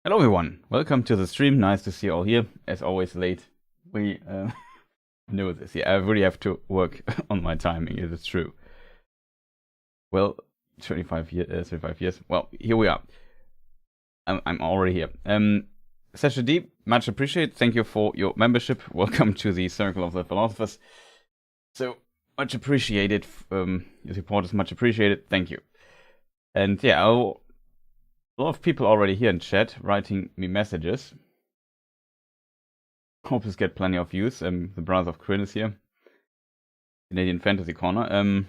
Hello everyone, welcome to the stream. Nice to see you all here. As always, late. We know this. Yeah, I really have to work on my timing. It is true. Well, 35 years. Well, here we are. I'm already here. Session D, much appreciated. Thank you for your membership. Welcome to the Circle of the Philosophers. So much appreciated. Your support is much appreciated. Thank you. And yeah, a lot of people already here in chat writing me messages. Hope this get plenty of views. The Brothers of Kryn is here. Canadian Fantasy Corner.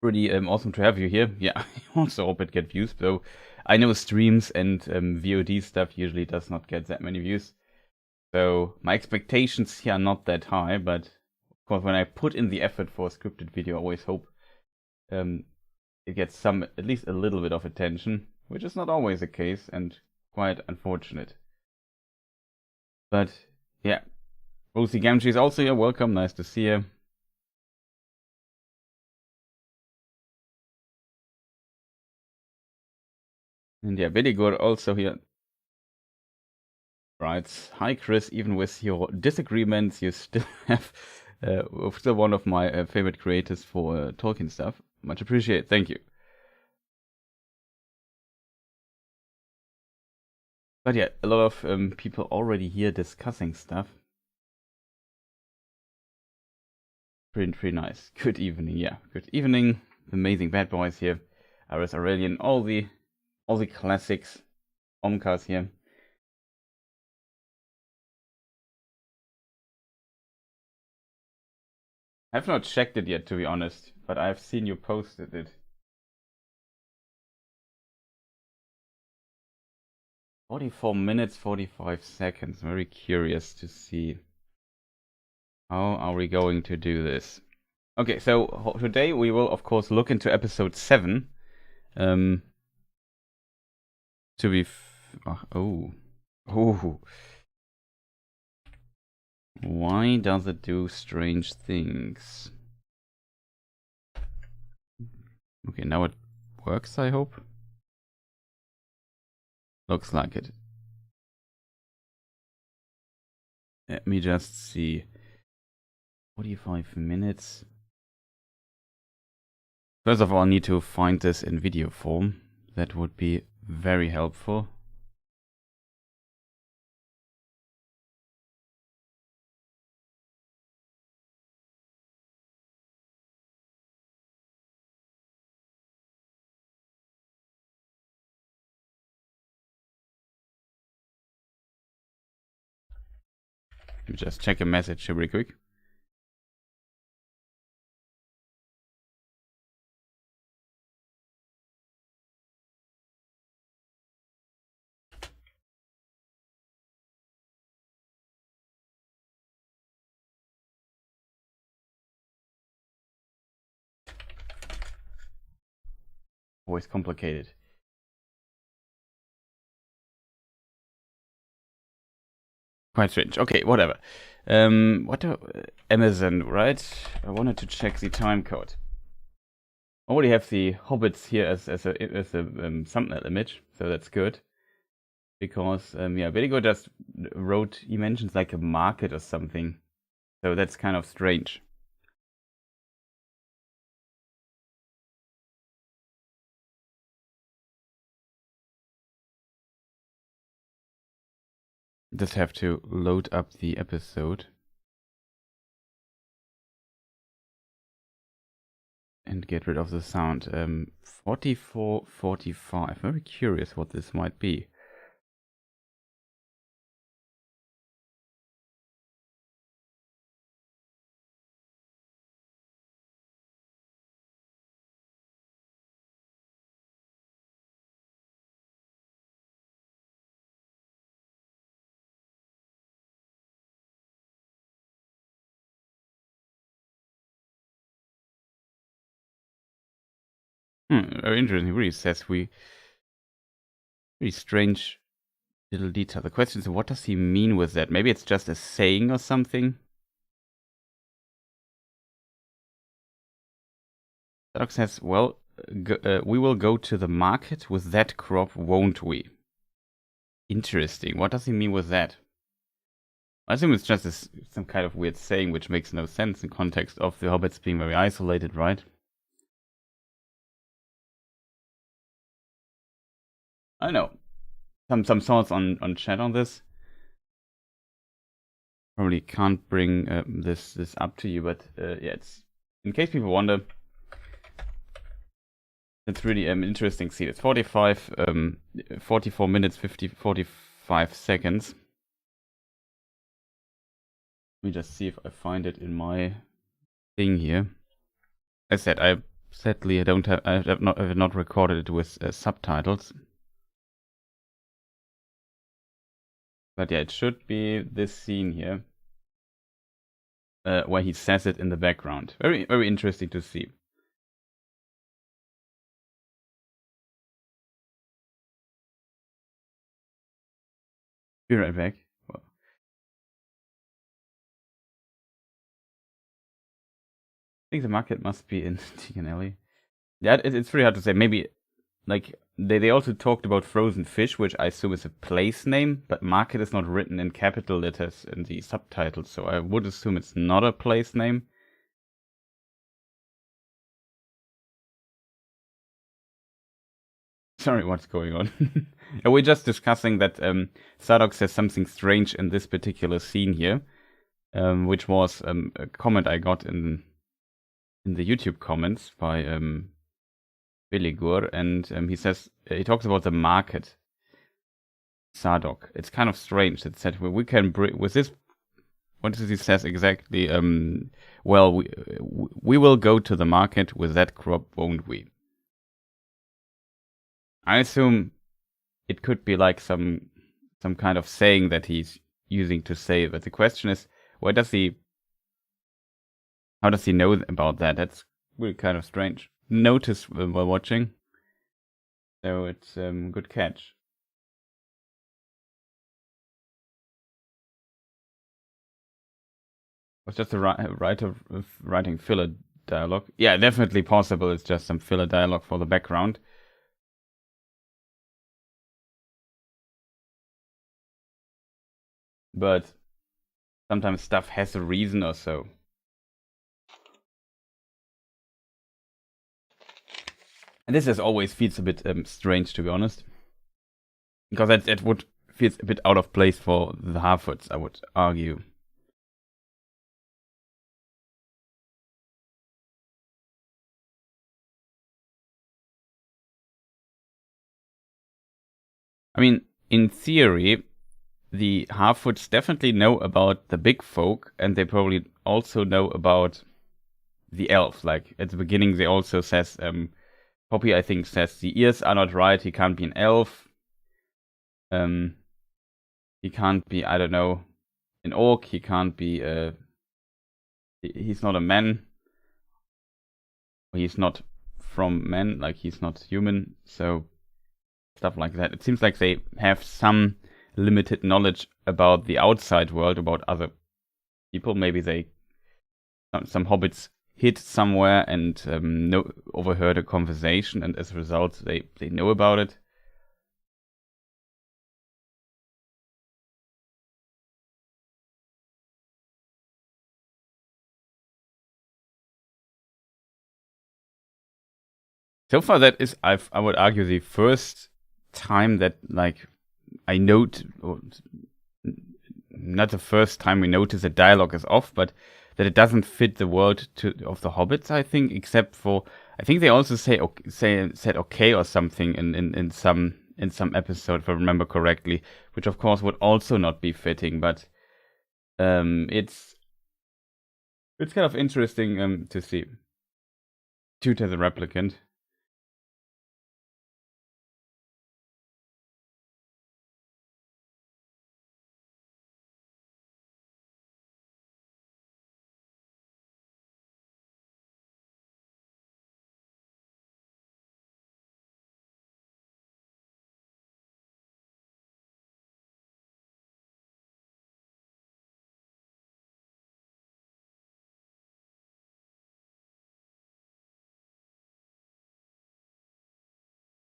Pretty awesome to have you here. Yeah, I also hope it get views. So I know streams and VoD stuff usually does not get that many views. So my expectations here are not that high, but of course when I put in the effort for a scripted video, I always hope it gets at least a little bit of attention, which is not always the case and quite unfortunate. But yeah, Rosie Gamgee is also here. Welcome, nice to see you. And yeah, very good also here. Right, hi Chris. Even with your disagreements, you still have still one of my favorite creators for Tolkien stuff. Much appreciated. Thank you. But yeah, a lot of people already here discussing stuff. Pretty nice. Good evening. Yeah, good evening. Amazing bad boys here. Silmarillion, all the classics. Omcars here. I've not checked it yet, to be honest, but I've seen you posted it. 44 minutes, 45 seconds. Very curious to see. How are we going to do this? Okay, so today we will, of course, look into episode 7. To be... Oh. Why does it do strange things? Okay, now it works, I hope. Looks like it. Let me just see. 45 minutes. First of all, I need to find this in video form. That would be very helpful. Let me just check a message here real quick. Always complicated. Quite strange. Okay, whatever. Amazon, right? I wanted to check the time code. I already have the Hobbits here as a thumbnail image, so that's good. Because yeah, Bedigo just wrote, he mentions like a market or something, so that's kind of strange. Just have to load up the episode. And get rid of the sound. 44, 45. Very curious what this might be. Very interesting. It really says very strange little detail. The question is, what does he mean with that? Maybe it's just a saying or something? Doc says, well, we will go to the market with that crop, won't we? Interesting. What does he mean with that? I assume it's just some kind of weird saying which makes no sense in context of the hobbits being very isolated, right? I don't know. Some thoughts on chat on this. Probably can't bring this up to you, but yeah, it's in case people wonder. It's really interesting scene. It's 44 minutes, 45 seconds. Let me just see if I find it in my thing here. As I said, sadly I have not recorded it with subtitles. But yeah, it should be this scene here, where he says it in the background. Very, very interesting to see. Be right back. Well, I think the market must be in Tiganelli. Yeah, it's pretty hard to say. Maybe, like, they also talked about frozen fish, which I assume is a place name, but market is not written in capital letters in the subtitles, so I would assume it's not a place name. Sorry, what's going on? We're just discussing that Sadok says something strange in this particular scene here, which was a comment I got in the YouTube comments by Beligur, and he says he talks about the market. Sadok. It's kind of strange that said we can bring with this. What does he says exactly? Well, we will go to the market with that crop, won't we? I assume it could be like some kind of saying that he's using to say. But the question is, how does he know about that? That's really kind of strange. Notice while watching. So it's good catch. Was just a writer writing filler dialogue. Yeah, definitely possible. It's just some filler dialogue for the background. But sometimes stuff has a reason or so. And this as always feels a bit strange, to be honest, because that would feels a bit out of place for the Harfoots, I would argue. I mean, in theory, the Harfoots definitely know about the big folk, and they probably also know about the elves. Like at the beginning, they also says, Poppy, I think, says the ears are not right. He can't be an elf. He can't be, I don't know, an orc. He can't be he's not a man. He's not from men, like he's not human. So stuff like that. It seems like they have some limited knowledge about the outside world, about other people. Maybe some hobbits hid somewhere and overheard a conversation, and as a result, they know about it. So far, that is, I would argue, the first time that like I note, or not the first time we notice a dialogue is off, but that it doesn't fit the world of the hobbits. I think, except for I think they also said okay or something in some episode, if I remember correctly, which of course would also not be fitting. But it's kind of interesting to see. Tutor the replicant.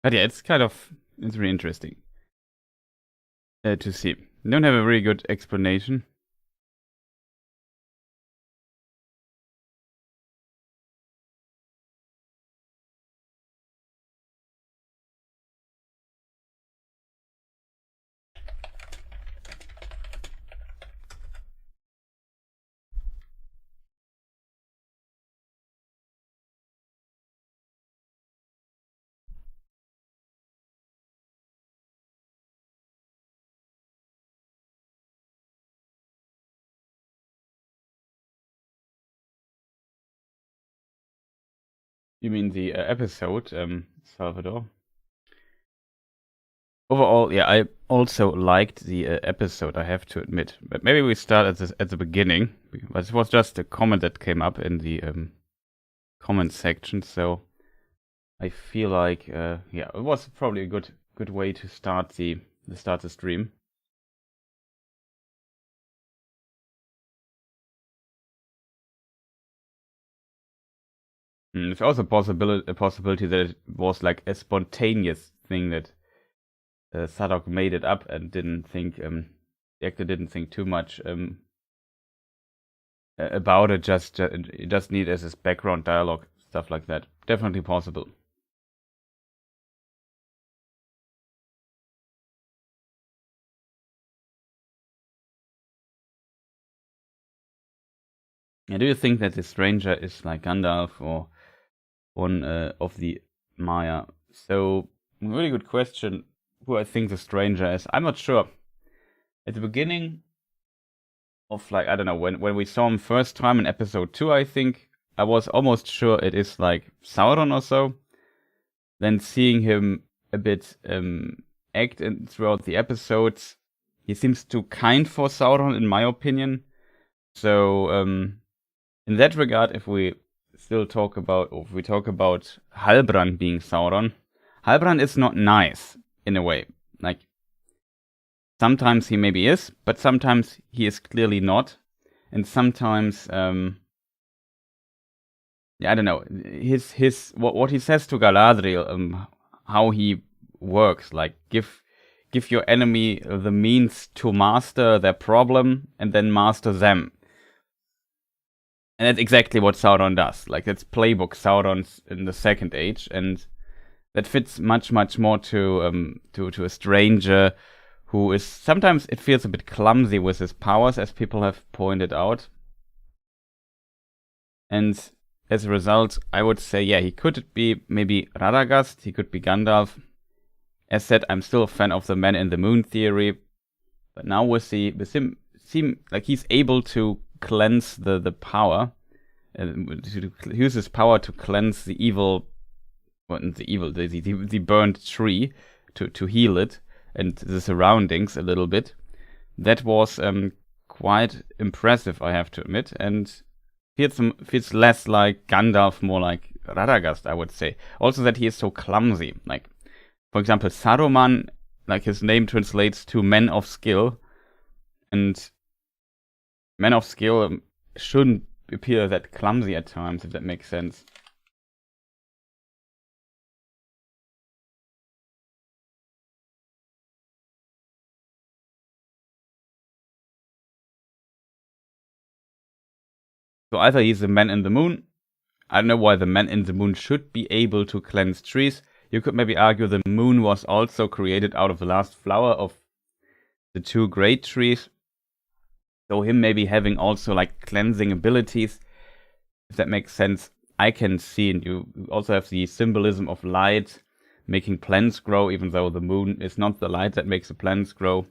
But yeah, it's really interesting. to see. Don't have a very good explanation. You mean the episode, Salvador? Overall, yeah, I also liked the episode, I have to admit. But maybe we start at the beginning. But it was just a comment that came up in the comment section, so I feel like, yeah, it was probably a good way to start the stream. It's also a possibility that it was like a spontaneous thing that Sadok made it up and didn't think the actor didn't think too much about it. Just need as his background dialogue, stuff like that. Definitely possible. Yeah, do you think that the stranger is like Gandalf or one of the Maya? So, really good question. Who I think the stranger is? I'm not sure. At the beginning of, like, I don't know, when we saw him first time in episode 2, I think I was almost sure it is like Sauron or so. Then seeing him a bit act throughout the episodes, he seems too kind for Sauron, in my opinion. So in that regard, if we talk about Halbrand being Sauron, Halbrand is not nice in a way. Like, sometimes he maybe is, but sometimes he is clearly not, and sometimes yeah, I don't know, his what he says to Galadriel, how he works, like give your enemy the means to master their problem and then master them. And that's exactly what Sauron does. Like, that's playbook Sauron's in the Second Age, and that fits much more to a stranger who is sometimes, it feels a bit clumsy with his powers, as people have pointed out. And as a result, I would say, yeah, he could be maybe Radagast, he could be Gandalf. As said, I'm still a fan of the Man in the Moon theory, but now with him, seem like he's able to cleanse the power, to use his power to cleanse the burnt tree, to heal it and the surroundings a little bit. That was quite impressive, I have to admit, and feels less like Gandalf, more like Radagast, I would say. Also that he is so clumsy. Like, for example, Saruman, like, his name translates to Man of Skill, and Man of Skill shouldn't appear that clumsy at times, if that makes sense. So either he's the Man in the Moon. I don't know why the Man in the Moon should be able to cleanse trees. You could maybe argue the moon was also created out of the last flower of the two great trees. So him maybe having also like cleansing abilities, if that makes sense, I can see. And you also have the symbolism of light making plants grow, even though the moon is not the light that makes the plants grow.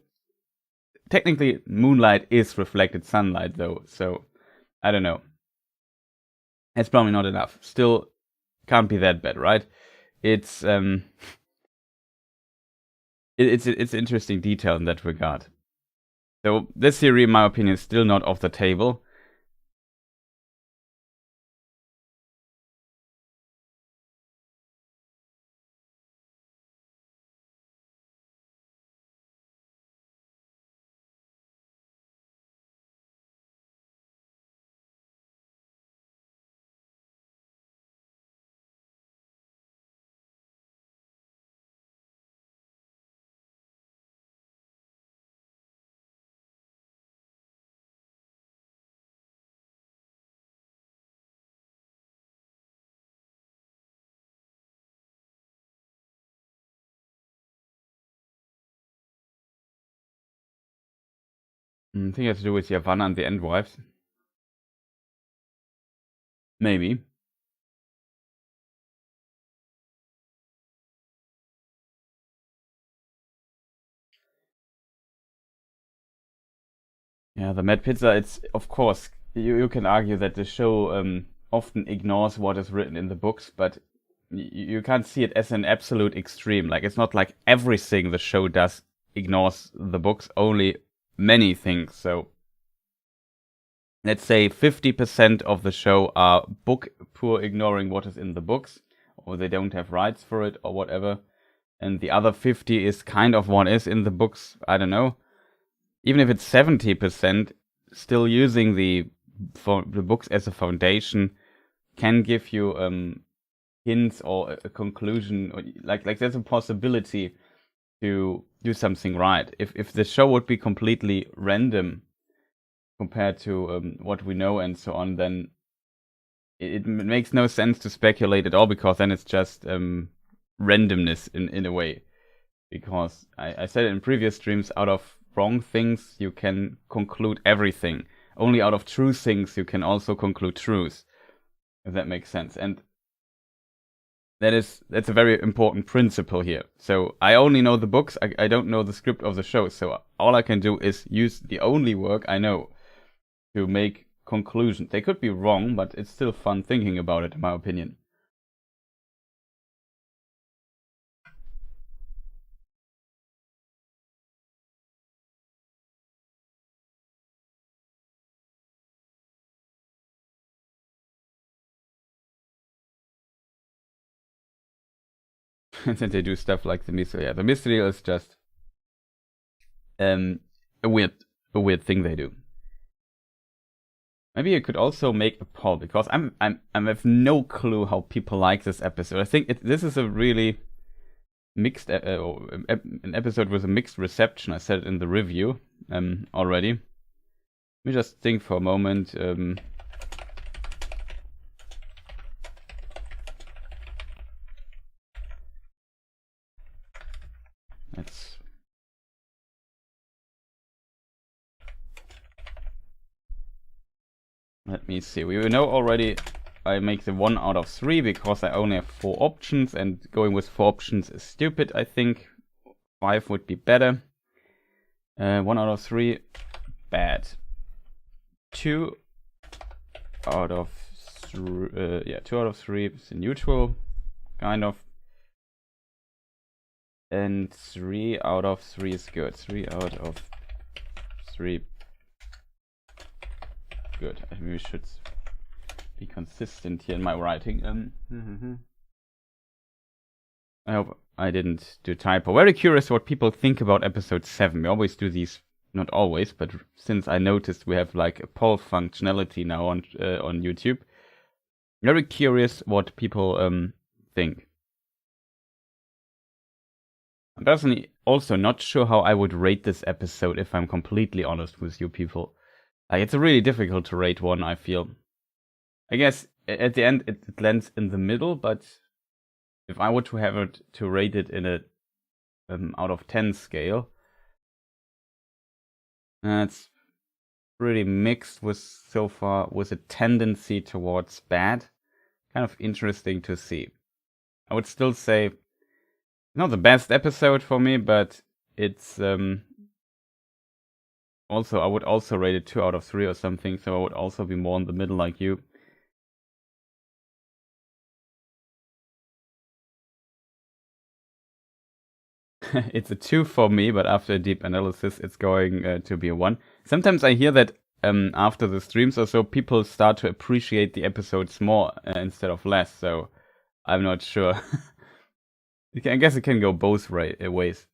Technically, moonlight is reflected sunlight, though, so I don't know. It's probably not enough. Still, can't be that bad, right? It's it's interesting detail in that regard. So this theory, in my opinion, is still not off the table. I think it has to do with Yavanna and the End Wives. Maybe. Yeah, the Mad Pizza, it's, of course, you can argue that the show often ignores what is written in the books, but you can't see it as an absolute extreme. Like, it's not like everything the show does ignores the books, only many things. So, let's say 50% of the show are book poor, ignoring what is in the books, or they don't have rights for it, or whatever. And the other 50 is kind of what is in the books. I don't know. Even if it's 70%, still using the books as a foundation can give you hints or a conclusion. Or like there's a possibility to do something right. If the show would be completely random compared to what we know and so on, then it makes no sense to speculate at all, because then it's just randomness in a way. Because I said it in previous streams, out of wrong things you can conclude everything. Only out of true things you can also conclude truth, if that makes sense. And that's a very important principle here. So I only know the books, I don't know the script of the show, so all I can do is use the only work I know to make conclusions. They could be wrong, but it's still fun thinking about it, in my opinion. And then they do stuff like the mystery. Yeah, the mystery is just a weird thing they do. Maybe you could also make a poll, because I have no clue how people like this episode. I think this is a really mixed an episode with a mixed reception. I said it in the review already. Let me just think for a moment. Let me see. We know already I make the 1 out of 3 because I only have 4 options, and going with 4 options is stupid, I think. 5 would be better. 1 out of 3, bad. 2 out of 3, 2 out of 3 is neutral, kind of. And 3 out of 3 is good. 3 out of 3. Good. I maybe should be consistent here in my writing. I hope I didn't do typo. Very curious what people think about episode 7. We always do these, not always, but since I noticed we have like a poll functionality now on YouTube. Very curious what people think. I'm personally also not sure how I would rate this episode, if I'm completely honest with you people. Like, it's really difficult to rate one, I feel. I guess at the end it lands in the middle, but if I were to have it to rate it in a out of 10 scale, it's pretty mixed with so far, with a tendency towards bad. Kind of interesting to see. I would still say not the best episode for me, but it's also, I would also rate it 2 out of 3 or something, so I would also be more in the middle like you. It's a 2 for me, but after a deep analysis, it's going to be a 1. Sometimes I hear that after the streams or so, people start to appreciate the episodes more instead of less, so I'm not sure. I guess it can go both ways.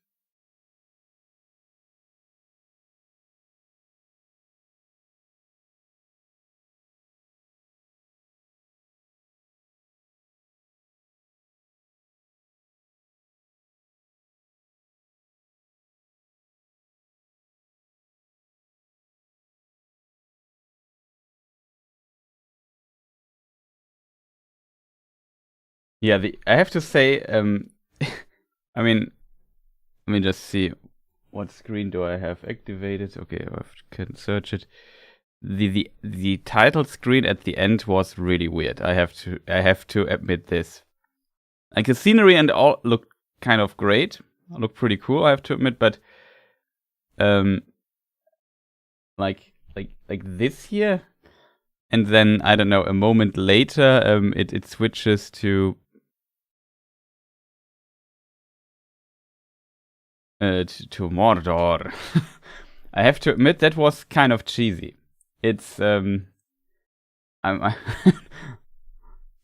Yeah, I have to say, I mean, let me just see what screen do I have activated? Okay, I can search it. The title screen at the end was really weird. I have to admit this. Like the scenery and all look kind of great. Look pretty cool, I have to admit, but like this here, and then I don't know, a moment later, it switches to Mordor. I have to admit that was kind of cheesy. It's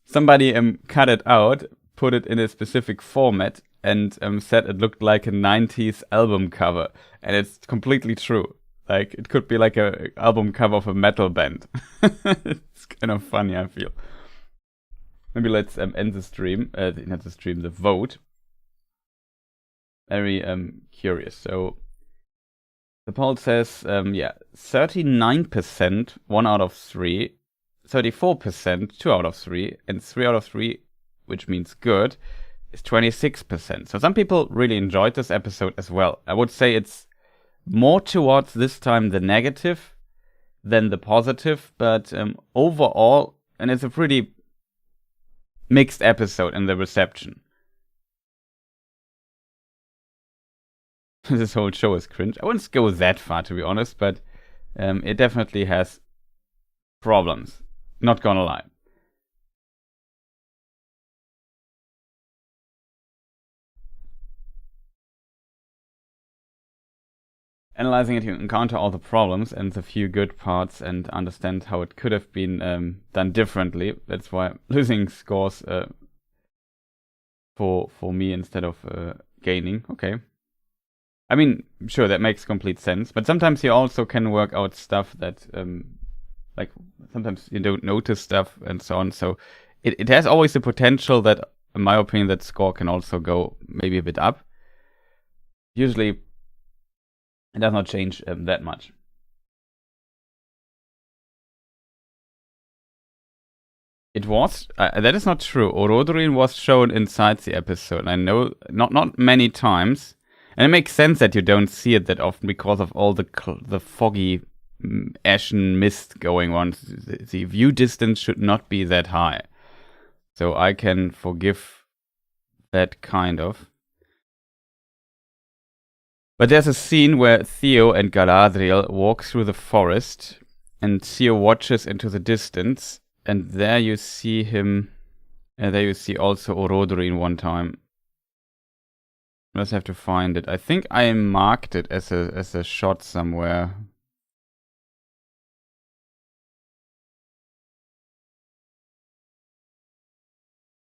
somebody cut it out, put it in a specific format, and said it looked like a 90s album cover, and it's completely true. Like, it could be like a album cover of a metal band. It's kind of funny, I feel. Maybe let's end the stream, not the stream, the vote. Very curious. So the poll says, 39%, 1 out of 3, 34%, 2 out of 3, and 3 out of 3, which means good, is 26%. So some people really enjoyed this episode as well. I would say it's more towards this time the negative than the positive, but overall, and it's a pretty mixed episode in the reception. This whole show is cringe. I wouldn't go that far, to be honest, but it definitely has problems. Not gonna lie. Analyzing it, you encounter all the problems and the few good parts and understand how it could have been done differently. That's why I'm losing scores for me instead of gaining. Okay. I mean, sure, that makes complete sense. But sometimes you also can work out stuff that, like, sometimes you don't notice stuff and so on. So it has always the potential that, in my opinion, that score can also go maybe a bit up. Usually, it does not change that much. It was. That is not true. Orodruin was shown inside the episode. I know, not many times. And it makes sense that you don't see it that often because of all the foggy ashen mist going on. The view distance should not be that high. So I can forgive that kind of. But there's a scene where Theo and Galadriel walk through the forest and Theo watches into the distance, and there you see him, and there you see also Orodruin one time. I just have to find it. I think I marked it as a shot somewhere.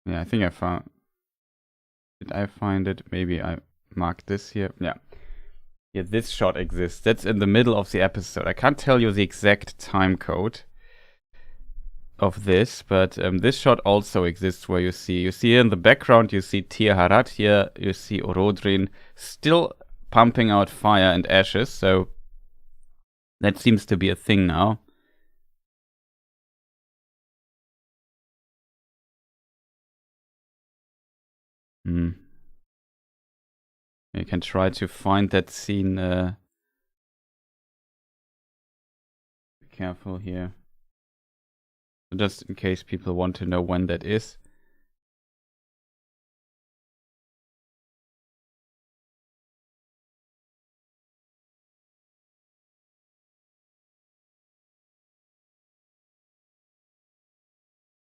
Yeah, I think I found. Did I find it? Maybe I marked this here. Yeah. Yeah, this shot exists. That's in the middle of the episode. I can't tell you the exact time code of this, but this shot also exists where you see in the background, you see Tir Harat here, you see Orodruin still pumping out fire and ashes, so that seems to be a thing now. You can try to find that scene. Be careful here. Just in case people want to know when that is.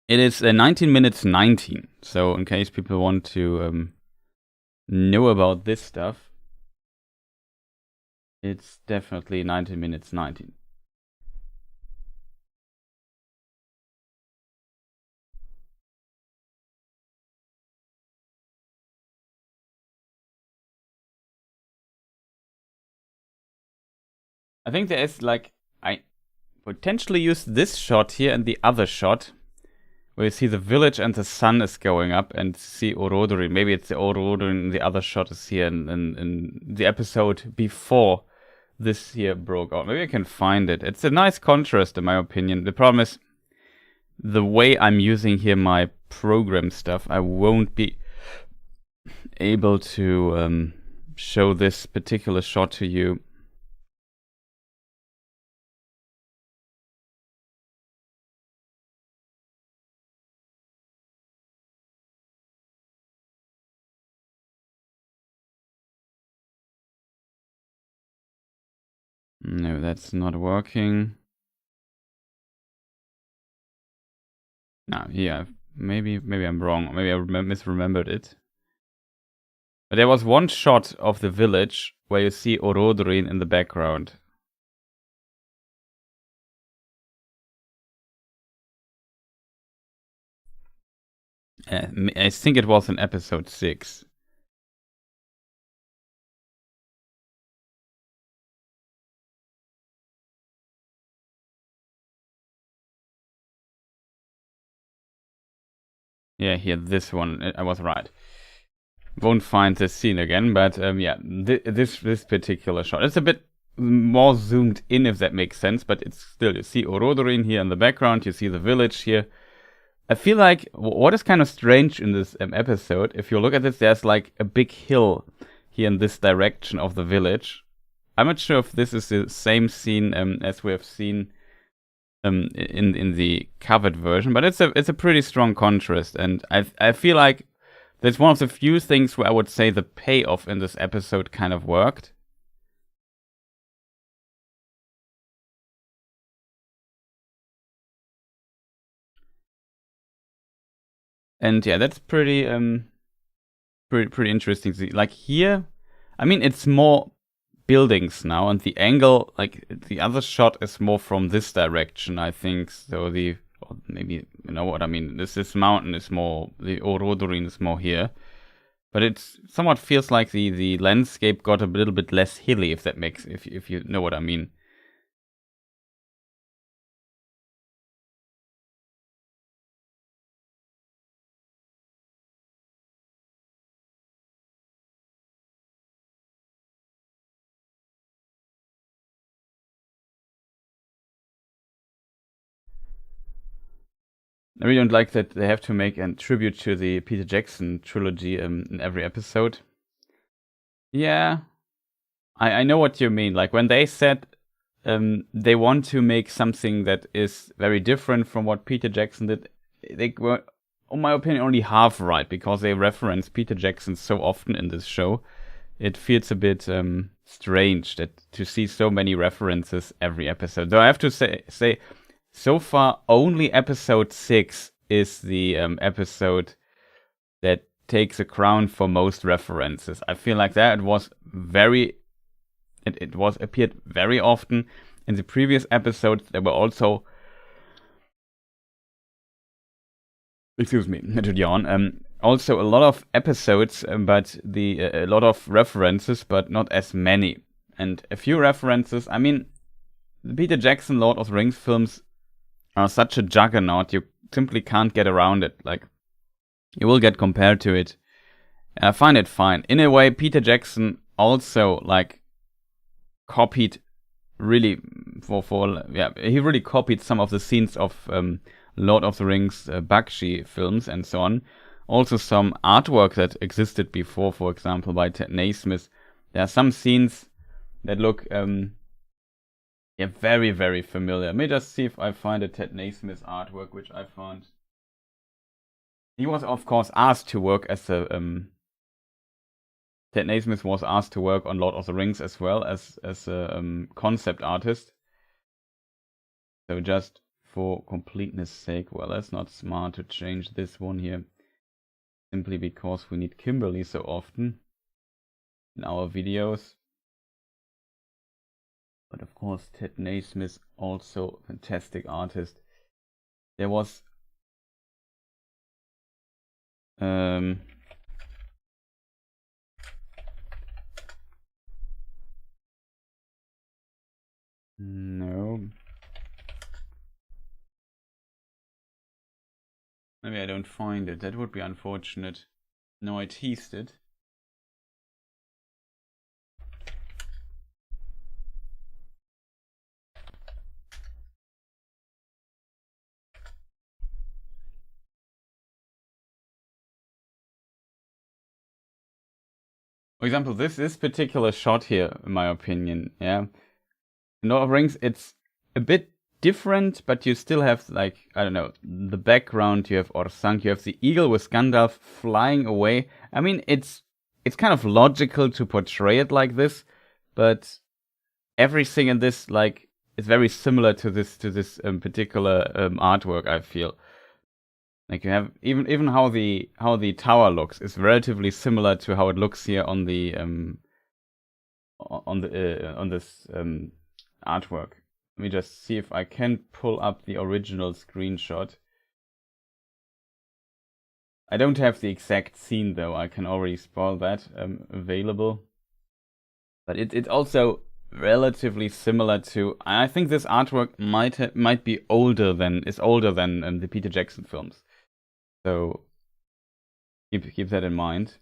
It is 19 minutes 19. So in case people want to know about this stuff, it's definitely 19 minutes 19. I think there is, like, I potentially use this shot here and the other shot where you see the village and the sun is going up and see Orodruin. Maybe it's the Orodruin, the other shot is here in the episode before this here broke out. Maybe I can find it. It's a nice contrast in my opinion. The problem is the way I'm using here my program stuff, I won't be able to show this particular shot to you. No, that's not working. No, yeah, maybe I'm wrong. Maybe I misremembered it. But there was one shot of the village where you see Orodrin in the background. I think it was in episode 6. Yeah, here, this one. I was right. Won't find this scene again, but yeah, this particular shot. It's a bit more zoomed in, if that makes sense, but it's still, you see Orodrin here in the background, you see the village here. I feel like what is kind of strange in this episode, if you look at this, there's like a big hill here in this direction of the village. I'm not sure if this is the same scene as we have seen in the covered version, but it's a pretty strong contrast, and I feel like that's one of the few things where I would say the payoff in this episode kind of worked. And yeah, that's pretty interesting. Like here, I mean, it's more buildings now, and the angle, like the other shot, is more from this direction, I think. So or maybe, you know what I mean. This mountain is more, the Orodrin is more here, but it somewhat feels like the landscape got a little bit less hilly, if that makes, if you know what I mean. I really don't like that they have to make a tribute to the Peter Jackson trilogy in every episode. Yeah, I know what you mean. Like when they said they want to make something that is very different from what Peter Jackson did, they were, in my opinion, only half right, because they reference Peter Jackson so often in this show. It feels a bit strange that to see so many references every episode. Though I have to say, so far only episode 6 is the episode that takes a crown for most references. I feel like that was it was appeared very often. In the previous episodes, there were also, excuse me, to yawn, also a lot of episodes, but a lot of references, but not as many. And a few references. I mean, the Peter Jackson Lord of the Rings films are such a juggernaut, you simply can't get around it. Like, you will get compared to it. I find it fine. In a way, Peter Jackson also, like, copied really he really copied some of the scenes of Lord of the Rings Bakshi films and so on. Also some artwork that existed before, for example, by Ted Naismith. There are some scenes that look very, very familiar. Let me just see if I find a Ted Naismith artwork, which I found. He was, of course, asked to work as a Ted Naismith was asked to work on Lord of the Rings as well as a concept artist. So just for completeness sake, well, that's not smart to change this one here, simply because we need Kimberly so often in our videos. But of course, Ted Naismith, also a fantastic artist. There was no. Maybe I don't find it. That would be unfortunate. No, I teased it. For example, this particular shot here, in my opinion, yeah, in Lord of the Rings, it's a bit different, but you still have, like, I don't know, the background, you have Orthanc, you have the eagle with Gandalf flying away. I mean, it's kind of logical to portray it like this, but everything in this, like, is very similar to this particular artwork, I feel. Like, you have even how the tower looks is relatively similar to how it looks here on the on this artwork. Let me just see if I can pull up the original screenshot. I don't have the exact scene though. I can already spoil that available. But it's also relatively similar to. I think this artwork might be older than the Peter Jackson films. So keep that in mind.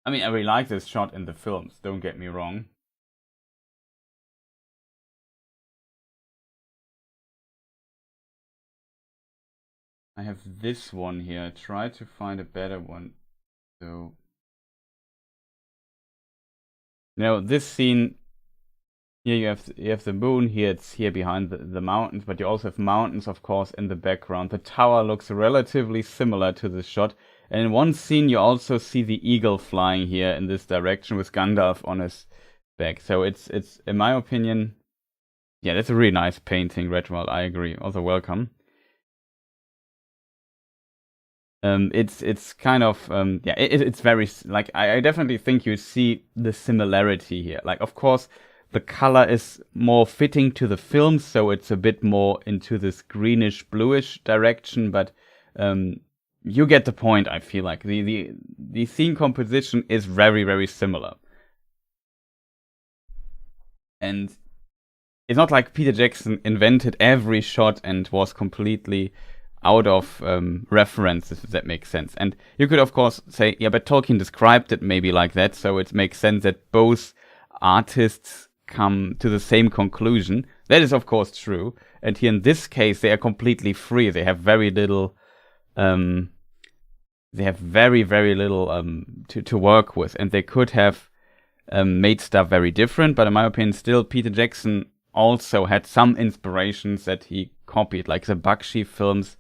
I mean, I really like this shot in the films, don't get me wrong. I have this one here. I tried to find a better one. So, now this scene here, you have the moon here. It's here behind the mountains, but you also have mountains, of course, in the background. The tower looks relatively similar to this shot. And in one scene, you also see the eagle flying here in this direction with Gandalf on his back. So it's in my opinion, yeah, that's a really nice painting, Redwald. I agree. Also welcome. It's kind of yeah, it's very, like, I definitely think you see the similarity here. Like, of course, the color is more fitting to the film, so it's a bit more into this greenish bluish direction, but you get the point. I feel like the scene composition is very, very similar, and it's not like Peter Jackson invented every shot and was completely out of reference, if that makes sense. And you could, of course, say, yeah, but Tolkien described it maybe like that, so it makes sense that both artists come to the same conclusion. That is, of course, true. And here in this case, they are completely free. They have very little. They have very, very little to work with, and they could have made stuff very different. But in my opinion, still, Peter Jackson also had some inspirations that he copied, like the Bakshi films.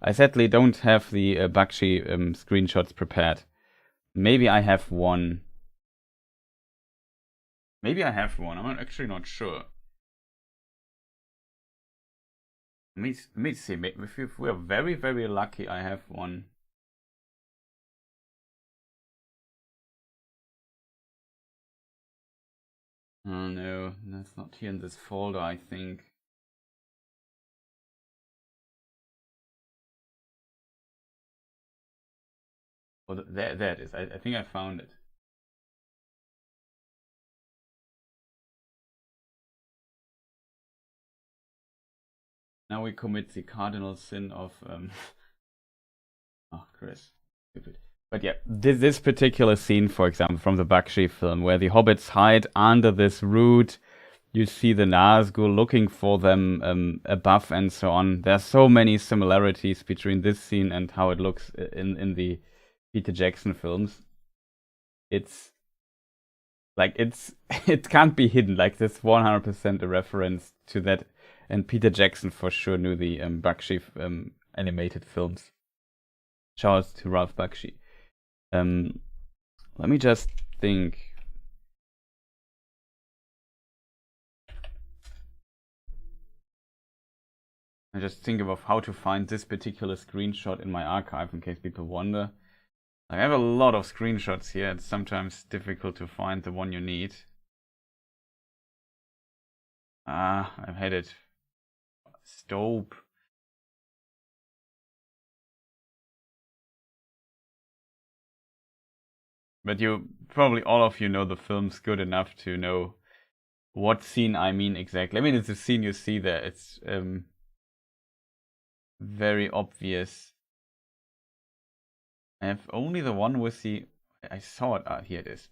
I sadly don't have the Bakshi screenshots prepared. Maybe I have one. I'm actually not sure. Let me see. If we are very, very lucky, I have one. Oh no, that's not here in this folder, I think. Oh, there it is. I think I found it. Now we commit the cardinal sin of oh, Chris, stupid. But yeah, this particular scene, for example, from the Bakshi film, where the hobbits hide under this root, you see the Nazgul looking for them above and so on. There's so many similarities between this scene and how it looks in the Peter Jackson films. It's like it can't be hidden. Like, this 100% a reference to that. And Peter Jackson for sure knew the Bakshi animated films. Shout out to Ralph Bakshi. Let me just think. I just think of how to find this particular screenshot in my archive, in case people wonder. I have a lot of screenshots here. It's sometimes difficult to find the one you need. I've had it. Stop. But you probably, all of you, know the films good enough to know what scene I mean exactly. I mean, it's the scene you see there. It's very obvious. I have only the one with the. I saw it. Here it is.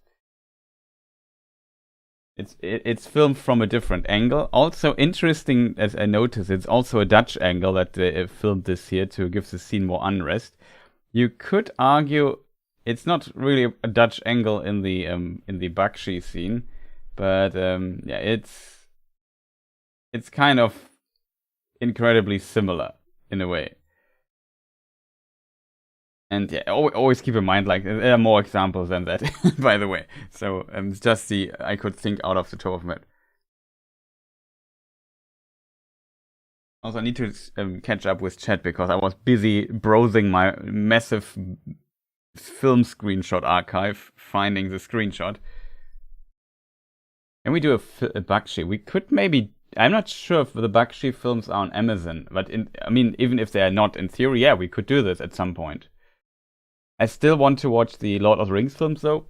it's filmed from a different angle. Also interesting, as I noticed, it's also a Dutch angle that they filmed this here to give the scene more unrest. You could argue it's not really a Dutch angle in the Bakshi scene, but yeah, it's kind of incredibly similar in a way. And yeah, always keep in mind, like, there are more examples than that, by the way. So it's just I could think out of the top of my head. Also, I need to catch up with chat because I was busy browsing my massive film screenshot archive, finding the screenshot. Can we do a Bakshi? We could maybe. I'm not sure if the Bakshi films are on Amazon, but I mean, even if they are not, in theory, yeah, we could do this at some point. I still want to watch the Lord of the Rings films though.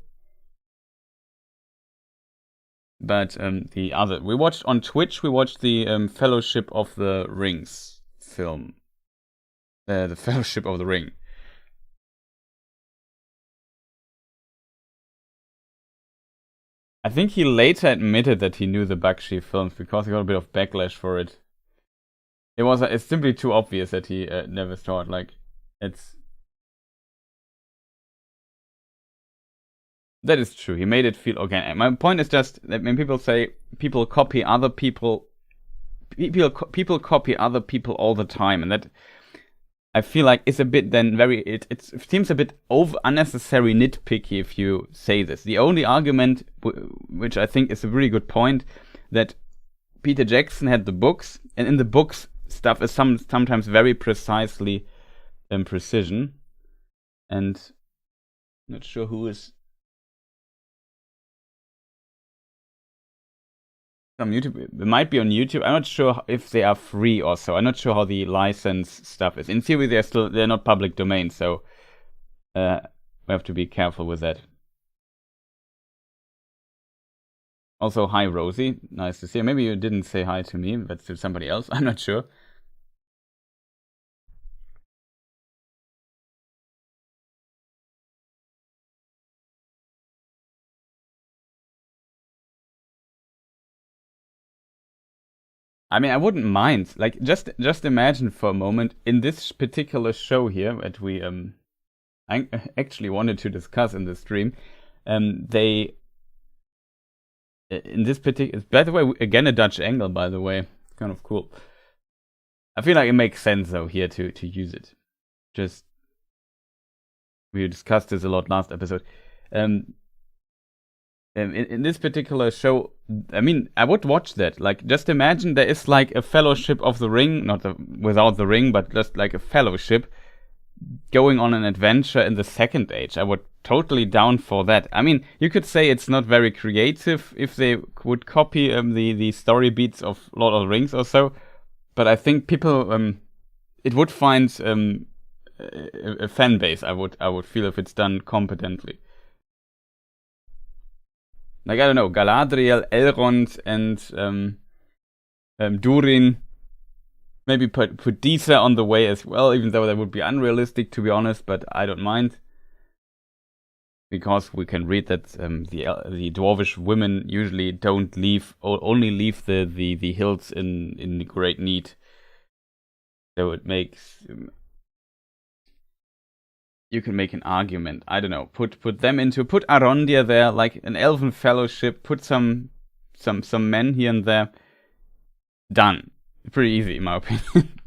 But the other, we watched on Twitch, we watched the Fellowship of the Rings film. The Fellowship of the Ring. I think he later admitted that he knew the Bakshi films because he got a bit of backlash for it. It's simply too obvious that he never saw it. Like, that is true. He made it feel organic. My point is just that when people say people copy other people, people copy other people all the time, and that I feel like it's a bit then it seems a bit unnecessary nitpicky if you say this. The only argument, which I think is a really good point, that Peter Jackson had the books, and in the books stuff is sometimes very precisely precision, and I'm not sure who is. On YouTube, it might be on YouTube. I'm not sure if they are free or so. I'm not sure how the license stuff is. In theory, they're not public domain, so we have to be careful with that. Also, hi Rosie, nice to see you. Maybe you didn't say hi to me, but to somebody else. I'm not sure. I mean, I wouldn't mind. Like, just imagine for a moment in this particular show here that we I actually wanted to discuss in the stream. They in this particular, by the way, again a Dutch angle, by the way, kind of cool. I feel like it makes sense though here to use it. Just we discussed this a lot last episode. In this particular show, I mean, I would watch that. Like, just imagine there is like a Fellowship of the Ring, not without the ring, but just like a fellowship going on an adventure in the Second Age. I would totally down for that. I mean, you could say it's not very creative if they would copy the story beats of Lord of the Rings or so, but I think people it would find a fan base. I would feel if it's done competently. Like, I don't know, Galadriel, Elrond, and Durin. Maybe put Disa on the way as well, even though that would be unrealistic, to be honest, but I don't mind. Because we can read that the dwarvish women usually don't leave, or only leave the hills in great need. So it makes... you can make an argument. I don't know. Put Arondir there, like an elven fellowship. Put some men here and there. Done. Pretty easy, in my opinion.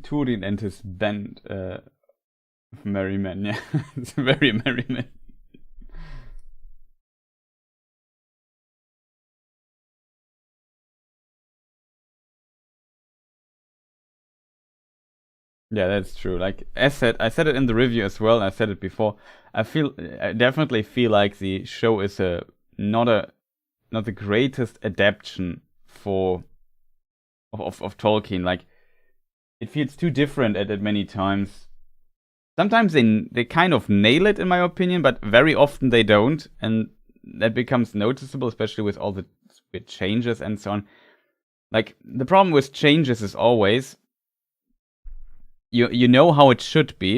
Turin and his band of merry men. Yeah, it's very merry men. Yeah, that's true. Like I said it in the review as well. I said it before. I definitely feel like the show is not the greatest adaptation of Tolkien. Like, it feels too different at many times. Sometimes they kind of nail it, in my opinion, but very often they don't, and that becomes noticeable, especially with all the weird changes and so on. Like, the problem with changes is always you know how it should be,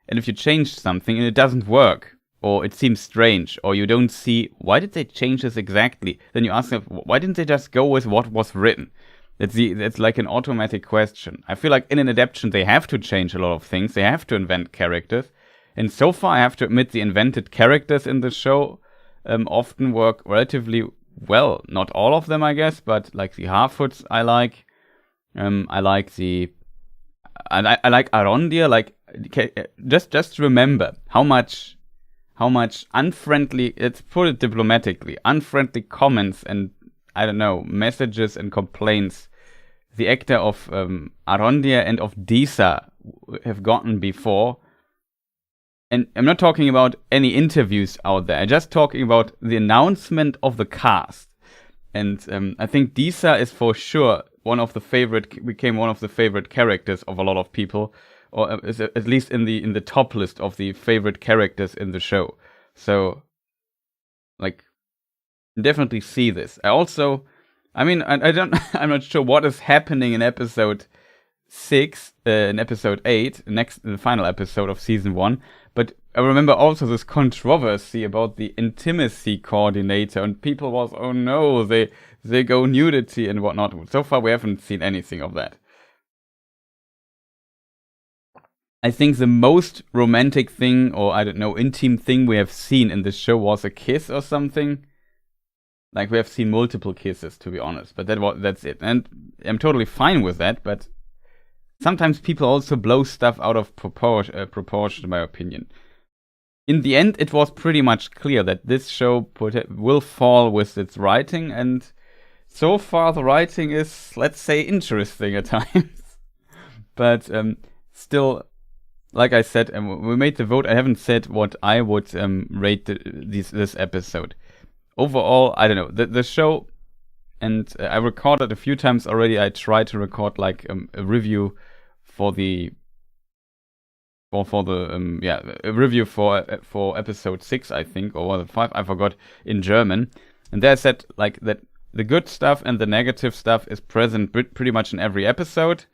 and if you change something and it doesn't work, or it seems strange, or you don't see why did they change this exactly, then you ask them, why didn't they just go with what was written? That's like an automatic question. I feel like in an adaptation they have to change a lot of things. They have to invent characters, and so far I have to admit the invented characters in the show often work relatively well. Not all of them, I guess, but like the Harfoots I like. I like I like Arondir. Like, just remember how much unfriendly, let's put it diplomatically, unfriendly comments and, I don't know, messages and complaints the actor of Arondir and of Disa have gotten before. And I'm not talking about any interviews out there. I'm just talking about the announcement of the cast. And I think Disa is for sure became one of the favorite characters of a lot of people, or is at least in the top list of the favorite characters in the show. So, like, definitely see this. I'm not sure what is happening in episode 6, in episode 8, the final episode of season 1. But I remember also this controversy about the intimacy coordinator, and people was, oh no, they go nudity and whatnot. So far, we haven't seen anything of that. I think the most romantic thing, or I don't know, intimate thing we have seen in this show was a kiss or something. Like, we have seen multiple kisses, to be honest, but that's it. And I'm totally fine with that, but sometimes people also blow stuff out of proportion, in my opinion. In the end, it was pretty much clear that this show will fall with its writing, and so far the writing is, let's say, interesting at times. But still, like I said, we made the vote. I haven't said what I would rate this episode. Overall, I don't know, the show, and I recorded a few times already. I tried to record like a review for a review for episode 6, I think, or was it 5? I forgot, in German. And there I said like that the good stuff and the negative stuff is present pretty much in every episode,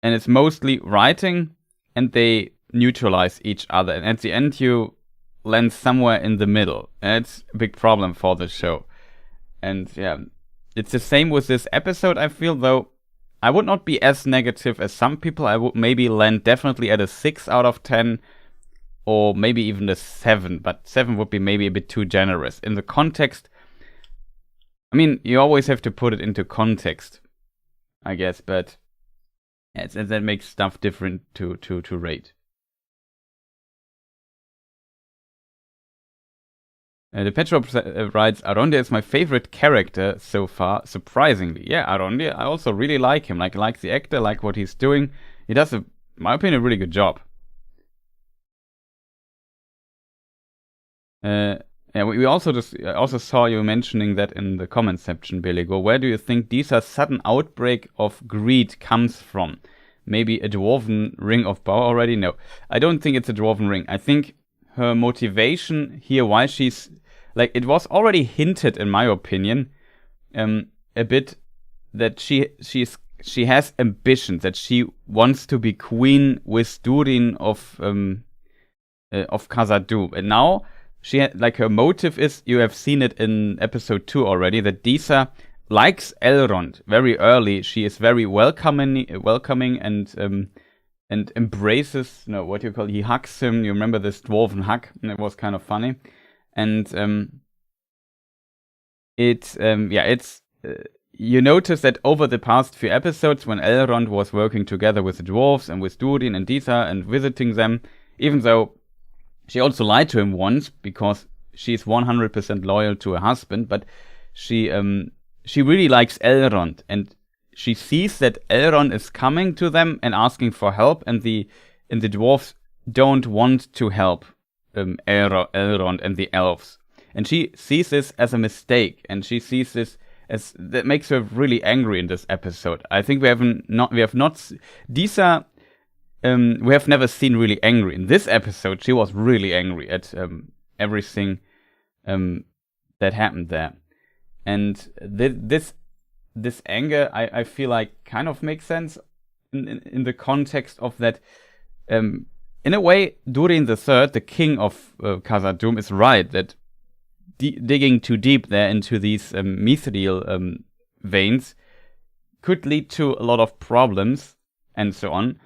and it's mostly writing, and they neutralize each other. And at the end, you land somewhere in the middle, and it's a big problem for the show. And yeah, it's the same with this episode, I feel, though I would not be as negative as some people. I would maybe land definitely at a 6 out of 10, or maybe even a 7, but 7 would be maybe a bit too generous. In the context, I mean, you always have to put it into context, I guess, but that makes stuff different to rate. The Petro writes, Arondir is my favorite character so far, surprisingly. Yeah, Arondir, I also really like him. Like the actor, like what he's doing. He does, in my opinion, a really good job. Yeah, we also saw you mentioning that in the comment section, Beligo. Where do you think Disa's sudden outbreak of greed comes from? Maybe a dwarven ring of power already? No, I don't think it's a dwarven ring. I think her motivation here, why she's like, it was already hinted, in my opinion, a bit that she has ambitions, that she wants to be queen with Durin of Khazad-dûm, and now she had, like, her motive is, you have seen it in episode 2 already, that Disa likes Elrond very early. She is very welcoming and embraces, he hugs him. You remember this dwarven hug? And it was kind of funny. And you notice that over the past few episodes, when Elrond was working together with the dwarves and with Durin and Disa and visiting them, even though she also lied to him once because she's 100% loyal to her husband, but she really likes Elrond, and she sees that Elrond is coming to them and asking for help, and the dwarves don't want to help Elrond and the elves. And she sees this as a mistake, and she sees this as, that makes her really angry in this episode. I think we have never seen really angry. In this episode, she was really angry at everything that happened there. And this anger, I feel like, kind of makes sense. in the context of that. In a way, Durin III, the king of Khazad-dûm, is right that digging too deep there into these mithril veins could lead to a lot of problems and so on.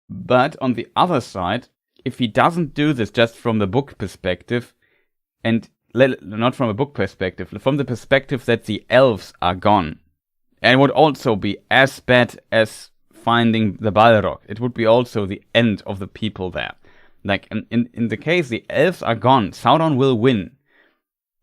But on the other side, if he doesn't do this just from the book perspective, and not from a book perspective, from the perspective that the elves are gone, and it would also be as bad as finding the Balrog. It would be also the end of the people there. Like, in the case the elves are gone, Sauron will win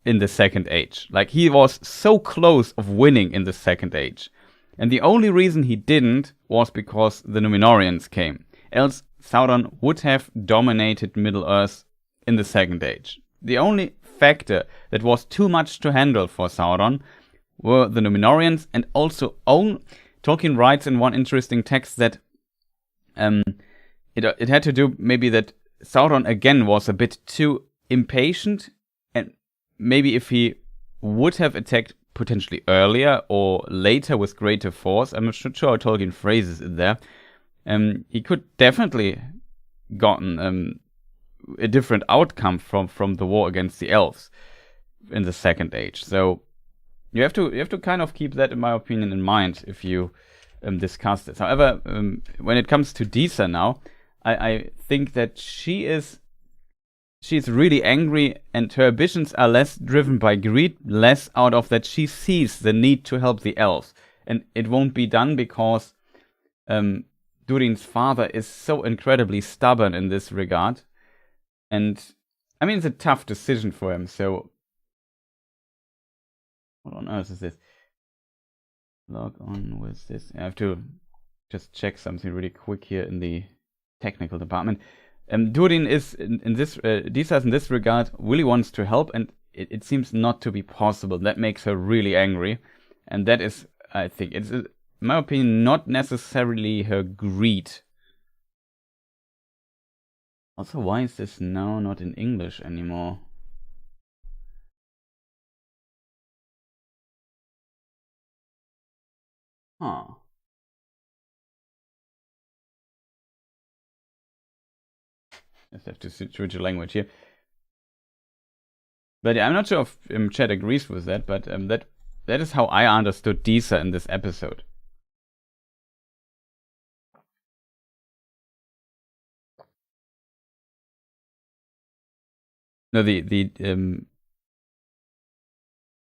in the Second Age. Like, he was so close of winning in the Second Age. And the only reason he didn't was because the Númenóreans came. Else, Sauron would have dominated Middle-earth in the Second Age. The only factor that was too much to handle for Sauron were the Númenóreans, and also Tolkien writes in one interesting text that it had to do maybe that Sauron again was a bit too impatient, and maybe if he would have attacked potentially earlier or later with greater force, I'm not sure how Tolkien phrases it there, he could definitely gotten a different outcome from the war against the elves in the Second Age. So you have to kind of keep that, in my opinion, in mind if you discuss this. However, when it comes to Disa now, I think that she's really angry, and her ambitions are less driven by greed, less out of that she sees the need to help the elves. And it won't be done because Durin's father is so incredibly stubborn in this regard. And, I mean, it's a tough decision for him, so what on earth is this? Log on with this. I have to just check something really quick here in the technical department. Durin is in this Disa in this regard really wants to help, and it seems not to be possible. That makes her really angry, and that is, I think, it's in my opinion, not necessarily her greed. Also, why is this now not in English anymore? Huh. Just have to switch a language here. But I'm not sure if Chad agrees with that, but that is how I understood Disa in this episode. No, the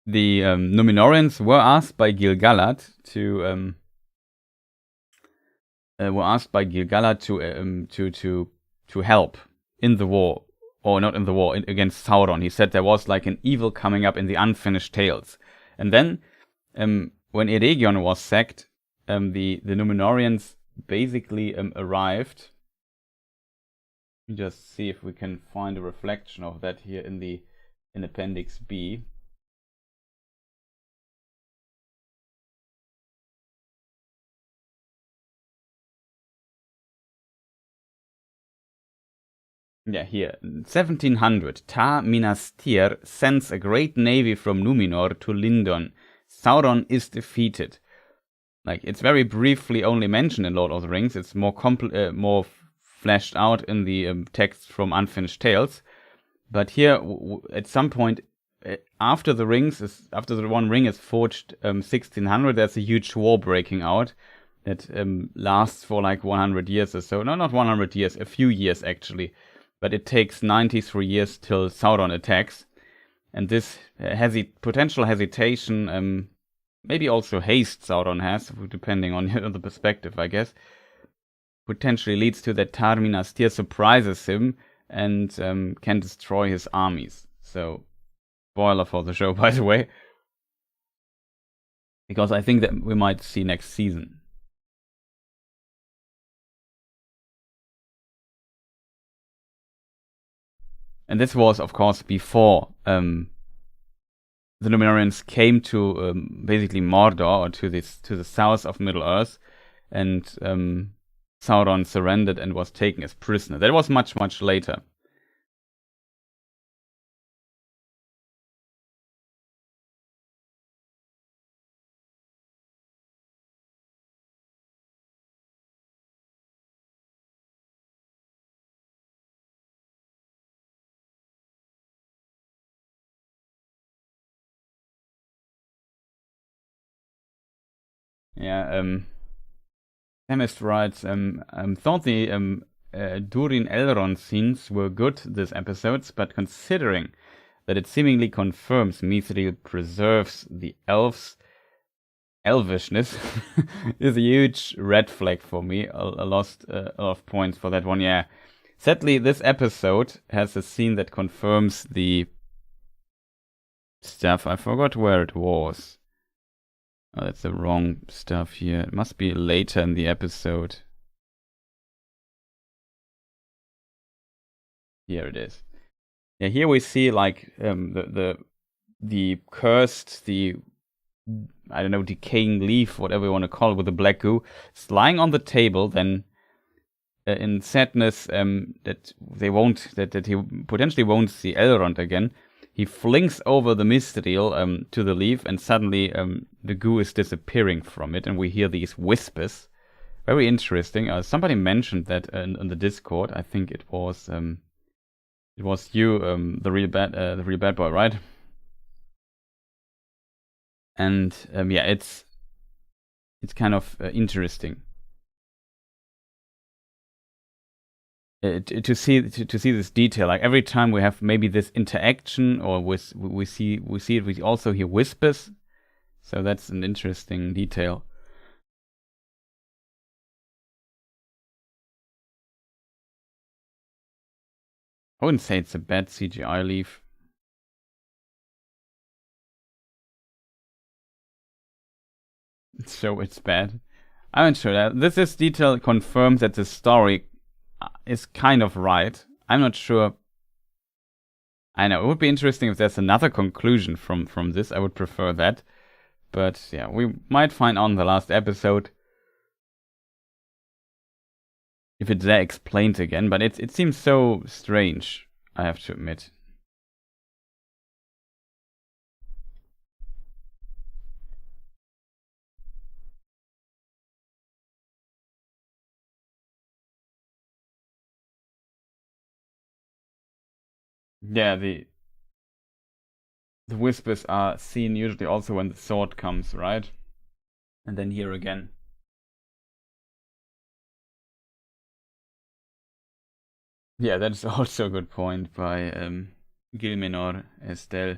Númenóreans were asked by Gil-galad to help in the war, or not in the war, against Sauron. He said there was like an evil coming up in the Unfinished Tales. And then, when Eregion was sacked, the Númenóreans basically arrived. Let me just see if we can find a reflection of that here in Appendix B. Yeah, here. 1700, Tar Minas Tir sends a great navy from Númenor to Lindon. Sauron is defeated. Like, it's very briefly only mentioned in Lord of the Rings. It's more fleshed out in the text from Unfinished Tales. But here, at some point, after the One Ring is forged, 1600, there's a huge war breaking out that lasts for like 100 years or so. No, not 100 years, a few years actually. But it takes 93 years till Sauron attacks. And this potential hesitation, maybe also haste Sauron has, depending on the perspective, I guess, potentially leads to that Tar Minas Tir surprises him and can destroy his armies. So, spoiler for the show, by the way. Because I think that we might see next season. And this was, of course, before the Númenóreans came to basically Mordor, or to the south of Middle-earth, and Sauron surrendered and was taken as prisoner. That was much, much later. Yeah, Chemist writes, thought the Durin Elrond scenes were good this episodes, but considering that it seemingly confirms Mithril preserves the elvishness is a huge red flag for me. I lost a lot of points for that one, yeah. Sadly, this episode has a scene that confirms the stuff. I forgot where it was. Oh, that's the wrong stuff here. It must be later in the episode. Here it is. Yeah, here we see like the cursed, the I don't know, decaying leaf, whatever you want to call it, with the black goo. It's lying on the table. Then, in sadness, that he potentially won't see Elrond again. He flings over the Mithril to the leaf, and suddenly the goo is disappearing from it, and we hear these whispers. Very interesting. Somebody mentioned that in the Discord. I think it was you, the real bad boy, right? And yeah, it's kind of interesting to see this detail. Like every time we have maybe this interaction, or we see it, we also hear whispers. So that's an interesting detail. I wouldn't say it's a bad CGI leaf. So it's bad. I'm not sure that this detail confirms that the story is kind of right. I'm not sure. I know it would be interesting if there's another conclusion from this. I would prefer that. But yeah, we might find out in the last episode if it's there explained again. But it seems so strange, I have to admit. Yeah, the whispers are seen usually also when the sword comes, right? And then here again. Yeah, that's also a good point by Gilminor Estelle.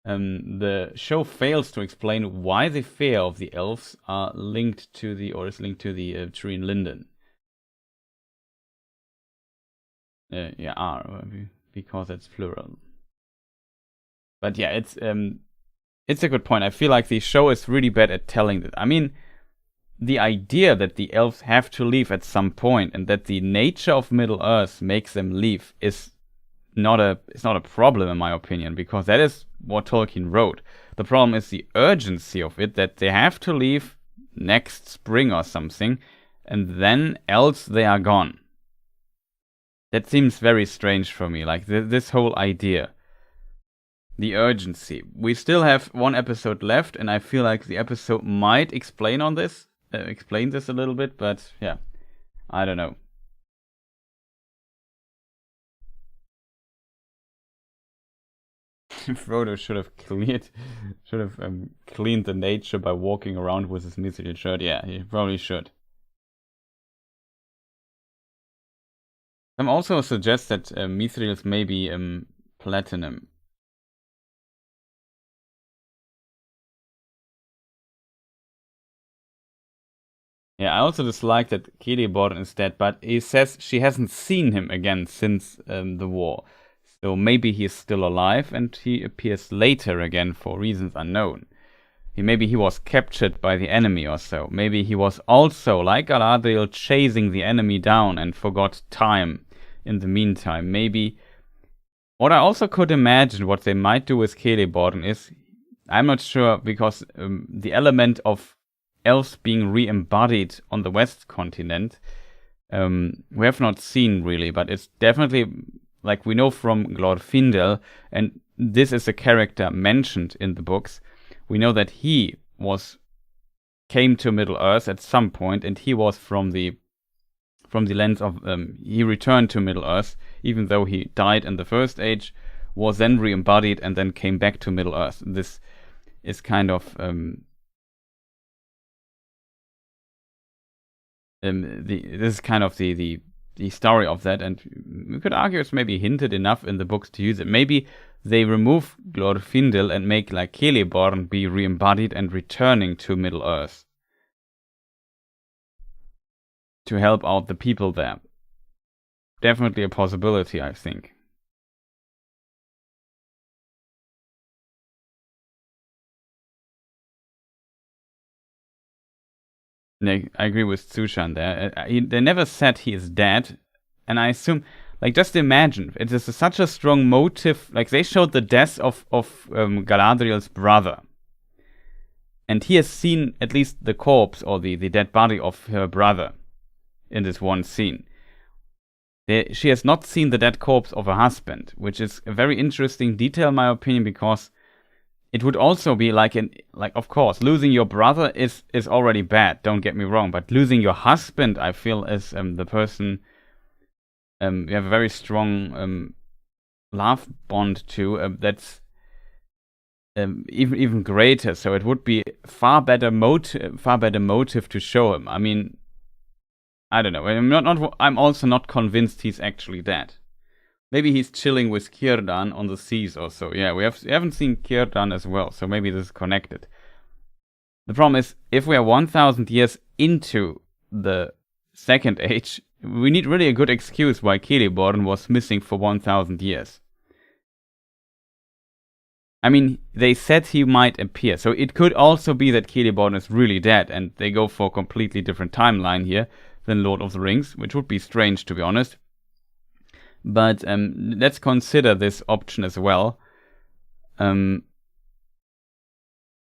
The show fails to explain why the fear of the elves is linked to the tree in Linden. Yeah, are because it's plural. But yeah, it's a good point. I feel like the show is really bad at telling that. I mean, the idea that the elves have to leave at some point and that the nature of Middle Earth makes them leave is not a problem in my opinion, because that is what Tolkien wrote. The problem is the urgency of it, that they have to leave next spring or something, and then else they are gone. That seems very strange for me, like this whole idea. The urgency. We still have one episode left, and I feel like the episode might explain this a little bit, but yeah, I don't know. Frodo should have cleaned the nature by walking around with his mithril shirt. Yeah, he probably should. Some also suggest that mithrils may be platinum. Yeah, I also dislike that Celeborn is dead, but he says she hasn't seen him again since the war. So maybe he is still alive and he appears later again for reasons unknown. Maybe he was captured by the enemy or so. Maybe he was also, like Galadriel, chasing the enemy down and forgot time in the meantime. Maybe. What I also could imagine what they might do with Celeborn is, I'm not sure, because the element of elves being re-embodied on the West continent, we have not seen really, but it's definitely, like we know from Glorfindel, and this is a character mentioned in the books, we know that he came to Middle Earth at some point, and he was from the lens of he returned to Middle Earth, even though he died in the First Age, was then re-embodied and then came back to Middle Earth. This is kind of this is kind of the story of that, and we could argue it's maybe hinted enough in the books to use it. Maybe they remove Glorfindel and make like Celeborn be re-embodied and returning to Middle-earth to help out the people there. Definitely a possibility, I think. I agree with Zushan there. They never said he is dead, and I assume, like, just imagine, it is such a strong motive. Like, they showed the death of Galadriel's brother, and he has seen at least the corpse or the dead body of her brother in this one scene. She has not seen the dead corpse of her husband, which is a very interesting detail, in my opinion, because it would also be like, of course, losing your brother is already bad, don't get me wrong, but losing your husband, I feel, is the person you have a very strong love bond to, that's even greater. So it would be far better motive to show him. I mean, I don't know. I'm also not convinced he's actually dead. Maybe he's chilling with Círdan on the seas or so. Yeah, we haven't seen Círdan as well, so maybe this is connected. The problem is, if we are 1,000 years into the Second Age, we need really a good excuse why Celeborn was missing for 1,000 years. I mean, they said he might appear, so it could also be that Celeborn is really dead, and they go for a completely different timeline here than Lord of the Rings, which would be strange, to be honest. But let's consider this option as well. Then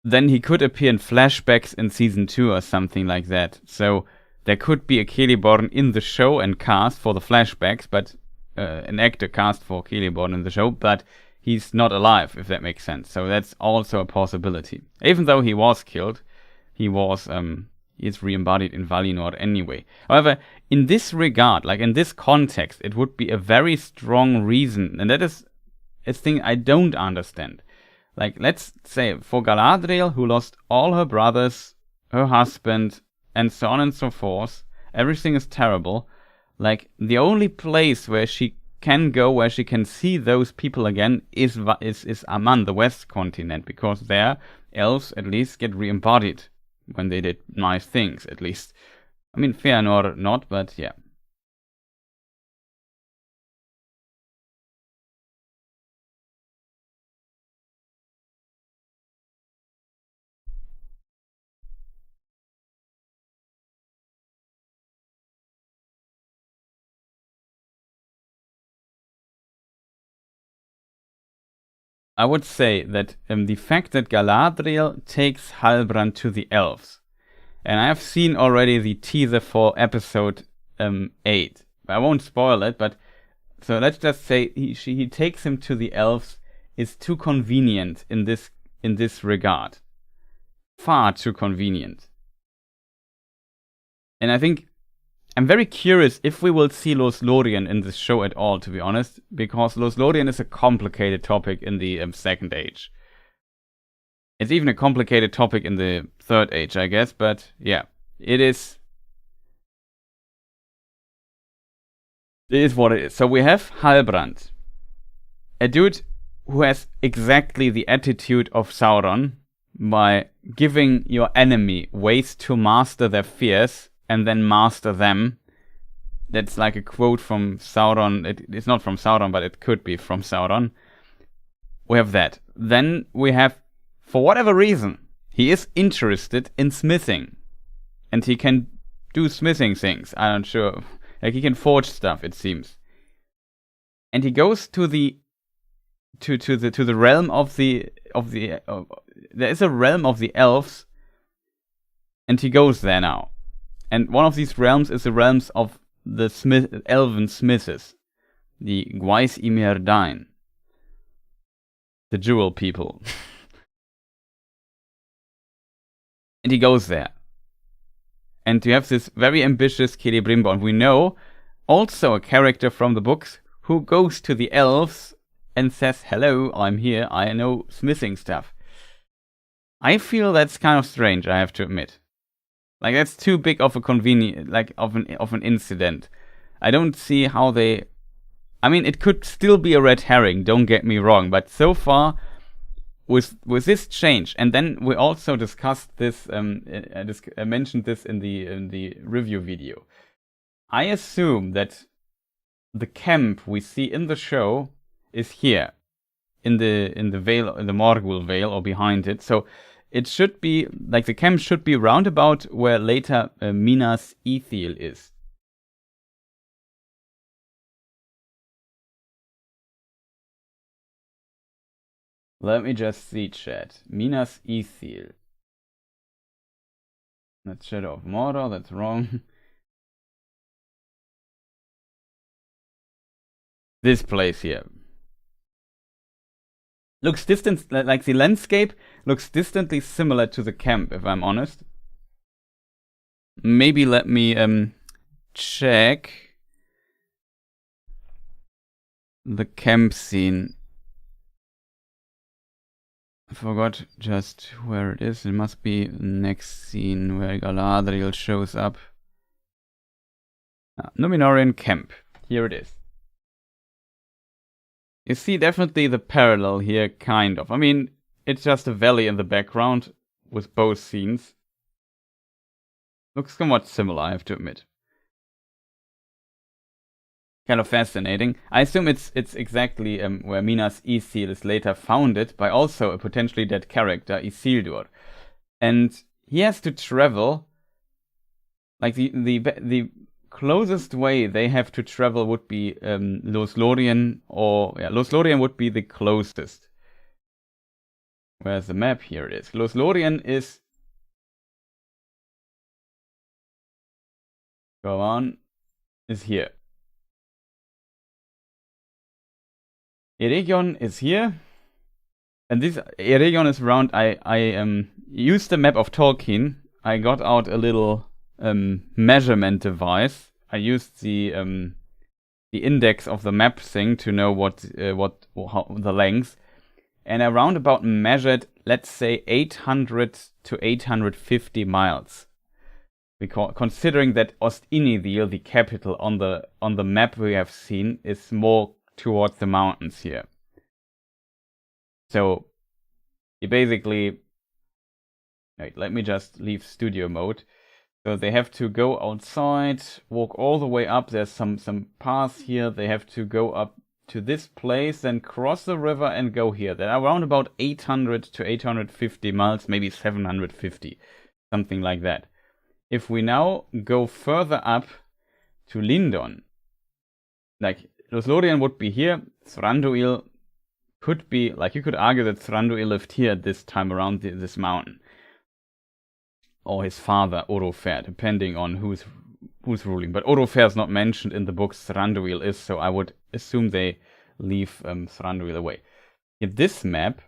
he could appear in flashbacks in Season 2 or something like that. So there could be a Celeborn in the show and cast for the flashbacks, but an actor cast for Celeborn in the show, but he's not alive, if that makes sense. So that's also a possibility. Even though he was killed, he's re-embodied in Valinor anyway. However, in this regard, like in this context, it would be a very strong reason, and that is a thing I don't understand. Like, let's say, for Galadriel, who lost all her brothers, her husband, and so on and so forth, everything is terrible. Like, the only place where she can go, where she can see those people again, is Aman, the West continent, because there, elves at least get re-embodied when they did nice things, at least. I mean, Fëanor not, but yeah. I would say that the fact that Galadriel takes Halbrand to the elves, and I have seen already the teaser for episode 8. I won't spoil it, but so let's just say he takes him to the elves is too convenient in this regard. Far too convenient. And I think I'm very curious if we will see Lothlórien in this show at all, to be honest, because Lothlórien is a complicated topic in the Second Age. It's even a complicated topic in the Third Age, I guess, but yeah, it is what it is. So we have Halbrand, a dude who has exactly the attitude of Sauron, by giving your enemy ways to master their fears and then master them. That's like a quote from Sauron. It's not from Sauron, but it could be from Sauron. We have that. Then we have, for whatever reason, he is interested in smithing. And he can do smithing things. I'm not sure. Like, he can forge stuff, it seems. And he goes to the realm of the there is a realm of the elves, and he goes there now. And one of these realms is the realms of the elven smiths, the Gwais Imerdain, the Jewel people. And he goes there. And you have this very ambitious Celebrimbor. And we know also a character from the books who goes to the elves and says, "Hello, I'm here, I know smithing stuff." I feel that's kind of strange, I have to admit. Like, that's too big of a of an incident. I don't see how they. I mean, it could still be a red herring. Don't get me wrong, but so far, with this change, and then we also discussed this. I mentioned this in the review video. I assume that the camp we see in the show is here, in the Vale, in the Morgul Vale, or behind it. So it should be like the camp should be roundabout where later Minas Ithil is. Let me just see, chat. Minas Ithil. That's Shadow of Mordor. That's wrong. This place here. Looks distant, like the landscape looks distantly similar to the camp, if I'm honest. Maybe let me check the camp scene. I forgot just where it is. It must be next scene where Galadriel shows up. Numenorean camp. Here it is. You see definitely the parallel here, kind of. I mean, it's just a valley in the background with both scenes. Looks somewhat similar, I have to admit. Kind of fascinating. I assume it's exactly where Minas Ithil is later founded by also a potentially dead character, Isildur. And he has to travel. Like the closest way they have to travel would be Lothlorien, or Lothlorien would be the closest. Where's the map? Here it is. Lothlorien is. Go on. Is here. Eregion is here. And this Eregion is around. I used the map of Tolkien. I got out a little measurement device. I used the index of the map thing to know how the length, and I roundabout measured, let's say, 800 to 850 miles. Because considering that Ost-Inithil, the capital on the map we have seen, is more towards the mountains here. So you basically. Wait, let me just leave studio mode. So they have to go outside, walk all the way up. There's some paths here. They have to go up to this place, then cross the river and go here. They're around about 800 to 850 miles, maybe 750, something like that. If we now go further up to Lindon, like Lothlorien would be here, Thranduil could be, like you could argue that Thranduil lived here this time around this mountain. Or his father, Orofer, depending on who's ruling. But Orofer is not mentioned in the books. Thranduil is, so I would assume they leave Thranduil away. In this map,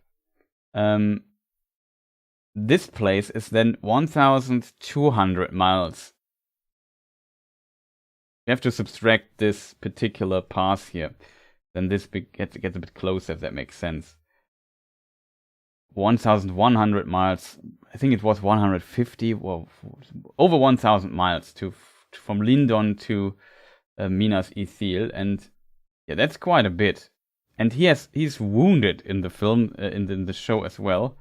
this place is then 1,200 miles. You have to subtract this particular path here. Then this gets a bit closer, if that makes sense. 1,100 miles. I think it was 150, well, over 1,000 miles from Lindon to Minas Ithil, and yeah, that's quite a bit. And he's wounded in the film, in the show as well.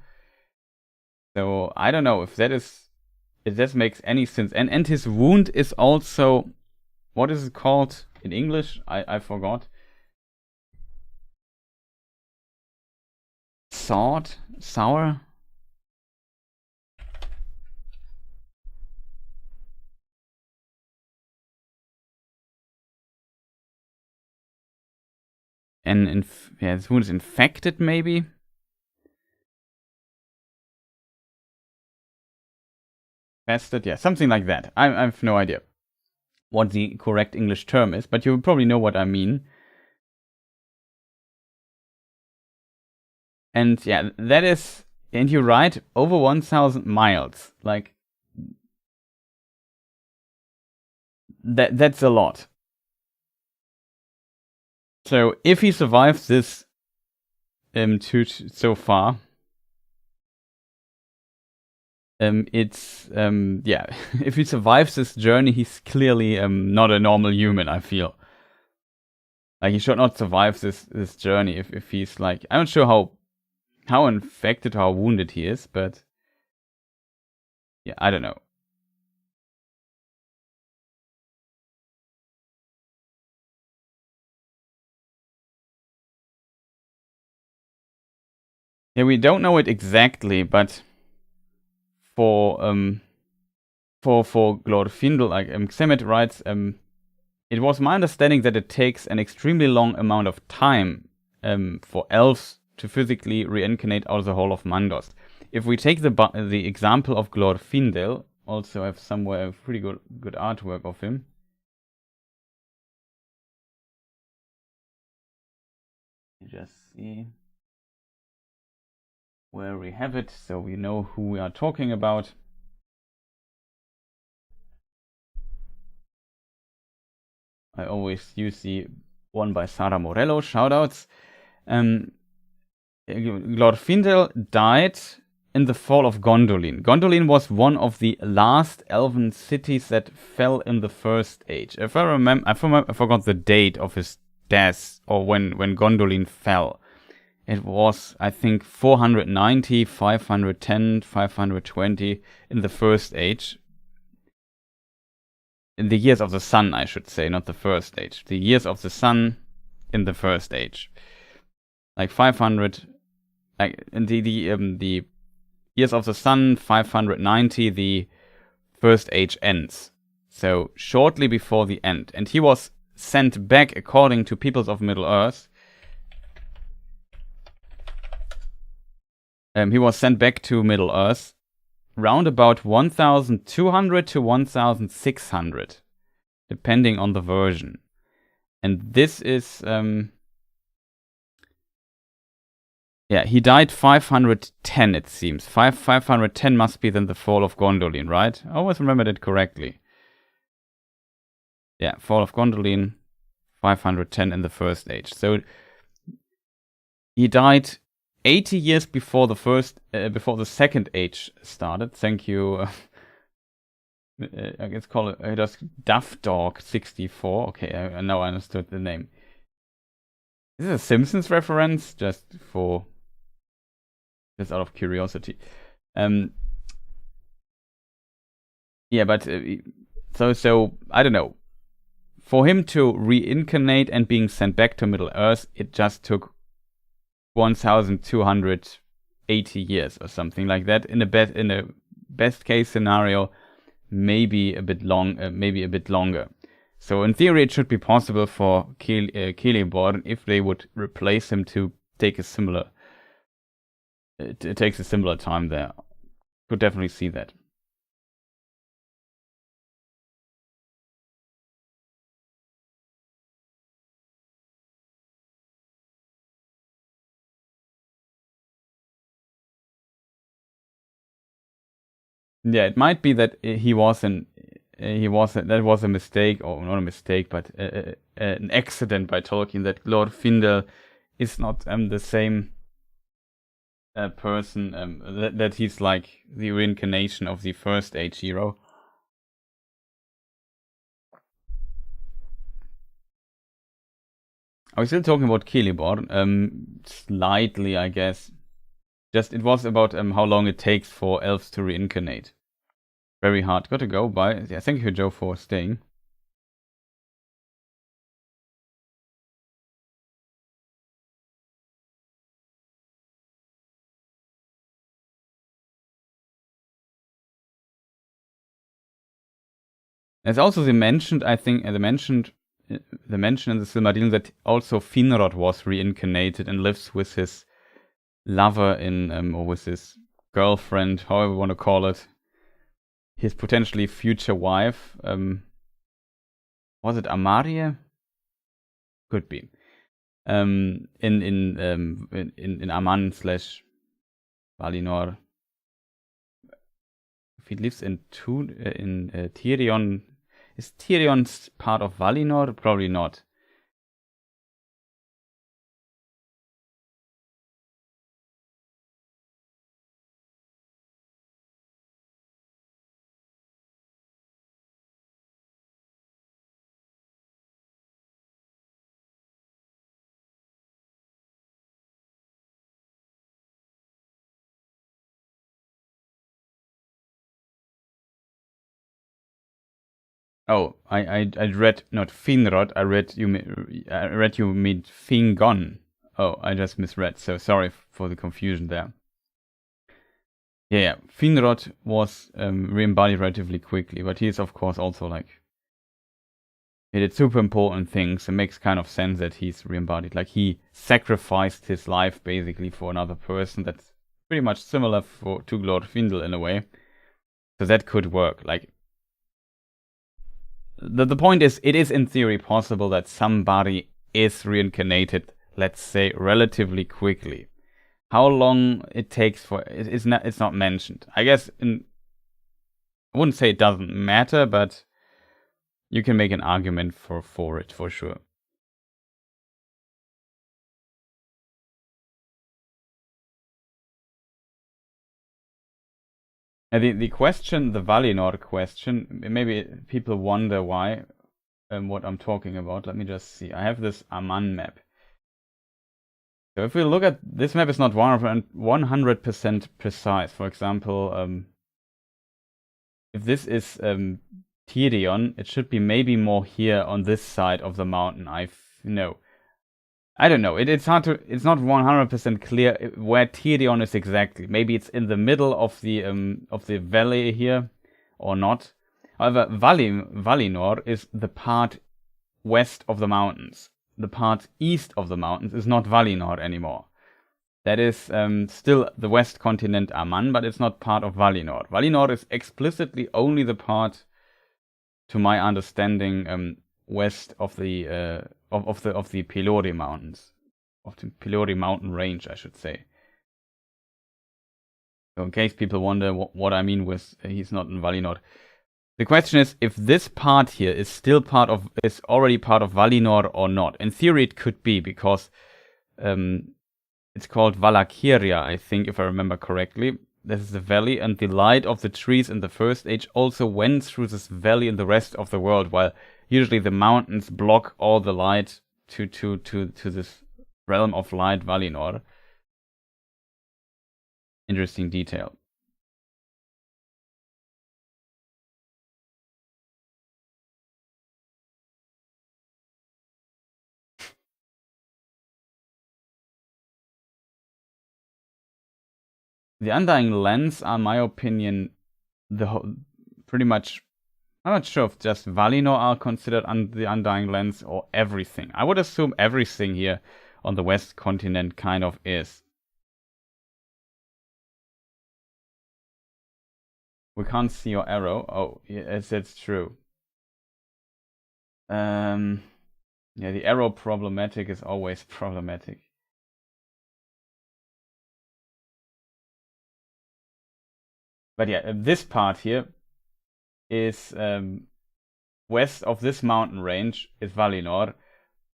So I don't know if that makes any sense. And his wound is also, what is it called in English? I forgot. Sour? And his wound is infected, maybe? Infested? Yeah, something like that. I have no idea what the correct English term is, but you probably know what I mean. And yeah, that is, and you're right, over 1,000 miles. Like, that's a lot. So if he survives this so far, it's yeah, if he survives this journey, he's clearly not a normal human, I feel. Like, he should not survive this journey if he's like, I'm not sure how infected, how wounded he is, but yeah, I don't know. Yeah, we don't know it exactly, but for Glorfindel, like Xemet writes, it was my understanding that it takes an extremely long amount of time for elves to physically reincarnate out of the Hall of Mandost. If we take the example of Glorfindel, also I have somewhere a pretty good artwork of him. Just see where we have it, so we know who we are talking about. I always use the one by Sara Morello, shoutouts. Glorfindel died in the fall of Gondolin. Gondolin was one of the last elven cities that fell in the First Age. If I remember, I forgot the date of his death, or when Gondolin fell. It was, I think, 490, 510, 520 in the First Age. In the years of the sun, I should say, not the First Age. The years of the sun in the First Age. Like 500, like in the years of the sun, 590, the First Age ends. So shortly before the end. And he was sent back, according to Peoples of Middle-earth. He was sent back to Middle-earth round about 1200 to 1600, depending on the version. And this is, yeah, he died 510, it seems. 510 must be then the fall of Gondolin, right? I always remembered it correctly. Yeah, fall of Gondolin, 510 in the First Age. So he died 80 years before the Second Age started. Thank you. I guess call it just Duff Dog 64. Okay, I now I understood the name. Is this a Simpsons reference? Just out of curiosity. Yeah, but so I don't know. For him to reincarnate and being sent back to Middle Earth, it just took 1280 years or something like that. In a best case scenario, maybe a bit longer. So in theory, it should be possible for Celeborn, if they would replace him, to take a similar. It takes a similar time there. Could definitely see that. Yeah, it might be that that was a mistake, or not a mistake, but an accident by Tolkien, that Glorfindel is not the same person, that he's like the reincarnation of the First Age hero. Are we still talking about Celeborn? Slightly, I guess. Just it was about how long it takes for elves to reincarnate. Very hard. Gotta go. Bye. Yeah, thank you, Joe, for staying. There's also the mentioned, I think, the mention in the Silmarillion that also Finrod was reincarnated and lives with his lover or with his girlfriend, however you want to call it, his potentially future wife. Was it Amaria? Could be. In Aman / Valinor. If he lives in Tirion, is Tirion part of Valinor? Probably not. Oh, I read not Finrod. I read you mean Fingon. Oh, I just misread. So sorry for the confusion there. Yeah. Finrod was re-embodied relatively quickly, but he is of course also like he did super important things. It makes kind of sense that he's re-embodied. Like he sacrificed his life basically for another person. That's pretty much similar to Glorfindel in a way. So that could work. Like the point is, it is in theory possible that somebody is reincarnated, let's say, relatively quickly. How long it takes for it's not mentioned. I guess I wouldn't say it doesn't matter, but you can make an argument for it for sure. And the question, the Valinor question, maybe people wonder why what I'm talking about. Let me just see. I have this Aman map. So if we look at this map, is not 100% precise. For example, if this is Tirion, it should be maybe more here on this side of the mountain. I don't know. It's hard to. It's not 100% clear where Tirion is exactly. Maybe it's in the middle of the valley here, or not. However, Valinor is the part west of the mountains. The part east of the mountains is not Valinor anymore. That is still the west continent Aman, but it's not part of Valinor. Valinor is explicitly only the part, to my understanding, west of the Pelori Mountains, of the Pelori Mountain Range, I should say. So in case people wonder what I mean with he's not in Valinor. The question is if this part here is already part of Valinor or not. In theory, it could be because it's called Valkyria, I think, if I remember correctly. This is the valley, and the light of the trees in the First Age also went through this valley in the rest of the world, while usually the mountains block all the light to this realm of light, Valinor. Interesting detail. The Undying Lands are, in my opinion, pretty much. I'm not sure if just Valinor are considered the Undying Lands or everything. I would assume everything here on the West continent kind of is. We can't see your arrow. Oh, yes, that's true. Yeah, the arrow problematic is always problematic. But yeah, this part here is west of this mountain range is Valinor.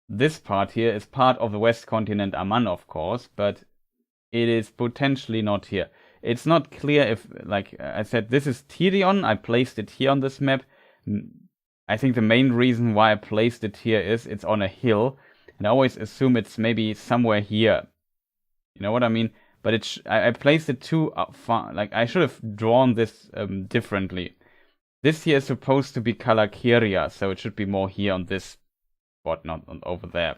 This part here is part of the west continent Aman, of course, but it is potentially not here. It's not clear if, like I said, this is Tirion. I placed it here on this map. I think the main reason why I placed it here is it's on a hill, and I always assume it's maybe somewhere here. You know what I mean? But I placed it too far. Like I should have drawn this differently. This here is supposed to be Valkyria, so it should be more here on this spot, not over there.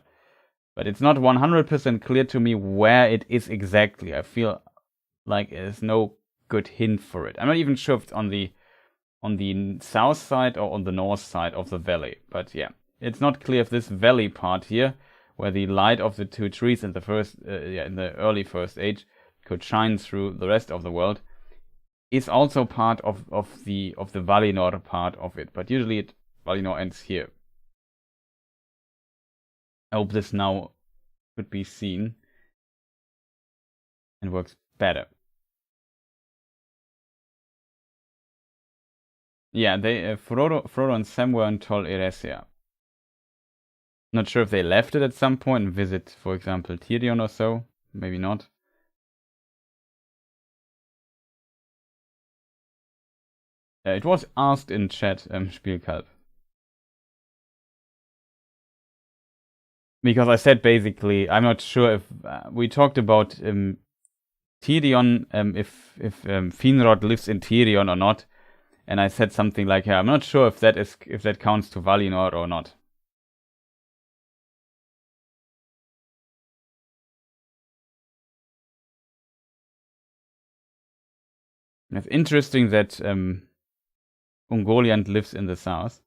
But it's not 100% clear to me where it is exactly. I feel like there's no good hint for it. I'm not even sure if it's on the south side or on the north side of the valley. But yeah, it's not clear if this valley part here, where the light of the two trees in the early First Age could shine through the rest of the world, is also part of the Valinor part of it. But usually Valinor ends here. I hope this now could be seen and works better. Yeah, they Frodo and Sam were in Tol Eressëa. Not sure if they left it at some point and visit, for example, Tirion or so. Maybe not. It was asked in chat, Spielkalb. Because I said basically, I'm not sure if we talked about Tirion, if Finrod lives in Tirion or not. and I said something like, "Yeah, I'm not sure if that counts to Valinor or not." It's interesting that Ungoliant lives in the south.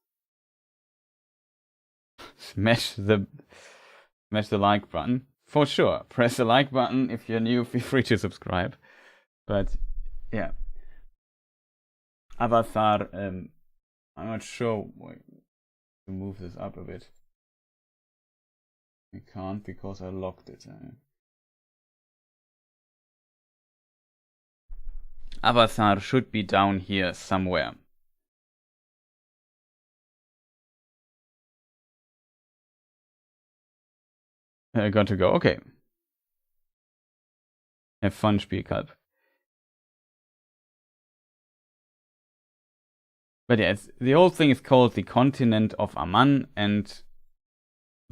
Smash the like button. For sure. Press the like button. If you're new, feel free to subscribe. But yeah. Avatar, I'm not sure. Wait, to move this up a bit. I can't because I locked it. Avatar should be down here somewhere. Got to go. Okay. Have fun, Spielkalb. But yeah, the whole thing is called the continent of Aman, and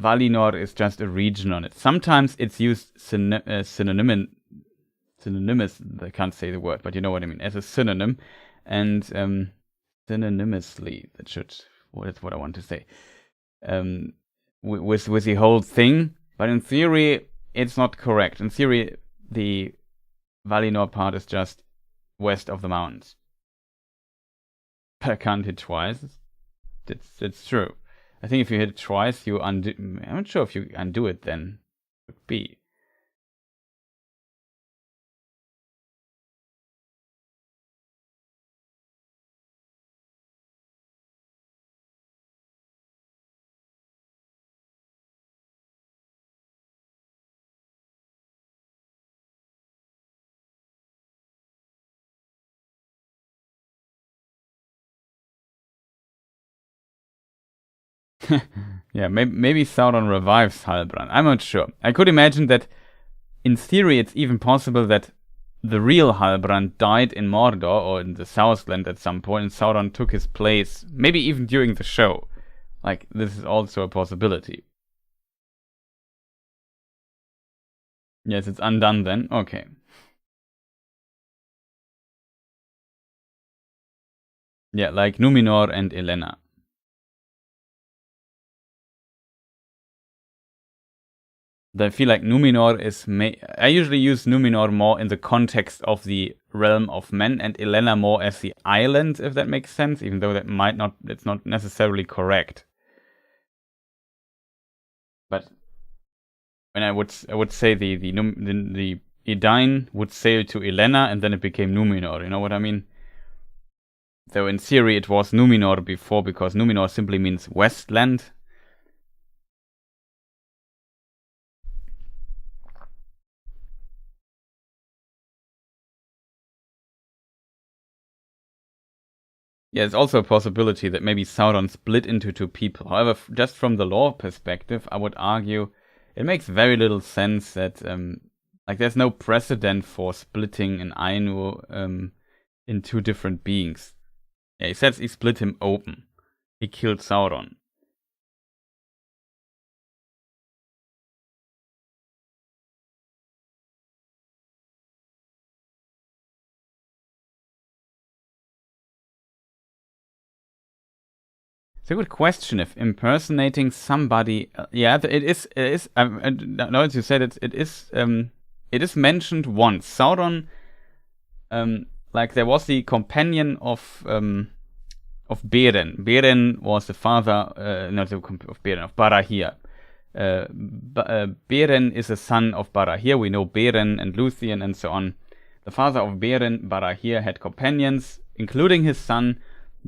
Valinor is just a region on it. Sometimes it's used synonymous. I can't say the word, but you know what I mean, as a synonym, and synonymously. That's what I want to say. With the whole thing, but in theory, it's not correct. In theory, the Valinor part is just west of the mountains. But I can't hit twice. That's true. I think if you hit it twice, you undo. I'm not sure if you undo it then. Would be. Yeah, maybe Sauron revives Halbrand. I'm not sure. I could imagine that in theory it's even possible that the real Halbrand died in Mordor or in the Southland at some point and Sauron took his place, maybe even during the show. Like, this is also a possibility. Yes, it's undone then. Okay. Yeah, like Numenor and Elena. I feel like Numenor is... I usually use Numenor more in the context of the realm of men and Elena more as the island, if that makes sense, even though that might not... It's not necessarily correct. But when I would say the Edain would sail to Elena and then it became Numenor, you know what I mean? Though in theory it was Numenor before, because Numenor simply means Westland. Yeah, it's also a possibility that maybe Sauron split into two people. However, just from the lore perspective, I would argue it makes very little sense that, like, there's no precedent for splitting an Ainu in two different beings. Yeah, he says he split him open. He killed Sauron. It's a good question if impersonating somebody. Yeah, it is. Now as you said, it is mentioned once. Sauron, like there was the companion of Beren. Beren was the father, not of Beren, of Barahir. Beren is a son of Barahir. We know Beren and Luthien and so on. The father of Beren, Barahir, had companions, including his son.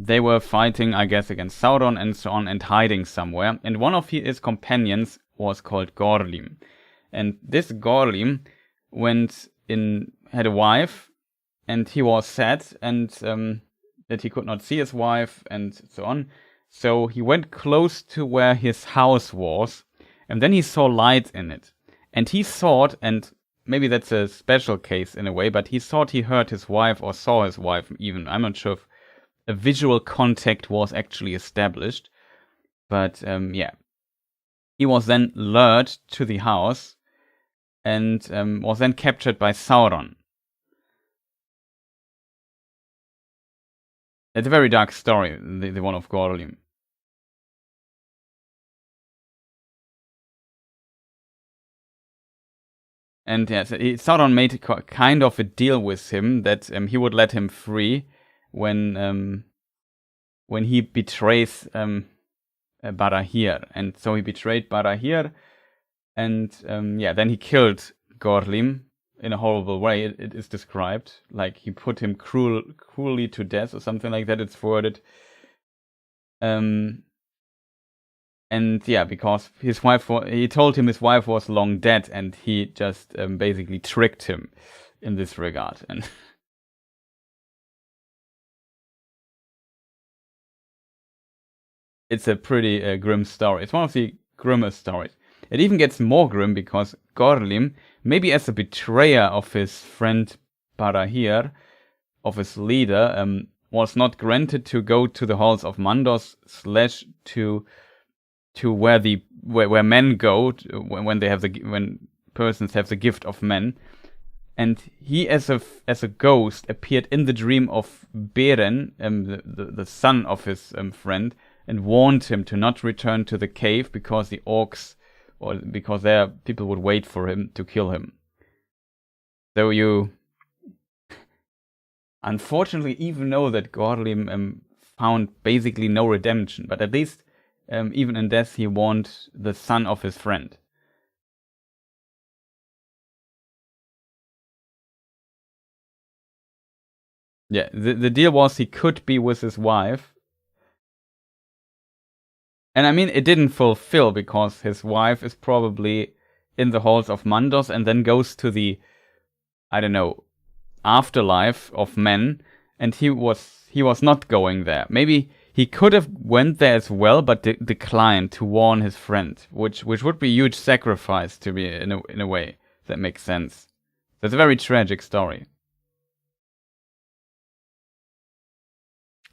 They were fighting, I guess, against Sauron and so on, and hiding somewhere. And one of his companions was called Gorlim. And this Gorlim had a wife, and he was sad, and that he could not see his wife, and so on. So he went close to where his house was, and then he saw light in it. And he thought, and maybe that's a special case in a way, but he thought he heard his wife or saw his wife even. I'm not sure if a visual contact was actually established. But yeah. He was then lured to the house and was then captured by Sauron. It's a very dark story, the one of Gorlim. And yeah, so Sauron made kind of a deal with him that he would let him free when he betrays Barahir. And so he betrayed Barahir, and then he killed Gorlim in a horrible way. It is described like he put him cruelly to death or something like that. It's worded. And yeah, because his wife, he told him his wife was long dead, and he just basically tricked him in this regard. And it's a pretty grim story. It's one of the grimmest stories. It even gets more grim because Gorlim, maybe as a betrayer of his friend Barahir, of his leader, was not granted to go to the halls of Mandos / to where men go when persons have the gift of men, and he as a ghost appeared in the dream of Beren, the son of his friend, and warned him to not return to the cave because the orcs, or because there people would wait for him to kill him. So you unfortunately even know that Gorlim found basically no redemption, but at least even in death, he warned the son of his friend. Yeah, the deal was he could be with his wife. And I mean, it didn't fulfill because his wife is probably in the halls of Mandos and then goes to the, I don't know, afterlife of men, and he was not going there. Maybe he could have went there as well, but declined to warn his friend, which would be a huge sacrifice to be in a way that makes sense. So it's a very tragic story.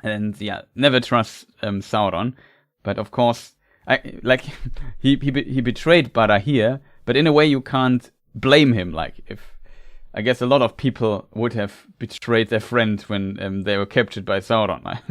And yeah, never trust Sauron, but of course, he betrayed Barahir, but in a way you can't blame him. Like if I guess a lot of people would have betrayed their friend when they were captured by Sauron.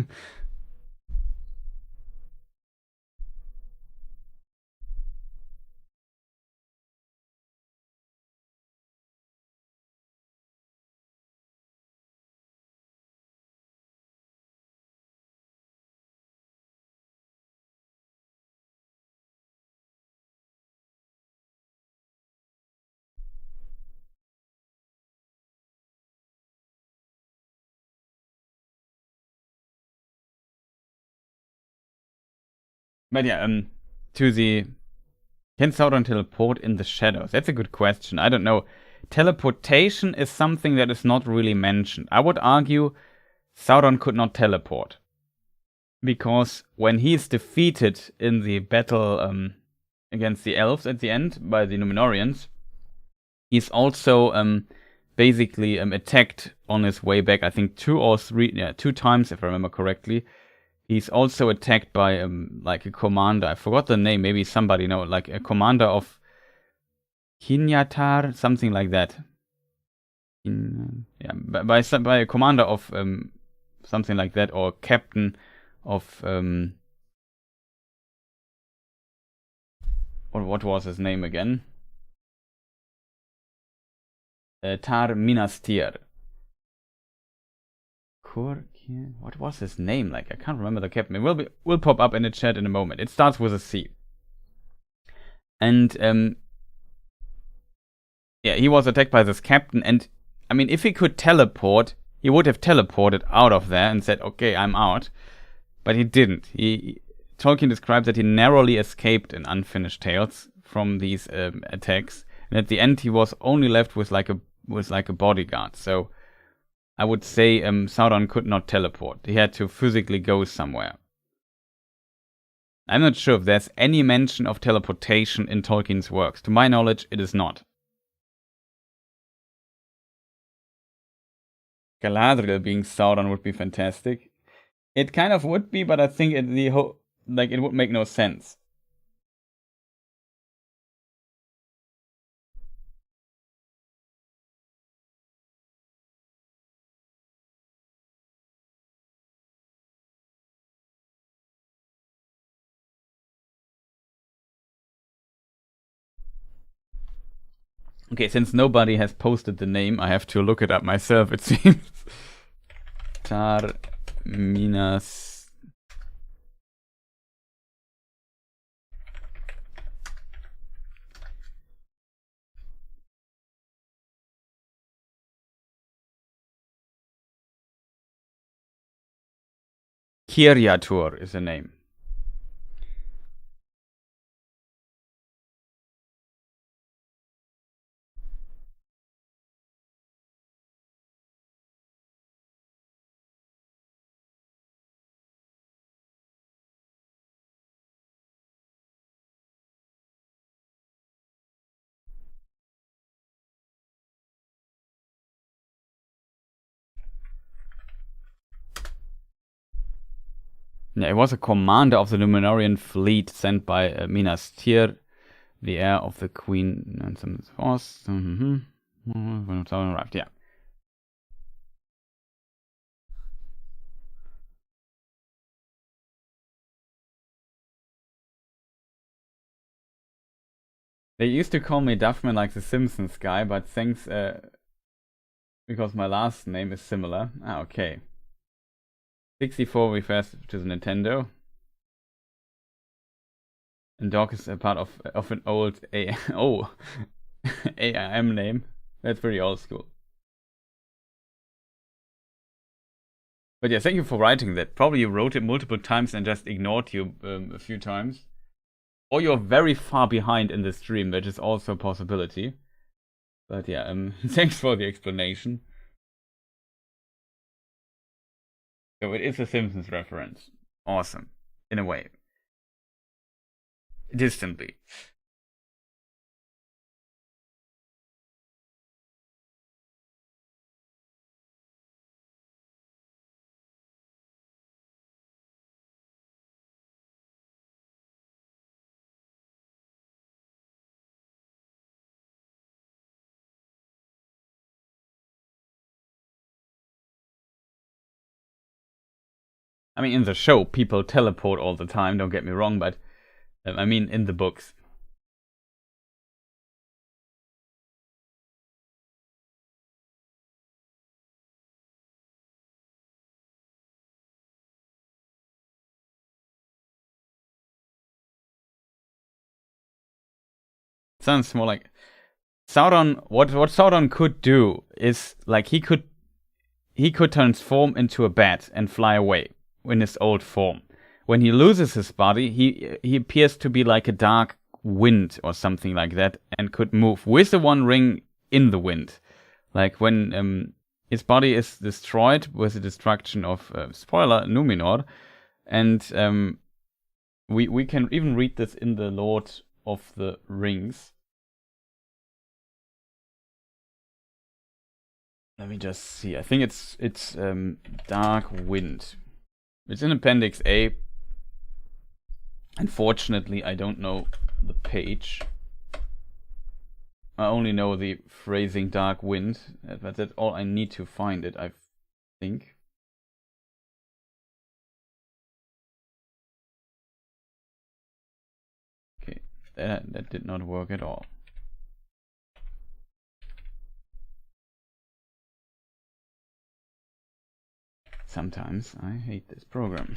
But yeah, to the can Sauron teleport in the shadows? That's a good question. I don't know. Teleportation is something that is not really mentioned. I would argue Sauron could not teleport. Because when he is defeated in the battle against the elves at the end by the Númenóreans, he's also basically attacked on his way back. I think 2 times, if I remember correctly. He's also attacked by like a commander. I forgot the name. Maybe somebody know, like a commander of Kinyatar, something like that. Yeah, by a commander of something like that, or captain of what was his name again? Tar Minastir. What was his name? Like, I can't remember the captain. It will pop up in the chat in a moment. It starts with a C. And yeah, he was attacked by this captain, and I mean, if he could teleport, he would have teleported out of there and said, "Okay, I'm out." But he didn't. Tolkien describes that he narrowly escaped in Unfinished Tales from these attacks, and at the end, he was only left with like a bodyguard. So I would say Sauron could not teleport. He had to physically go somewhere. I'm not sure if there's any mention of teleportation in Tolkien's works. To my knowledge, it is not. Galadriel being Sauron would be fantastic. It kind of would be, but I think it would make no sense. Okay, since nobody has posted the name, I have to look it up myself, it seems. Tar Minas Kiriatur is the name. Yeah, it was a commander of the Numenorean fleet sent by Minas Tirith, the heir of the Queen and some force. When Sauron arrived, yeah. They used to call me Duffman like the Simpsons guy, but thanks, because my last name is similar. Ah, okay. 64 refers to the Nintendo. And Dog is a part of an old AIM name. That's pretty old school. But yeah, thank you for writing that. Probably you wrote it multiple times and just ignored you a few times. Or you're very far behind in the stream, which is also a possibility. But yeah, thanks for the explanation. So it is a Simpsons reference. Awesome. In a way. Distantly. I mean, in the show, people teleport all the time, don't get me wrong, but I mean, in the books. Sounds more like Sauron. What Sauron could do is like he could transform into a bat and fly away in his old form. When he loses his body, he appears to be like a dark wind or something like that, and could move with the One Ring in the wind. Like when his body is destroyed with the destruction of spoiler Numenor, and we can even read this in the Lord of the Rings. Let me just see. I think it's Dark Wind. It's in Appendix A. Unfortunately, I don't know the page. I only know the phrasing Dark Wind, but that's all I need to find it, I think. Okay, that did not work at all. Sometimes I hate this program.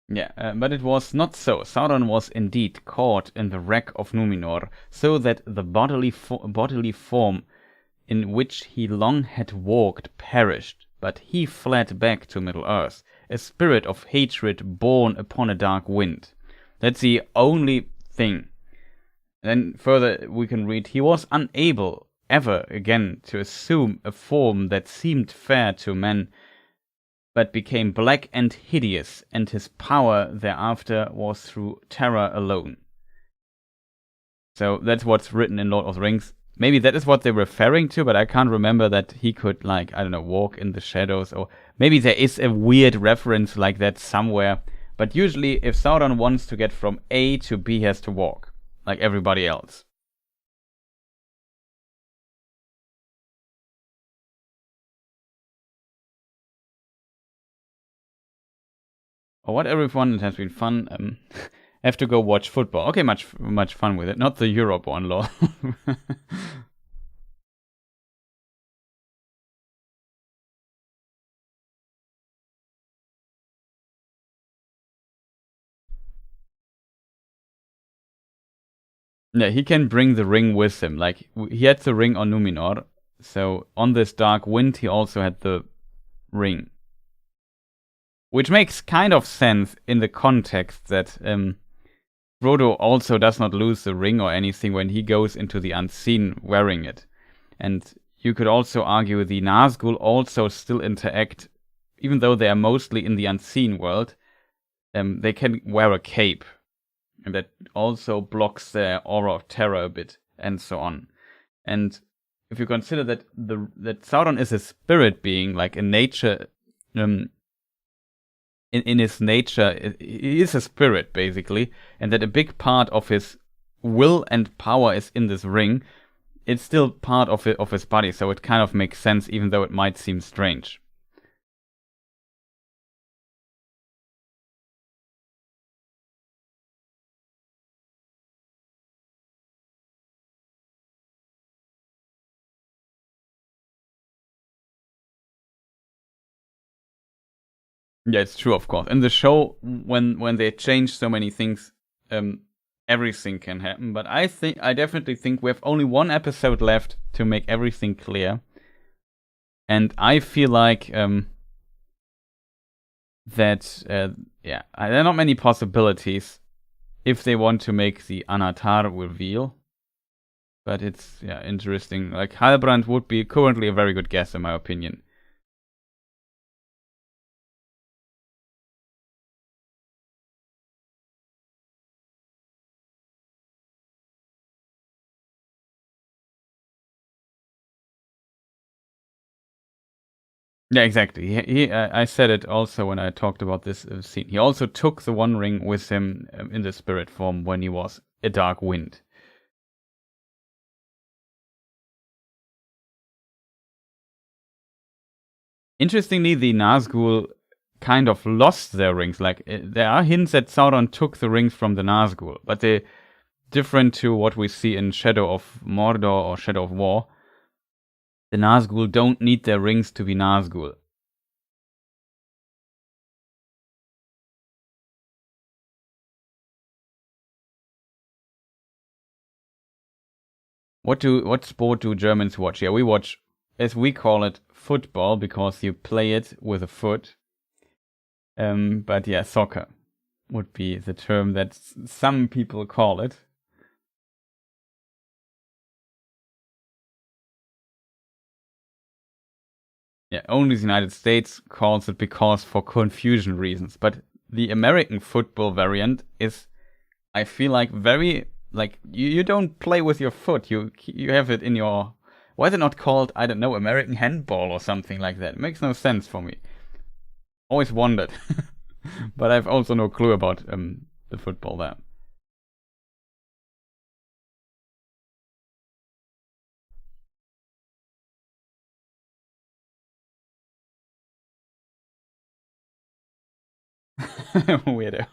Yeah, but it was not so. Sauron was indeed caught in the wreck of Numenor, so that the bodily form in which he long had walked perished, but he fled back to Middle-earth, a spirit of hatred born upon a dark wind. That's the only thing. Then further we can read, he was unable ever again to assume a form that seemed fair to men, but became black and hideous, and his power thereafter was through terror alone. So that's what's written in Lord of the Rings. Maybe that is what they're referring to, but I can't remember that he could, like, I don't know, walk in the shadows, or maybe there is a weird reference like that somewhere. But usually, if Sauron wants to get from A to B, he has to walk, like everybody else. what everyone, it has been fun. Have to go watch football. Okay, much fun with it. Not the Europe one, lol. Yeah, he can bring the ring with him. Like, he had the ring on Numenor, so on this dark wind he also had the ring. Which makes kind of sense in the context that Frodo also does not lose the ring or anything when he goes into the unseen wearing it. And you could also argue the Nazgul also still interact, even though they are mostly in the unseen world, they can wear a cape. And that also blocks their aura of terror a bit, and so on. And if you consider that that Sauron is a spirit being, like in nature, in his nature, he is a spirit basically, and that a big part of his will and power is in this ring, it's still part of his body, so it kind of makes sense, even though it might seem strange. Yeah, it's true, of course. In the show, when they change so many things, everything can happen. But I definitely think we have only one episode left to make everything clear. And I feel like that there are not many possibilities if they want to make the Anatar reveal. But it's interesting. Like, Halbrand would be currently a very good guess in my opinion. Yeah, exactly. I said it also when I talked about this scene. He also took the One Ring with him in the spirit form when he was a Dark Wind. Interestingly, the Nazgul kind of lost their rings. Like, there are hints that Sauron took the rings from the Nazgul, but they're different to what we see in Shadow of Mordor or Shadow of War. The Nazgul don't need their rings to be Nazgul. What sport do Germans watch? Yeah, we watch, as we call it, football, because you play it with a foot. But yeah, soccer would be the term that some people call it. Yeah, only the United States calls it because for confusion reasons. But the American football variant is, I feel like, very, like, you don't play with your foot. You have it in your, why is it not called, I don't know, American handball or something like that? It makes no sense for me. Always wondered. But I've also no clue about the football there. Weirdo.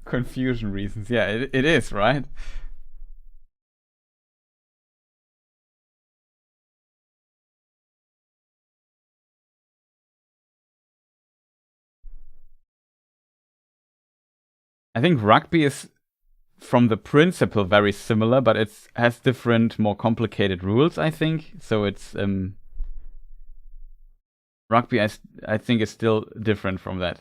Confusion reasons. Yeah, it is, right? I think rugby is, from the principle, very similar, but it has different, more complicated rules, I think. So it's rugby, I think, is still different from that.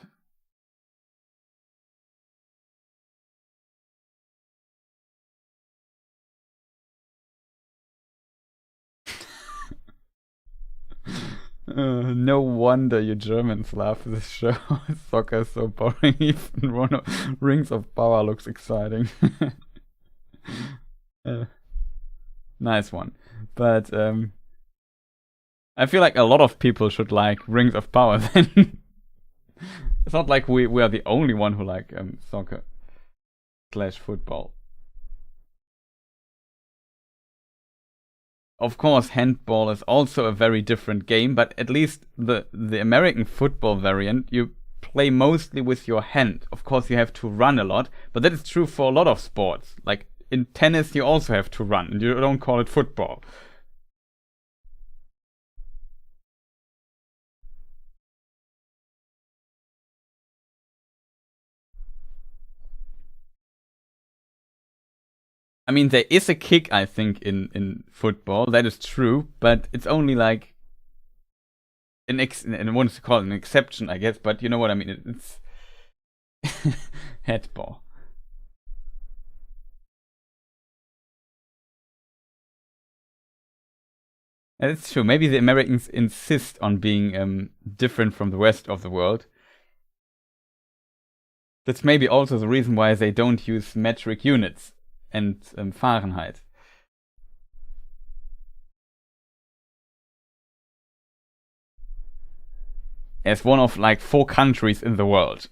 No wonder you Germans love this show. Soccer is so boring. Even Rings of Power looks exciting. Nice one. But I feel like a lot of people should like Rings of Power then. It's not like we are the only one who like soccer / football. of course, handball is also a very different game, but at least the American football variant, you play mostly with your hand. Of course, you have to run a lot, but that is true for a lot of sports. Like in tennis, you also have to run, and you don't call it football. I mean, there is a kick, I think, in football. That is true, but it's only like and I wanted to call it an exception, I guess, but you know what I mean. It's headball. And it's true. Maybe the Americans insist on being different from the rest of the world. That's maybe also the reason why they don't use metric units and Fahrenheit. As one of like 4 countries in the world.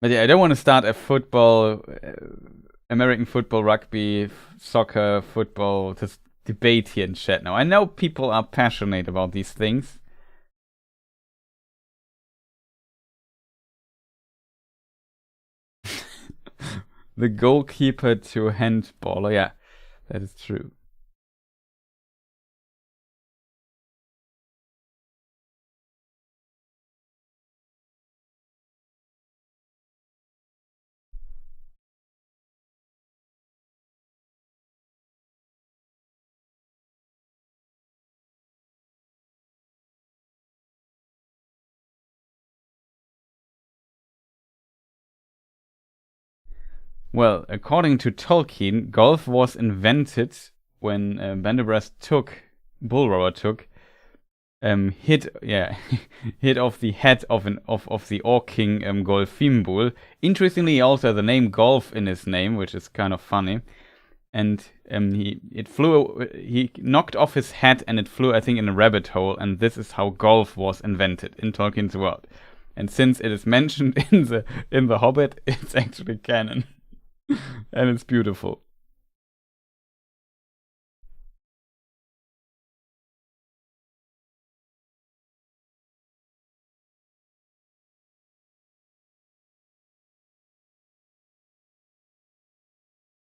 But yeah, I don't want to start a football, American football, rugby, soccer, football, this debate here in chat now. I know people are passionate about these things. The goalkeeper to handballer, yeah, that is true. Well, according to Tolkien, golf was invented when Bull took, hit hit off the head of the Orc King Golfimbul. Interestingly, he also has the name Golf in his name, which is kind of funny. And he knocked off his head and it flew, I think, in a rabbit hole. And this is how golf was invented in Tolkien's world. And since it is mentioned in the Hobbit, it's actually canon. And it's beautiful.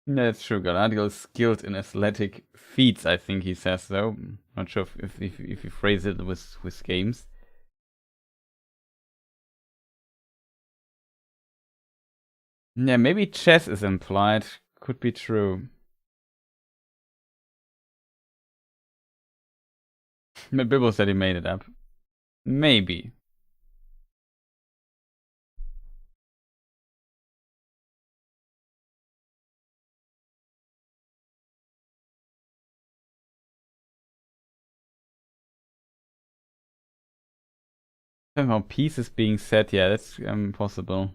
Yeah, that's true. Galadriel is skilled in athletic feats, I think he says, though. Not sure if you phrase it with games. Yeah, maybe chess is implied. Could be true. But Bibble said he made it up. Maybe. Somehow peace is being said. Yeah, that's possible.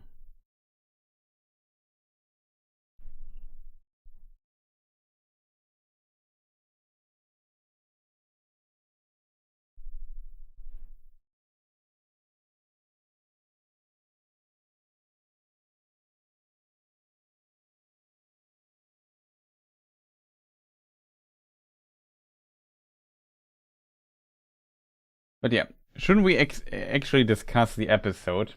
But yeah, shouldn't we actually discuss the episode?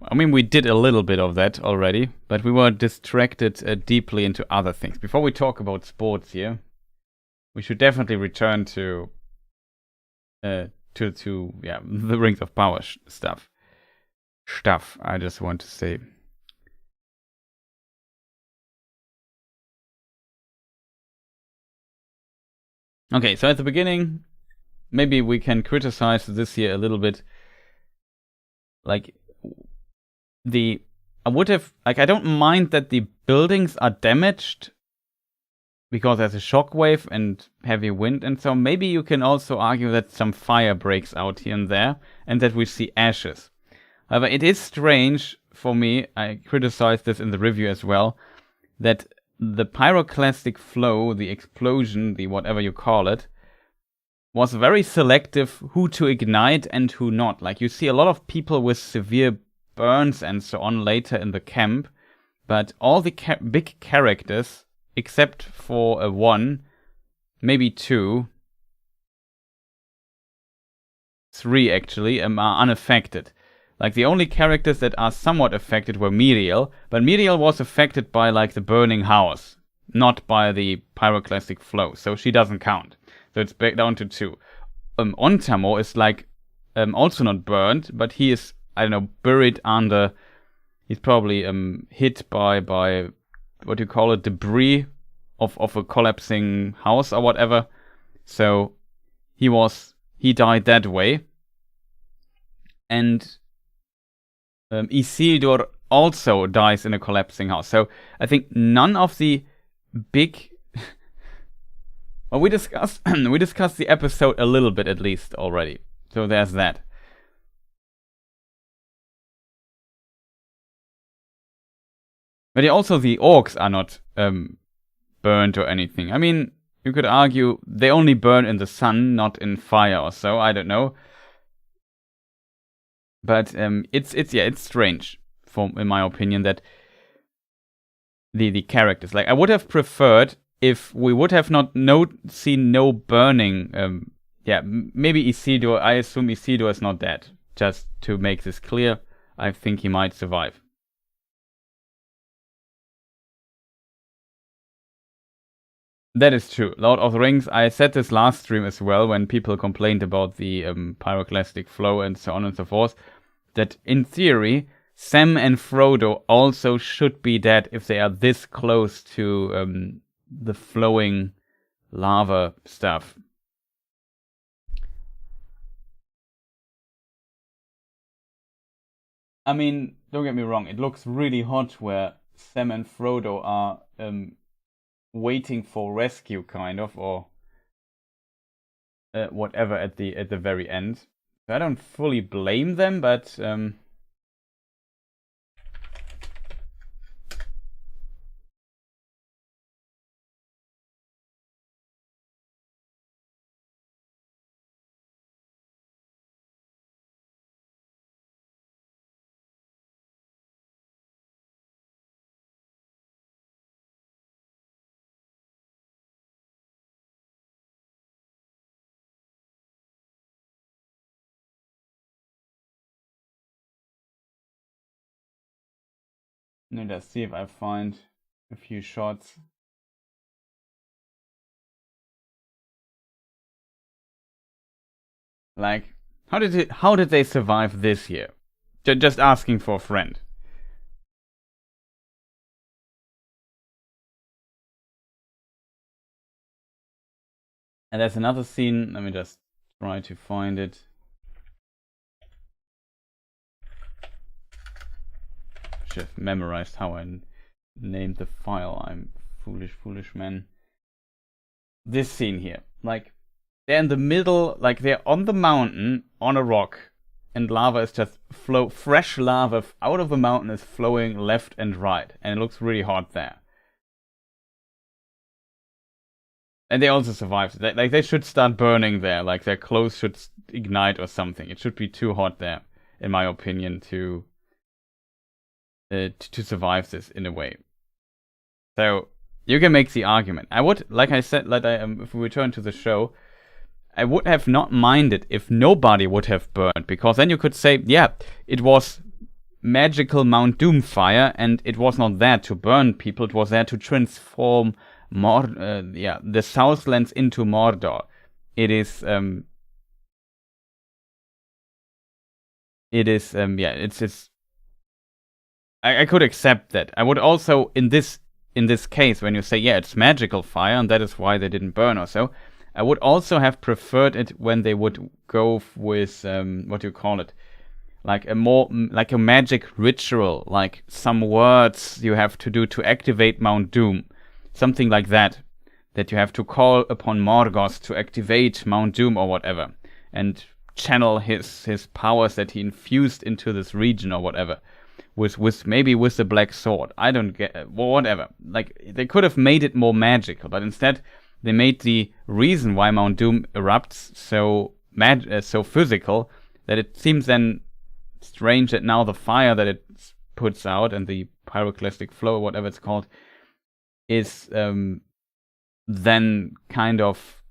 I mean, we did a little bit of that already, but we were distracted deeply into other things. Before we talk about sports here, we should definitely return to the Rings of Power stuff. I just want to say. Okay, so at the beginning, maybe we can criticize this here a little bit. Like, I don't mind that the buildings are damaged because there's a shockwave and heavy wind, and so maybe you can also argue that some fire breaks out here and there, and that we see ashes. However, it is strange for me, I criticized this in the review as well, that the pyroclastic flow, the explosion, the whatever you call it, was very selective who to ignite and who not. Like, you see a lot of people with severe burns and so on later in the camp, but all the big characters, except for one, maybe two, three actually, are unaffected. Like, the only characters that are somewhat affected were Miriel, but Miriel was affected by, like, the burning house, not by the pyroclastic flow, so she doesn't count. So it's back down to two. Ontamo is, like, also not burned, but he is, I don't know, buried under, he's probably hit by what do you call it, debris of a collapsing house or whatever. So he died that way. And Isildur also dies in a collapsing house. So I think none of the big... well, we discussed the episode a little bit at least already. So there's that. But yeah, also the orcs are not burnt or anything. I mean, you could argue they only burn in the sun, not in fire or so. I don't know. But it's strange, in my opinion, that the characters, like, I would have preferred if we would have seen no burning. Maybe Isildur. I assume Isildur is not dead. Just to make this clear, I think he might survive. That is true. Lord of the Rings, I said this last stream as well, when people complained about the pyroclastic flow and so on and so forth, that in theory, Sam and Frodo also should be dead if they are this close to the flowing lava stuff. I mean, don't get me wrong, it looks really hot where Sam and Frodo are waiting for rescue, kind of, or whatever at the very end. So I don't fully blame them, but let's see if I find a few shots. Like, how did they survive this year? Just asking for a friend. And there's another scene. Let me just try to find it. Should have memorized how I named the file. I'm foolish man. This scene here, like, they're in the middle, like, they're on the mountain on a rock, and lava is just fresh lava out of the mountain is flowing left and right, and it looks really hot there. And they also survived. Like, they should start burning there. Like, their clothes should ignite or something. It should be too hot there, in my opinion, to survive this in a way. So you can make the argument. I would, like I said, if we return to the show, I would have not minded if nobody would have burned, because then you could say, yeah, it was magical Mount Doom fire, and it was not there to burn people. It was there to transform the Southlands into Mordor. It's I could accept that. I would also, in this case, when you say, yeah, it's magical fire, and that is why they didn't burn or so, I would also have preferred it when they would go with, what do you call it? Like a magic ritual, like some words you have to do to activate Mount Doom. Something like that you have to call upon Morgoth to activate Mount Doom or whatever, and channel his powers that he infused into this region or whatever. Maybe with the black sword. I don't get whatever. Like, they could have made it more magical, but instead they made the reason why Mount Doom erupts so physical that it seems then strange that now the fire that it puts out and the pyroclastic flow, whatever it's called, is then kind of,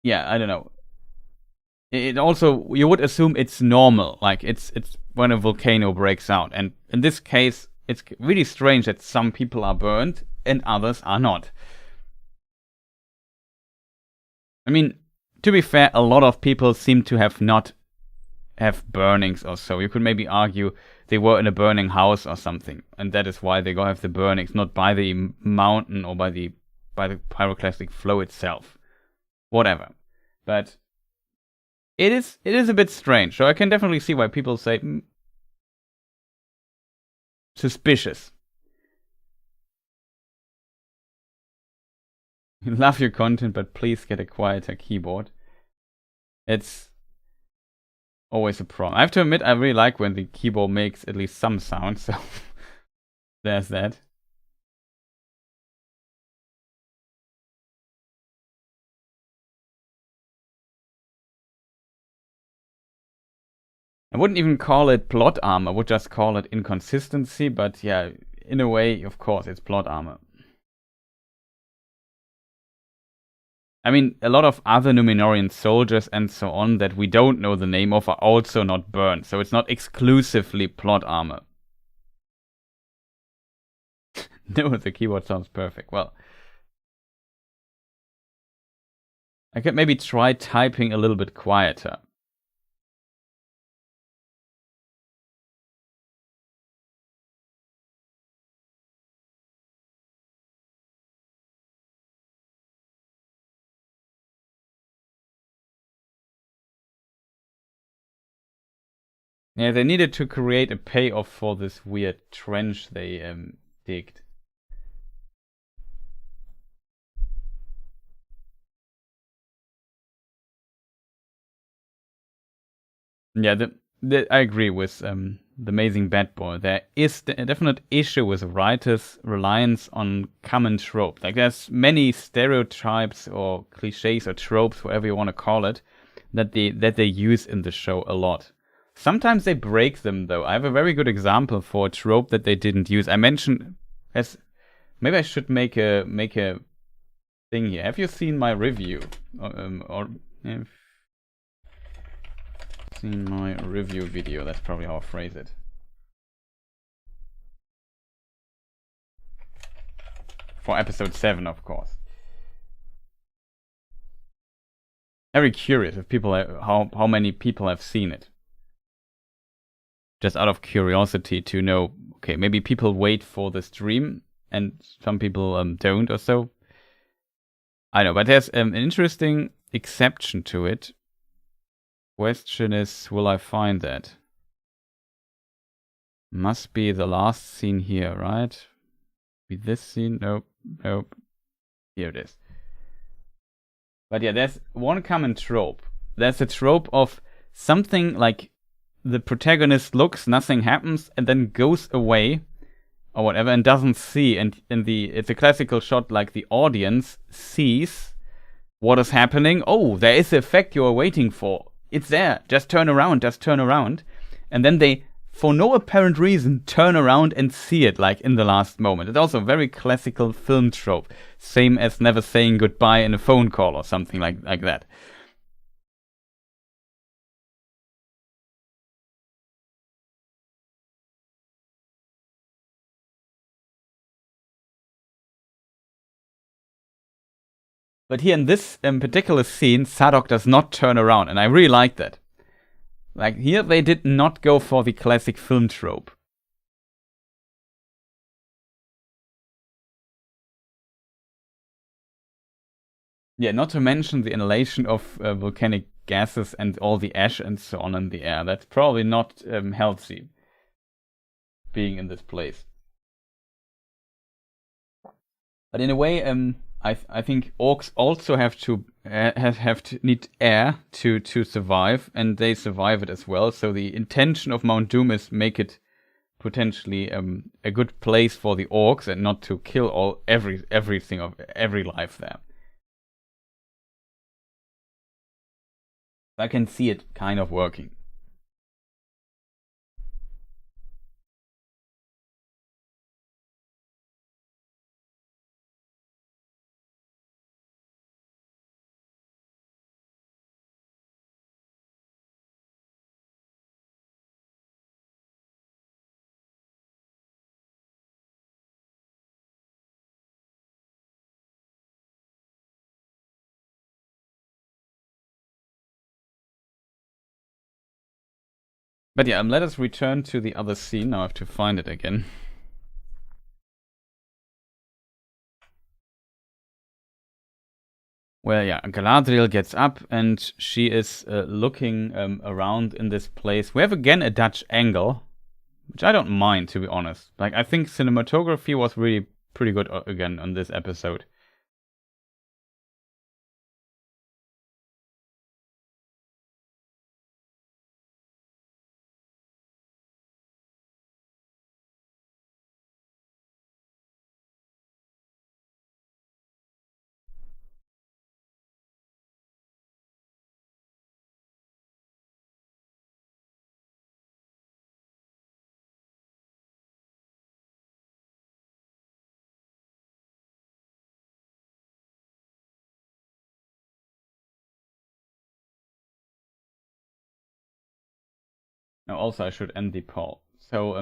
I don't know. It also, you would assume it's normal, like it's when a volcano breaks out, and in this case it's really strange that some people are burned and others are not. I mean, to be fair, a lot of people seem to have not have burnings or so. You could maybe argue they were in a burning house or something, and that is why they go have the burnings, not by the mountain or by the pyroclastic flow itself. Whatever. But it is a bit strange, so I can definitely see why people say suspicious. Love your content, but please get a quieter keyboard. It's always a problem. I have to admit, I really like when the keyboard makes at least some sound, so there's that. I wouldn't even call it plot armor, I would just call it inconsistency, but yeah, in a way, of course, it's plot armor. I mean, a lot of other Numenorean soldiers and so on that we don't know the name of are also not burned, so it's not exclusively plot armor. No, the keyboard sounds perfect. Well, I could maybe try typing a little bit quieter. Yeah, they needed to create a payoff for this weird trench they digged. Yeah, I agree with the Amazing Bad Boy. There is a definite issue with writers' reliance on common tropes. Like, there's many stereotypes or cliches or tropes, whatever you want to call it, that they use in the show a lot. Sometimes they break them, though. I have a very good example for a trope that they didn't use. I mentioned, maybe I should make a thing here. Have you seen my review? Seen my review video? That's probably how I phrase it. For episode 7, of course. Very curious if people how many people have seen it. Just out of curiosity to know, okay, maybe people wait for the stream and some people don't or so. I know, but there's an interesting exception to it. Question is, will I find that? Must be the last scene here, right? Be this scene? Nope. Here it is. But yeah, there's one common trope. There's a trope of something like the protagonist looks, nothing happens, and then goes away or whatever and doesn't see. And it's a classical shot, like the audience sees what is happening. Oh, there is the effect you are waiting for. It's there. Just turn around. And then they, for no apparent reason, turn around and see it, like in the last moment. It's also a very classical film trope. Same as never saying goodbye in a phone call or something like that. But here in this particular scene, Sadok does not turn around, and I really like that. Like, here they did not go for the classic film trope. Yeah, not to mention the inhalation of volcanic gases and all the ash and so on in the air. That's probably not healthy, being in this place. But in a way, I think orcs also have to need air to survive, and they survive it as well. So the intention of Mount Doom is make it potentially a good place for the orcs and not to kill everything of every life there. I can see it kind of working. But yeah, let us return to the other scene. Now I have to find it again. Well, yeah, Galadriel gets up and she is looking around in this place. We have again a Dutch angle, which I don't mind, to be honest. Like, I think cinematography was really pretty good again on this episode. Now, also, I should end the poll. So,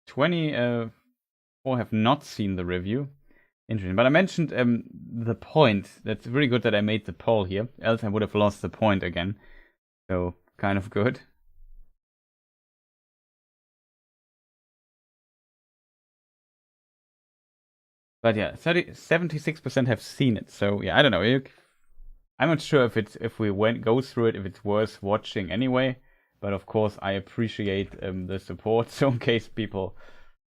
24 have not seen the review. Interesting. But I mentioned the point. That's really good that I made the poll here. Else I would have lost the point again. So, kind of good. But yeah, 76% have seen it. So, yeah, I don't know. I'm not sure if we go through it, if it's worth watching anyway. But of course, I appreciate the support. So in case people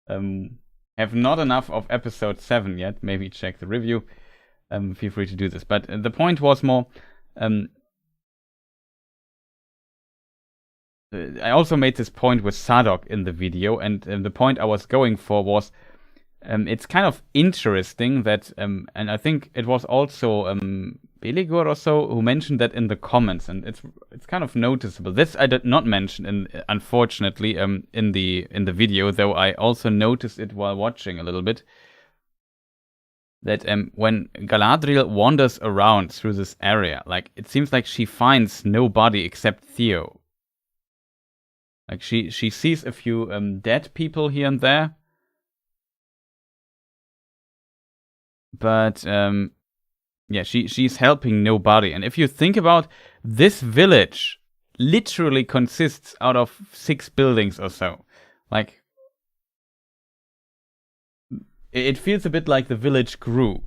have not enough of episode 7 yet, maybe check the review. Feel free to do this. But the point was more... I also made this point with Sadok in the video. And the point I was going for was... it's kind of interesting that... and I think it was also... Beligor or so, who mentioned that in the comments, and it's kind of noticeable. This I did not mention, unfortunately, in the video, though I also noticed it while watching a little bit. That when Galadriel wanders around through this area, like it seems like she finds nobody except Theo. Like she sees a few dead people here and there, but yeah, she's helping nobody. And if you think about this village, literally consists out of 6 buildings or so. Like, it feels a bit like the village grew.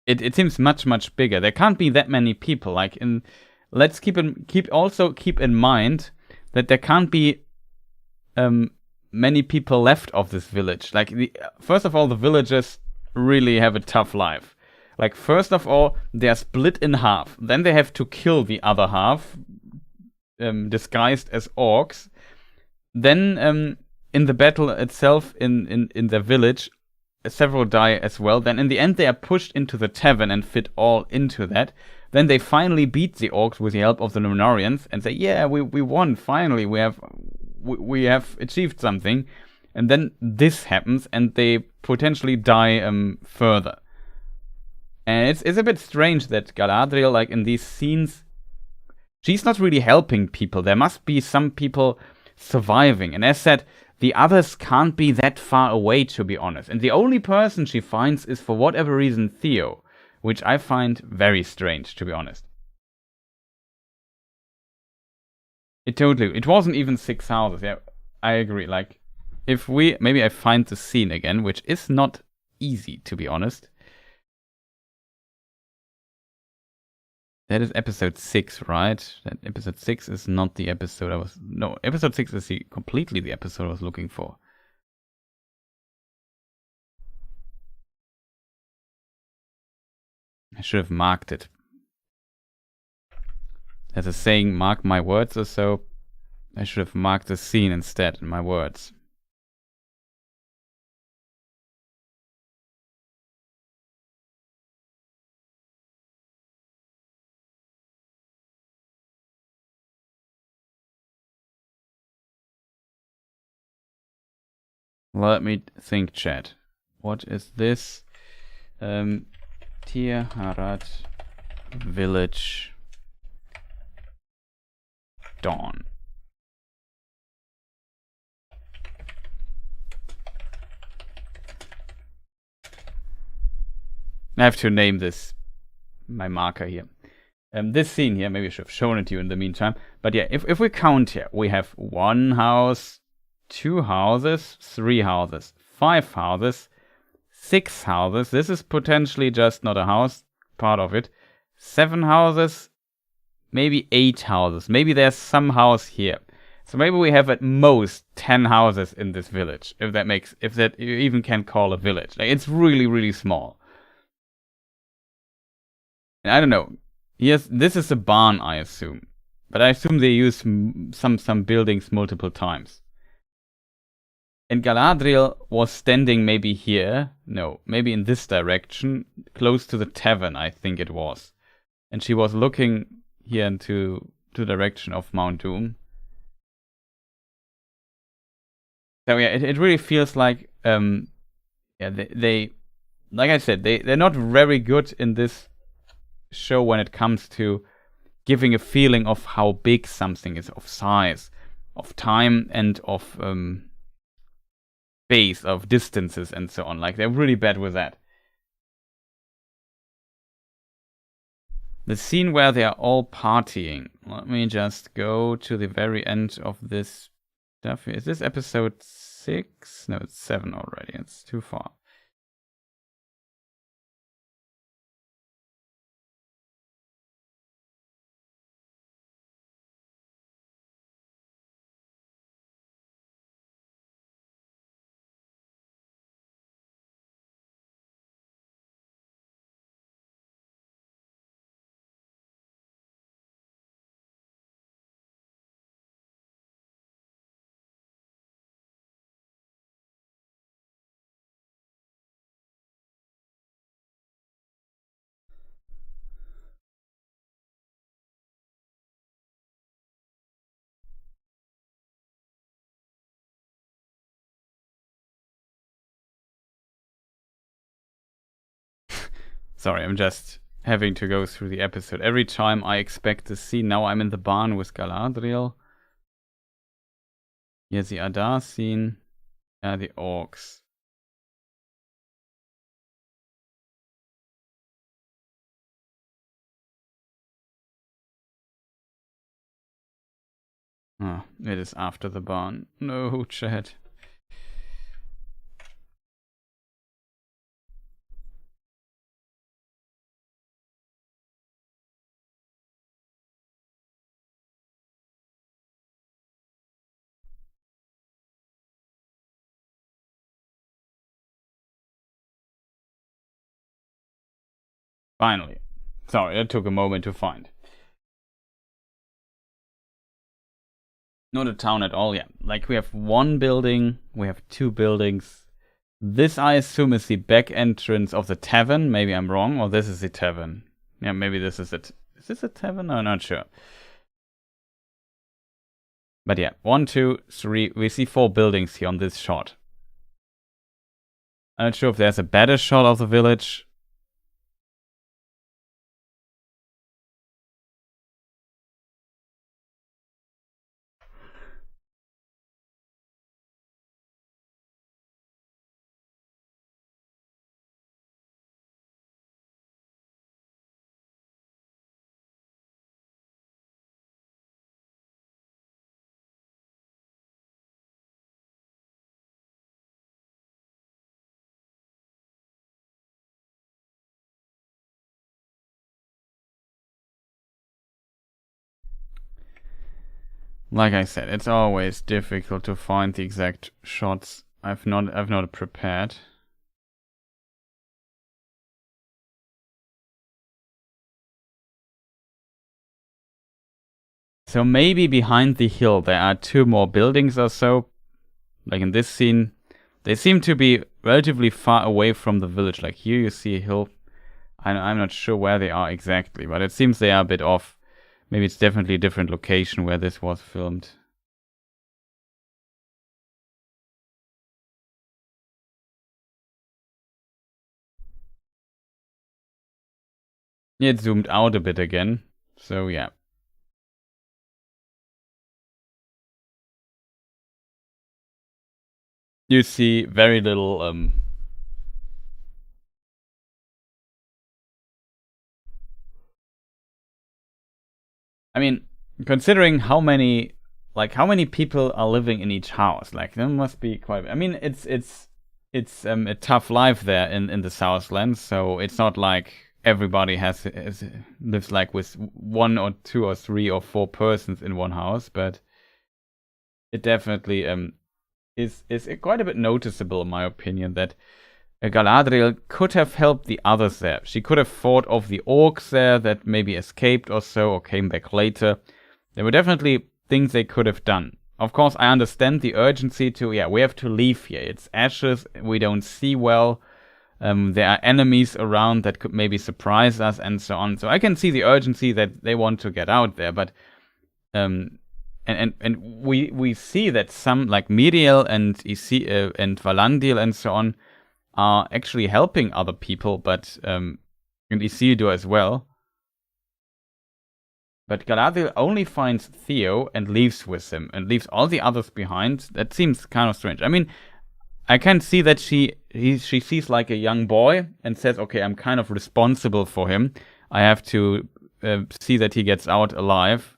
It seems much bigger. There can't be that many people. Like let's keep in mind that there can't be many people left of this village. Like first of all, the villagers really have a tough life. Like first of all, they're split in half. Then they have to kill the other half, disguised as orcs. Then in the battle itself, in the village, several die as well. Then in the end they are pushed into the tavern and fit all into that. Then they finally beat the orcs with the help of the Numenorians and say, yeah, we won, finally, we have achieved something. And then this happens and they potentially die further. And it's a bit strange that Galadriel, like in these scenes, she's not really helping people. There must be some people surviving. And as said, the others can't be that far away, to be honest. And the only person she finds is, for whatever reason, Theo. Which I find very strange, to be honest. It wasn't even 6 houses. Yeah, I agree. Like, maybe I find the scene again, which is not easy, to be honest. That is episode 6, right? That episode 6 is not the episode episode 6 is completely the episode I was looking for. I should have marked it. There's a saying, mark my words or so. I should have marked the scene instead in my words. Let me think, chat. What is this? Tir Harad Village Dawn. I have to name this my marker here. This scene here, maybe I should have shown it to you in the meantime. But yeah, if we count here, we have 1 house, 2 houses, 3 houses, 5 houses, 6 houses. This is potentially just not a house, part of it. 7 houses, maybe 8 houses. Maybe there's some house here. So maybe we have at most 10 houses in this village, if that you even can call a village. Like, it's really, really small. And I don't know. Yes, this is a barn, I assume. But I assume they use some buildings multiple times. And Galadriel was standing maybe here. No, maybe in this direction, close to the tavern, I think it was. And she was looking here into the direction of Mount Doom. So yeah, it really feels like they like I said, they're not very good in this show when it comes to giving a feeling of how big something is, of size, of time, and of space, of distances, and so on. Like, they're really bad with that. The scene where they are all partying. Let me just go to the very end of this stuff. Is this episode 6? No, it's 7 already. It's too far. Sorry, I'm just having to go through the episode. Every time I expect to see, now I'm in the barn with Galadriel. Here's the Adar scene. The orcs. Oh, it is after the barn. No, chat. Finally. Sorry, that took a moment to find. Not a town at all, yeah. Like, we have 1 building, we have 2 buildings. This, I assume, is the back entrance of the tavern. Maybe I'm wrong, or this is the tavern. Yeah, maybe this is it. Is this a tavern? I'm not sure. But yeah, 1, 2, 3. We see 4 buildings here on this shot. I'm not sure if there's a better shot of the village. Like I said, it's always difficult to find the exact shots. I've not prepared. So maybe behind the hill there are 2 more buildings or so. Like in this scene, they seem to be relatively far away from the village. Like here you see a hill. I'm not sure where they are exactly, but it seems they are a bit off. Maybe it's definitely a different location where this was filmed. It zoomed out a bit again. So yeah. You see very little I mean, considering how many people are living in each house, like there must be quite. I mean, it's a tough life there in the Southlands, so it's not like everybody lives like with 1 or 2 or 3 or 4 persons in one house, but it definitely is quite a bit noticeable, in my opinion, that Galadriel could have helped the others there. She could have fought off the orcs there that maybe escaped or so, or came back later. There were definitely things they could have done. Of course, I understand the urgency to, we have to leave here. It's ashes, we don't see well. There are enemies around that could maybe surprise us and so on. So I can see the urgency that they want to get out there, but and we see that some like Miriel and Valandil and so on are actually helping other people, but and Isildur as well. But Galadriel only finds Theo and leaves with him, and leaves all the others behind. That seems kind of strange. I mean, I can see that she sees like a young boy and says, okay, I'm kind of responsible for him. I have to see that he gets out alive.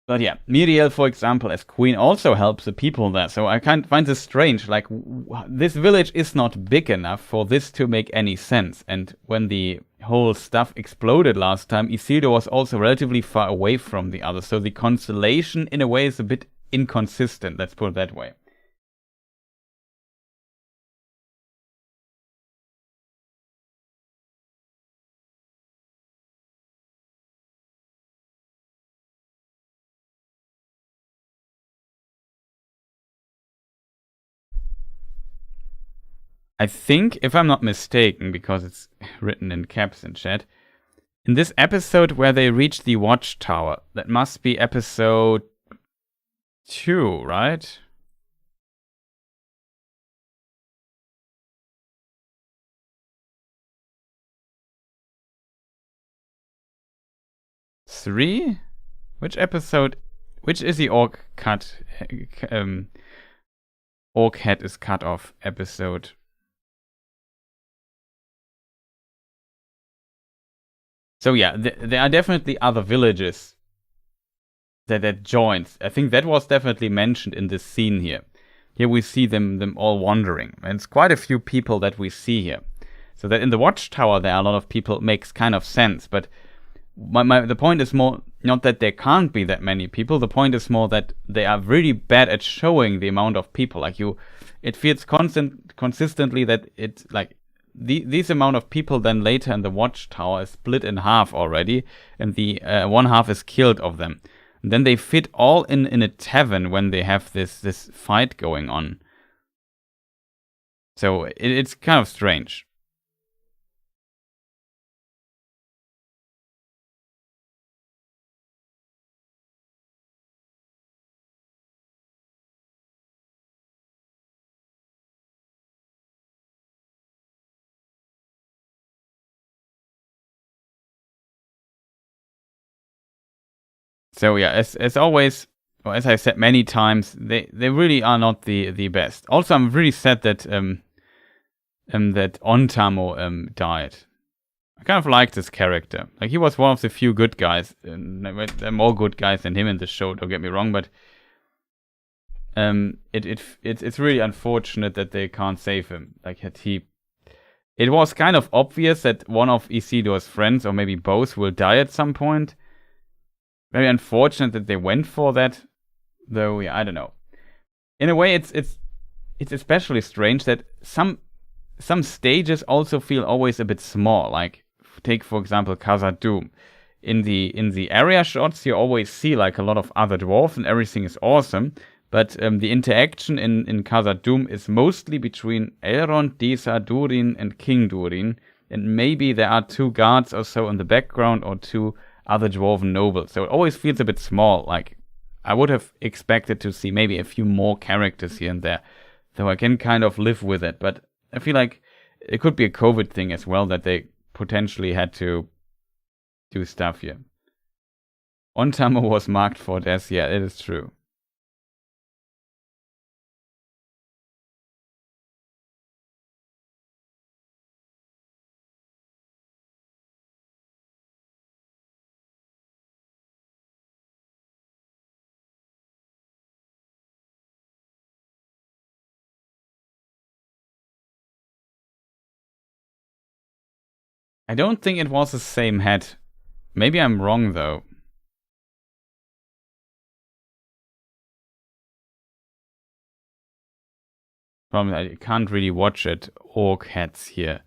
But yeah, Miriel, for example, as queen, also helps the people there. So I kind of find this strange. Like, this village is not big enough for this to make any sense. And when the whole stuff exploded last time, Isildur was also relatively far away from the others. So the constellation, in a way, is a bit inconsistent. Let's put it that way. I think, if I'm not mistaken, because it's written in caps in chat, in this episode where they reach the watchtower, that must be episode 2, right? Three? Which episode? Which is the orc cut? Orc head is cut off episode. So yeah, there are definitely other villages that joins. I think that was definitely mentioned in this scene here. Here we see them all wandering. And it's quite a few people that we see here. So that in the watchtower there are a lot of people makes kind of sense. But the point is more not that there can't be that many people. The point is more that they are really bad at showing the amount of people. Like it feels consistently that it's like these amount of people then later in the watchtower is split in half already, and the one half is killed of them. And then they fit all in a tavern when they have this fight going on. So it's kind of strange. So yeah, as always, or as I said many times, they really are not the best. Also, I'm really sad that that Ontamo died. I kind of liked this character. Like, he was one of the few good guys. There are more good guys than him in the show. Don't get me wrong, but it's really unfortunate that they can't save him. Like, it was kind of obvious that one of Isildur's friends, or maybe both, will die at some point. very unfortunate that they went for that, though. Yeah, I don't know. In a way, it's especially strange that some stages also feel always a bit small. Like take for example Khazad-dûm. In the area shots, you always see like a lot of other dwarves and everything is awesome. But the interaction in Khazad-dûm is mostly between Elrond, Disa, Durin, and King Durin. And maybe there are 2 guards or so in the background or 2 other dwarven nobles. So it always feels a bit small. Like I would have expected to see maybe a few more characters here and there. Though I can kind of live with it. But I feel like it could be a COVID thing as well, that they potentially had to do stuff here. Ontamo was marked for death. Yeah, it is true. I don't think it was the same head. Maybe I'm wrong though. Probably I can't really watch it. Orc heads here.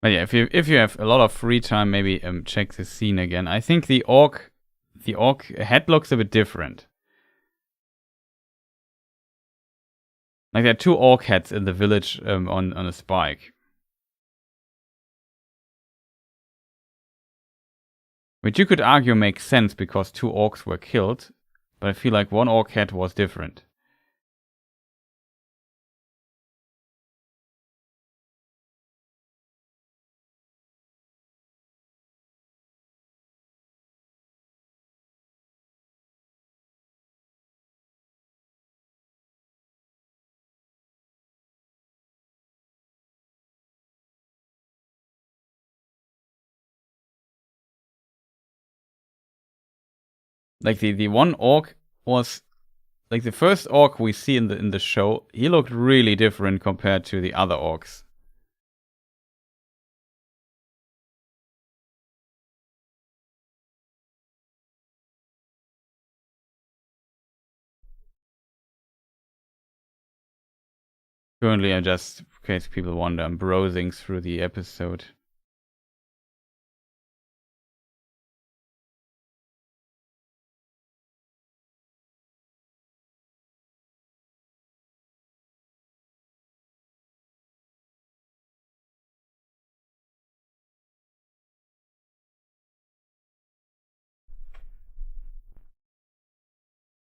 But yeah, if you have a lot of free time, maybe check the scene again. I think the orc head looks a bit different. Like there are 2 orc heads in the village on a spike. Which you could argue makes sense because 2 orcs were killed, but I feel like 1 orc head was different. Like the 1 orc was like the first orc we see in the show. He looked really different compared to the other orcs. Currently, I just, in case people wonder, I'm browsing through the episode.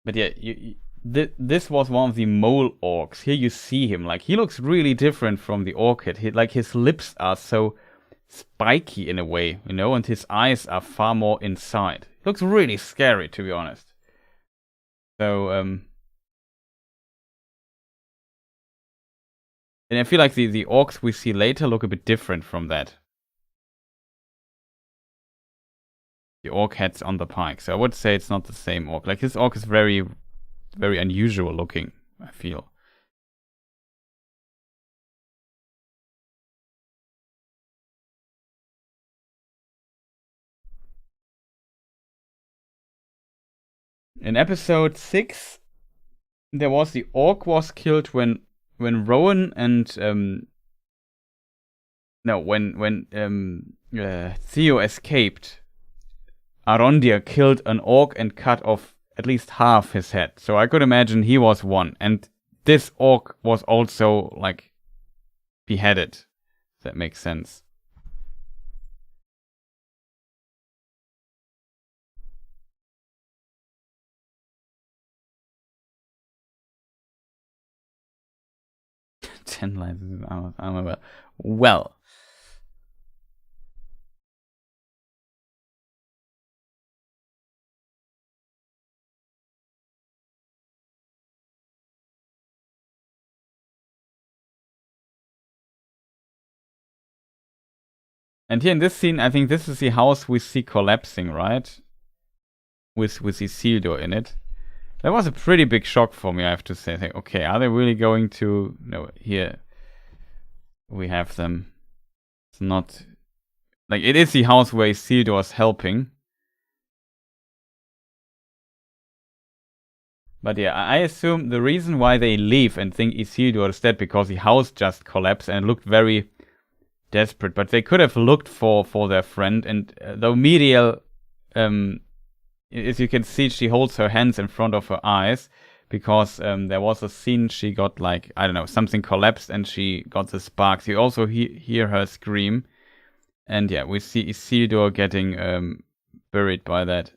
But yeah, this was one of the mole orcs. Here you see him. Like, he looks really different from the orc head. Like, his lips are so spiky in a way, you know, and his eyes are far more inside. He looks really scary, to be honest. So, and I feel like the orcs we see later look a bit different from that. The orc heads on the pike. So I would say it's not the same orc. Like, this orc is very, very unusual looking, I feel. In episode 6, there was the orc was killed when Rowan and Theo escaped. Arondir killed an orc and cut off at least half his head. So I could imagine he was one. And this orc was also like beheaded. If that makes sense. Ten lives of armor. Well, And here in this scene, I think this is the house we see collapsing, right? With Isildur in it. That was a pretty big shock for me, I have to say. Like, okay, are they really going to... No, here we have them. It's not... Like, it is the house where Isildur is helping. But yeah, I assume the reason why they leave and think Isildur is dead because the house just collapsed and looked very desperate. But they could have looked for their friend. And though Miriel... as you can see, she holds her hands in front of her eyes because there was a scene she got, like, I don't know, something collapsed and she got the sparks. You also hear her scream. And yeah, we see Isildur getting buried by that.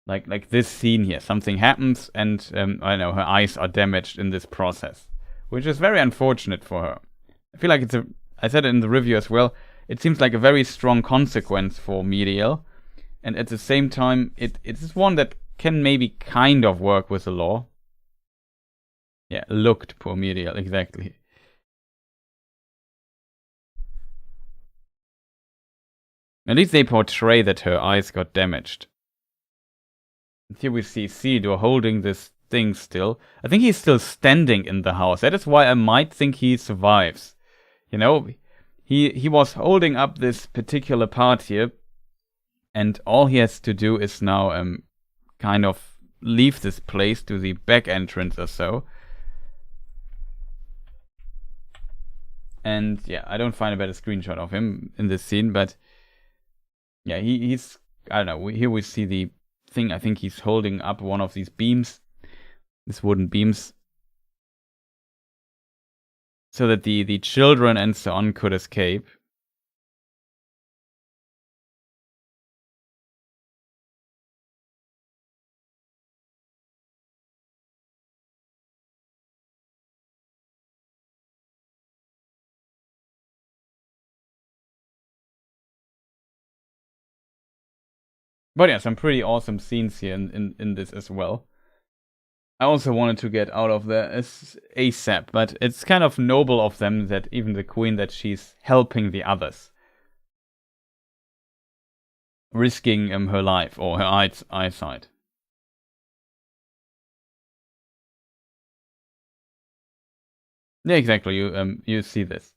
Like this scene here. Something happens and, I don't know, her eyes are damaged in this process. Which is very unfortunate for her. I feel like I said it in the review as well, it seems like a very strong consequence for Miriel. And at the same time, it's one that can maybe kind of work with the law. Yeah, looked, poor Miriel, exactly. At least they portray that her eyes got damaged. And here we see Isildur holding this thing still. I think he's still standing in the house. That is why I might think he survives. You know, he was holding up this particular part here. And all he has to do is now kind of leave this place to the back entrance or so. And yeah, I don't find a better screenshot of him in this scene, but yeah, he's, I don't know, here we see the thing. I think he's holding up one of these beams, these wooden beams, so that the children and so on could escape. But yeah, some pretty awesome scenes here in this as well. I also wanted to get out of there ASAP, but it's kind of noble of them that even the queen, that she's helping the others. Risking her life or her eyesight. Yeah, exactly. You see this.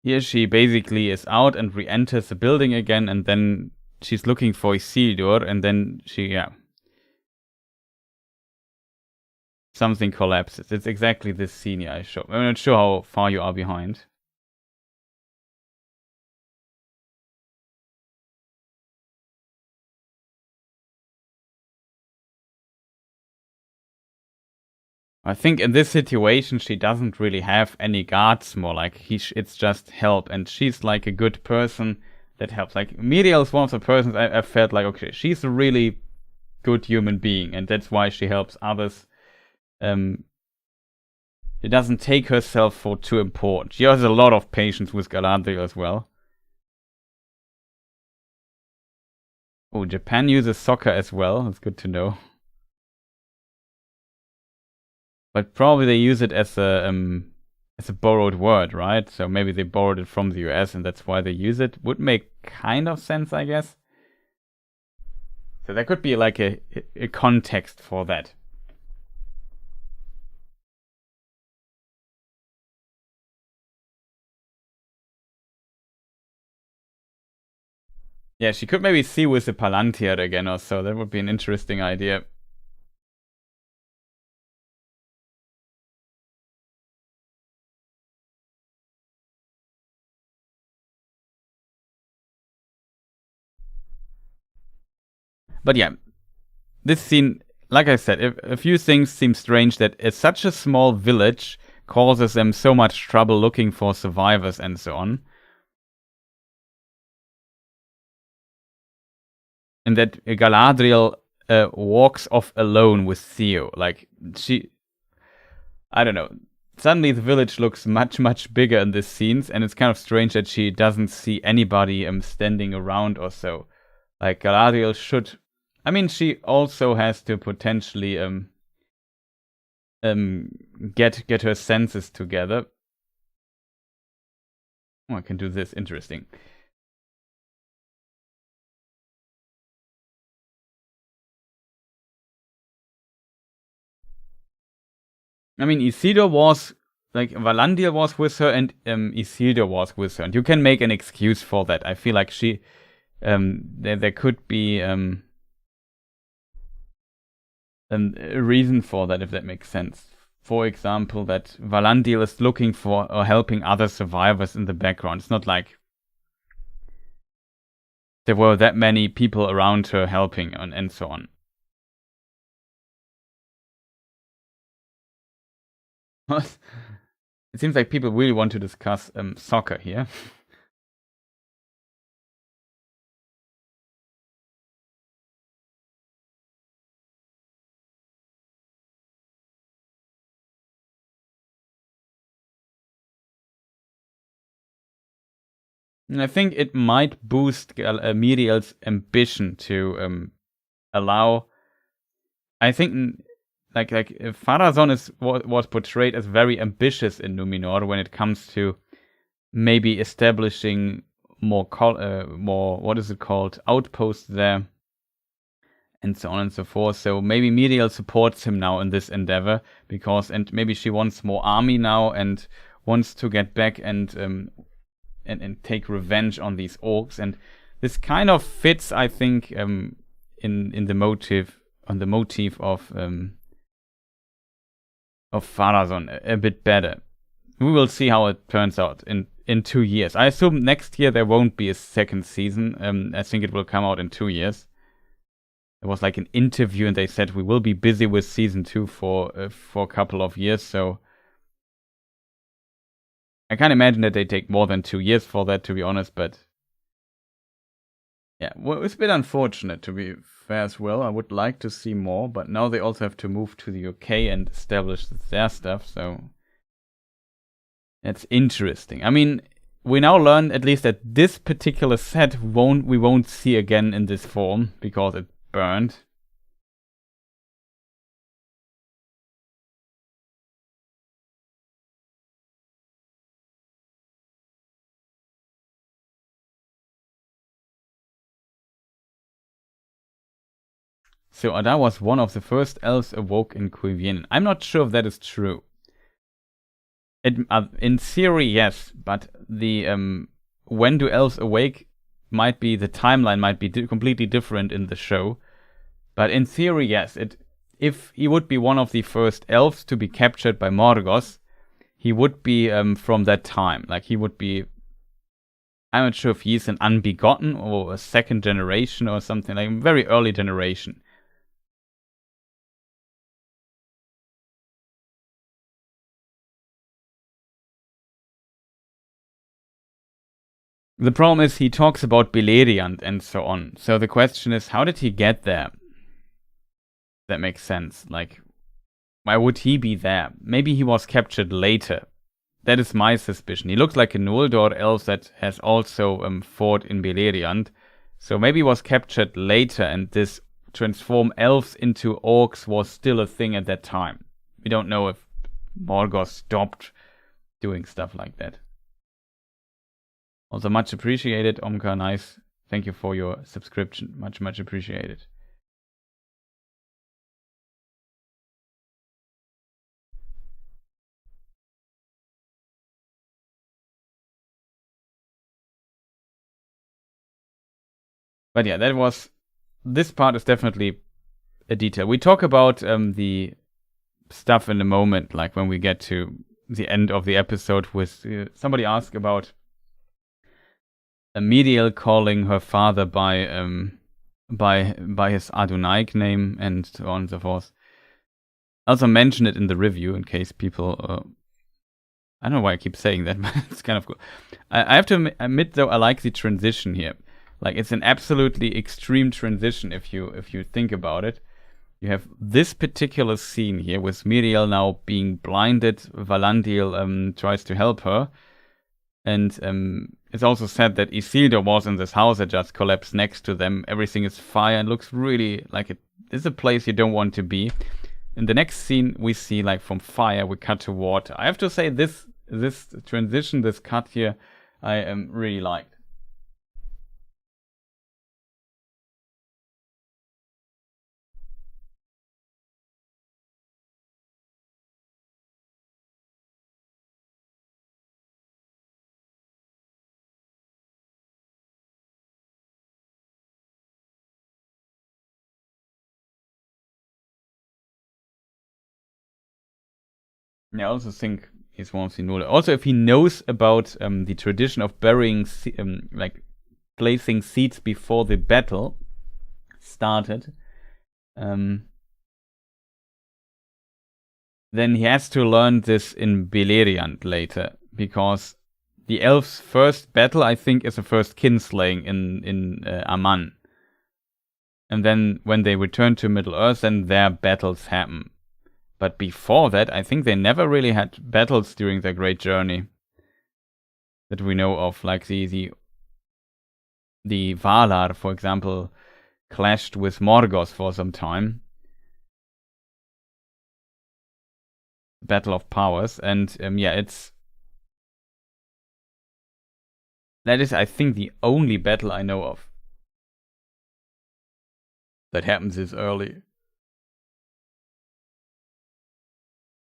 Here she basically is out and re-enters the building again, and then she's looking for Isildur, and then something collapses. It's exactly this scene I showed. I'm not sure how far you are behind. I think in this situation she doesn't really have any guards more, like it's just help, and she's like a good person that helps. Like Miriel is one of the persons I felt like, okay, she's a really good human being, and that's why she helps others. She doesn't take herself for too important. She has a lot of patience with Galadriel as well. Oh, Japan uses soccer as well. That's good to know. But probably they use it as a borrowed word, right? So maybe they borrowed it from the US and that's why they use it. Would make kind of sense, I guess. So there could be like a context for that. Yeah, she could maybe see with the Palantir again or so. That would be an interesting idea. But yeah, this scene, like I said, a few things seem strange, that such a small village causes them so much trouble looking for survivors and so on. And that Galadriel walks off alone with Theo. Like, I don't know. Suddenly the village looks much, much bigger in these scenes, and it's kind of strange that she doesn't see anybody standing around or so. Like, Galadriel should... I mean, she also has to potentially get her senses together. Oh, I can do this. Interesting. I mean, Isildur was... Like, Valandil was with her, and Isildur was with her. And you can make an excuse for that. I feel like she... there could be a reason for that, if that makes sense. For example, that Valandil is looking for or helping other survivors in the background. It's not like there were that many people around her helping and so on. It seems like people really want to discuss soccer here. And I think it might boost Miriel's ambition to allow... I think... Like Pharazôn was portrayed as very ambitious in Numenor when it comes to maybe establishing more what is it called, outposts there, and so on and so forth. So maybe Miriel supports him now in this endeavor and maybe she wants more army now and wants to get back and take revenge on these orcs. And this kind of fits, I think, in the motive of Pharazôn a bit better. We will see how it turns out in 2 years. I assume next year there won't be a second season. I think it will come out in 2 years. There was like an interview and they said we will be busy with season 2 for a couple of years. So I can't imagine that they take more than 2 years for that, to be honest. But yeah, well, it's a bit unfortunate, to be fair as well. I would like to see more, but now they also have to move to the UK and establish their stuff, so that's interesting. I mean, we now learn at least that this particular set we won't see again in this form because it burned. So Adar was one of the first elves awoke in Cuiviénen. I'm not sure if that is true. In theory, yes, but the when do elves awake might be, the timeline might be completely different in the show. But in theory, yes. If he would be one of the first elves to be captured by Morgoth, he would be from that time. Like, he would be... I'm not sure if he's an unbegotten or a second generation or something, like a very early generation. The problem is he talks about Beleriand and so on. So the question is, how did he get there? That makes sense. Like, why would he be there? Maybe he was captured later. That is my suspicion. He looks like a Noldor elf that has also fought in Beleriand. So maybe he was captured later and this transform elves into orcs was still a thing at that time. We don't know if Morgoth stopped doing stuff like that. Also, much appreciated, Omkar. Nice. Thank you for your subscription. Much, much appreciated. But yeah, this part is definitely a detail. We talk about the stuff in a moment, like when we get to the end of the episode with somebody asked about Miriel calling her father by his Adonaic name and so on and so forth. I also mentioned it in the review in case people... I don't know why I keep saying that, but it's kind of cool. I have to admit, though, I like the transition here. Like, it's an absolutely extreme transition if you think about it. You have this particular scene here with Miriel now being blinded. Valandil tries to help her. And it's also said that Isildur was in this house that just collapsed next to them. Everything is fire and looks really like it's a place you don't want to be. In the next scene, we see, like, from fire, we cut to water. I have to say, this transition, this cut here, I really liked. Yeah, I also think he's one of the Noldor. Also, if he knows about the tradition of burying, like, placing seeds before the battle started, then he has to learn this in Beleriand later, because the elves' first battle, I think, is the first kinslaying in Aman. And then when they return to Middle-earth, then their battles happen. But before that, I think they never really had battles during their great journey that we know of. Like the Valar, for example, clashed with Morgoth for some time. Battle of Powers. And yeah, that is, I think, the only battle I know of that happens this early.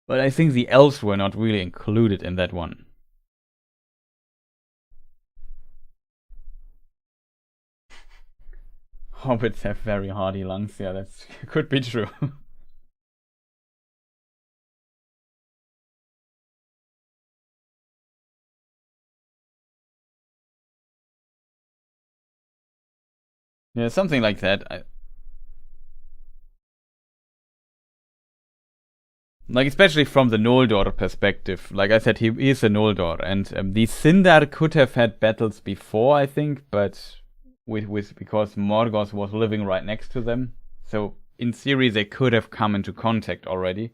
But I think the elves were not really included in that one. Hobbits have very hardy lungs. Yeah, that could be true. Yeah, something like that. Like, especially from the Noldor perspective. Like I said, he is a Noldor, and the Sindar could have had battles before, I think, but because Morgoth was living right next to them. So in theory, they could have come into contact already.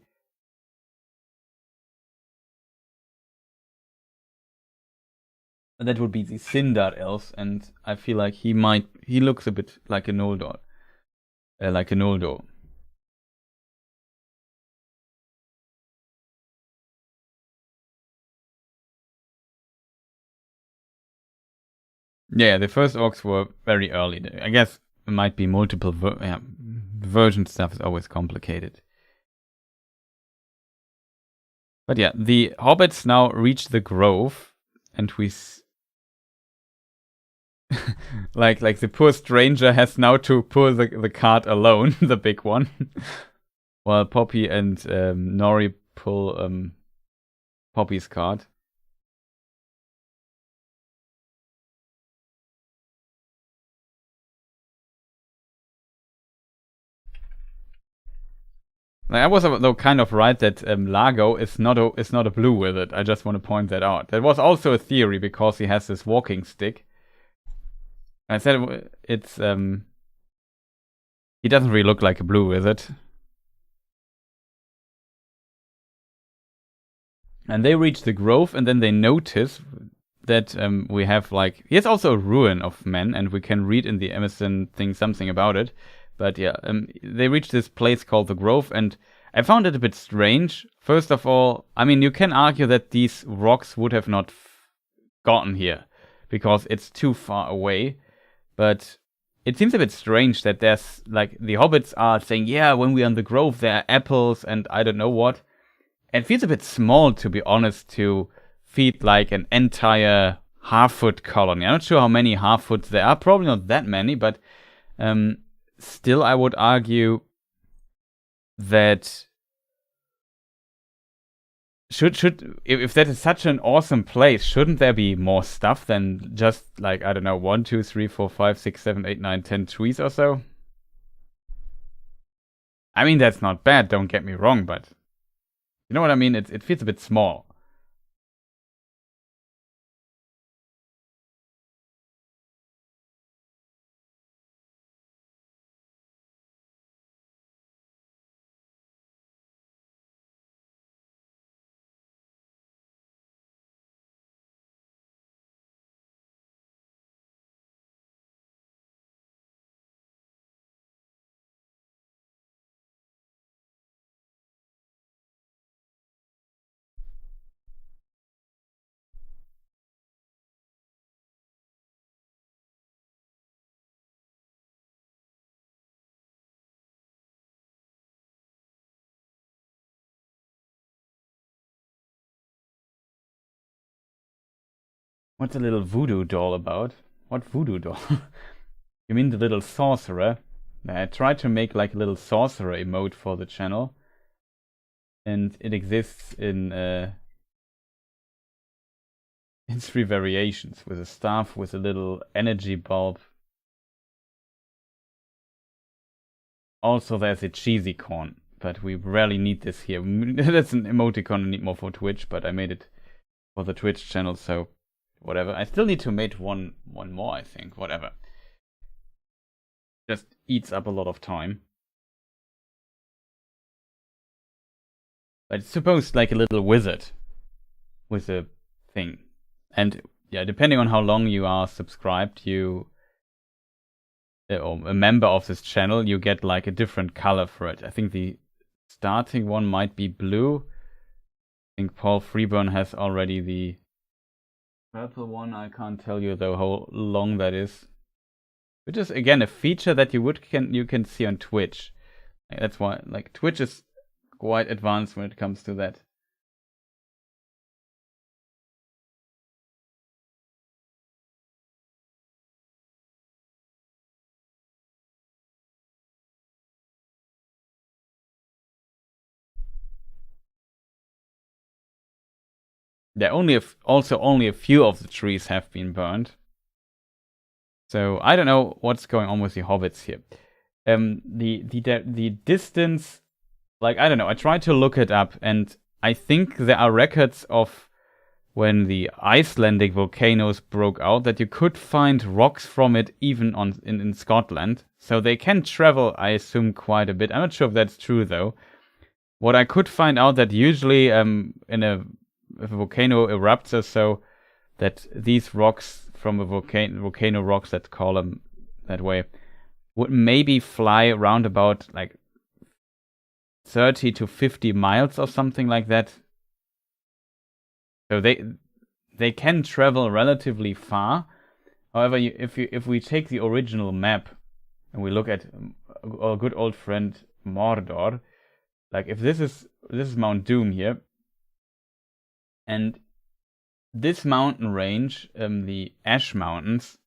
And that would be the Sindar elves, and I feel like he looks a bit like a Noldor. Like a Noldor. Yeah, the first orcs were very early. I guess it might be multiple version stuff is always complicated. But yeah, the hobbits now reach the grove, and we like the poor stranger has now to pull the cart alone, the big one, while Poppy and Nori pull Poppy's cart. I was though kind of right that Largo is not a blue wizard. I just want to point that out. That was also a theory because he has this walking stick. I said it's he doesn't really look like a blue wizard. And they reach the grove, and then they notice that we have, like, here's also a ruin of men, and we can read in the Emerson thing something about it. But yeah, they reach this place called the Grove, and I found it a bit strange. First of all, I mean, you can argue that these rocks would have not gotten here because it's too far away. But it seems a bit strange that there's, like, the hobbits are saying, yeah, when we're in the Grove, there are apples and I don't know what. It feels a bit small, to be honest, to feed, like, an entire half-foot colony. I'm not sure how many half-foots there are. Probably not that many, but still, I would argue that if that is such an awesome place, shouldn't there be more stuff than just, like, I don't know, 1, 2, 3, 4, 5, 6, 7, 8, 9, 10 trees or so? I mean, that's not bad, don't get me wrong, but you know what I mean? It feels a bit small. What's a little voodoo doll about? What voodoo doll? You mean the little sorcerer? I tried to make like a little sorcerer emote for the channel. And it exists in 3 variations, with a staff, with a little energy bulb. Also there's a cheesy corn, but we rarely need this here. That's an emoticon I need more for Twitch, but I made it for the Twitch channel, so whatever. I still need to make one more, I think. Whatever. Just eats up a lot of time. But it's supposed like a little wizard with a thing. And yeah, depending on how long you are subscribed, or a member of this channel, you get like a different color for it. I think the starting one might be blue. I think Paul Freeburn has already the purple one. I can't tell you though how long that is. Which is again a feature that you can see on Twitch. That's why like Twitch is quite advanced when it comes to that. There only a few of the trees have been burned. So I don't know what's going on with the hobbits here. The distance, like I don't know. I tried to look it up, and I think there are records of when the Icelandic volcanoes broke out that you could find rocks from it even in Scotland. So they can travel, I assume, quite a bit. I'm not sure if that's true though. What I could find out that usually if a volcano erupts or so, that these rocks from a volcano rocks, let's call them that way, would maybe fly around about like 30 to 50 miles or something like that. So they can travel relatively far. However, if we take the original map and we look at our good old friend Mordor, like if this is Mount Doom here, and this mountain range, the Ash Mountains,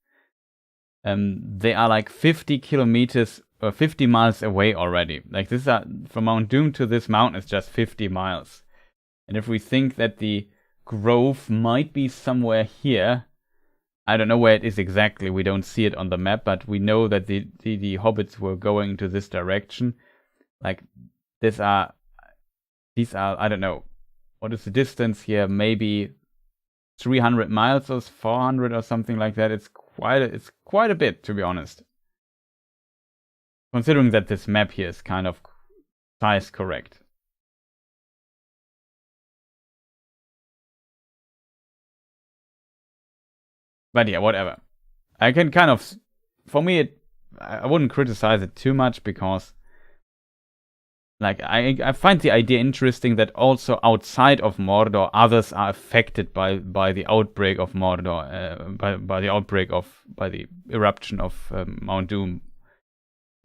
they are like 50 kilometers or 50 miles away already. Like from Mount Doom to this mountain is just 50 miles. And if we think that the grove might be somewhere here, I don't know where it is exactly. We don't see it on the map, but we know that the hobbits were going into this direction. Like these are I don't know. What is the distance here? Maybe 300 miles or 400 or something like that. It's quite a bit, to be honest. Considering that this map here is kind of size correct. But yeah, whatever. I can kind of, for me, I wouldn't criticize it too much because like I find the idea interesting that also outside of Mordor, others are affected by the outbreak of Mordor, by the eruption of Mount Doom.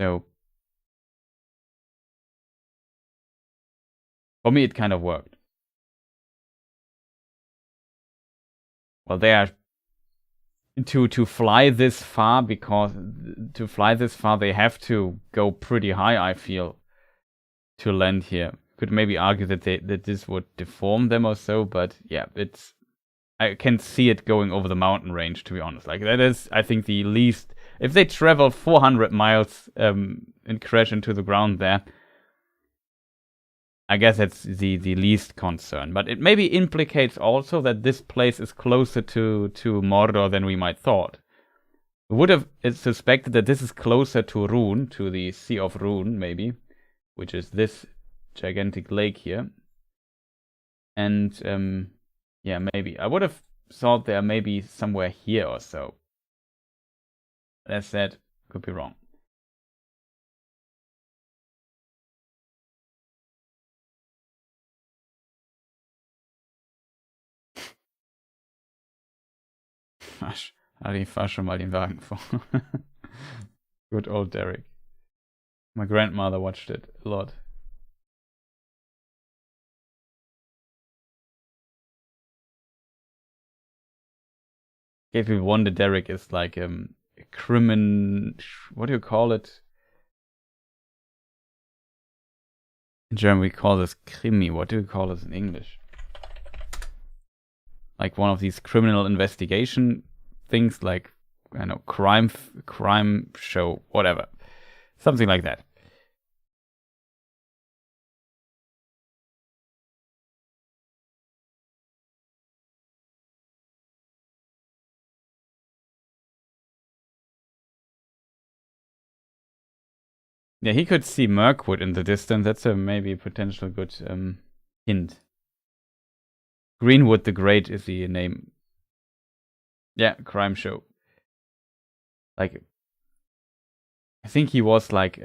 So for me, it kind of worked. Well, they are to fly this far, because to fly this far they have to go pretty high, I feel, to land here. Could maybe argue that this would deform them or so, but yeah, I can see it going over the mountain range, to be honest. Like that is, I think, the least. If they travel 400 miles and crash into the ground there, I guess that's the least concern. But it maybe implicates also that this place is closer to Mordor than we might thought. We would have suspected that this is closer to Rhûn, to the Sea of Rhûn, maybe, which is this gigantic lake here. And yeah, maybe. I would have thought they're maybe somewhere here or so. That said, could be wrong. Fahr schon mal den Wagen vor. Good old Derek. My grandmother watched it a lot. if you wonder, Derek is like what do you call it? In German we call this Krimi. What do you call this in English? Like one of these criminal investigation things, like, I don't know, crime show, whatever. Something like that. Yeah, he could see Mirkwood in the distance. That's a maybe potential good hint. Greenwood the Great is the name. Yeah, crime show. Like, I think he was like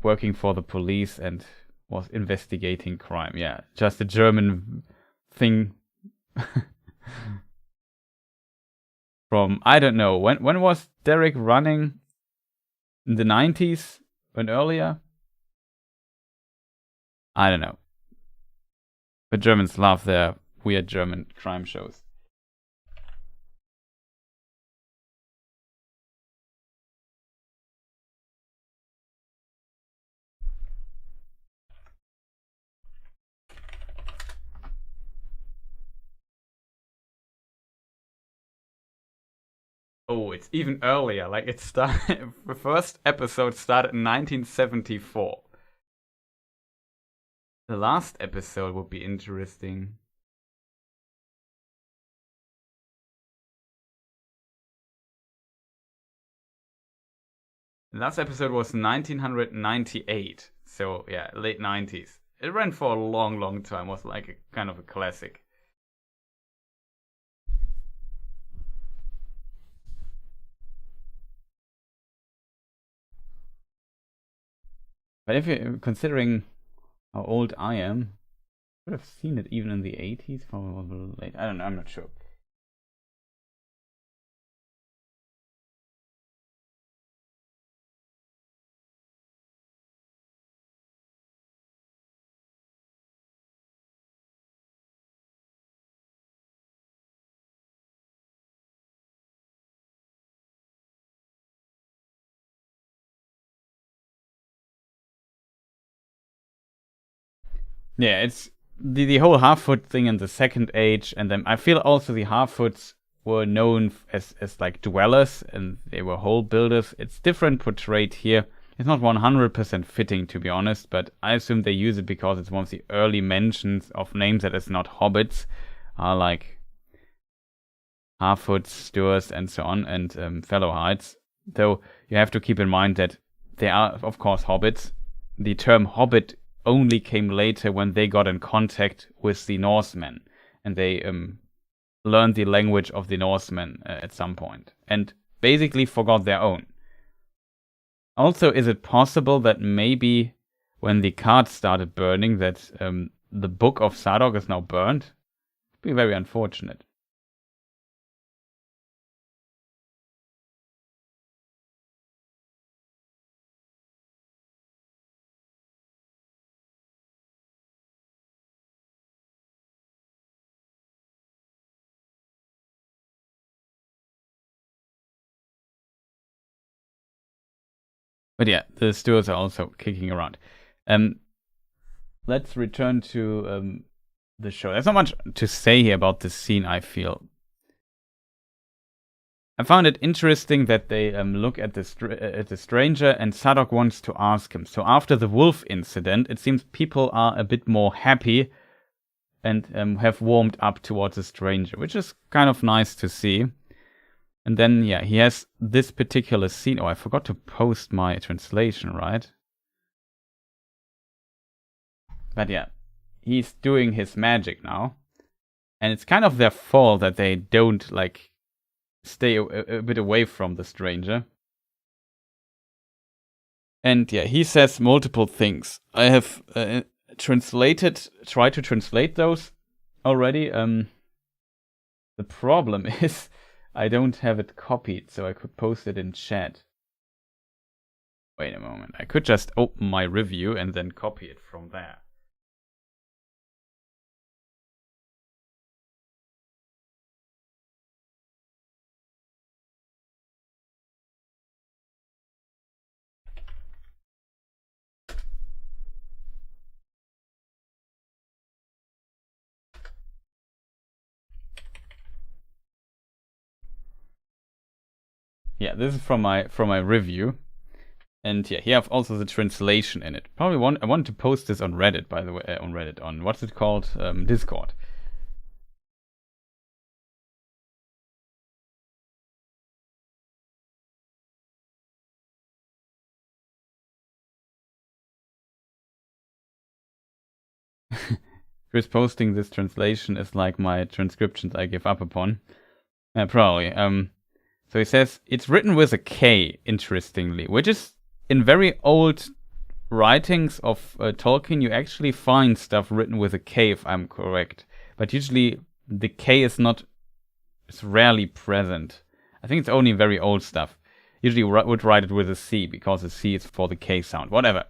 working for the police and was investigating crime. Yeah, just a German thing. From, I don't know, when was Derek running? In the 90s? When earlier? I don't know. But Germans love their weird German crime shows. Oh, it's even earlier. Like, it started. The first episode started in 1974. The last episode would be interesting. The last episode was 1998. So, yeah, late 90s. It ran for a long, long time. It was like a kind of a classic. But if you're considering how old I am, I would have seen it even in the 80s, probably late. I don't know, I'm not sure. Yeah, it's the whole Half-Foot thing in the Second Age, and then I feel also the Half-Foots were known as like dwellers, and they were hole builders. It's different portrayed here. It's not 100% fitting, to be honest, but I assume they use it because it's one of the early mentions of names that is not hobbits, are like Half-Foots, Stewards, and so on, and Fellowhides. Though you have to keep in mind that they are, of course, hobbits. The term hobbit only came later when they got in contact with the Norsemen, and they learned the language of the Norsemen at some point, and basically forgot their own. Also, is it possible that maybe when the cards started burning, that the Book of Sadok is now burned? It'd be very unfortunate. But yeah, the stewards are also kicking around. Let's return to the show. There's not much to say here about this scene, I feel. I found it interesting that they look at the stranger, and Sadok wants to ask him. So after the wolf incident, it seems people are a bit more happy and have warmed up towards the stranger, which is kind of nice to see. And then, yeah, he has this particular scene. Oh, I forgot to post my translation, right? But yeah, he's doing his magic now. And it's kind of their fault that they don't, like, stay a bit away from the stranger. And yeah, he says multiple things. I have tried to translate those already. The problem is I don't have it copied, so I could post it in chat. Wait a moment. I could just open my review and then copy it from there. Yeah, this is from my review. And yeah, here I have also the translation in it. I want to post this on Reddit, by the way, on what's it called? Discord. Chris posting this translation is like my transcriptions I give up upon. Probably. So he says, it's written with a K, interestingly, which is in very old writings of Tolkien, you actually find stuff written with a K, if I'm correct. But usually the K is not, it's rarely present. I think it's only very old stuff. Usually would write it with a C, because the C is for the K sound, whatever.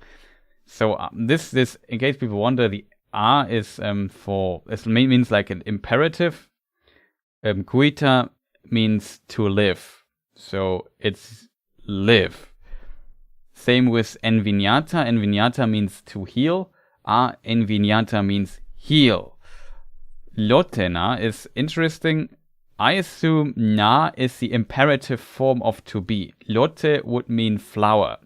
So this, in case people wonder, the R is it means like an imperative. Kuita means to live. So it's live. Same with envignata. Envignata means to heal. A envignata means heal. Lotena is interesting. I assume na is the imperative form of to be. Lotte would mean flower.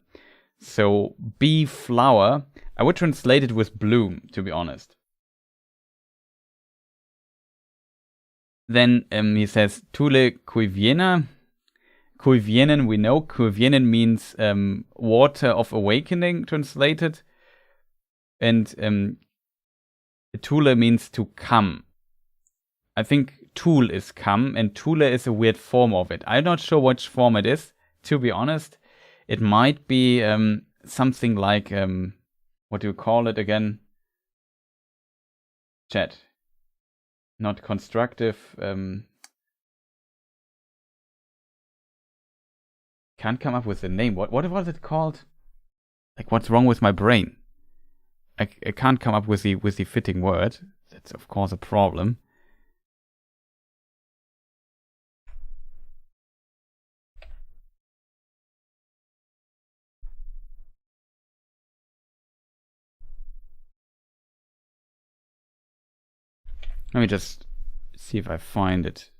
So be flower. I would translate it with bloom, to be honest. Then he says Tule Kuiviena. Kuivienen, we know. Kuivienen means water of awakening, translated. And Tule means to come. I think Tool is come, and Tule is a weird form of it. I'm not sure which form it is, to be honest. It might be something like, what do you call it again? Chat. Not constructive. Can't come up with a name. What was it called? Like, what's wrong with my brain? I can't come up with the fitting word. That's of course a problem. Let me just see if I find it.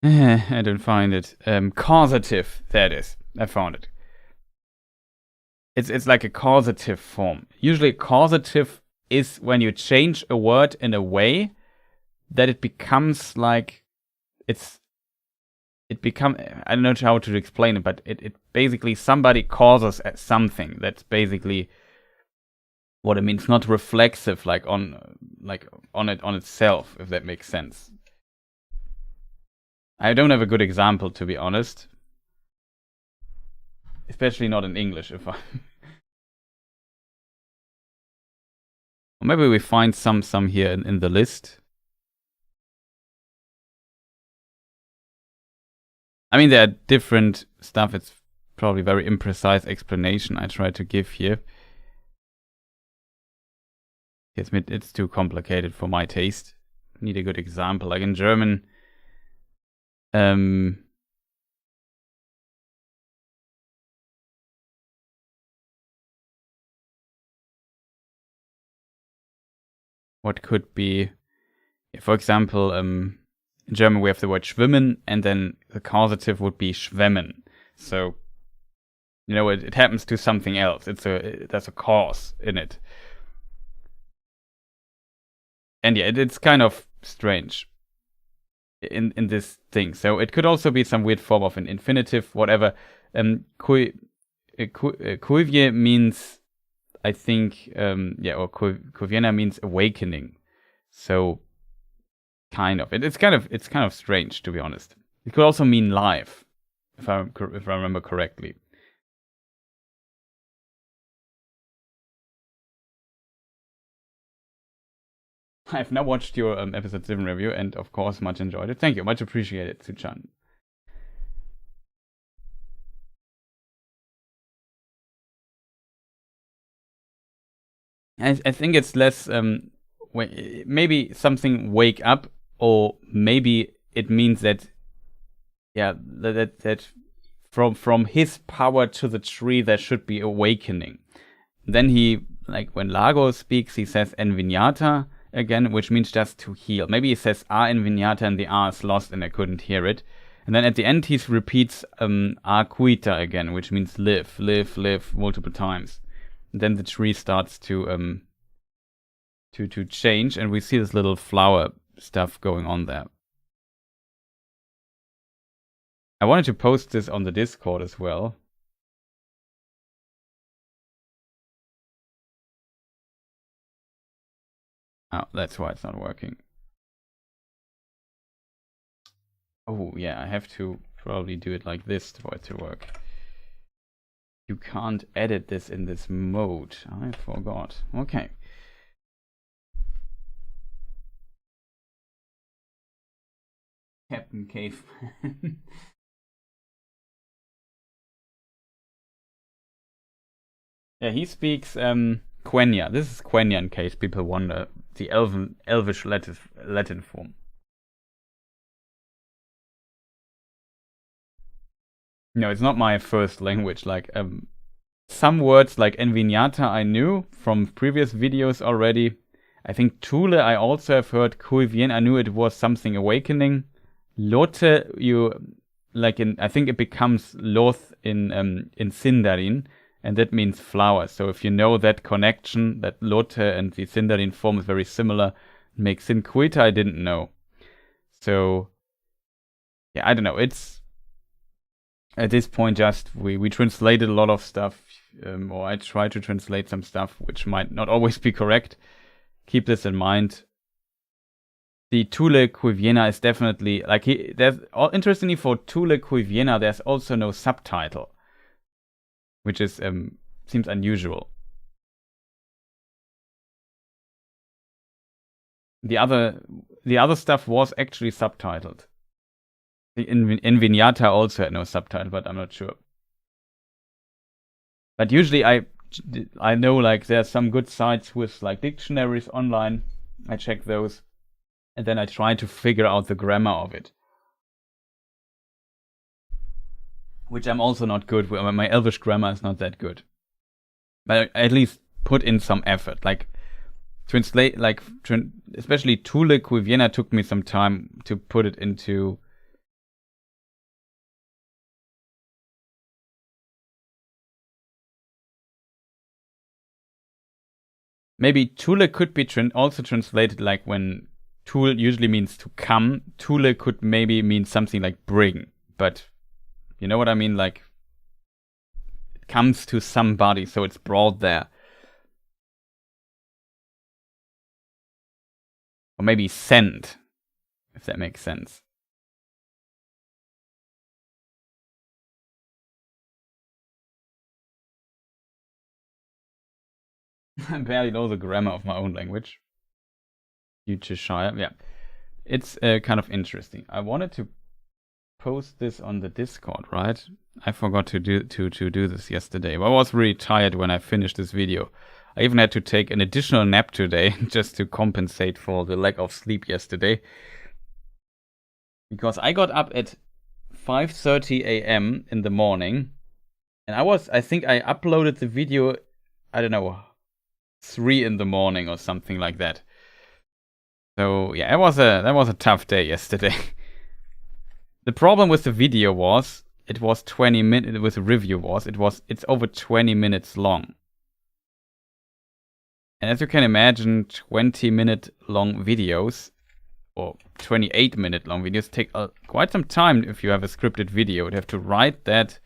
I don't find it. Causative. There it is. I found it. It's like a causative form. Usually causative is when you change a word in a way that it becomes like I don't know how to explain it, but it basically somebody causes something. That's basically what it means. Not reflexive, like on itself, if that makes sense. I don't have a good example, to be honest. Especially not in English, if I... Or maybe we find some here in the list. I mean, there are different stuff. It's probably very imprecise explanation I try to give here. It's too complicated for my taste. Need a good example. Like in German, what could be, for example, in German we have the word schwimmen, and then the causative would be schwemmen. So, you know, it happens to something else. There's a cause in it. And yeah, it's kind of strange in this thing. So it could also be some weird form of an infinitive, whatever. Kuivie means, I think, or Kuiviena means awakening. So kind of. It's kind of strange, to be honest. It could also mean life, if I remember correctly. I've now watched your episode 7 review, and of course much enjoyed it. Thank you, much appreciated, Suchan. I think it's less maybe something wake up, or maybe it means that yeah, that from his power to the tree there should be awakening. Then he, like when Lago speaks, he says Envignata again, which means just to heal. Maybe he says A Envignata and the A is lost and I couldn't hear it. And then at the end he repeats A Quita again, which means live, live, live multiple times. And then the tree starts to change, and we see this little flower stuff going on there. I wanted to post this on the Discord as well. Oh, that's why it's not working. Oh, yeah, I have to probably do it like this for it to work. You can't edit this in this mode. I forgot. Okay. Captain Caveman. Yeah, he speaks Quenya. This is Quenya in case people wonder. The Elvish Latin form. No, it's not my first language. Like some words like Envignata I knew from previous videos already. I think Thule I also have heard. Kuivien I knew it was something awakening. Lotte you like in I think it becomes Loth in Sindarin, and that means flower. So if you know that connection, that Lotte and the Sindarin form is very similar, makes Sin Quita I didn't know. So yeah, I don't know. It's at this point just we translated a lot of stuff, or I try to translate some stuff which might not always be correct. Keep this in mind. The Thule Kuiviena is definitely like there's interestingly for Thule Kuiviena there's also no subtitle, which is seems unusual. The other stuff was actually subtitled. In Vignata also had no subtitle, but I'm not sure. But usually I know like there's some good sites with like dictionaries online. I check those, and then I try to figure out the grammar of it, which I'm also not good with. My Elvish grammar is not that good, but I at least put in some effort. Like translate, like especially Thule Kuiviena took me some time to put it into. Maybe Thule could be also translated like when Thule usually means to come. Thule could maybe mean something like bring, but you know what I mean? Like it comes to somebody, so it's brought there. Or maybe send, if that makes sense. I barely know the grammar of my own language. Uteshire, yeah. It's kind of interesting. I wanted to post this on the Discord, right? I forgot to do this yesterday. But I was really tired when I finished this video. I even had to take an additional nap today just to compensate for the lack of sleep yesterday. Because I got up at 5:30 a.m. in the morning, and I think I uploaded the video, I don't know, 3 in the morning or something like that. So yeah, that was a tough day yesterday. The problem with the video was it was 20 minutes. With the review was it's over 20 minutes long. And as you can imagine, 20-minute long videos or 28-minute long videos take quite some time if you have a scripted video. You'd have to write that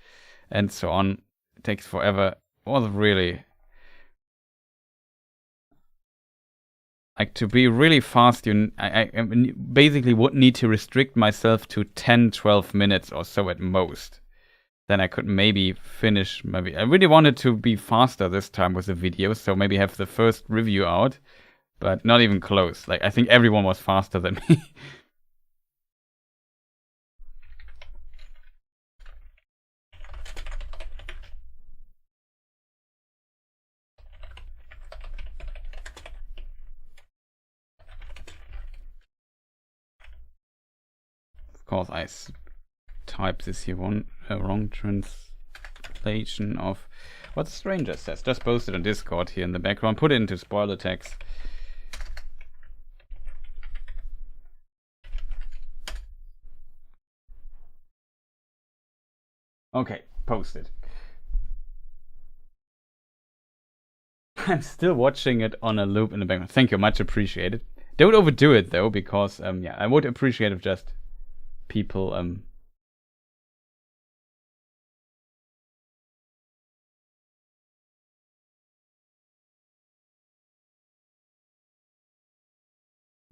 and so on. It takes forever. It was really like to be really fast. I basically would need to restrict myself to 10-12 minutes or so at most. Then I could maybe finish. Maybe I really wanted to be faster this time with the video, so maybe have the first review out, but not even close. Like I think everyone was faster than me. Of course, I type this here one wrong translation of what the stranger says. Just post it on Discord here in the background. Put it into spoiler text. Okay, posted. I'm still watching it on a loop in the background. Thank you, much appreciated. Don't overdo it though, because yeah, I would appreciate if just people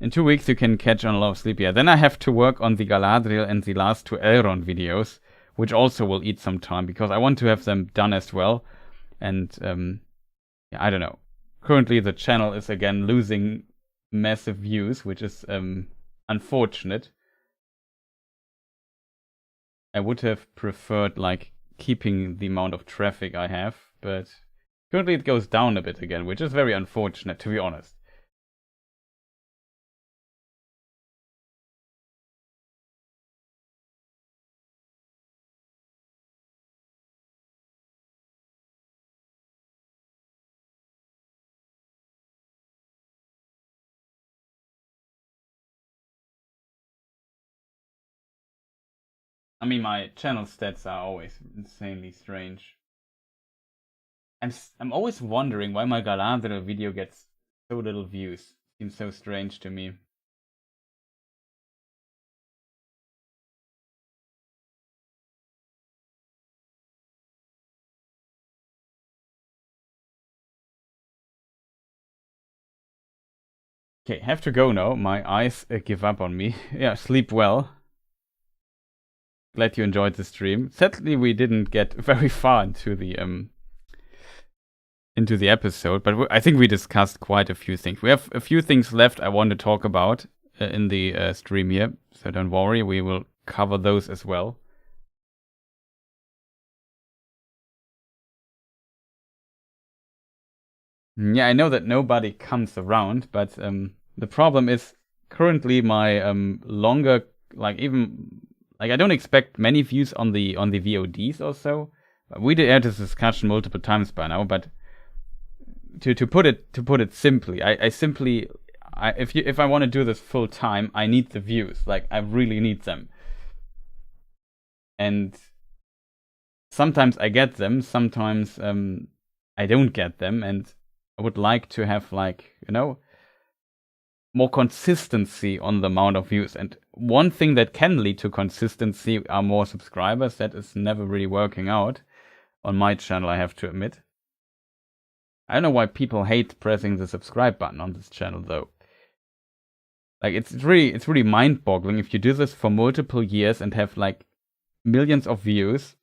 in 2 weeks you can catch on a lot of sleep. Yeah, then I have to work on the Galadriel and the last 2 Elrond videos, which also will eat some time because I want to have them done as well. And yeah, I don't know. Currently the channel is again losing massive views, which is unfortunate. I would have preferred like keeping the amount of traffic I have, but currently it goes down a bit again, which is very unfortunate, to be honest. I mean, my channel stats are always insanely strange. I'm always wondering why my Galadriel video gets so little views. Seems so strange to me. Okay, have to go now. My eyes give up on me. Yeah, sleep well. Glad you enjoyed the stream. Sadly, we didn't get very far into the episode, but I think we discussed quite a few things. We have a few things left I want to talk about in the stream here, so don't worry, we will cover those as well. Yeah, I know that nobody comes around, but the problem is currently my longer, like even like I don't expect many views on the VODs or so. We did have this discussion multiple times by now, but to put it simply, if I want to do this full time, I need the views. Like I really need them. And sometimes I get them, sometimes I don't get them, and I would like to have like, you know, more consistency on the amount of views. And one thing that can lead to consistency are more subscribers. That is never really working out on my channel, I have to admit. I don't know why people hate pressing the subscribe button on this channel though. Like it's really mind-boggling if you do this for multiple years and have like millions of views.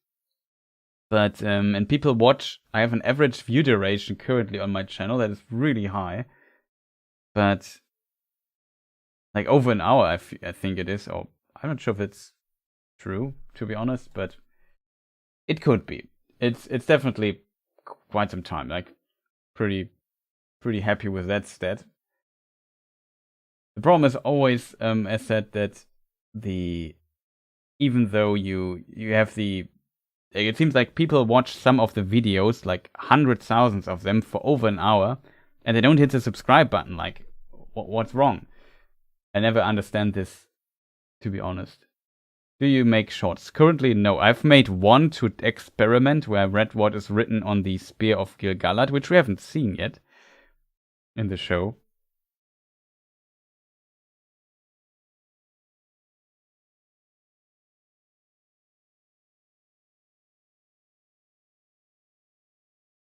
But and people watch. I have an average view duration currently on my channel that is really high. But like over an hour, I think it is. Or I'm not sure if it's true, to be honest, but it could be. It's definitely quite some time. Like pretty happy with that stat. The problem is always, as said, that even though you have it seems like people watch some of the videos, like hundreds, thousands of them, for over an hour, and they don't hit the subscribe button. Like, what's wrong? I never understand this, to be honest. Do you make shorts? Currently, no. I've made one to experiment where I read what is written on the Spear of Gil-galad, which we haven't seen yet in the show.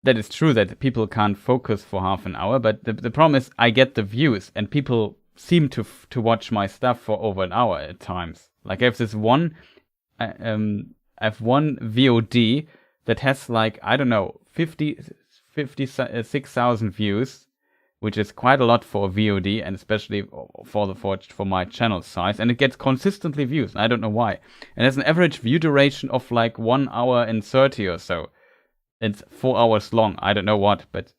That is true that people can't focus for half an hour, but the problem is I get the views, and people seem to watch my stuff for over an hour at times. Like I have this one, I have one VOD that has like, I don't know, 56,000 views, which is quite a lot for a VOD, and especially for my channel size, and it gets consistently views. I don't know why. And it has an average view duration of like 1 hour and 30 or so. It's 4 hours long. I don't know what, but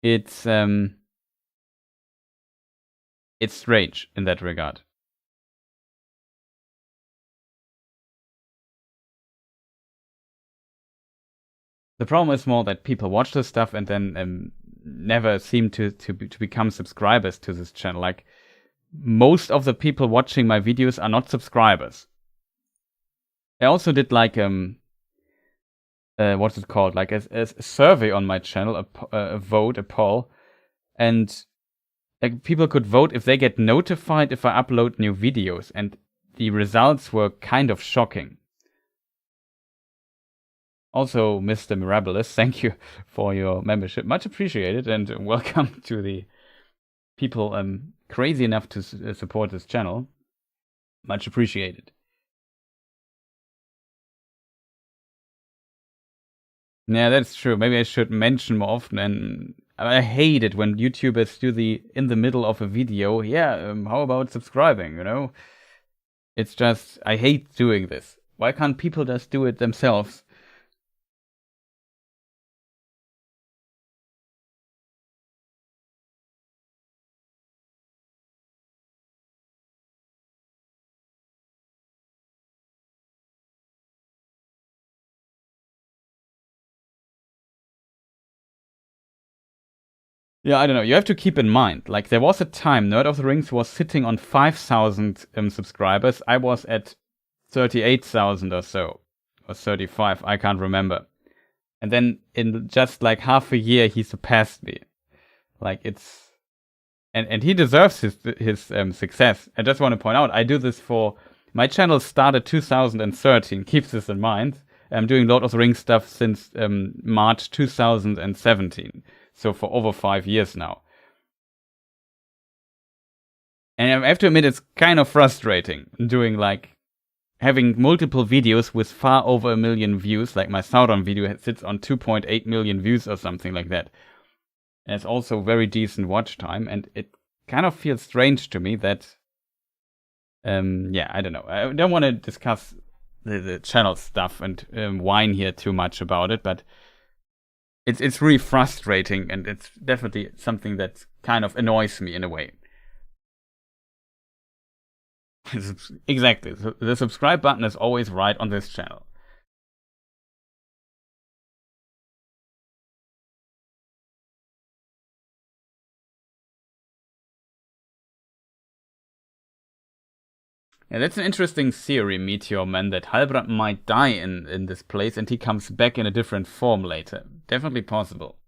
it's strange in that regard. The problem is more that people watch this stuff and then never seem to become subscribers to this channel. Like, most of the people watching my videos are not subscribers. I also did like what's it called? Like a survey on my channel, a vote, a poll, and like people could vote if they get notified if I upload new videos, and the results were kind of shocking. Also, Mr. Mirabilis, thank you for your membership. Much appreciated, and welcome to the people crazy enough to support this channel. Much appreciated. Yeah, that's true. Maybe I should mention more often. And I hate it when YouTubers do in the middle of a video, how about subscribing, It's just, I hate doing this. Why can't people just do it themselves? Yeah, I don't know. You have to keep in mind, like, there was a time Nerd of the Rings was sitting on 5,000 subscribers. I was at 38,000 or so, or 35. I can't remember. And then in just like half a year, he surpassed me. Like, it's, and he deserves his success. I just want to point out, I do this for my channel started 2013. Keep this in mind. I'm doing Lord of the Rings stuff since March 2017. So for over 5 years now. And I have to admit, it's kind of frustrating doing like having multiple videos with far over 1 million views. Like my Sauron video sits on 2.8 million views or something like that. And it's also very decent watch time. And it kind of feels strange to me that, I don't know. I don't want to discuss the channel stuff and whine here too much about it, but it's really frustrating, and it's definitely something that kind of annoys me in a way. Exactly. The subscribe button is always right on this channel. Yeah, that's an interesting theory, Meteor Man, that Halbrand might die in this place and he comes back in a different form later. Definitely possible.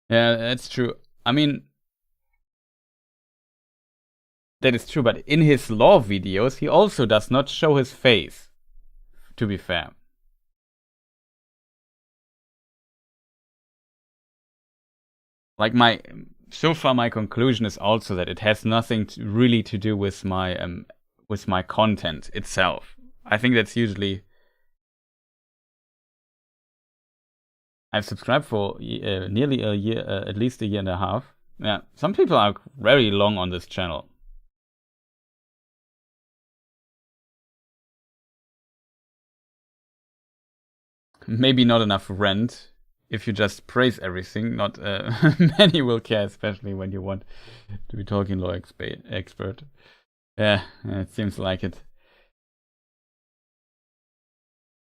Yeah, that's true. I mean, that is true, but in his lore videos, he also does not show his face, to be fair. Like so far my conclusion is also that it has nothing really to do with my content itself. I think that's usually, I've subscribed for nearly a year, at least a year and a half. Yeah, some people are very long on this channel. Maybe not enough rent. If you just praise everything, not many will care, especially when you want to be Tolkien lore expert. Yeah, it seems like it.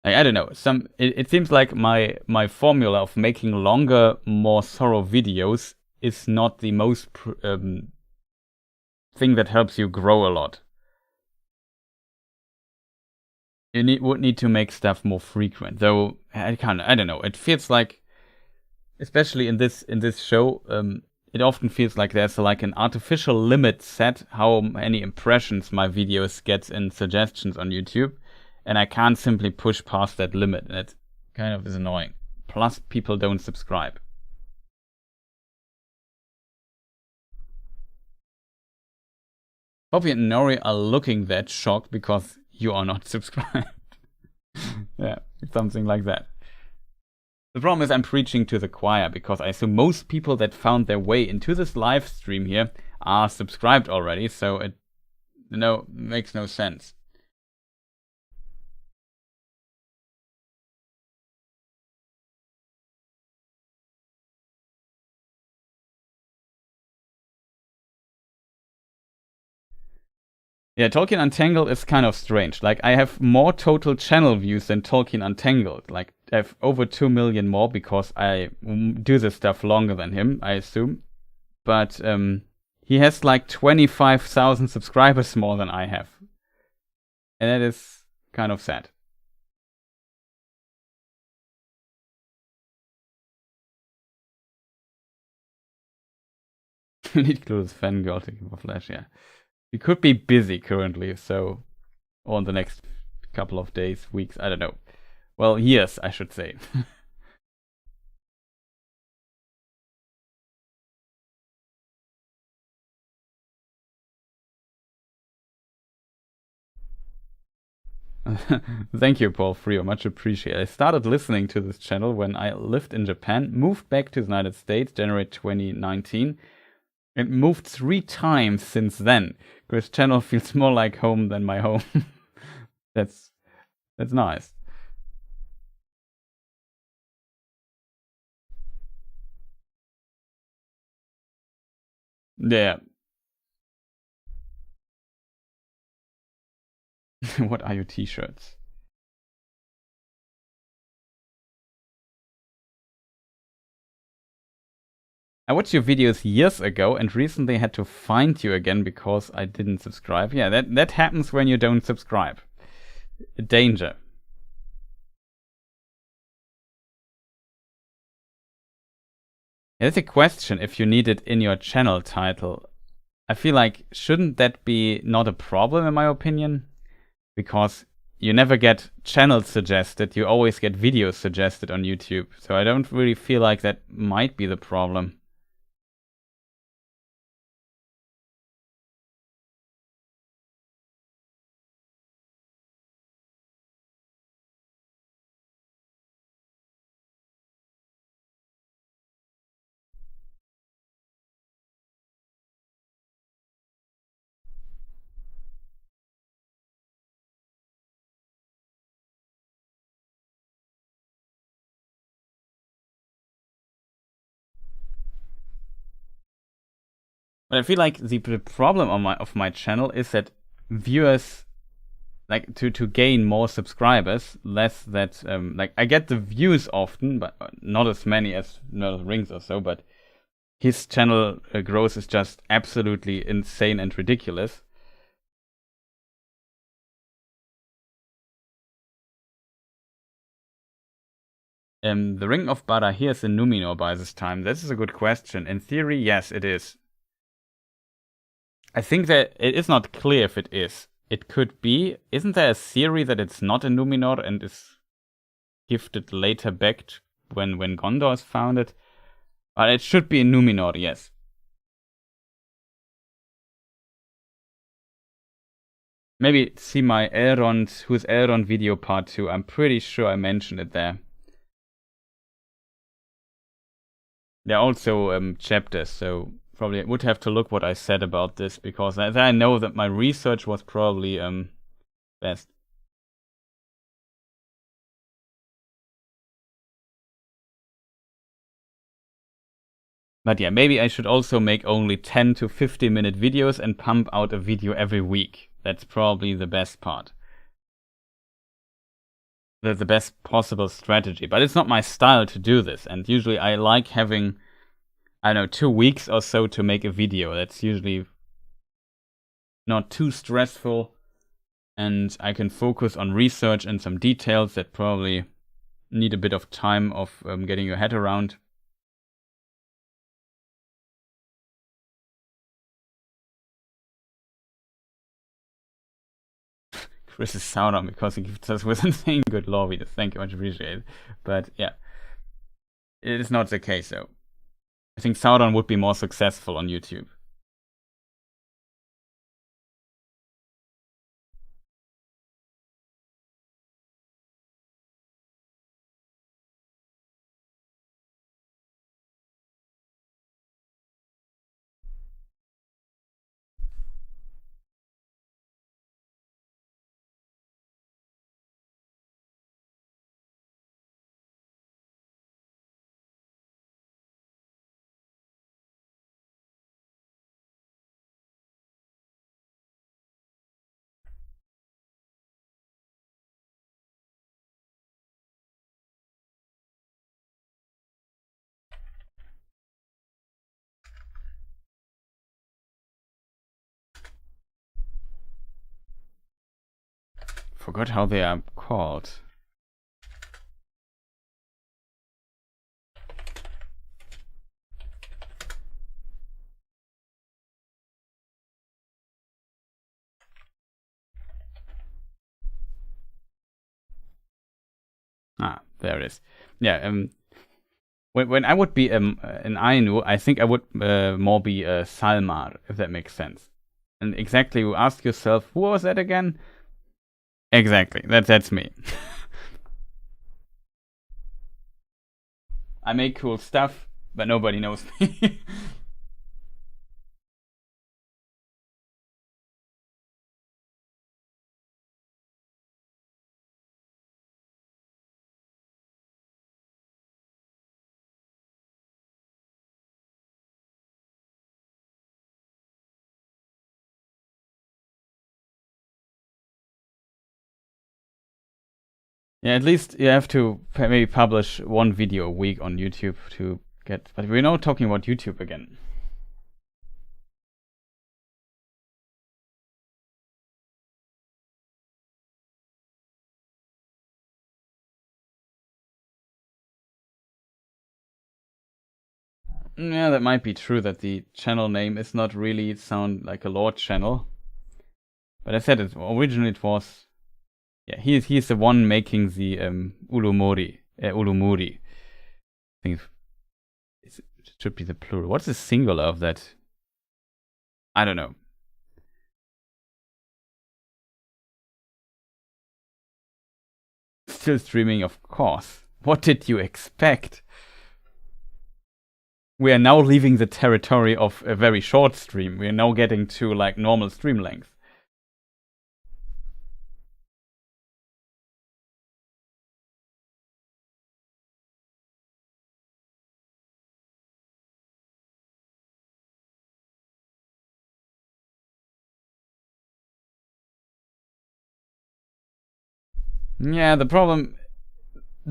I don't know. It seems like my formula of making longer, more thorough videos is not the most thing that helps you grow a lot. You would need to make stuff more frequent, though. I don't know. It feels like, especially in this show, it often feels like there's like an artificial limit set how many impressions my videos get in suggestions on YouTube, and I can't simply push past that limit, and it kind of is annoying. Plus, people don't subscribe. Poppy and Nori are looking that shocked because you are not subscribed. Yeah, something like that. The problem is I'm preaching to the choir, because I assume most people that found their way into this live stream here are subscribed already, so it makes no sense. Yeah, Tolkien Untangled is kind of strange. Like, I have more total channel views than Tolkien Untangled. Like, I have over 2 million more because I do this stuff longer than him, I assume. But he has like 25,000 subscribers more than I have. And that is kind of sad. We need close fangirl to give a flash, yeah. We could be busy currently, so or in the next couple of days, weeks, I don't know. Well, years, I should say. Thank you, Paul Frio. Much appreciated. I started listening to this channel when I lived in Japan, moved back to the United States January 2019, and moved 3 times since then. This channel feels more like home than my home. That's nice. Yeah. What are your t-shirts? I watched your videos years ago and recently had to find you again because I didn't subscribe. Yeah, that happens when you don't subscribe. Danger. There's a question if you need it in your channel title. I feel like shouldn't that be not a problem in my opinion? Because you never get channels suggested, you always get videos suggested on YouTube. So I don't really feel like that might be the problem. But I feel like the problem of my channel is that viewers like to gain more subscribers, less that like I get the views often, but not as many as Lord of the Rings or so. But his channel growth is just absolutely insane and ridiculous. The Ring of Barahir is in Numenor by this time. This is a good question. In theory, yes, it is. I think that it is not clear if it is. It could be. Isn't there a theory that it's not in Numenor and is gifted later back when Gondor is founded? But it should be in Numenor, yes. Maybe see my Elrond, who's Elrond video part 2. I'm pretty sure I mentioned it there. There are also chapters, so probably I would have to look what I said about this because I know that my research was probably best. But yeah, maybe I should also make only 10 to 15 minute videos and pump out a video every week. That's probably the best part. The best possible strategy. But it's not my style to do this. And usually I like having, I don't know, 2 weeks or so to make a video. That's usually not too stressful. And I can focus on research and some details that probably need a bit of time of getting your head around. Chris is Sauron because he gives us with insane good lore videos. Thank you, much appreciated. But yeah, it is not the case though. I think Sauron would be more successful on YouTube. forgot how they are called. Ah, there it is. Yeah, when I would be an Ainu, I think I would more be a Salmar, if that makes sense. And exactly, you ask yourself, who was that again? Exactly, that's me. I make cool stuff, but nobody knows me. Yeah, at least you have to maybe publish one video a week on YouTube to get. But we're now talking about YouTube again. Yeah, that might be true that the channel name is not really sound like a Lord channel. But I said originally it was. Yeah, he's the one making the Ulumuri. I think it should be the plural. What's the singular of that? I don't know. Still streaming, of course. What did you expect? We are now leaving the territory of a very short stream. We are now getting to like normal stream length. Yeah, the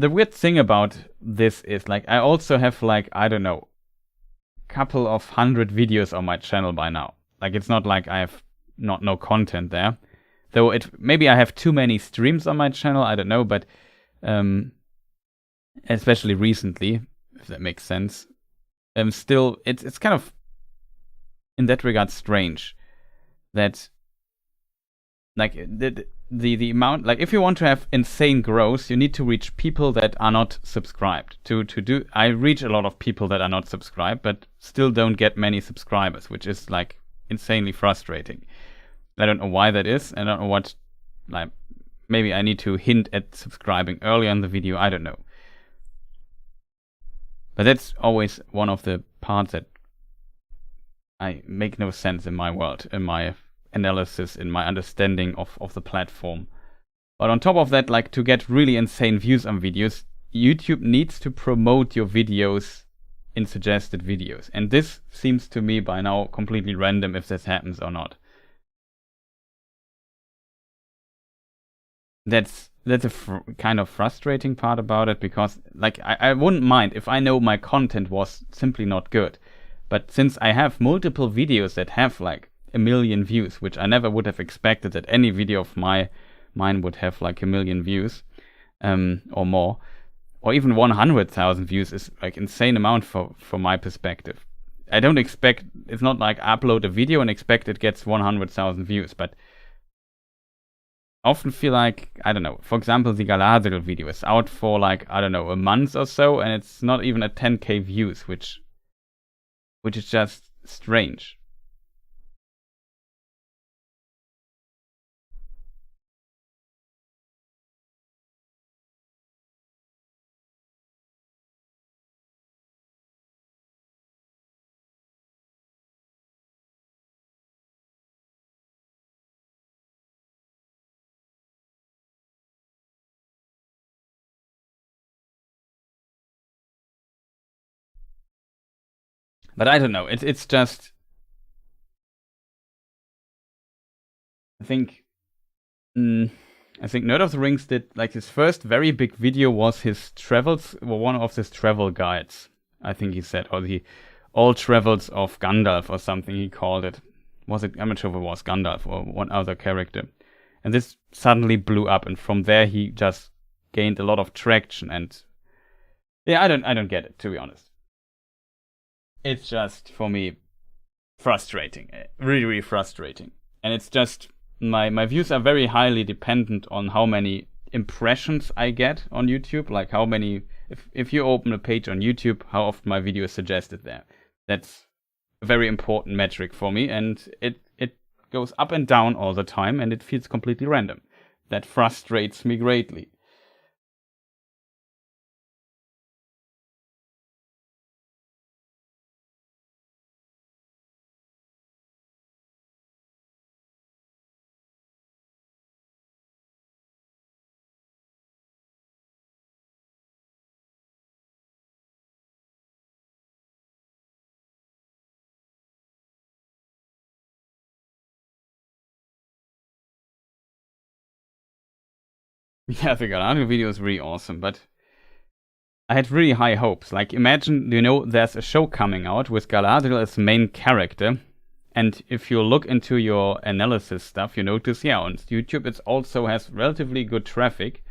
weird thing about this is like I also have like, I don't know, couple of 100 videos on my channel by now. Like it's not like I have no content there. Though maybe I have too many streams on my channel, I don't know, but especially recently, if that makes sense. Still it's kind of in that regard strange that like the amount, like if you want to have insane growth, you need to reach people that are not subscribed. I reach a lot of people that are not subscribed, but still don't get many subscribers, which is like insanely frustrating. I don't know why that is. I don't know what, like maybe I need to hint at subscribing earlier in the video. I don't know. But that's always one of the parts that I make no sense in my world, in my analysis, in my understanding of the platform. But on top of that, like to get really insane views on videos, YouTube needs to promote your videos in suggested videos. And this seems to me by now completely random if this happens or not. That's a kind of frustrating part about it, because like I wouldn't mind if I know my content was simply not good. But since I have multiple videos that have like 1 million views, which I never would have expected that any video of mine would have like 1 million views or more, or even 100,000 views is like insane amount from my perspective. I don't expect, it's not like I upload a video and expect it gets 100,000 views, but I often feel like, I don't know, for example, the Galadriel video is out for like, I don't know, a month or so, and it's not even at 10k views, which is just strange. But I don't know, it's just, I think Nerd of the Rings did, like, his first very big video was his travels, or one of his travel guides, I think he said, or the All Travels of Gandalf or something he called it. I'm not sure if it was Gandalf or one other character. And this suddenly blew up, and from there he just gained a lot of traction. And yeah, I don't get it, to be honest. It's just, for me, frustrating. Really, really frustrating. And it's just, my views are very highly dependent on how many impressions I get on YouTube. Like how many, if you open a page on YouTube, how often my video is suggested there. That's a very important metric for me, and it goes up and down all the time, and it feels completely random. That frustrates me greatly. Yeah, the Galadriel video is really awesome, but I had really high hopes. Like, imagine, there's a show coming out with Galadriel as main character, and if you look into your analysis stuff, you notice, on YouTube it also has relatively good traffic,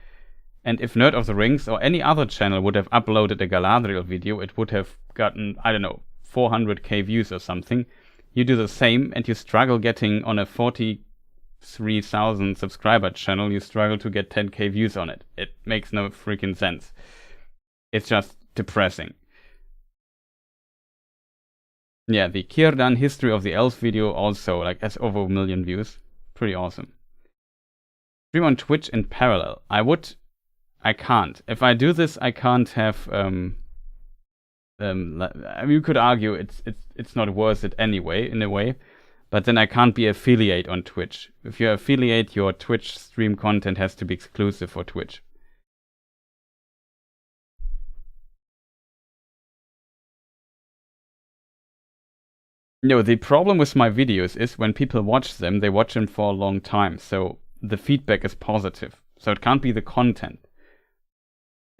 and if Nerd of the Rings or any other channel would have uploaded a Galadriel video, it would have gotten, 400k views or something. You do the same, and you struggle getting on a 43,000 subscriber channel, you struggle to get 10k views on it. It makes no freaking sense. It's just depressing. Yeah, the Círdan History of the Elves video also has over 1 million views. Pretty awesome. Stream on Twitch in parallel. I can't. If I do this, I can't have you could argue it's not worth it anyway, in a way. But then I can't be affiliate on Twitch. If you're affiliate, your Twitch stream content has to be exclusive for Twitch. The problem with my videos is when people watch them, they watch them for a long time. So the feedback is positive. So it can't be the content.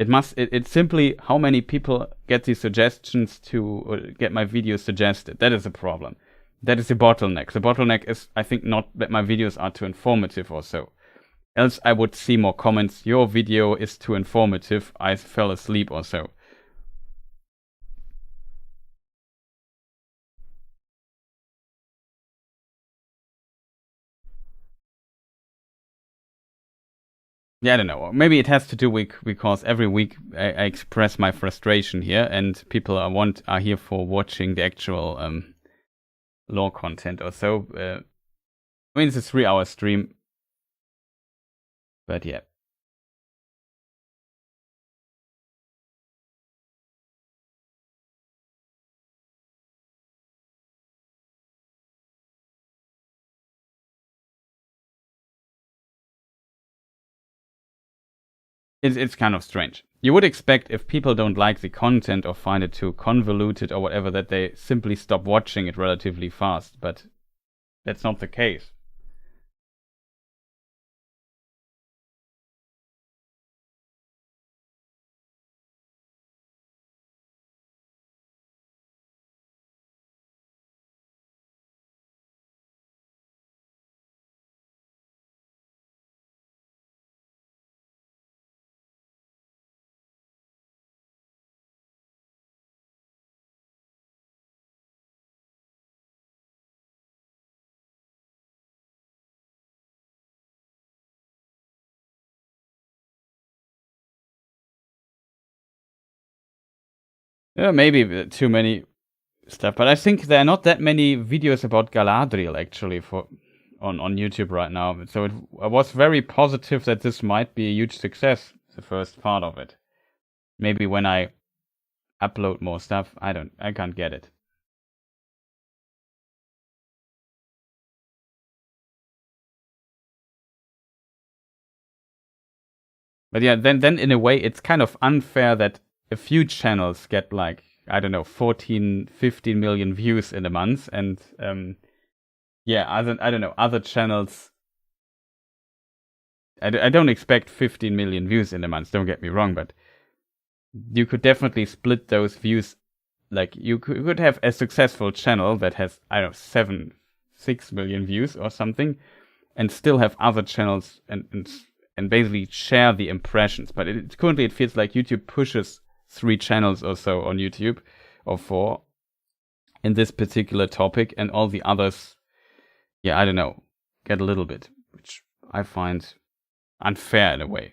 It's simply how many people get these suggestions to get my videos suggested. That is a problem. That is the bottleneck. The bottleneck is, I think, not that my videos are too informative or so. Else I would see more comments, your video is too informative, I fell asleep or so. Yeah, I don't know. Maybe it has to do with because every week I express my frustration here, and people are here for watching the actual lore content or so. I mean, it's a 3-hour stream, but yeah. It's kind of strange. You would expect if people don't like the content or find it too convoluted or whatever, that they simply stop watching it relatively fast, but that's not the case. Yeah, maybe too many stuff, but I think there are not that many videos about Galadriel actually on YouTube right now. So I was very positive that this might be a huge success, the first part of it. Maybe when I upload more stuff, I can't get it. But yeah, then in a way, it's kind of unfair that a few channels get 14, 15 million views in a month, and other channels. I don't expect 15 million views in a month. Don't get me wrong, but you could definitely split those views. Like you could have a successful channel that has 6 million views or something, and still have other channels and basically share the impressions. But currently it feels like YouTube pushes 3 channels or so on YouTube, or 4, in this particular topic, and all the others, I don't know, get a little bit, which I find unfair in a way.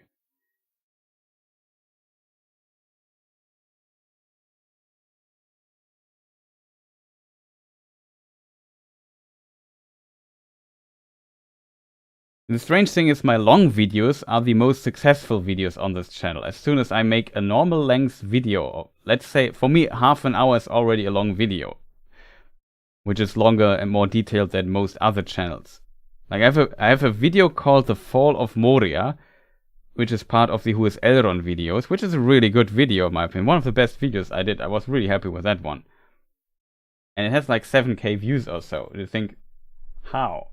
The strange thing is my long videos are the most successful videos on this channel. As soon as I make a normal length video, let's say, for me, half an hour is already a long video, which is longer and more detailed than most other channels. Like I have a video called The Fall of Moria, which is part of the Who is Elrond videos, which is a really good video in my opinion. One of the best videos I did. I was really happy with that one. And it has like 7k views or so. You think, how?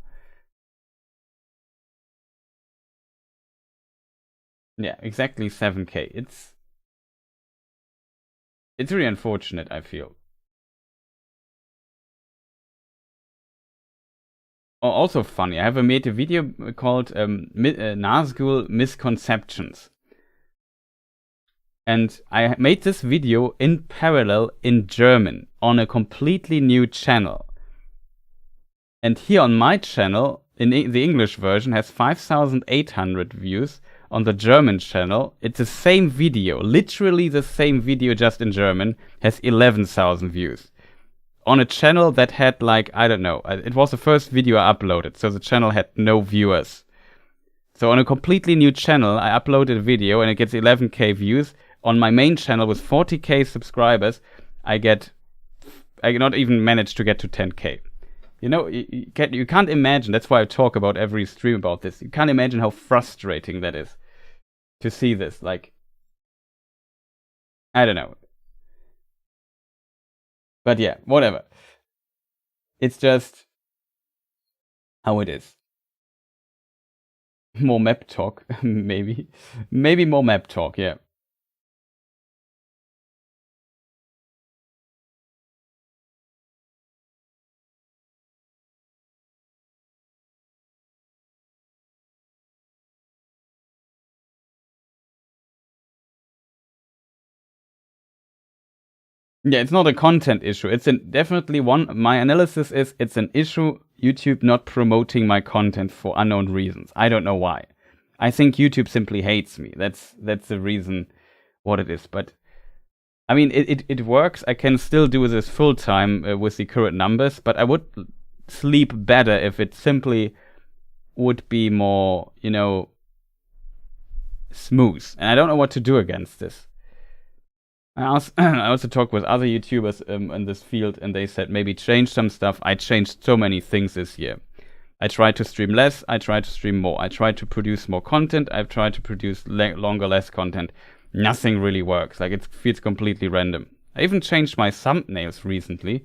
Yeah, exactly 7k. It's really unfortunate, I feel. Also funny, I have made a video called Nazgul Misconceptions. And I made this video in parallel in German on a completely new channel. And here on my channel, in the English version, has 5,800 views. On the German channel, it's the same video, literally the same video, just in German, has 11,000 views. On a channel that had like, I don't know, it was the first video I uploaded, so the channel had no viewers. So on a completely new channel, I uploaded a video and it gets 11k views. On my main channel with 40k subscribers, I not even managed to get to 10k. You know, you can't imagine, that's why I talk about every stream about this. You can't imagine how frustrating that is to see this. Like, I don't know. But yeah, whatever. It's just how it is. More map talk, maybe. Maybe more map talk, yeah. Yeah, it's not a content issue. It's definitely one. My analysis is it's an issue. YouTube not promoting my content for unknown reasons. I don't know why. I think YouTube simply hates me. That's the reason what it is. But I mean, it works. I can still do this full time with the current numbers. But I would sleep better if it simply would be more, you know, smooth. And I don't know what to do against this. I also talked with other YouTubers in this field, and they said maybe change some stuff. I changed so many things this year. I tried to stream less. I tried to stream more. I tried to produce more content. I've tried to produce longer, less content. Nothing really works. Like, it feels completely random. I even changed my thumbnails recently,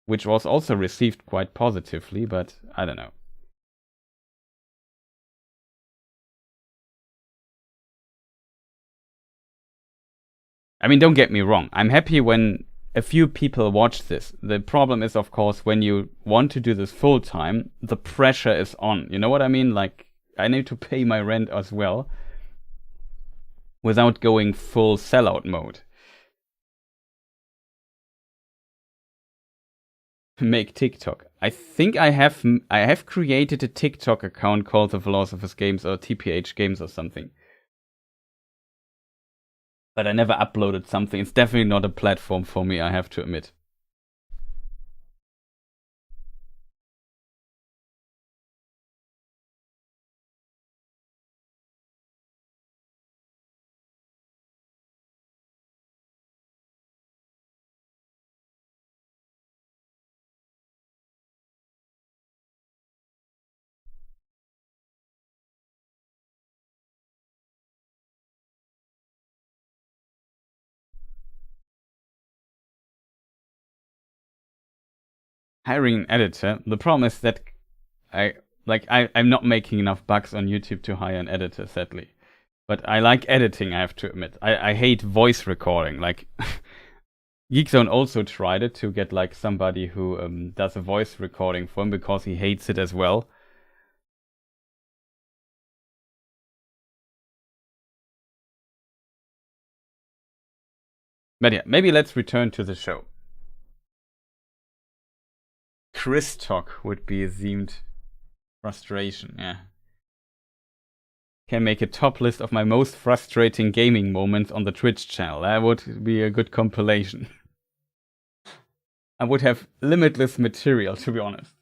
which was also received quite positively, but I don't know. I mean, don't get me wrong. I'm happy when a few people watch this. The problem is, of course, when you want to do this full time, the pressure is on. You know what I mean? Like, I need to pay my rent as well without going full sellout mode. Make TikTok. I think I have created a TikTok account called The Philosopher's Games or TPH Games or something. But I never uploaded something. It's definitely not a platform for me, I have to admit. Hiring an editor. The problem is that I'm not making enough bucks on YouTube to hire an editor, sadly. But I like editing, I have to admit. I hate voice recording. Like, Geekzone also tried it to get like somebody who does a voice recording for him because he hates it as well. But yeah, maybe let's return to the show. Chris talk would be a themed frustration, yeah. Can make a top list of my most frustrating gaming moments on the Twitch channel. That would be a good compilation. I would have limitless material, to be honest.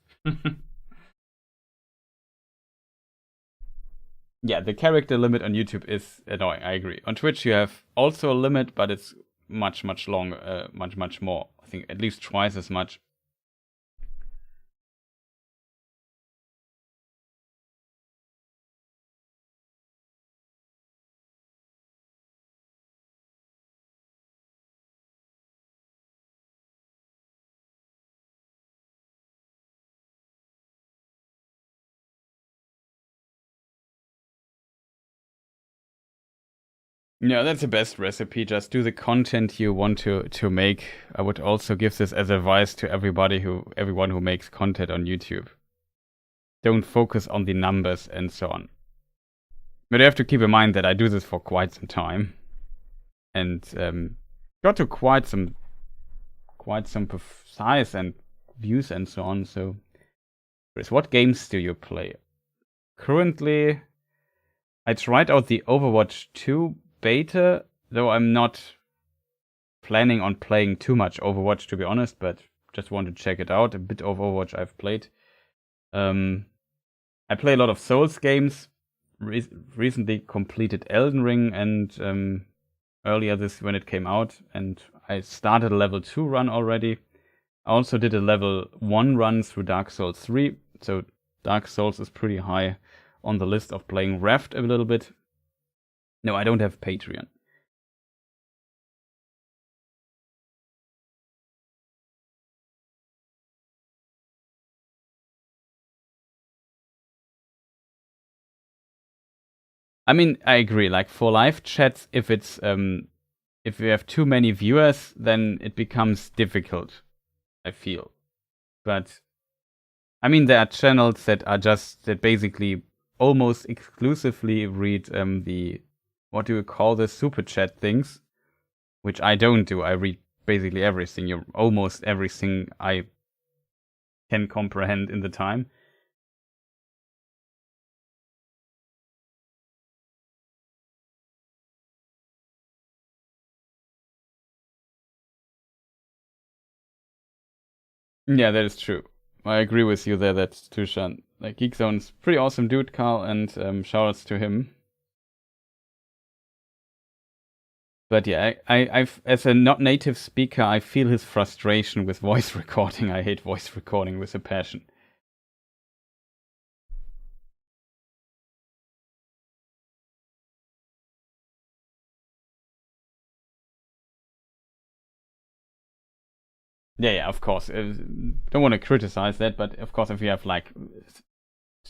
Yeah, the character limit on YouTube is annoying, I agree. On Twitch you have also a limit, but it's much longer, much more. I think at least twice as much. Yeah, that's the best recipe. Just do the content you want to make. I would also give this as advice to everyone who makes content on YouTube. Don't focus on the numbers and so on. But you have to keep in mind that I do this for quite some time, and got to quite some size and views and so on. So, Chris, what games do you play? Currently, I tried out the Overwatch 2 beta, though I'm not planning on playing too much Overwatch, to be honest, but just want to check it out. A bit of Overwatch I've played. I play a lot of Souls games. Recently completed Elden Ring, and earlier this when it came out, and I started a level 2 run already. I also did a level 1 run through Dark Souls 3, so Dark Souls is pretty high on the list of playing Raft a little bit. No, I don't have Patreon. I mean, I agree. Like for live chats, if you have too many viewers, then it becomes difficult, I feel. But I mean, there are channels that basically almost exclusively read the, what do you call the super chat things, which I don't do. I read basically everything, almost everything I can comprehend in the time. Yeah, that is true. I agree with you there. That's Tushan. Like Geekzone's pretty awesome dude, Carl, and shoutouts to him. But yeah, I've as a not native speaker, I feel his frustration with voice recording. I hate voice recording with a passion. Yeah, of course. Don't want to criticize that, but of course, if you have like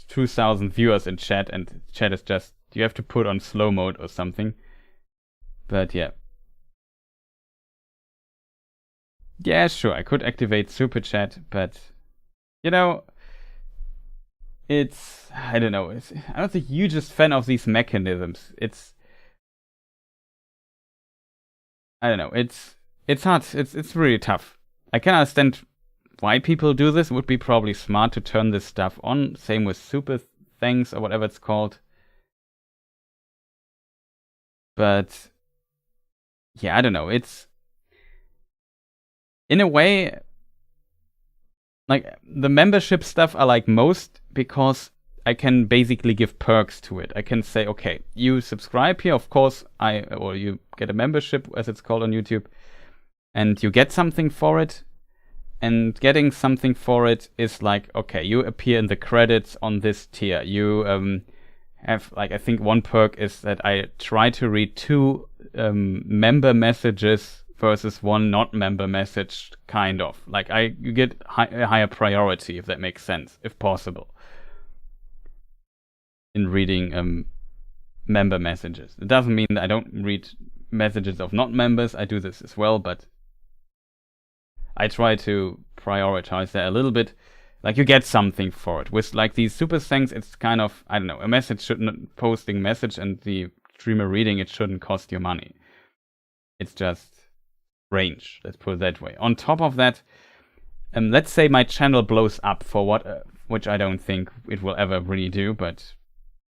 2,000 viewers in chat and chat is just, you have to put on slow mode or something. But yeah. Yeah, sure, I could activate super chat, but you know, I don't know. I'm not the hugest fan of these mechanisms. I don't know. It's hard. It's really tough. I can understand why people do this. It would be probably smart to turn this stuff on. Same with super things or whatever it's called. But yeah, I don't know. It's in a way like the membership stuff I like most because I can basically give perks to it. I can say, okay, you subscribe here, of course, or you get a membership, as it's called on YouTube, and you get something for it. And getting something for it is like, okay, you appear in the credits on this tier. You have, like, I think one perk is that I try to read 2 member messages versus 1 not member message, kind of. Like, you get a higher priority, if that makes sense, if possible, in reading member messages. It doesn't mean that I don't read messages of not members. I do this as well, but I try to prioritize that a little bit. Like, you get something for it. With like these super thanks, it's kind of, I don't know, a message shouldn't, posting message and the streamer reading it shouldn't cost you money. It's just range. Let's put it that way. On top of that, let's say my channel blows up for which I don't think it will ever really do, but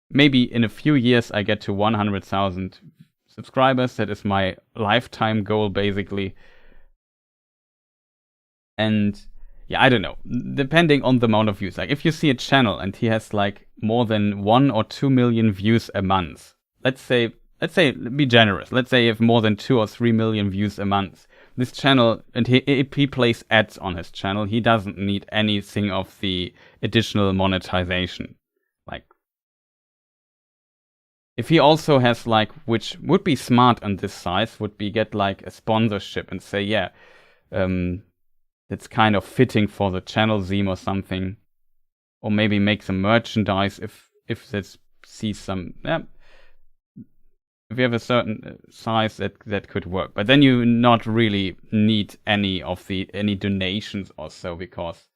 maybe in a few years I get to 100,000 subscribers. That is my lifetime goal, basically. And yeah, I don't know. Depending on the amount of views. Like, if you see a channel and he has like more than 1 or 2 million views a month, let's say, be generous. Let's say you have more than 2 or 3 million views a month. This channel, and he plays ads on his channel, he doesn't need anything of the additional monetization. Like, if he also has like, which would be smart on this size, would be get like a sponsorship and say, yeah, that's kind of fitting for the channel theme or something, or maybe make some merchandise if this sees some. Yeah, if you have a certain size, that could work. But then you not really need any donations or so, because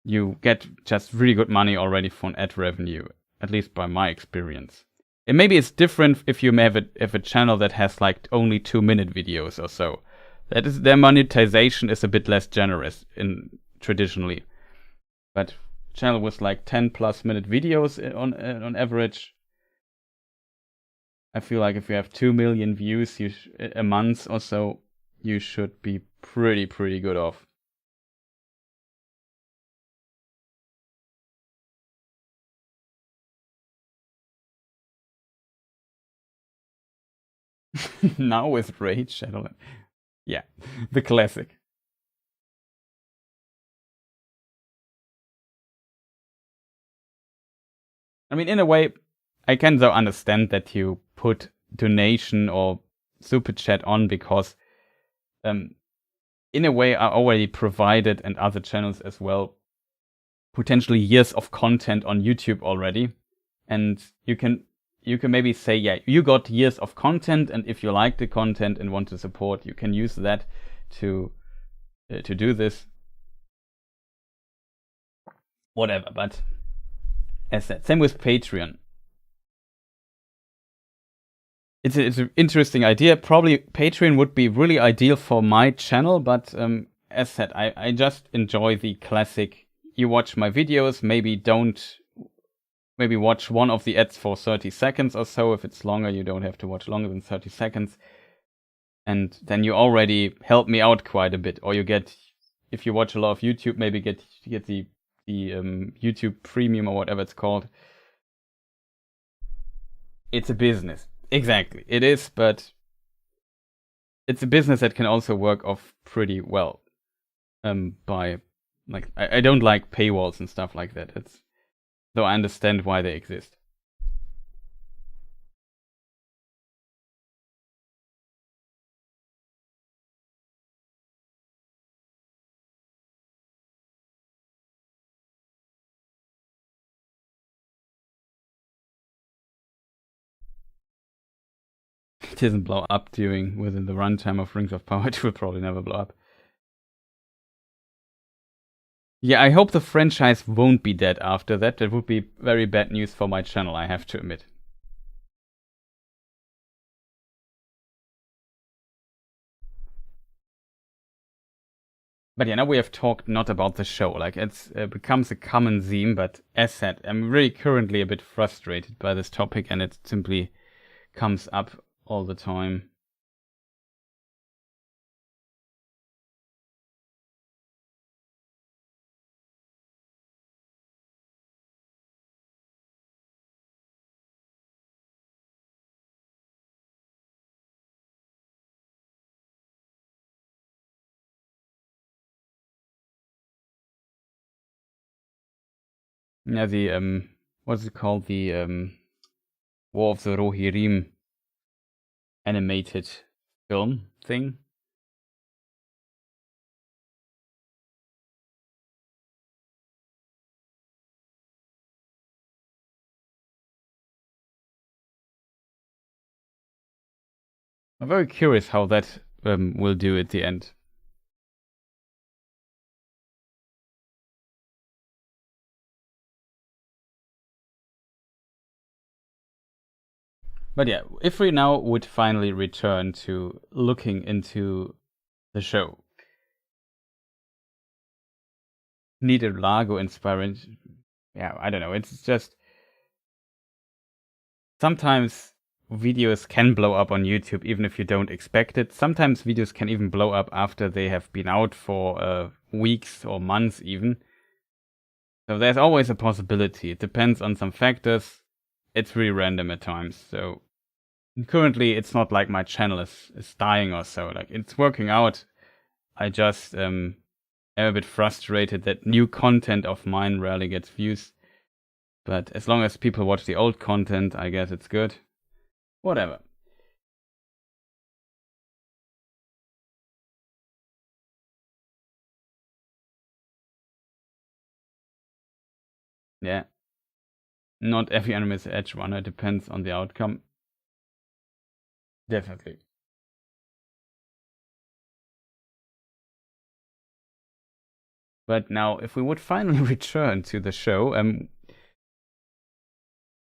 you get just really good money already from ad revenue, at least by my experience. And maybe it's different if you have a channel that has like only 2-minute videos or so. That is, their monetization is a bit less generous traditionally. But channel with like 10+ minute videos on average, I feel like if you have 2 million views a month or so, you should be pretty good off. Now with Rage, I don't know. Yeah, the classic. I mean, in a way, I can though understand that you put donation or super chat on, because in a way I already provided, and other channels as well, potentially years of content on YouTube already, and you can maybe say, yeah, you got years of content, and if you like the content and want to support, you can use that to do this, whatever. But as said, same with Patreon. It's an interesting idea. Probably Patreon would be really ideal for my channel, but as said, I just enjoy the classic. You watch my videos, maybe watch one of the ads for 30 seconds or so. If it's longer, you don't have to watch longer than 30 seconds. And then you already help me out quite a bit. Or you get, if you watch a lot of YouTube, maybe get the YouTube Premium or whatever it's called. It's a business. Exactly, it is, but it's a business that can also work off pretty well. By like, I don't like paywalls and stuff like that. Though I understand why they exist. It doesn't blow up within the runtime of Rings of Power. It will probably never blow up. Yeah, I hope the franchise won't be dead after that. That would be very bad news for my channel, I have to admit. But yeah, now we have talked not about the show. Like, it becomes a common theme, but as said, I'm really currently a bit frustrated by this topic, and it simply comes up all the time. Yeah, the what's it called? The War of the Rohirrim animated film thing. I'm very curious how that will do at the end. But yeah, if we now would finally return to looking into the show. Needed Largo inspiring. Yeah, I don't know. It's just sometimes videos can blow up on YouTube even if you don't expect it. Sometimes videos can even blow up after they have been out for weeks or months even. So there's always a possibility. It depends on some factors. It's really random at times. So currently it's not like my channel is dying or so. Like, it's working out. I just am a bit frustrated that new content of mine rarely gets views. But as long as people watch the old content, I guess it's good. Whatever. Yeah. Not every anime is edge runner. It depends on the outcome. Definitely. But now, if we would finally return to the show,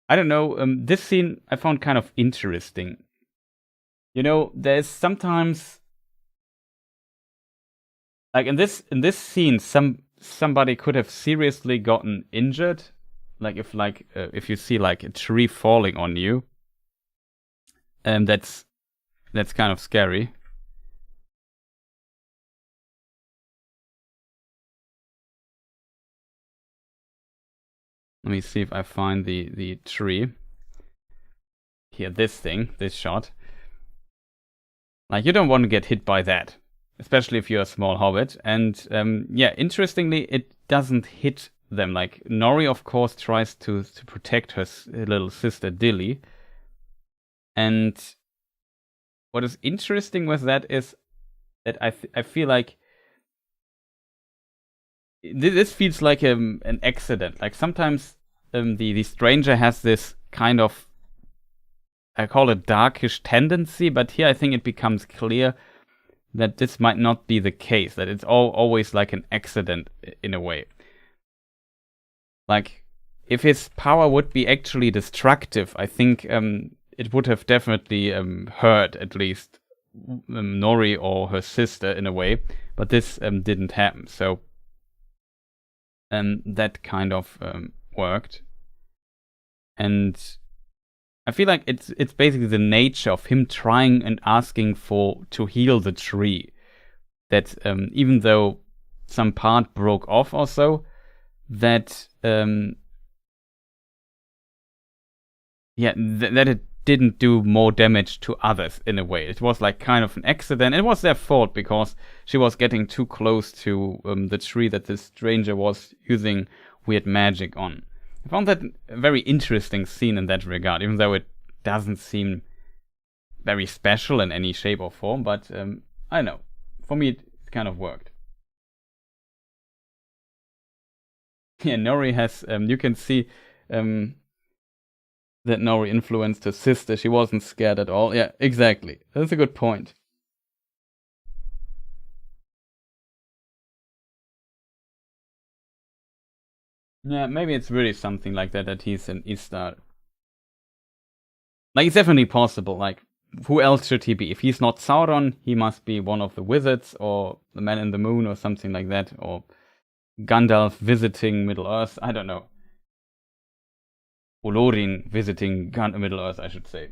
I don't know, this scene I found kind of interesting. You know, there's sometimes, like in this scene, somebody could have seriously gotten injured. Like if you see like a tree falling on you, that's kind of scary. Let me see if I find the tree. Here, this shot. Like, you don't want to get hit by that, especially if you're a small hobbit. And yeah, interestingly, it doesn't hit them. Like, Nori, of course, tries to protect her little sister Dilly. And what is interesting with that is that I feel like this feels like an accident. Like, sometimes the stranger has this kind of, I call it darkish tendency, but here I think it becomes clear that this might not be the case, that it's always like an accident in a way. Like, if his power would be actually destructive, I think it would have definitely hurt at least Nori or her sister in a way, but this didn't happen. So that kind of worked. And I feel like it's basically the nature of him trying and asking to heal the tree. That even though some part broke off or so, that that it didn't do more damage to others in a way. It was like kind of an accident. It was their fault because she was getting too close to the tree that the stranger was using weird magic on. I found that a very interesting scene in that regard, even though it doesn't seem very special in any shape or form, but I don't know. For me, it kind of worked. Yeah, Nori has, you can see that Nori influenced her sister. She wasn't scared at all. Yeah, exactly. That's a good point. Yeah, maybe it's really something like that he's an Istar. Like, it's definitely possible. Like, who else should he be? If he's not Sauron, he must be one of the wizards or the Man in the Moon or something like that. Or Gandalf visiting Middle-earth. I don't know. Olorin visiting Middle-earth, I should say.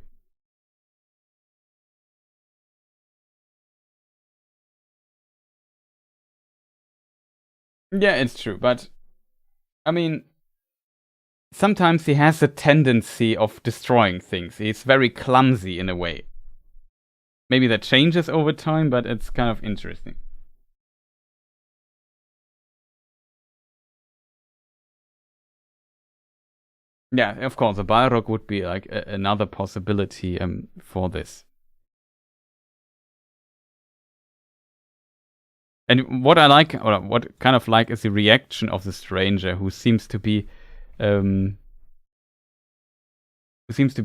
Yeah, it's true. But, I mean, sometimes he has a tendency of destroying things. He's very clumsy in a way. Maybe that changes over time, but it's kind of interesting. Yeah, of course, a Balrog would be like another possibility for this. And what I like, or what kind of like, is the reaction of the stranger, who seems to be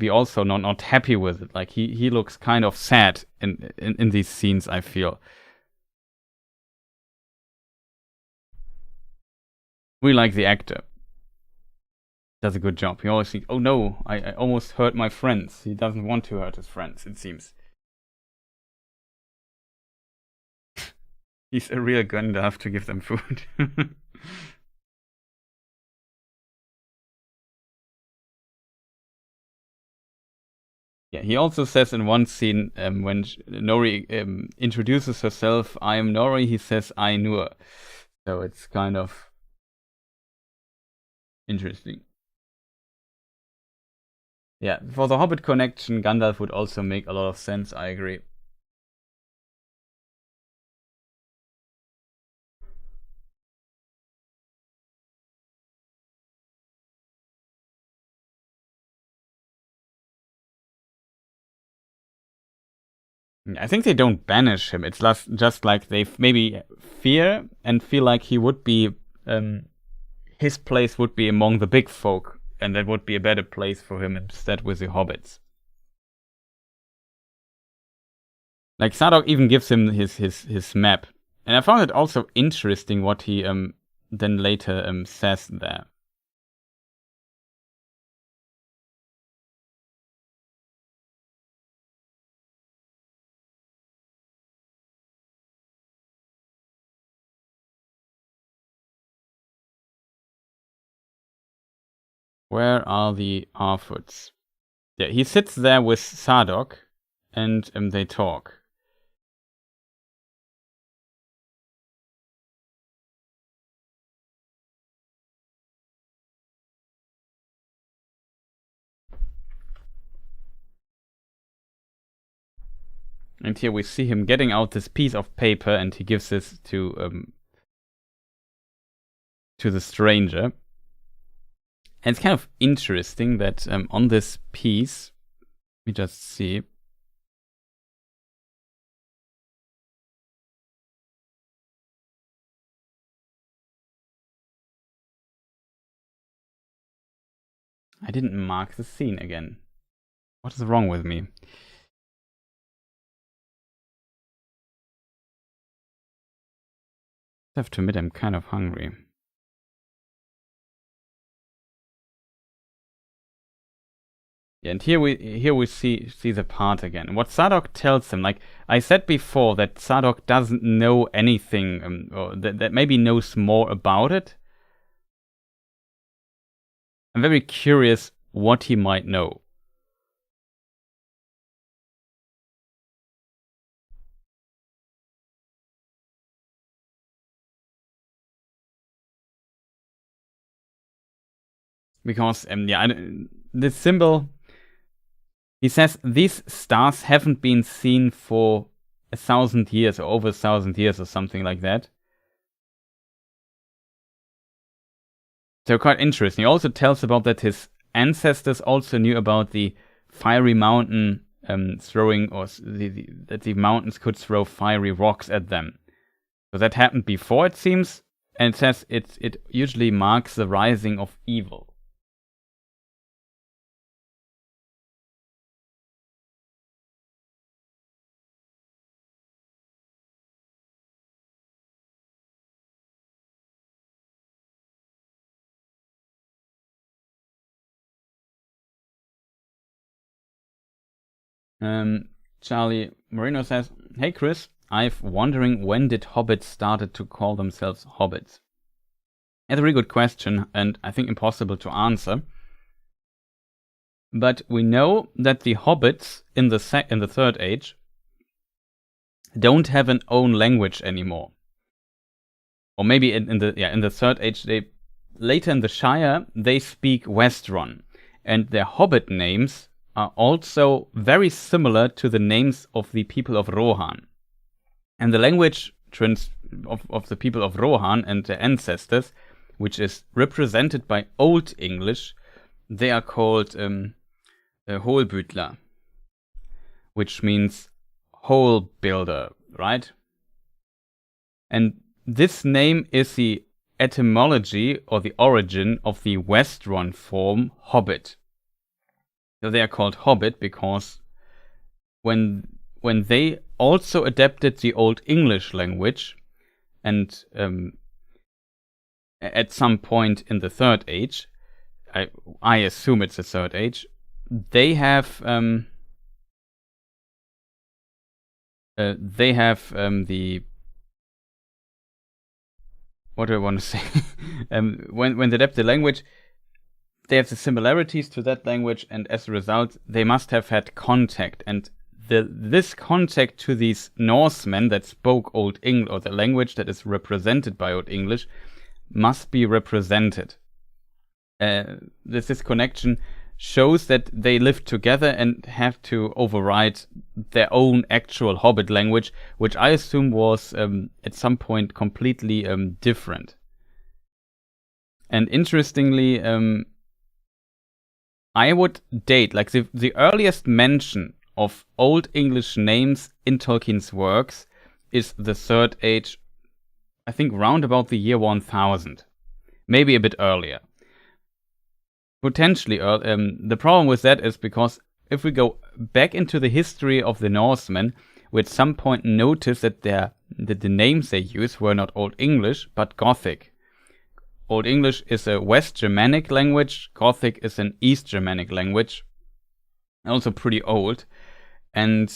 also not happy with it. Like, he looks kind of sad in these scenes, I feel. We like the actor. does a good job. He always thinks, oh no, I almost hurt my friends. He doesn't want to hurt his friends, it seems. He's a real Gandalf to give them food. Yeah, he also says in one scene when Nori introduces herself, I am Nori, he says Ainur. So it's kind of interesting. Yeah, for the Hobbit connection, Gandalf would also make a lot of sense, I agree. I think they don't banish him. It's just like they maybe fear and feel like he would be, his place would be among the big folk, and that would be a better place for him instead with the hobbits. Like Sadok even gives him his map, and I found it also interesting what he then later says there. Where are the Arfoots? Yeah, he sits there with Sadok, and they talk. And here we see him getting out this piece of paper, and he gives this to the stranger. And it's kind of interesting that on this piece, we just see. I didn't mark the scene again. What is wrong with me? I have to admit I'm kind of hungry. Yeah, and here we see the part again. What Sadok tells him, like I said before, that Sadok doesn't know anything, or that maybe knows more about it. I'm very curious what he might know. Because the symbol, he says these stars haven't been seen for 1,000 years or over 1,000 years or something like that. So quite interesting. He also tells about that his ancestors also knew about the fiery mountain throwing, or that the mountains could throw fiery rocks at them. So that happened before, it seems, and it says it usually marks the rising of evil. Charlie Marino says, hey Chris, I'm wondering when did hobbits started to call themselves hobbits? That's a really good question, and I think impossible to answer. But we know that the hobbits in the Third Age don't have an own language anymore. Or maybe in the Third Age, later in the Shire, they speak Westron, and their hobbit names are also very similar to the names of the people of Rohan. And the language of the people of Rohan and their ancestors, which is represented by Old English, they are called Holbütler, which means hole builder, right? And this name is the etymology or the origin of the Westron form Hobbit. So they are called Hobbit because when they also adapted the Old English language, and at some point in the Third Age, I assume it's the Third Age. They have the, what do I want to say? When they adapt the language, they have the similarities to that language, and as a result, they must have had contact. And this contact to these Norsemen that spoke Old English, or the language that is represented by Old English, must be represented. This connection shows that they lived together and have to override their own actual Hobbit language, which I assume was at some point completely different. And interestingly, I would date, like the earliest mention of Old English names in Tolkien's works is the Third Age, I think round about the year 1000, maybe a bit earlier. Potentially, the problem with that is because if we go back into the history of the Norsemen, we at some point notice that the names they use were not Old English, but Gothic. Old English is a West Germanic language, Gothic is an East Germanic language, also pretty old. And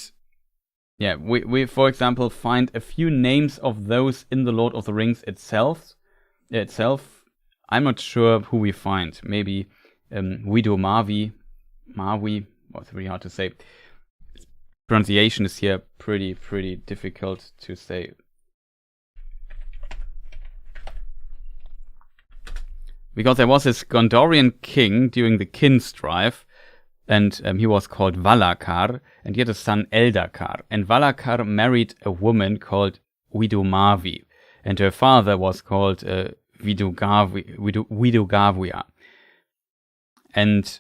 yeah, we for example find a few names of those in the Lord of the Rings itself. I'm not sure who we find. Maybe Guido Marvi, it's really hard to say. Pronunciation is here pretty difficult to say. Because there was this Gondorian king during the kin strife, and he was called Valakar, and he had a son Eldakar. And Valakar married a woman called Widomarvi, and her father was called Widogavia. And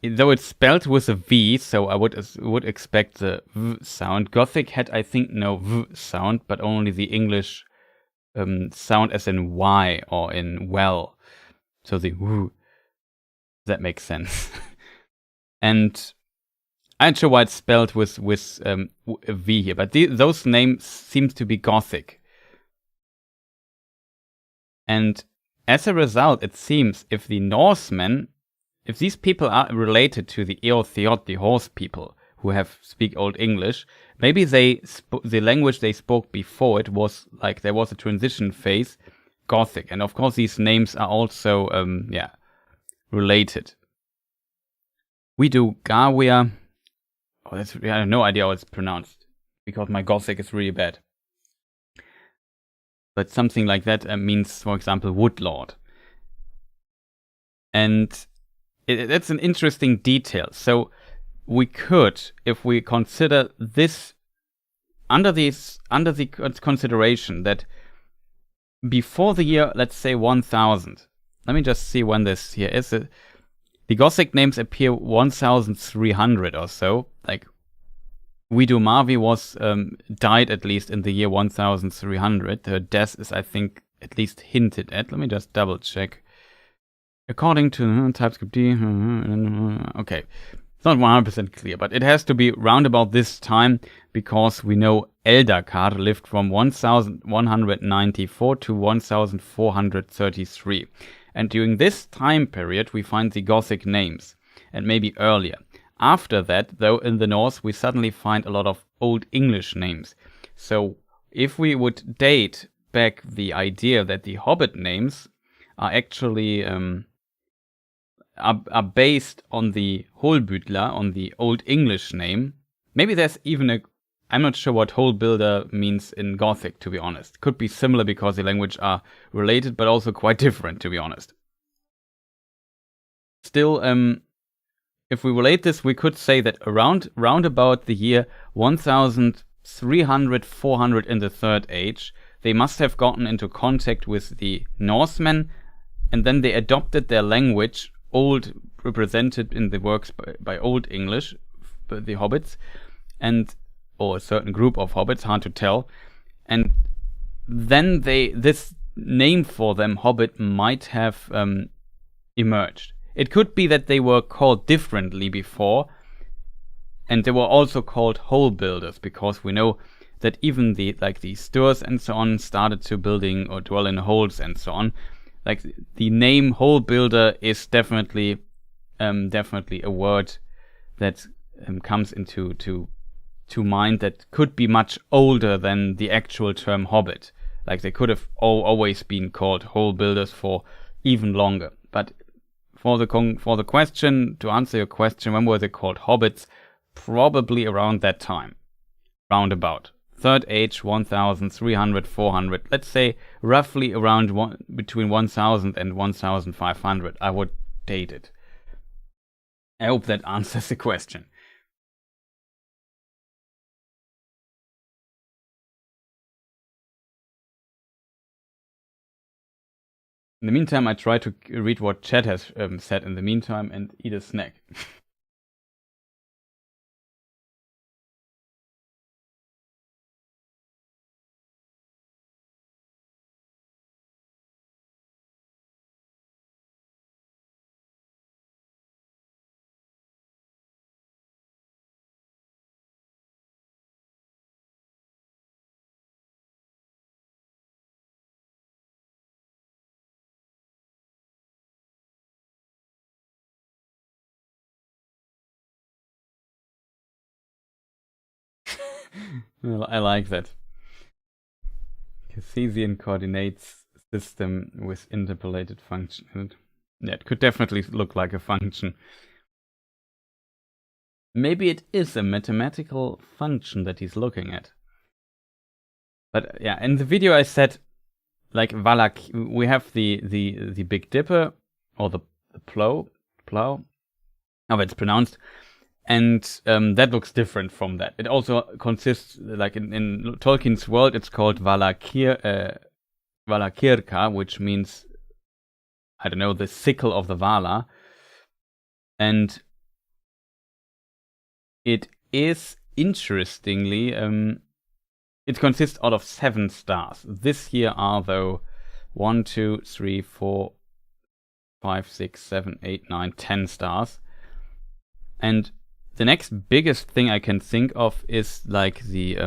though it's spelled with a V, so I would expect the V sound. Gothic had, I think, no V sound, but only the English sound as in Y or in well. So the W. That makes sense. And I'm not sure why it's spelled with a V here, but those names seem to be Gothic. And as a result, it seems if the Norsemen, if these people are related to the Eotheot, the horse people who speak Old English, maybe the language they spoke before it was like there was a transition phase, Gothic. And of course these names are also related. Widogavia, I have no idea how it's pronounced because my Gothic is really bad. But something like that means, for example, woodlord. And that's an interesting detail. So we could, if we consider this under the consideration that before the year, let's say 1000, let me just see when this here is. The Gothic names appear 1300 or so. Like Widomarvi was died at least in the year 1300. Her death is, I think, at least hinted at. Let me just double check. According to TypeScript D, okay, it's not 100% clear, but it has to be round about this time because we know Eldakar lived from 1194 to 1433. And during this time period, we find the Gothic names, and maybe earlier. After that, though, in the north, we suddenly find a lot of Old English names. So if we would date back the idea that the Hobbit names are actually are based on the Holbütler, on the Old English name, maybe there's even I'm not sure what Holbuilder means in Gothic, to be honest. Could be similar because the language are related, but also quite different, to be honest. Still, if we relate this, we could say that round about the year 1300, 400 in the Third Age, they must have gotten into contact with the Norsemen, and then they adopted their language, old, represented in the works by Old English, the Hobbits, or a certain group of Hobbits, hard to tell. And then this name for them, Hobbit, might have emerged. It could be that they were called differently before, and they were also called hole builders, because we know that even the Sturs and so on started to building or dwell in holes and so on. like the name Hole Builder is definitely a word that comes into to mind that could be much older than the actual term Hobbit. Like they could have always been called Hole Builders for even longer. But for the question, to answer your question, when were they called Hobbits? Probably around that time, roundabout. Third Age, 1300, 400. Let's say roughly around between 1000 and 1500. I would date it. I hope that answers the question. In the meantime, I try to read what chat has said in the meantime and eat a snack. I like that. Cartesian coordinates system with interpolated function. Yeah, it could definitely look like a function. Maybe it is a mathematical function that he's looking at. But yeah, in the video I said, like Valak, we have the Big Dipper, or the plow, however it's pronounced. And that looks different from that. It also consists, like in Tolkien's world, it's called Valakirka, which means, I don't know, the sickle of the Vala. And it is, interestingly, it consists out of 7 stars. This here are, though, 1, 2, 3, 4, 5, 6, 7, 8, 9, 10 stars. And the next biggest thing I can think of is like the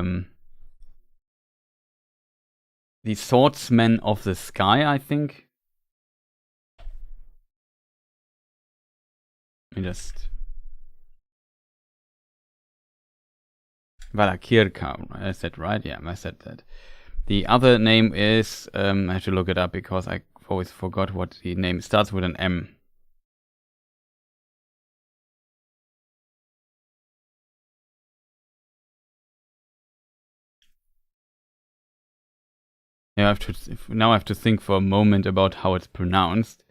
Swordsman of the Sky, I think. Let me just... Valakirka, I said right? Yeah, I said that. The other name is, I have to look it up because I always forgot what the name starts with an M. Yeah, now I have to think for a moment about how it's pronounced.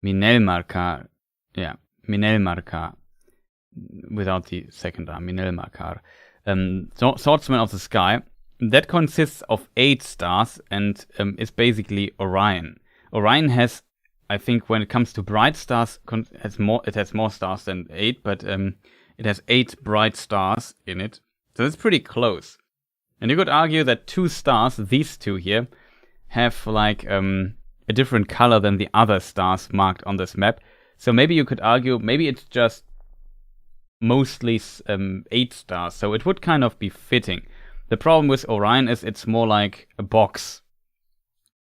Minelmarkar. Yeah, Minelmarkar. Without the second R, Minelmarkar. Swordsman of the Sky. That consists of 8 stars and is basically Orion. Orion has, I think, when it comes to bright stars, it has more stars than 8, but it has 8 bright stars in it. So it's pretty close. And you could argue that 2 stars, these 2 here, have like a different color than the other stars marked on this map. So maybe you could argue, maybe it's just mostly 8 stars. So it would kind of be fitting. The problem with Orion is it's more like a box.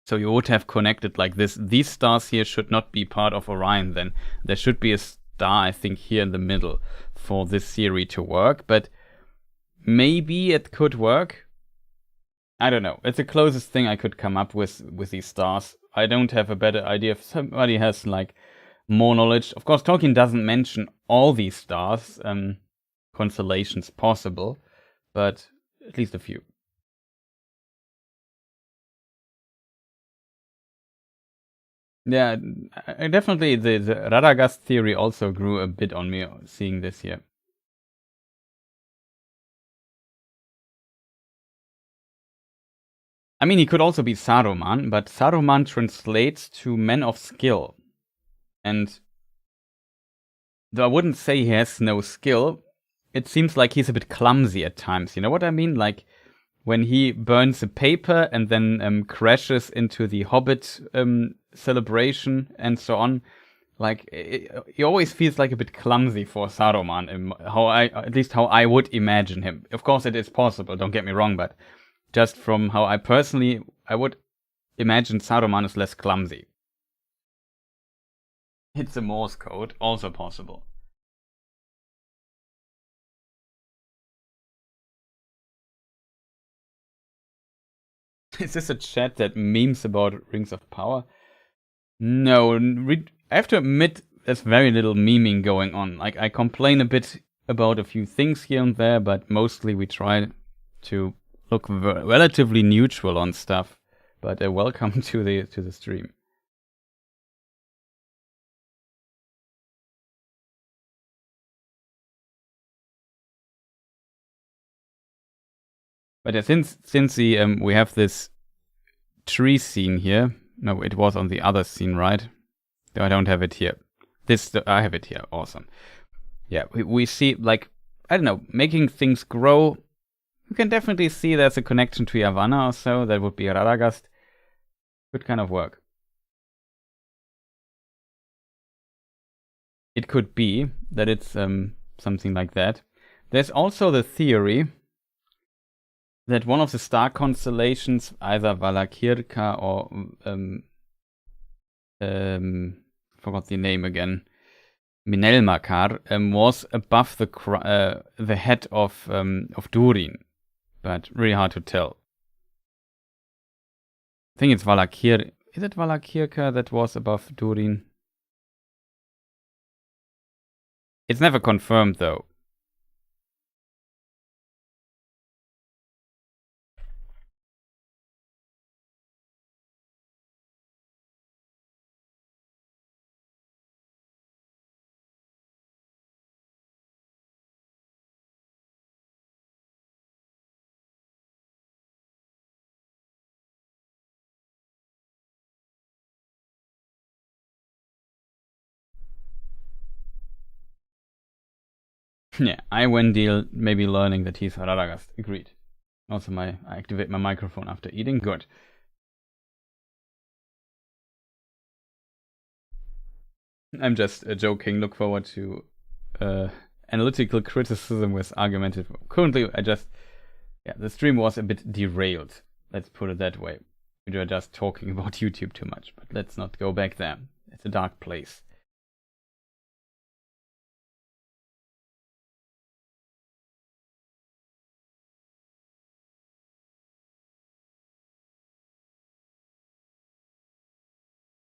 So you would have connected like this. These stars here should not be part of Orion then. There should be a star, I think, here in the middle for this theory to work. But maybe it could work. I don't know. It's the closest thing I could come up with these stars. I don't have a better idea. If somebody has like more knowledge. Of course, Tolkien doesn't mention all these stars, constellations possible, but at least a few. Yeah, definitely the Radagast theory also grew a bit on me seeing this here. I mean, he could also be Saruman, but Saruman translates to men of skill. And though I wouldn't say he has no skill, it seems like he's a bit clumsy at times. You know what I mean? Like when he burns a paper and then crashes into the Hobbit celebration and so on. Like he always feels like a bit clumsy for Saruman, at least how I would imagine him. Of course, it is possible. Don't get me wrong, but just from how I would imagine Saruman is less clumsy. It's a Morse code, also possible. Is this a chat that memes about Rings of Power? No, I have to admit there's very little memeing going on. Like, I complain a bit about a few things here and there, but mostly we try to look relatively neutral on stuff. But welcome to the stream. But since we have this tree scene here. No, it was on the other scene, right? I don't have it here. I have it here. Awesome. Yeah, we see, like, I don't know, making things grow. You can definitely see there's a connection to Yavanna or so. That would be Radagast. Good kind of work. It could be that it's something like that. There's also the theory that one of the star constellations, either Valakirka or forgot the name again, Minelmakar, was above the head of Durin, but really hard to tell. I think it's Valakir. Is it Valakirka that was above Durin? It's never confirmed though. Yeah, Iwendil maybe learning that he's Radagast. Agreed. Also, I activate my microphone after eating. Good. I'm just joking. Look forward to analytical criticism with argumentative. Currently, the stream was a bit derailed. Let's put it that way. We were just talking about YouTube too much, but let's not go back there. It's a dark place.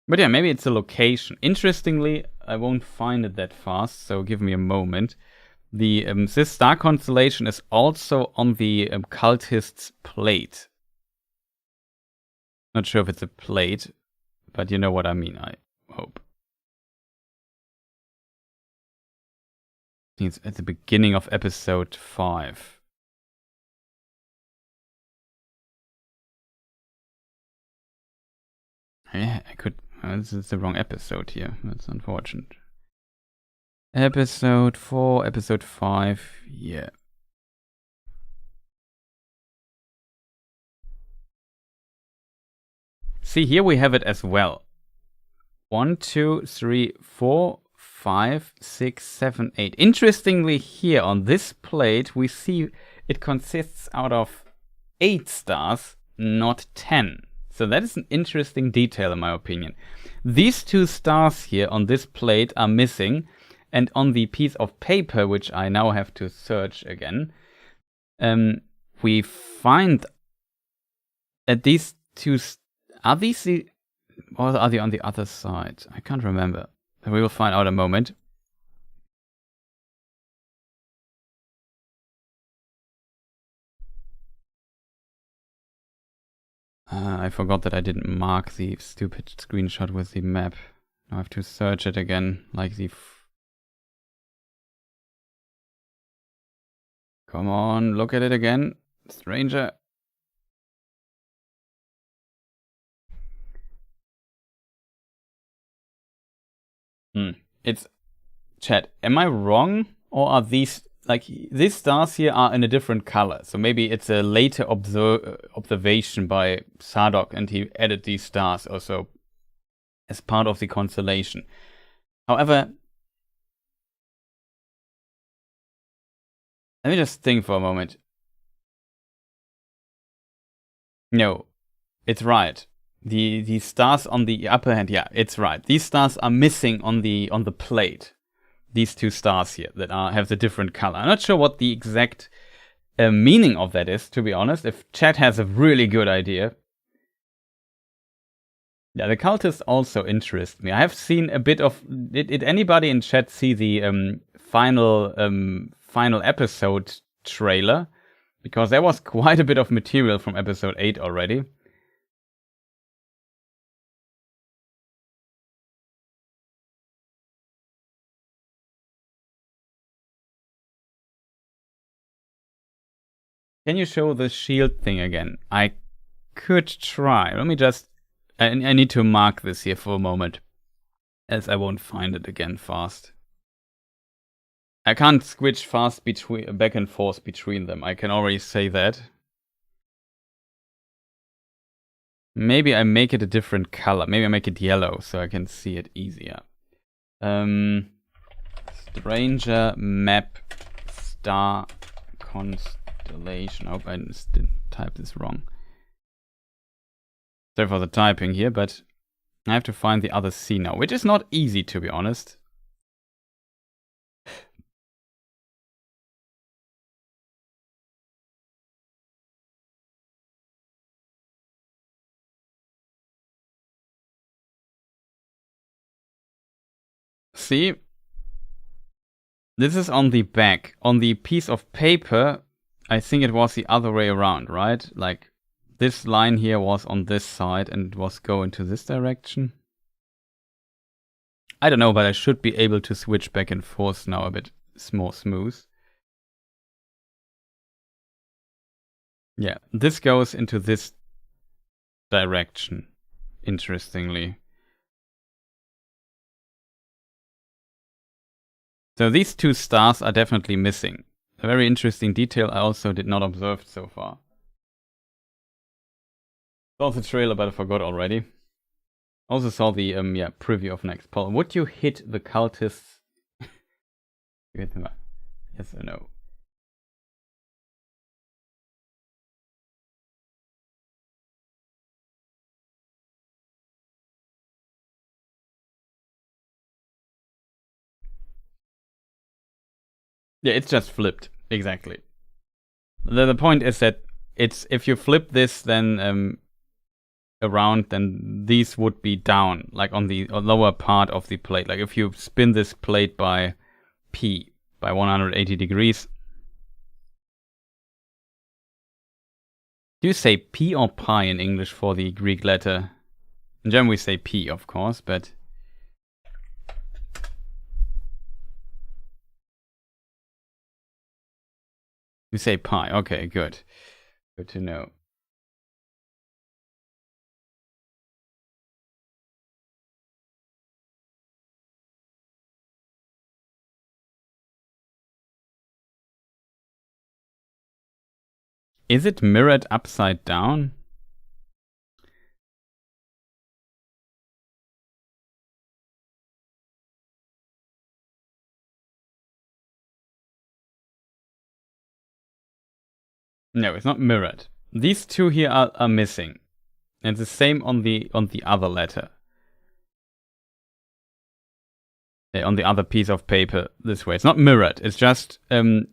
But yeah, maybe it's a location. Interestingly, I won't find it that fast, so give me a moment. This star constellation is also on the cultist's plate. Not sure if it's a plate, but you know what I mean, I hope. I think it's at the beginning of episode 5. Yeah, I could... this is the wrong episode here. That's unfortunate. Episode 4, episode 5, yeah. See, here we have it as well. 1, 2, 3, 4, 5, 6, 7, 8. Interestingly, here on this plate, we see it consists out of 8 stars, not 10. So that is an interesting detail in my opinion. These 2 stars here on this plate are missing, and on the piece of paper, which I now have to search again, we find that these 2 are these the, or are they on the other side? I can't remember. We will find out in a moment. I forgot that I didn't mark the stupid screenshot with the map. Now I have to search it again, like the... Come on, look at it again, stranger. It's... Chat, am I wrong? Or are these... Like, these stars here are in a different color. So maybe it's a later observation by Sardok and he added these stars also as part of the constellation. However, let me just think for a moment. No, it's right. The stars on the upper hand, yeah, it's right. These stars are missing on the plate. These two stars here that have the different color. I'm not sure what the exact meaning of that is, to be honest. If chat has a really good idea. Yeah, the cultists also interest me. I have seen a bit of. Did anybody in chat see the final episode trailer? Because there was quite a bit of material from episode 8 already. Can you show the shield thing again? I could try. Let me just. I need to mark this here for a moment, as I won't find it again fast. I can't switch fast back and forth between them. I can already say that. Maybe I make it a different color. Maybe I make it yellow so I can see it easier. Stranger map star constellation. I hope I didn't type this wrong. Sorry for the typing here, but I have to find the other C now, which is not easy, to be honest. See? This is on the back. On the piece of paper, I think it was the other way around, right? Like, this line here was on this side and it was going to this direction. I don't know, but I should be able to switch back and forth now a bit more smooth. Yeah, this goes into this direction, interestingly. So these two stars are definitely missing. A very interesting detail I also did not observe so far. Saw the trailer, but I forgot already. Also saw the preview of next poll. Would you hit the cultists? Yes or no? Yeah, it's just flipped. Exactly. The point is that it's if you flip this then around, then these would be down, like on the lower part of the plate. Like if you spin this plate by P, by 180 degrees. Do you say P or pi in English for the Greek letter? In German we say P, of course, but... You say pi. Okay, good. Good to know. Is it mirrored upside down? No, it's not mirrored. These two here are missing. And the same on the other letter. On the other piece of paper this way. It's not mirrored. It's just turned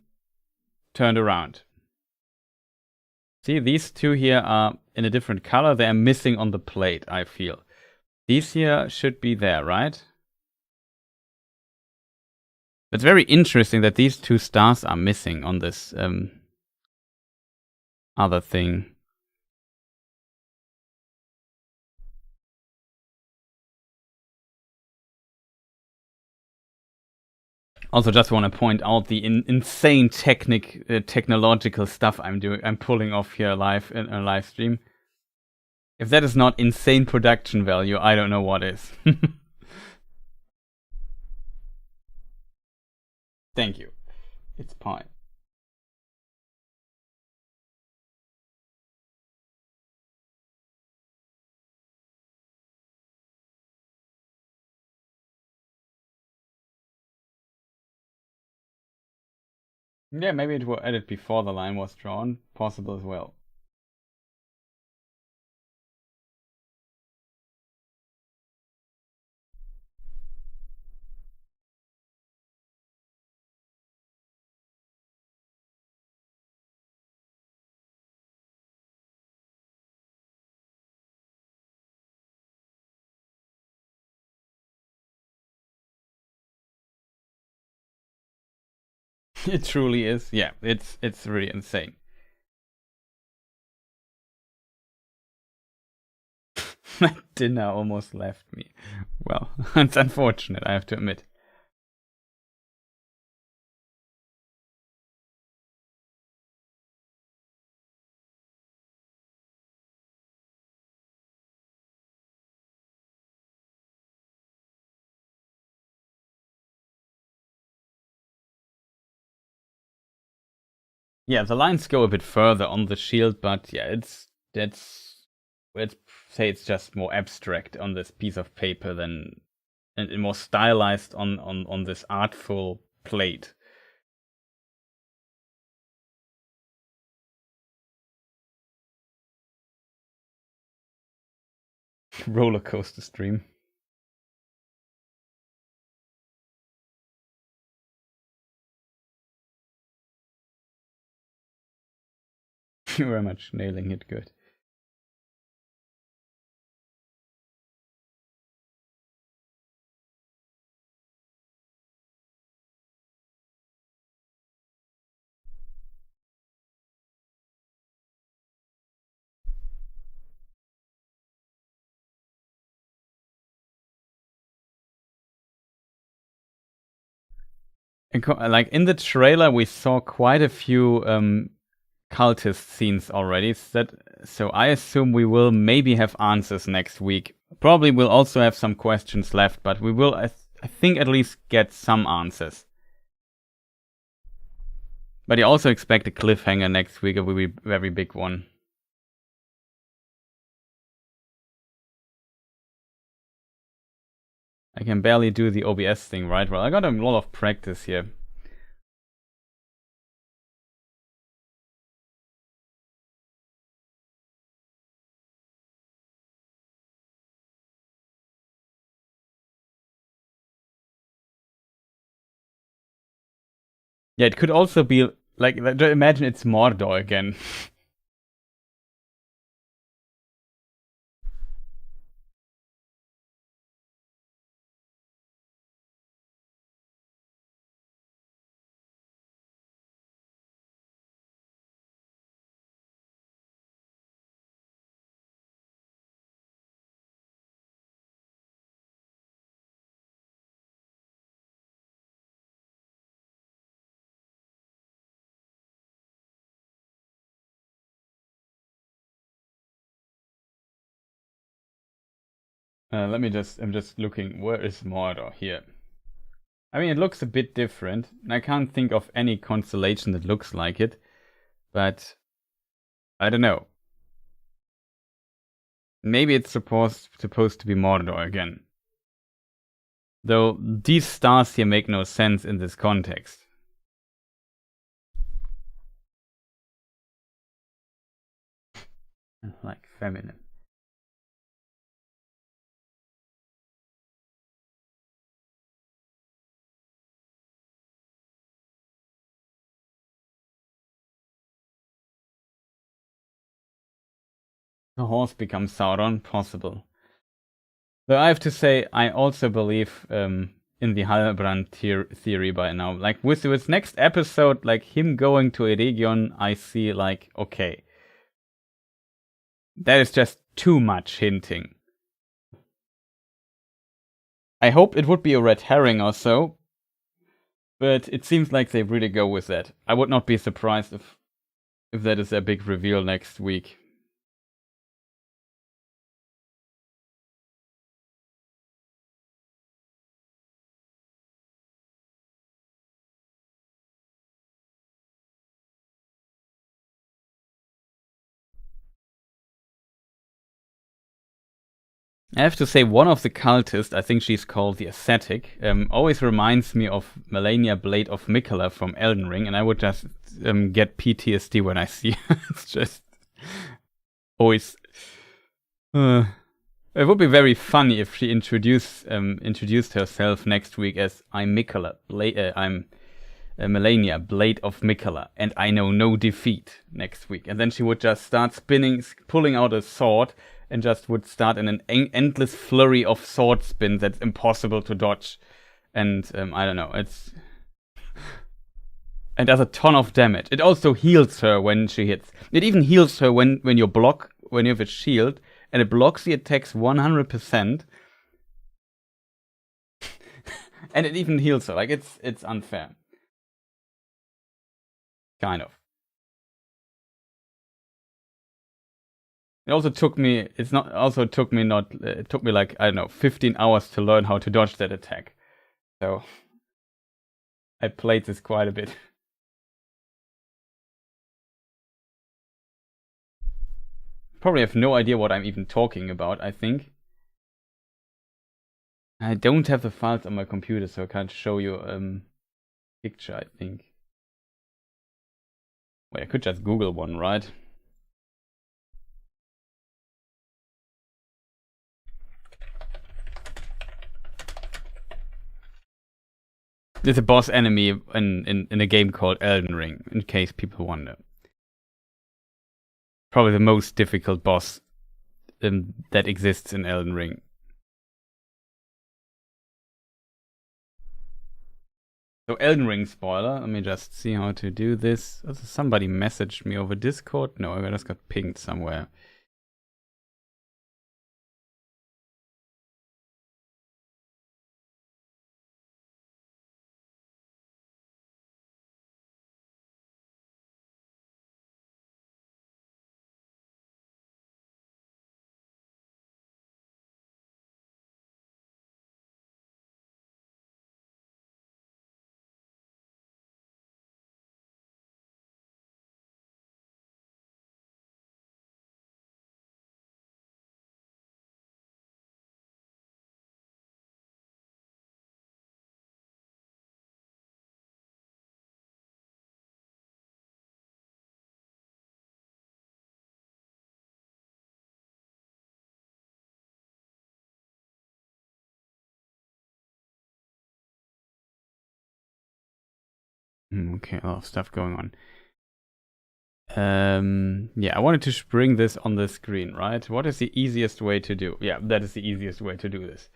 around. See, these two here are in a different color. They are missing on the plate, I feel. These here should be there, right? It's very interesting that these two stars are missing on this other thing. Also, just want to point out the insane technological stuff I'm pulling off here live in a live stream. If that is not insane production value, I don't know what is. Thank you. It's pi. Yeah, maybe it will edit before the line was drawn. Possible as well. It truly is. Yeah, it's really insane. My dinner almost left me. Well, it's unfortunate, I have to admit. Yeah, the lines go a bit further on the shield, but yeah, let's say it's just more abstract on this piece of paper than and more stylized on this artful plate. Roller coaster stream. You're very much nailing it good. Like in the trailer, we saw quite a few cultist scenes already. So I assume we will maybe have answers next week. Probably we'll also have some questions left, but we will, I think, at least get some answers. But I also expect a cliffhanger next week. It will be a very big one. I can barely do the OBS thing right. Well, I got a lot of practice here. Yeah, it could also be like imagine it's Mordor again. I'm just looking. Where is Mordor here? I mean, it looks a bit different. I can't think of any constellation that looks like it, but I don't know. Maybe it's supposed to be Mordor again. Though these stars here make no sense in this context. Like feminine. The horse becomes Sauron, possible. Though I have to say, I also believe in the Halbrand theory by now. Like with his next episode, like him going to Eregion, I see like, okay. That is just too much hinting. I hope it would be a red herring or so, but it seems like they really go with that. I would not be surprised if that is a big reveal next week. I have to say, one of the cultists, I think she's called the Ascetic, always reminds me of Melania Blade of Miquella from Elden Ring, and I would just get PTSD when I see her. It's just always. It would be very funny if she introduced herself next week as I'm Miquella, I'm Melania, Blade of Miquella, and I know no defeat next week. And then she would just start spinning, pulling out a sword, and just would start in an endless flurry of sword spins that's impossible to dodge. And I don't know, and does a ton of damage. It also heals her when she hits. It even heals her when you have a shield, and it blocks the attacks 100%. And it even heals her. Like, it's unfair. Kind of. It also took me, it took me like, I don't know, 15 hours to learn how to dodge that attack. So, I played this quite a bit. Probably have no idea what I'm even talking about, I think. I don't have the files on my computer, so I can't show you a picture, I think. Wait, I could just Google one, right? There's a boss enemy in a game called Elden Ring, in case people wonder. Probably the most difficult boss that exists in Elden Ring. So Elden Ring spoiler, let me just see how to do this. Somebody messaged me over Discord? No, I just got pinged somewhere. Okay, a lot of stuff going on. Yeah, I wanted to bring this on the screen, right? What is the easiest way to do? Yeah, that is the easiest way to do this.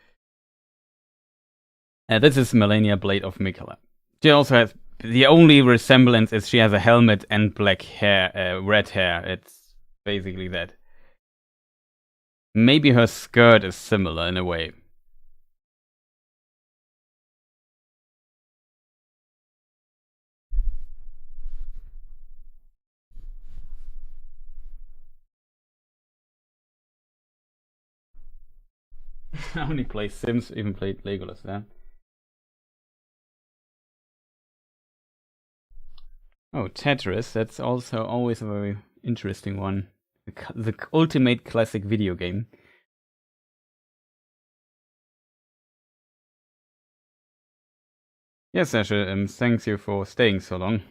This is Melania Blade of Mikela. She also has, the only resemblance is she has a helmet and black hair, red hair. It's basically that. Maybe her skirt is similar in a way. I only play Sims, even played Legolas there. Oh, Tetris, that's also always a very interesting one. The ultimate classic video game. Yes, Asher, thanks you for staying so long.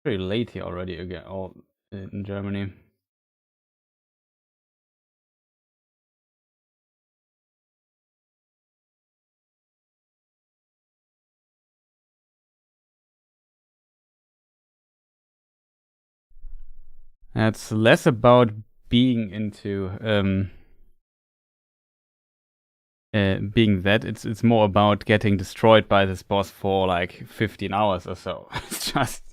Very late here already again, all in Germany. It's less about being into being that. It's more about getting destroyed by this boss for like 15 hours or so. It's just,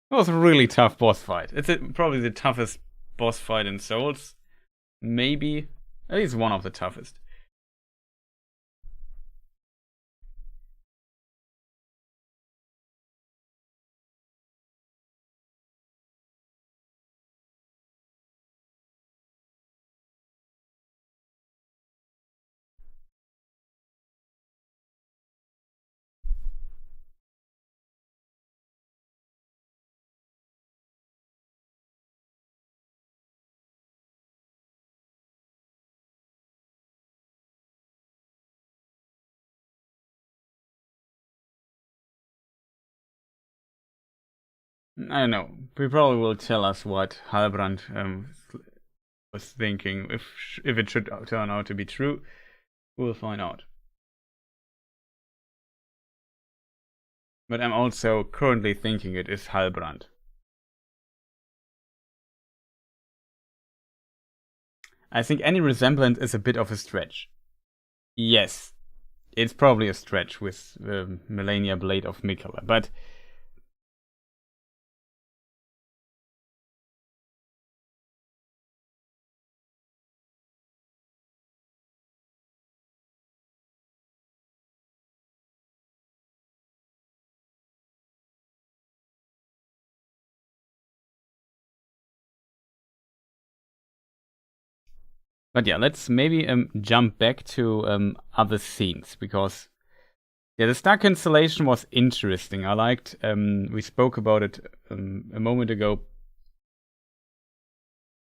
it was a really tough boss fight. It's probably the toughest boss fight in Souls. Maybe, at least one of the toughest. I don't know. He probably will tell us what Halbrand was thinking. If it should turn out to be true, we'll find out. But I'm also currently thinking it is Halbrand. I think any resemblance is a bit of a stretch. Yes, it's probably a stretch with Melania Blade of Mikala, but yeah, let's maybe jump back to other scenes, because yeah, the Star Constellation was interesting. I liked, we spoke about it a moment ago,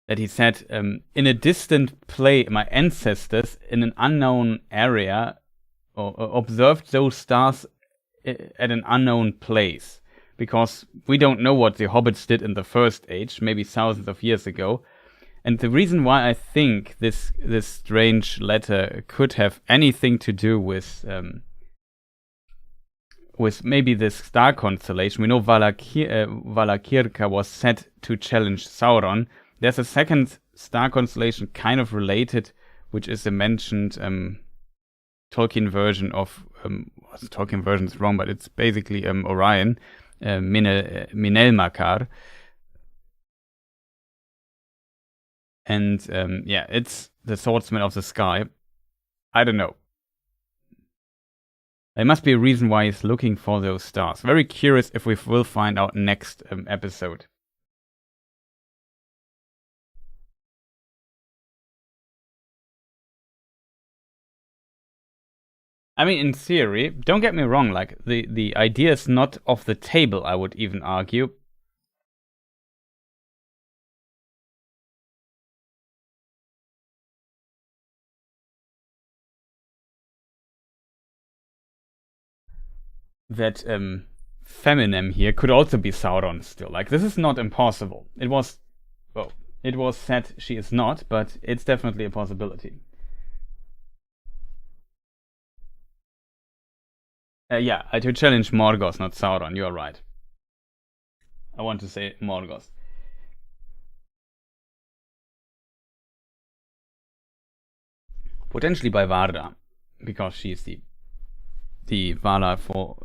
that he said, in a distant place, my ancestors in an unknown area observed those stars at an unknown place, because we don't know what the hobbits did in the First Age, maybe thousands of years ago. And the reason why I think this strange letter could have anything to do with maybe this star constellation. We know Valakirka was set to challenge Sauron. There's a second star constellation kind of related, which is a mentioned Tolkien version of Tolkien version is wrong, but it's basically Orion, Minelmakar. And yeah, it's the swordsman of the sky. I don't know. There must be a reason why he's looking for those stars. Very curious if we will find out next episode. I mean, in theory, don't get me wrong, like, the idea is not off the table, I would even argue. That Feminem here could also be Sauron still. Like, this is not impossible. It was said she is not, but it's definitely a possibility. Yeah, to challenge Morgoth, not Sauron, you are right. I want to say Morgoth. Potentially by Varda, because she is the Vala for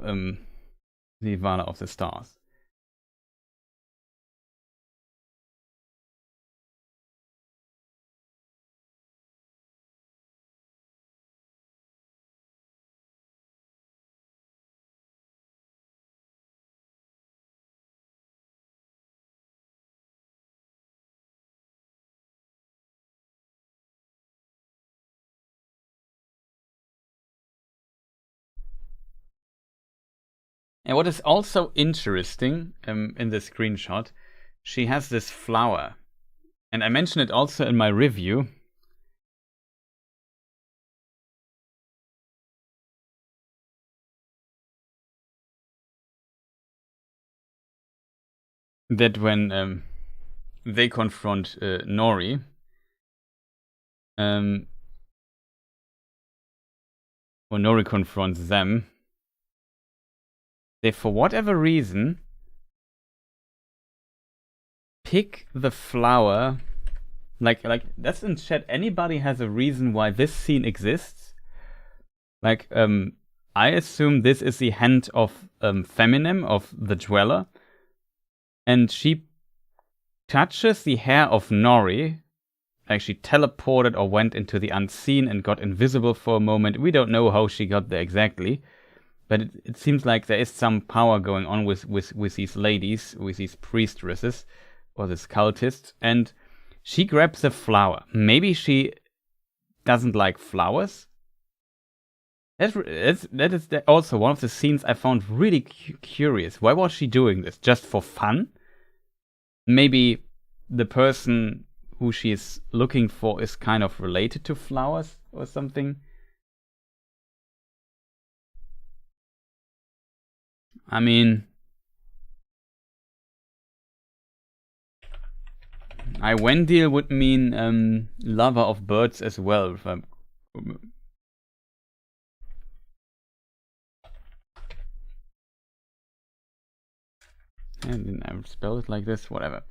the Vala of the stars. And what is also interesting in the screenshot, she has this flower. And I mentioned it also in my review. That when they confront Nori, or Nori confronts them, they, for whatever reason, pick the flower. Like that's in chat. Anybody has a reason why this scene exists? Like, I assume this is the hand of Feminem, of the Dweller, and she touches the hair of Nori. Like, she teleported or went into the unseen and got invisible for a moment. We don't know how she got there exactly. But it seems like there is some power going on with these ladies, with these priestesses, or this cultist, and she grabs a flower. Maybe she doesn't like flowers? That is also one of the scenes I found really curious. Why was she doing this? Just for fun? Maybe the person who she is looking for is kind of related to flowers or something? I mean, Wendell would mean lover of birds as well. If I didn't I spell it like this? Whatever.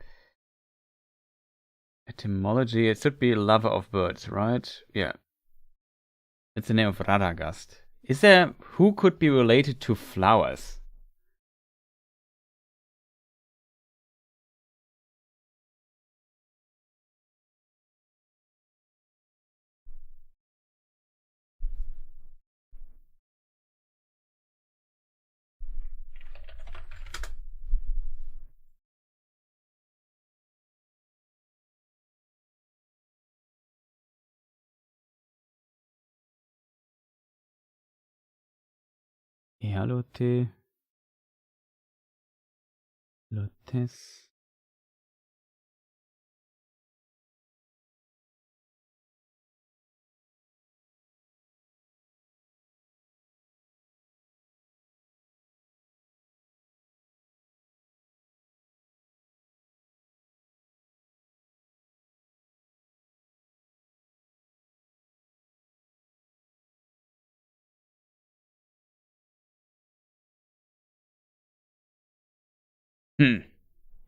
Etymology, it should be lover of birds, right? Yeah. It's the name of Radagast Is there who could be related to flowers? Ealote. Lotes.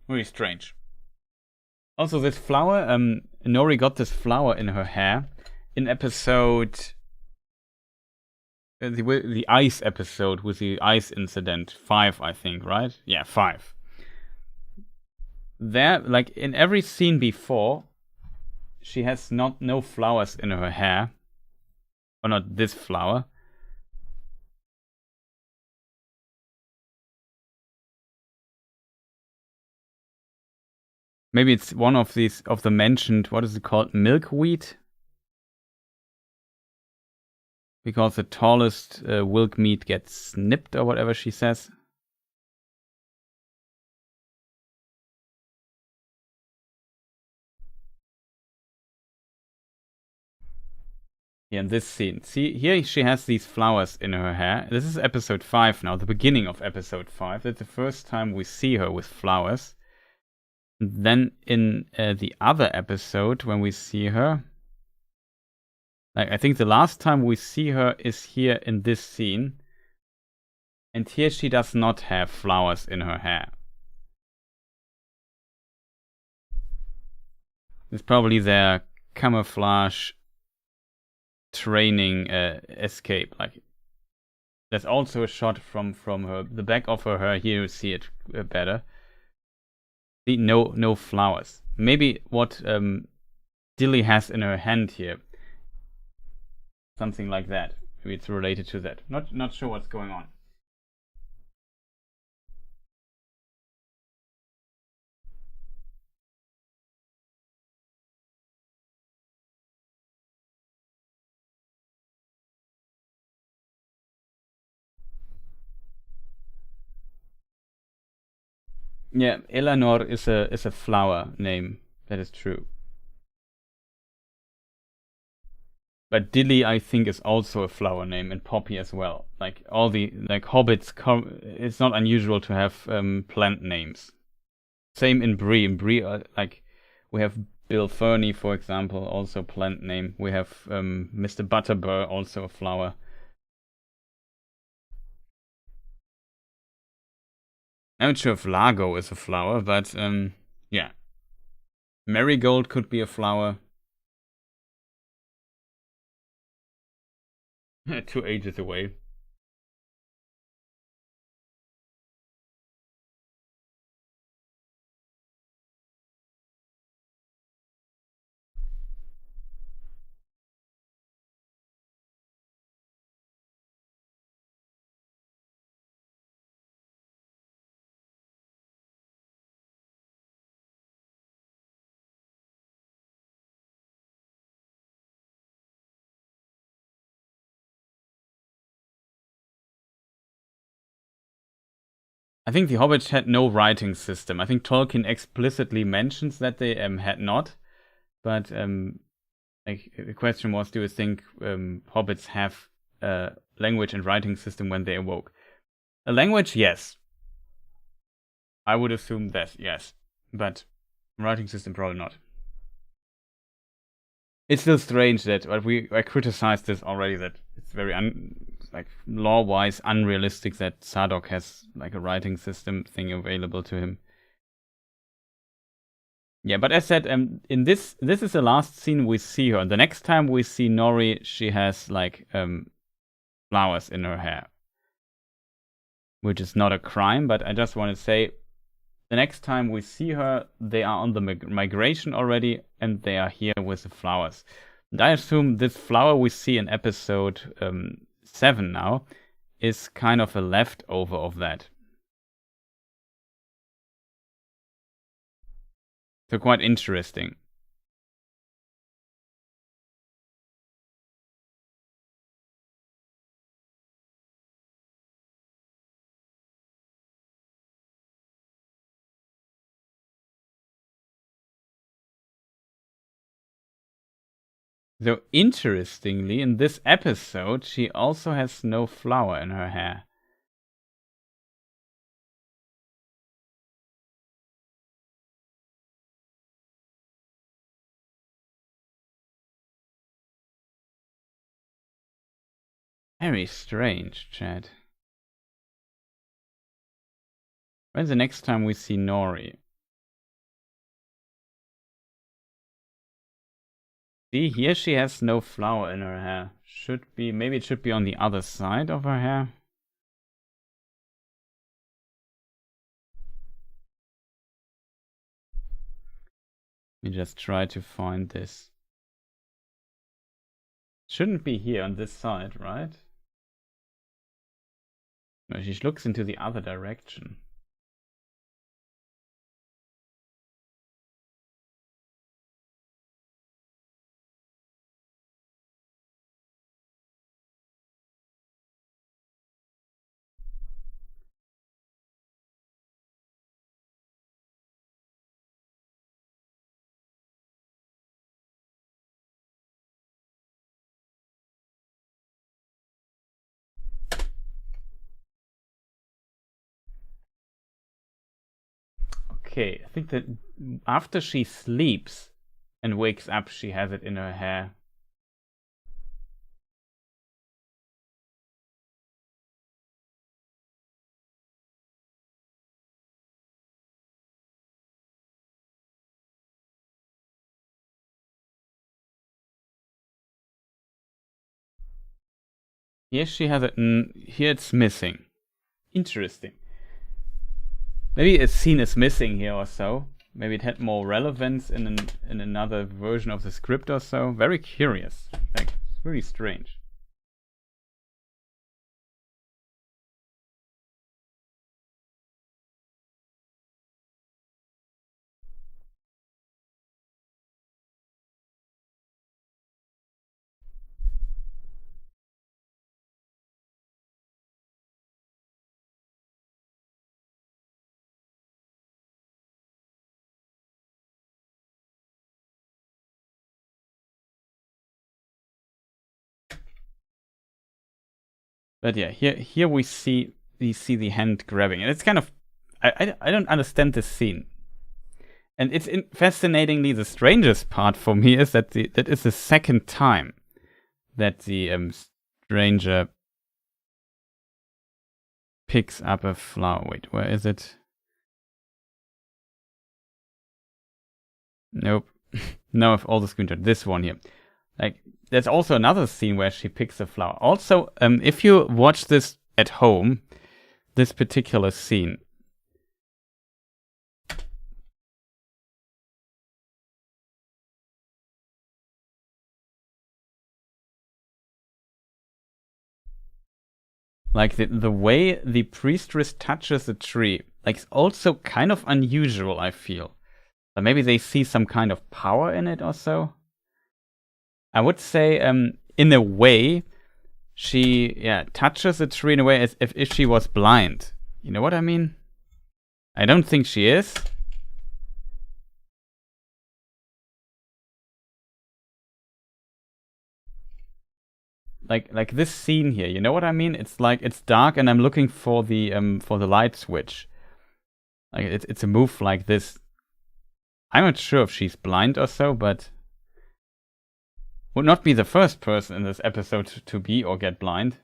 Very strange. Also, this flower, Nori got this flower in her hair in episode... the ice episode with the ice incident. 5, I think, right? Yeah, 5. There, like, in every scene before, she has no flowers in her hair. Or not this flower. Maybe it's one of these, of the mentioned, what is it called, milkweed? Because the tallest milkweed gets snipped, or whatever she says. Yeah, in this scene. See, here she has these flowers in her hair. This is episode 5 now, the beginning of episode 5. That's the first time we see her with flowers. Then in the other episode, when we see her, like, I think the last time we see her is here in this scene. And here she does not have flowers in her hair. It's probably their camouflage training escape. Like, there's also a shot from her, the back of her hair. Here you see it better. See, no flowers. Maybe what Dilly has in her hand here, something like that. Maybe it's related to that. Not sure what's going on. Yeah, Eleanor is a flower name. That is true. But Dilly, I think, is also a flower name, and Poppy as well. Like all the hobbits, it's not unusual to have plant names. Same in Bree. In Bree, like we have Bill Fernie, for example, also plant name. We have Mr. Butterbur, also a flower. I'm not sure if Largo is a flower, but yeah. Marigold could be a flower. 2 ages away. I think the Hobbits had no writing system. I think Tolkien explicitly mentions that they had not. But like the question was, do you think Hobbits have a language and writing system when they awoke? A language, yes. I would assume that, yes. But writing system, probably not. It's still strange that I criticized this already, that it's very law-wise unrealistic that Sadok has like a writing system thing available to him. Yeah, but as said, in this is the last scene we see her. The next time we see Nori, she has like flowers in her hair. Which is not a crime, but I just want to say, the next time we see her, they are on the migration already, and they are here with the flowers. And I assume this flower we see in episode 7 now is kind of a leftover of that. So quite interesting. So interestingly, in this episode, she also has no flower in her hair. Very strange, Chad. When's the next time we see Nori? See, here she has no flower in her hair. Maybe it should be on the other side of her hair. Let me just try to find this. Shouldn't be here on this side, right? No, she looks into the other direction. Okay, I think that after she sleeps and wakes up, she has it in her hair. Here she has it. Here it's missing. Interesting. Maybe a scene is missing here or so. Maybe it had more relevance in another version of the script or so. Very curious. Like, it's really strange. But yeah, here we see the hand grabbing, and it's kind of I don't understand this scene. And it's fascinatingly the strangest part for me is that that is the second time that the stranger picks up a flower. Wait, where is it? Nope. No, of all the screenshots, this one here. Like, there's also another scene where she picks a flower. Also, if you watch this at home, this particular scene. Like, the way the priestess touches the tree, like, it's also kind of unusual, I feel. But maybe they see some kind of power in it or so. I would say, in a way, she touches the tree in a way as if she was blind. You know what I mean? I don't think she is. Like this scene here, you know what I mean? It's like it's dark and I'm looking for the light switch. Like it's a move like this. I'm not sure if she's blind or so, but would not be the first person in this episode to be or get blind.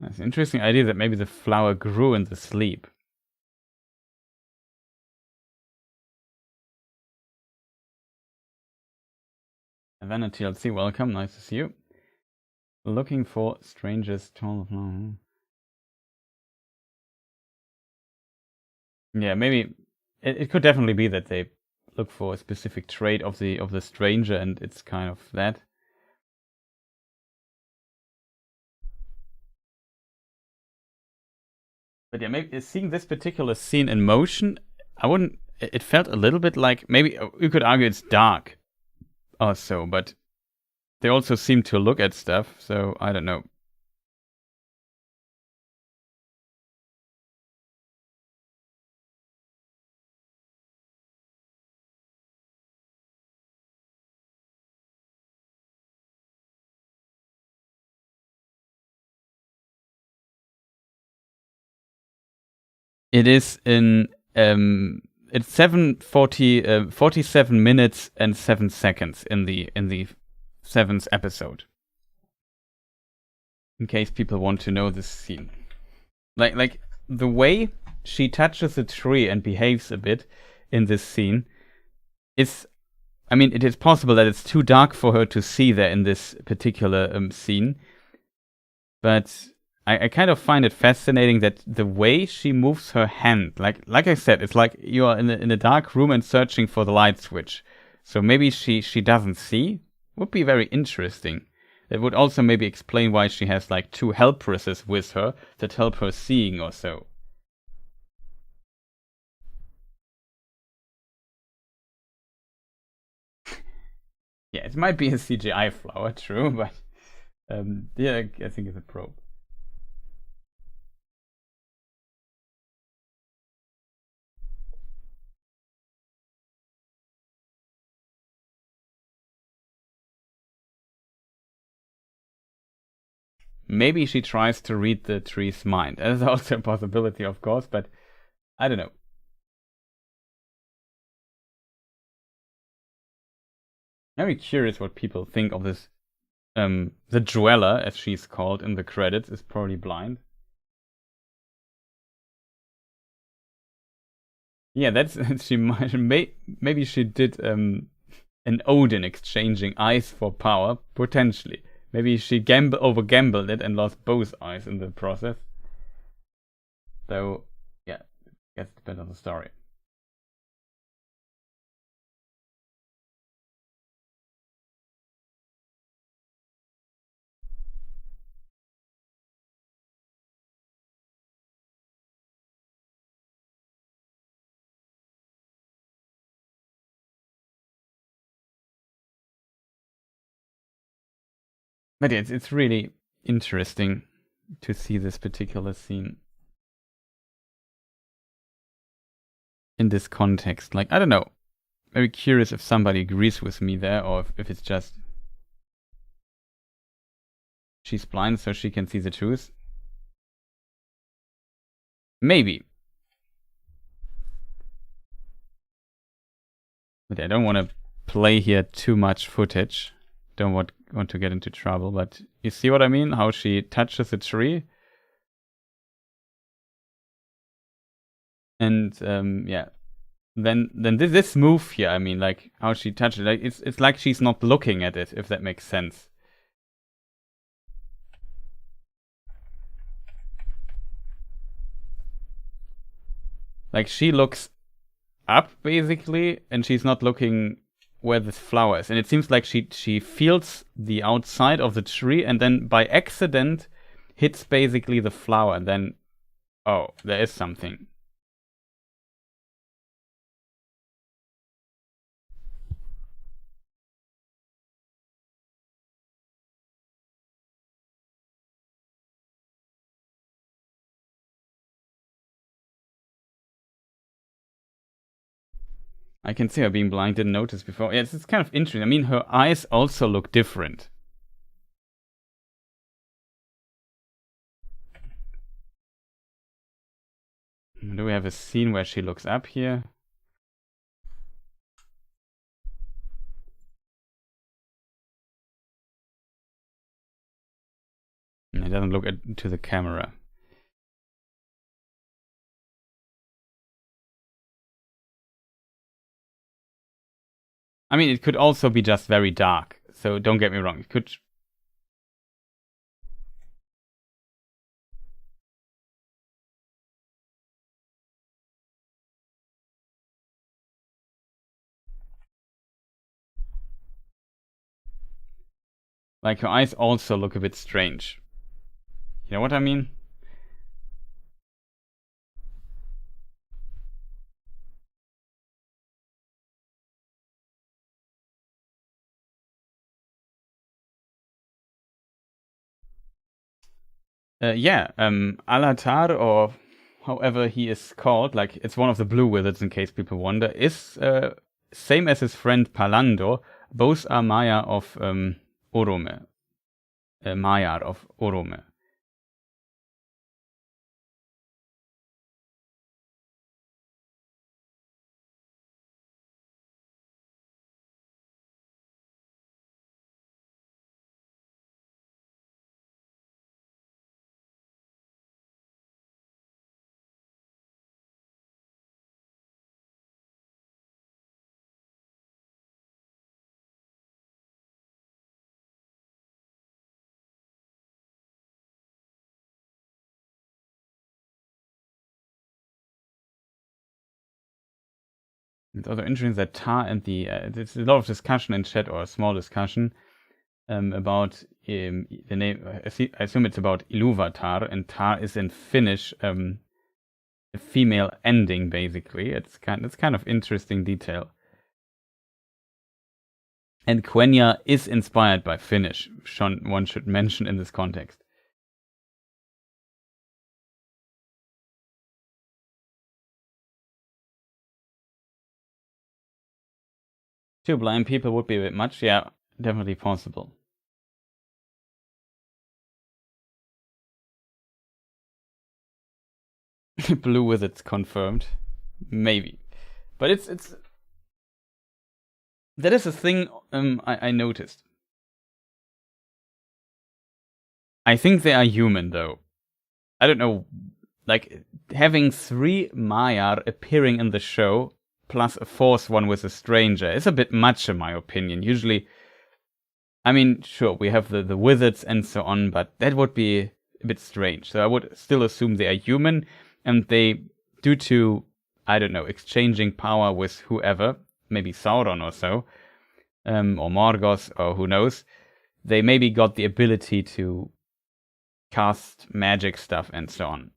That's an interesting idea that maybe the flower grew in the sleep. Havana TLC, welcome, nice to see you. Looking for strangers tall. Yeah, maybe it could definitely be that they look for a specific trait of the stranger, and it's kind of that. But yeah, maybe seeing this particular scene in motion, I wouldn't. It felt a little bit like maybe you could argue it's dark, or so, but they also seem to look at stuff. So I don't know. It is in it's 47 minutes and 7 seconds in the 7th episode. In case people want to know this scene. Like the way she touches the tree and behaves a bit in this scene is, I mean, it is possible that it's too dark for her to see there in this particular scene, but I kind of find it fascinating that the way she moves her hand, like I said, it's like you are in a dark room and searching for the light switch. So maybe she doesn't see. Would be very interesting. It would also maybe explain why she has like 2 helpresses with her that help her seeing or so. Yeah, it might be a CGI flower, true, but yeah, I think it's a probe. Maybe she tries to read the tree's mind. That's also a possibility, of course, but I don't know. Very curious what people think of this. The Dweller, as she's called in the credits, is probably blind. Yeah, that's she might maybe she did an Odin exchanging eyes for power potentially. Maybe she over gambled it and lost both eyes in the process. Though, yeah, I guess it depends on the story. But yeah, it's really interesting to see this particular scene in this context. Like, I don't know. Very curious if somebody agrees with me there, or if it's just she's blind so she can see the truth. Maybe. But I don't want to play here too much footage. Don't want to get into trouble, but you see what I mean? How she touches a tree? And yeah. Then this move here, I mean, like how she touches it, like it's like she's not looking at it, if that makes sense. Like she looks up basically, and she's not looking where the flower is. And it seems like she feels the outside of the tree, and then by accident hits basically the flower, and then oh, there is something. I can see her being blind, didn't notice before. Yeah, it's kind of interesting. I mean, her eyes also look different. Do we have a scene where she looks up here? It doesn't look to the camera. I mean, it could also be just very dark. So don't get me wrong. It could. Like, her eyes also look a bit strange. You know what I mean? Yeah, Alatar, or however he is called, like, it's one of the blue wizards in case people wonder, is same as his friend Palando. Both are Maya of Orome. Maiar of Orome. It's also interesting that Tar and the there's a lot of discussion in chat, or a small discussion about the name. I assume it's about Iluvatar, and Tar is in Finnish a female ending, basically. It's kind of interesting detail. And Quenya is inspired by Finnish. One should mention in this context. Two blind people would be a bit much. Yeah, definitely possible. Blue wizards confirmed. Maybe. But it's that is a thing I noticed. I think they are human, though. I don't know, like, having 3 Maiar appearing in the show, plus a 4th one with a stranger, is a bit much in my opinion. Usually, I mean, sure, we have the wizards and so on, but that would be a bit strange. So I would still assume they are human, and they, due to, I don't know, exchanging power with whoever, maybe Sauron or so, or Morgoth, or who knows, they maybe got the ability to cast magic stuff and so on.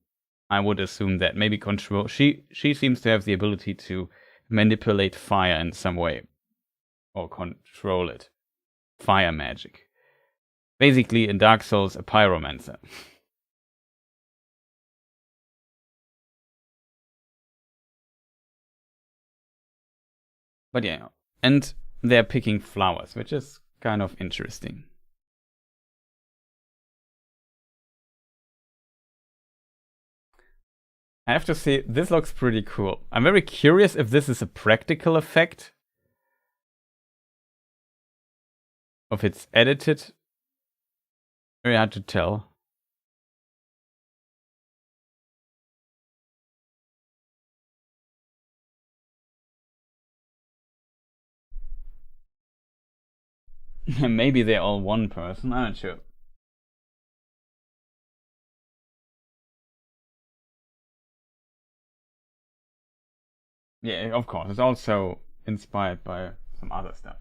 I would assume that. Maybe control. She seems to have the ability to manipulate fire in some way, or control it. Fire magic. Basically, in Dark Souls, a pyromancer. But yeah, and they're picking flowers, which is kind of interesting. I have to say, this looks pretty cool. I'm very curious if this is a practical effect, if it's edited. Very hard to tell. Maybe they're all one person, I'm not sure. Yeah, of course. It's also inspired by some other stuff.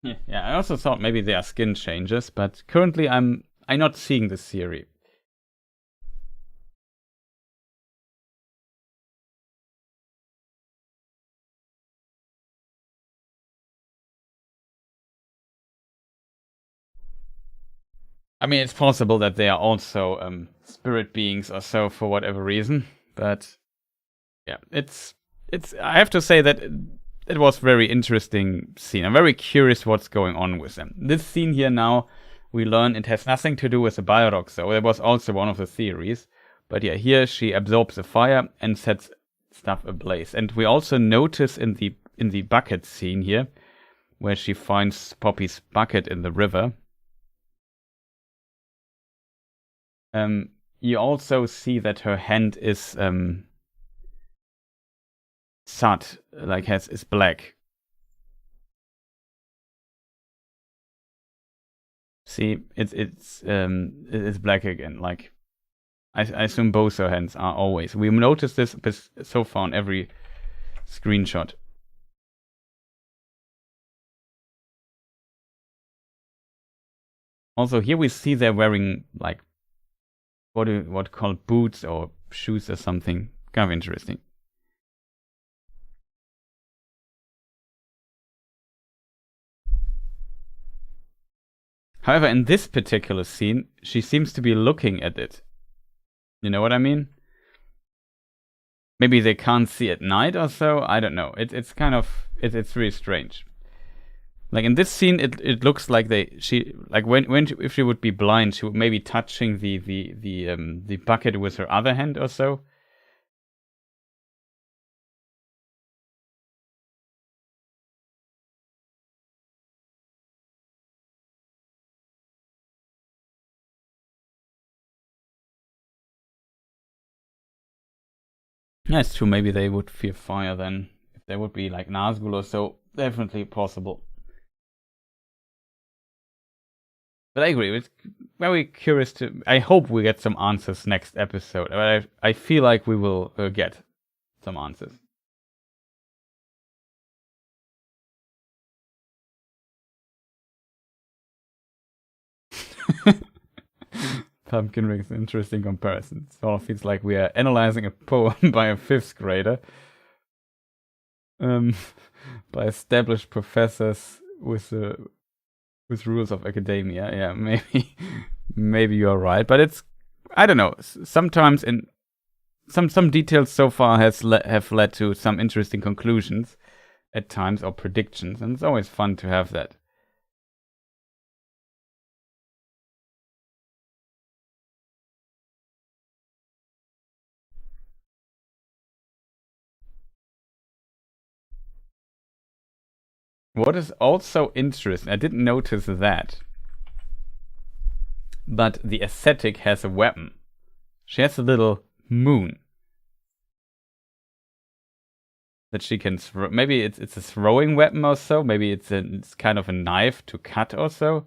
Yeah, I also thought maybe they are skin changes, but currently I'm not seeing this theory. I mean, it's possible that they are also spirit beings or so for whatever reason, but yeah, it's. I have to say that it was very interesting scene. I'm very curious what's going on with them. This scene here now, we learn it has nothing to do with the Balrog, so that was also one of the theories. But yeah, here she absorbs the fire and sets stuff ablaze. And we also notice in the bucket scene here where she finds Poppy's bucket in the river. You also see that her hand is sat, like is black. See, it's black again. Like I assume both her hands are always. We noticed this so far on every screenshot. Also, here we see they're wearing like what called boots or shoes or something. Kind of interesting. However, in this particular scene, she seems to be looking at it. You know what I mean? Maybe they can't see at night or so. I don't know. It's kind of it's really strange. Like in this scene, it looks like if she would be blind, she would maybe touching the bucket with her other hand or so. Yeah, it's true. Maybe they would fear fire then. If they would be like Nazgul or so, definitely possible. But I agree. It's very curious to. I hope we get some answers next episode. I feel like we will get some answers. Pumpkin rings, interesting comparison. It sort of feels like we are analyzing a poem by a 5th grader. By established professors with rules of academia. Yeah, maybe you're right, but it's, I don't know. Sometimes in some details so far have led to some interesting conclusions at times, or predictions, and it's always fun to have that. What is also interesting, I didn't notice that, but the ascetic has a weapon. She has a little moon that she can throw. Maybe it's a throwing weapon or so. Maybe it's kind of a knife to cut or so.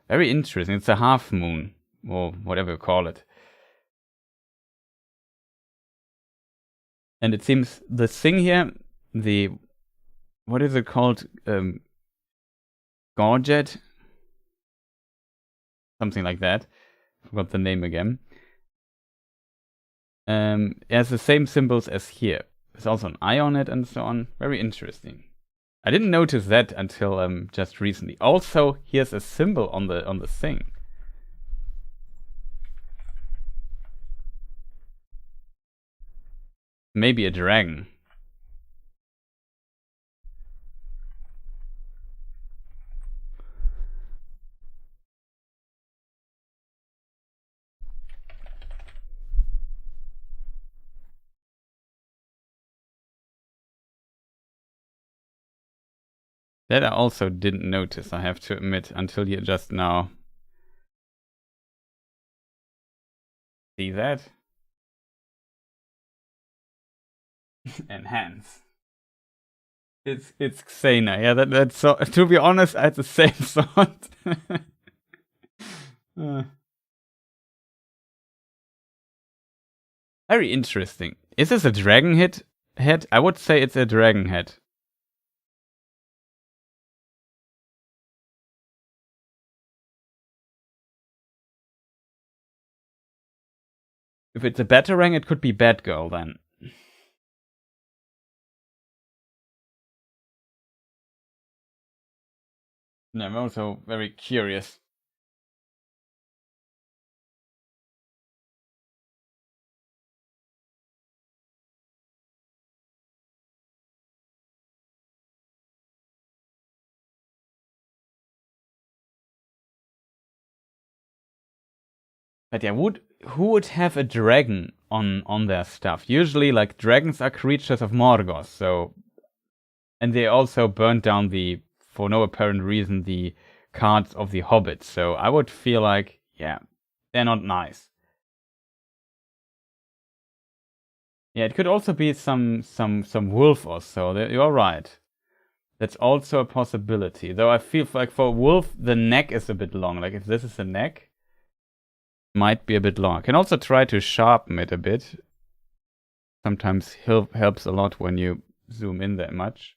Very interesting. It's a half moon, or whatever you call it. And it seems the thing here, what is it called? Gorget? Something like that. Forgot the name again. It has the same symbols as here. There's also an eye on it and so on. Very interesting. I didn't notice that until just recently. Also, here's a symbol on the thing. Maybe a dragon. That I also didn't notice, I have to admit, until you just now. See that? Enhance. It's Xena. Yeah, that's so. To be honest, I had the same thought. Very interesting. Is this a dragon head? I would say it's a dragon head. If it's a Batarang, it could be Batgirl then. No, I'm also very curious. But yeah, who would have a dragon on their stuff? Usually, like, dragons are creatures of Morgoth, so, and they also burned down the for no apparent reason, the cards of the Hobbit. So I would feel like, yeah, they're not nice. Yeah, it could also be some wolf or so. You're right. That's also a possibility. Though I feel like for a wolf, the neck is a bit long. Like if this is the neck, might be a bit long. I can also try to sharpen it a bit. Sometimes helps a lot when you zoom in that much.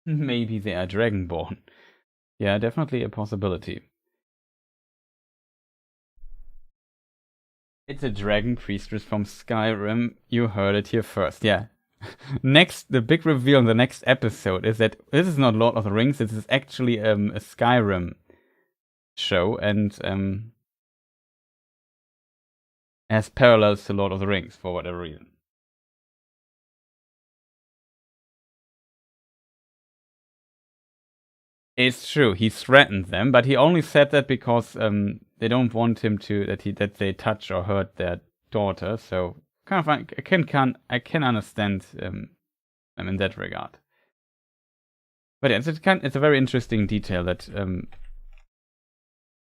Maybe they are dragonborn. Yeah, definitely a possibility. It's a dragon priestess from Skyrim. You heard it here first. Yeah. Next, the big reveal in the next episode is that this is not Lord of the Rings. This is actually a Skyrim show and has parallels to Lord of the Rings for whatever reason. It's true. He threatened them, but he only said that because they don't want him to that they touch or hurt their daughter. So kind of I can understand in that regard. But yeah, it's a very interesting detail that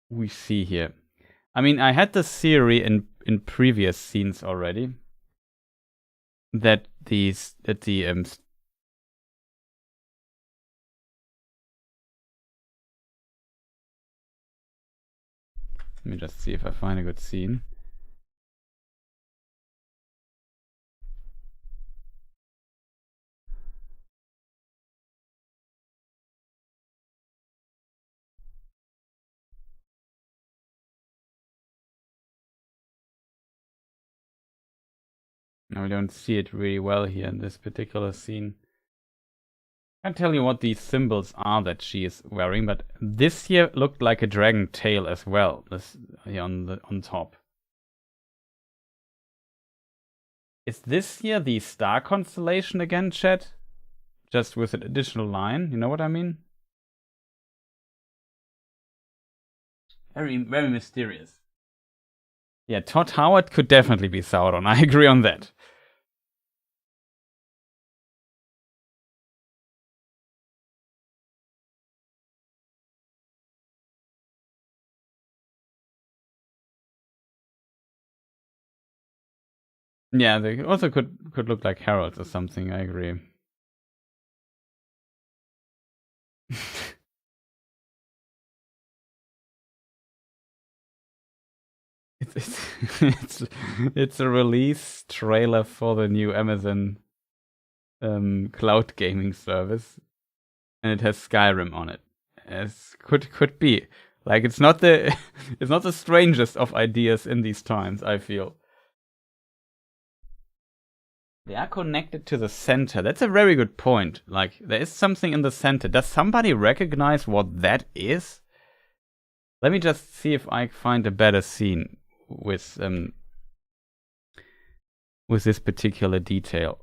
we see here. I mean, I had this theory in previous scenes already that the let me just see if I find a good scene. Now we don't see it really well here in this particular scene. I can't tell you what these symbols are that she is wearing, but this here looked like a dragon tail as well. This here on top. Is this here the star constellation again, chat? Just with an additional line, you know what I mean? Very, very mysterious. Yeah, Todd Howard could definitely be Sauron. I agree on that. Yeah, they also could look like heralds or something. I agree. it's a release trailer for the new Amazon cloud gaming service, and it has Skyrim on it. As could be. Like it's not the it's not the strangest of ideas in these times, I feel. They are connected to the center. That's a very good point. Like there is something in the center. Does somebody recognize what that is? Let me just see if I find a better scene with this particular detail.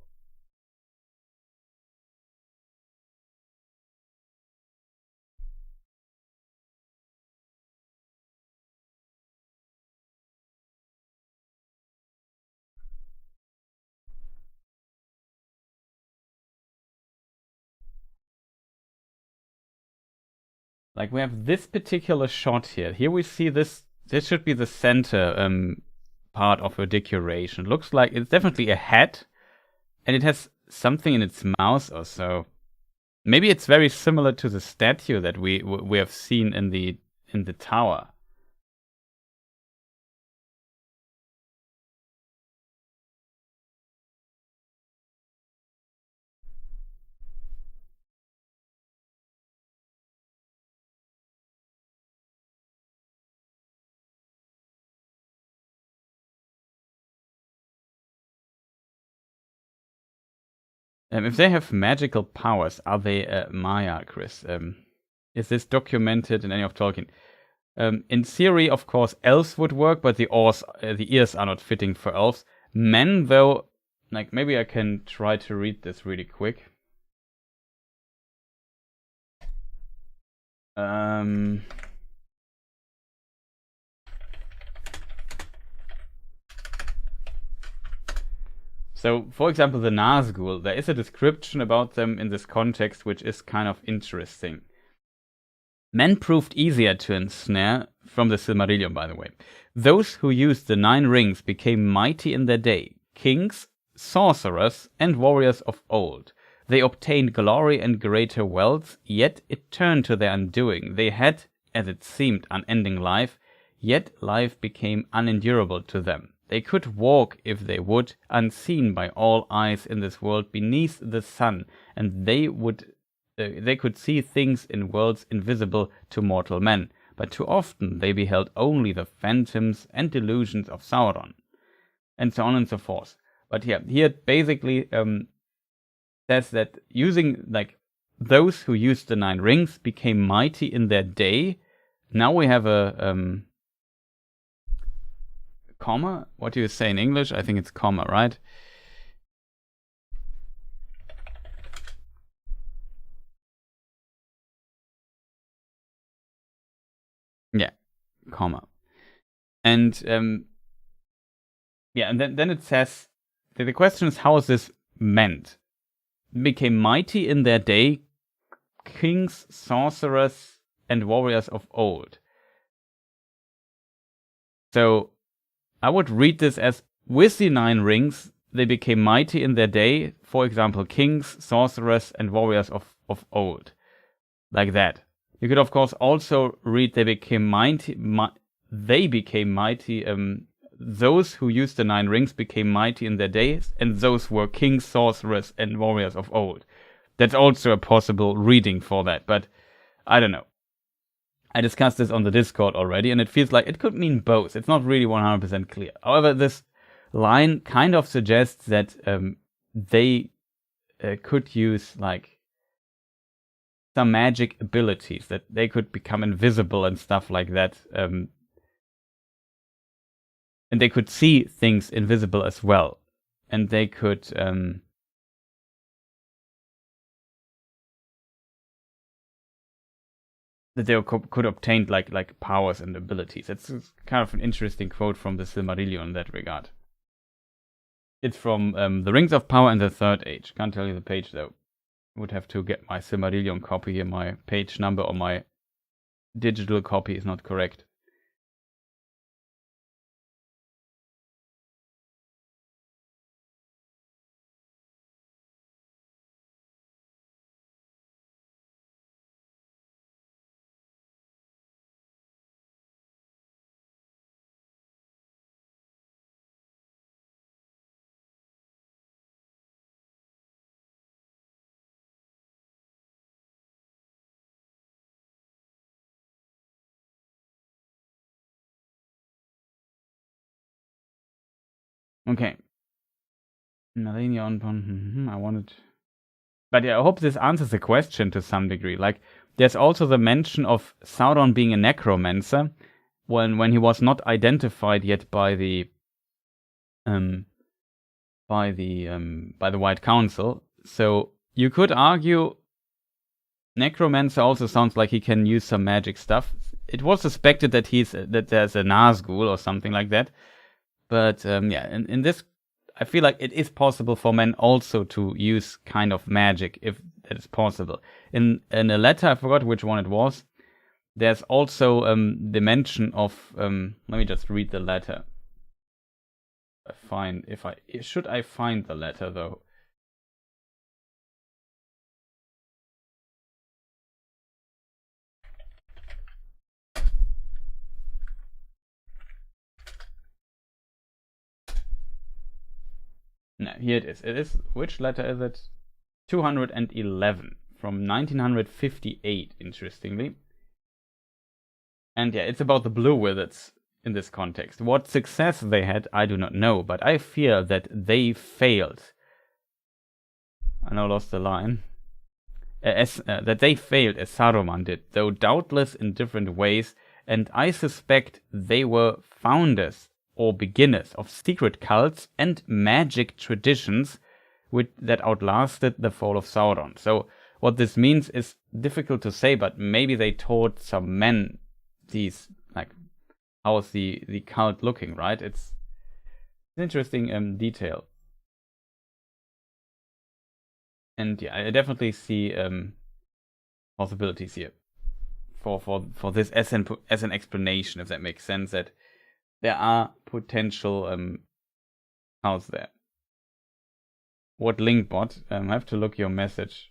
Like we have this particular shot here. Here we see this. This should be the center part of a decoration. Looks like it's definitely a hat, and it has something in its mouth or so. Maybe it's very similar to the statue that we have seen in the tower. If they have magical powers, are they Maya, Chris? Is this documented in any of Tolkien? In theory, of course, elves would work, but the ears are not fitting for elves. Men, though, like maybe I can try to read this really quick. So, for example, the Nazgul, there is a description about them in this context which is kind of interesting. Men proved easier to ensnare, from the Silmarillion, by the way. Those who used the 9 rings became mighty in their day, kings, sorcerers, and warriors of old. They obtained glory and greater wealth, yet it turned to their undoing. They had, as it seemed, unending life, yet life became unendurable to them. They could walk, if they would, unseen by all eyes in this world beneath the sun, and they could see things in worlds invisible to mortal men, but too often they beheld only the phantoms and delusions of Sauron, and so on and so forth. But here it basically says that using, like, those who used the 9 rings became mighty in their day. Now we have a comma. What do you say in English? I think it's comma, right? Yeah, comma. And yeah, and then it says the question is, how is this meant? Became mighty in their day, kings, sorcerers, and warriors of old. So I would read this as, with the 9 rings, they became mighty in their day, for example, kings, sorcerers, and warriors of old. Like that. You could, of course, also read they became mighty. Those who used the 9 rings became mighty in their days, and those were kings, sorcerers, and warriors of old. That's also a possible reading for that, but I don't know. I discussed this on the Discord already, and it feels like it could mean both. It's not really 100% clear. However, this line kind of suggests that they could use, like, some magic abilities, that they could become invisible and stuff like that. And they could see things invisible as well. And they could that they could obtain like powers and abilities. It's kind of an interesting quote from the Silmarillion in that regard. It's from the Rings of Power in the Third Age. Can't tell you the page though. Would have to get my Silmarillion copy here. My page number or my digital copy is not correct. Okay. I wanted... But yeah, I hope this answers the question to some degree. Like, there's also the mention of Sauron being a necromancer when he was not identified yet by the White Council. So you could argue necromancer also sounds like he can use some magic stuff. It was suspected that there's a Nazgul or something like that. But yeah, in this, I feel like it is possible for men also to use kind of magic, if that is possible. In a letter, I forgot which one it was, there's also the mention of... let me just read the letter. Should I find the letter, though? No, here it is. It is, which letter is it? 211 from 1958, interestingly. And yeah, it's about the Blue Wizards in this context. What success they had, I do not know, but I fear that they failed. I now lost the line. That they failed as Saruman did, though doubtless in different ways, and I suspect they were founders or beginners of secret cults and magic traditions that outlasted the fall of Sauron. So what this means is difficult to say, but maybe they taught some men these, like, how is the cult looking, right? It's an interesting detail. And yeah, I definitely see possibilities here for this as an explanation, if that makes sense. That there are potential hows there. What link bot? I have to look your message.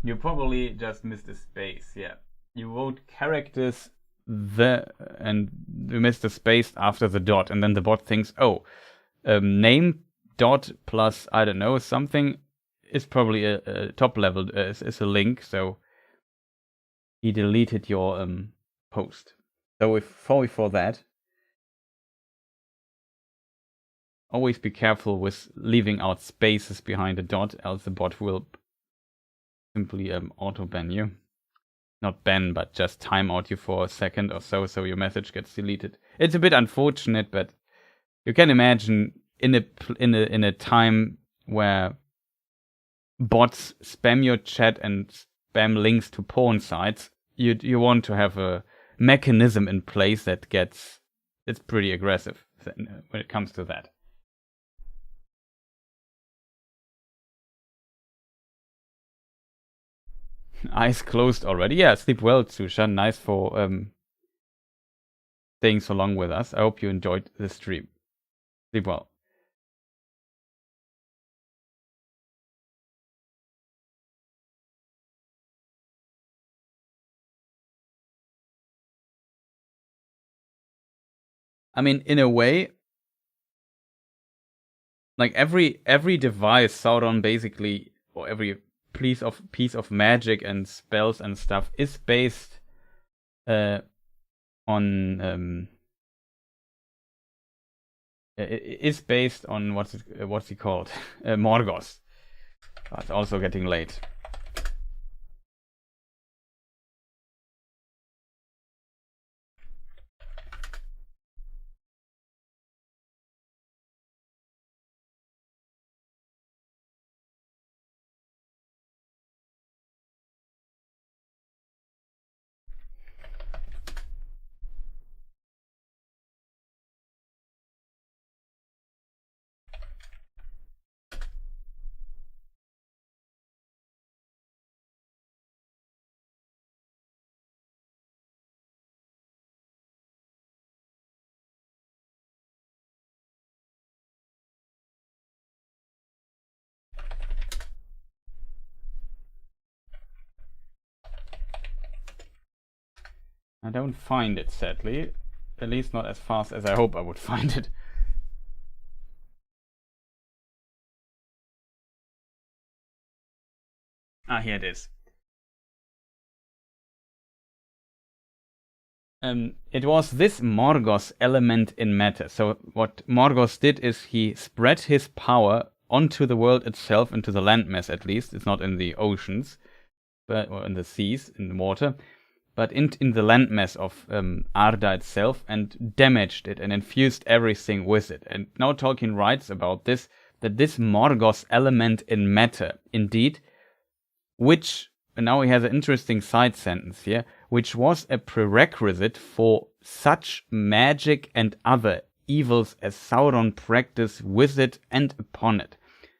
You probably just missed a space. Yeah, you wrote characters and you missed a space after the dot, and then the bot thinks, oh, name dot plus I don't know something is probably a top level is a link, so he deleted your post. So sorry for that. Always be careful with leaving out spaces behind a dot, else the bot will simply auto ban you. Not ban, but just time out you for a second or so, so your message gets deleted. It's a bit unfortunate, but you can imagine in a time where bots spam your chat and spam links to porn sites, you want to have a mechanism in place that it's pretty aggressive when it comes to that. Eyes closed already. Yeah, sleep well, Sushan. Nice for staying so long with us. I hope you enjoyed the stream. Sleep well. I mean, in a way, like every device Sauron basically, or every piece of magic and spells and stuff is based on is based on what's he called Morgoth. It's also getting late. I don't find it, sadly. At least not as fast as I hope I would find it. Ah, here it is. It was this Morgoth element in matter. So what Morgoth did is he spread his power onto the world itself, into the landmass at least. It's not in the oceans, or in the seas, in the water, but in the landmass of Arda itself, and damaged it and infused everything with it. And now Tolkien writes about this, that this Morgoth element in matter, indeed, which, and now he has an interesting side sentence here, which was a prerequisite for such magic and other evils as Sauron practiced with it and upon it.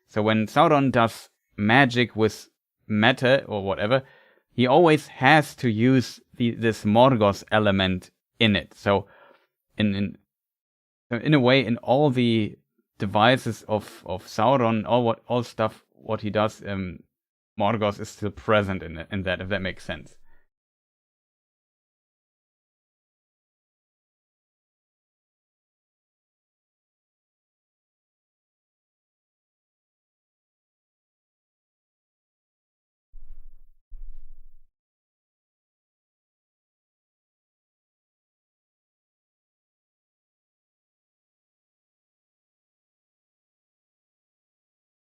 So when Sauron does magic with matter or whatever, he always has to use this Morgoth element in it. So in a way, in all the devices of Sauron, all stuff what he does, Morgoth is still present in that, if that makes sense.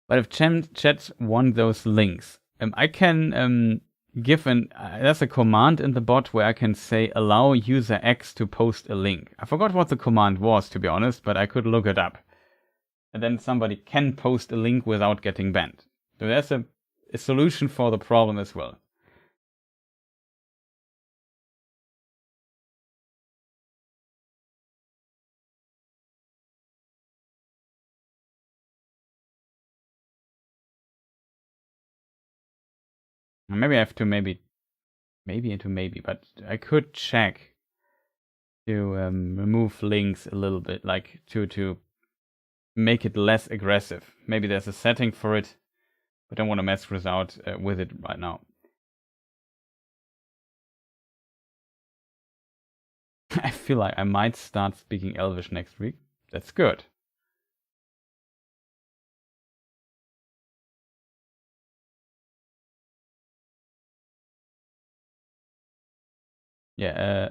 But if chat want those links, I can give there's a command in the bot where I can say allow user X to post a link. I forgot what the command was, to be honest, but I could look it up. And then somebody can post a link without getting banned. So there's a solution for the problem as well. Maybe I have to maybe into maybe, but I could check to remove links a little bit, like to make it less aggressive. Maybe there's a setting for it, but I don't want to mess with it right now. I feel like I might start speaking Elvish next week. That's good. Yeah,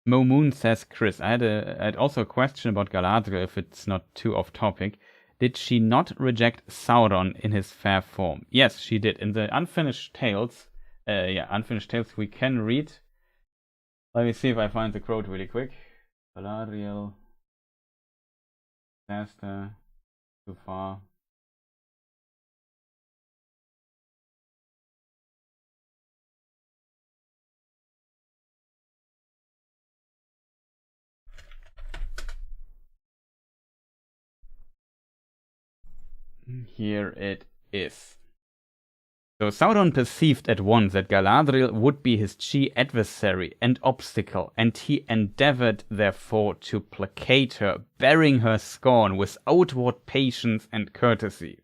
Mo Moon says, Chris, I had also a question about Galadriel, if it's not too off topic. Did she not reject Sauron in his fair form? Yes, she did. In the Unfinished Tales, Unfinished Tales we can read. Let me see if I find the quote really quick. Galadriel, disaster, too far. Here it is. So Sauron perceived at once that Galadriel would be his chief adversary and obstacle, and he endeavored therefore to placate her, bearing her scorn with outward patience and courtesy.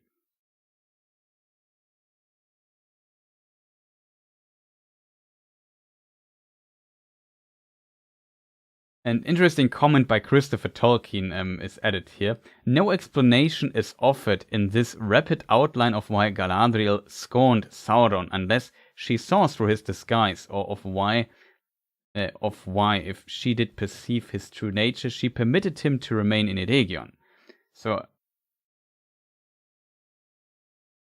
An interesting comment by Christopher Tolkien is added here. No explanation is offered in this rapid outline of why Galadriel scorned Sauron, unless she saw through his disguise, or of why, if she did perceive his true nature, she permitted him to remain in Eregion. So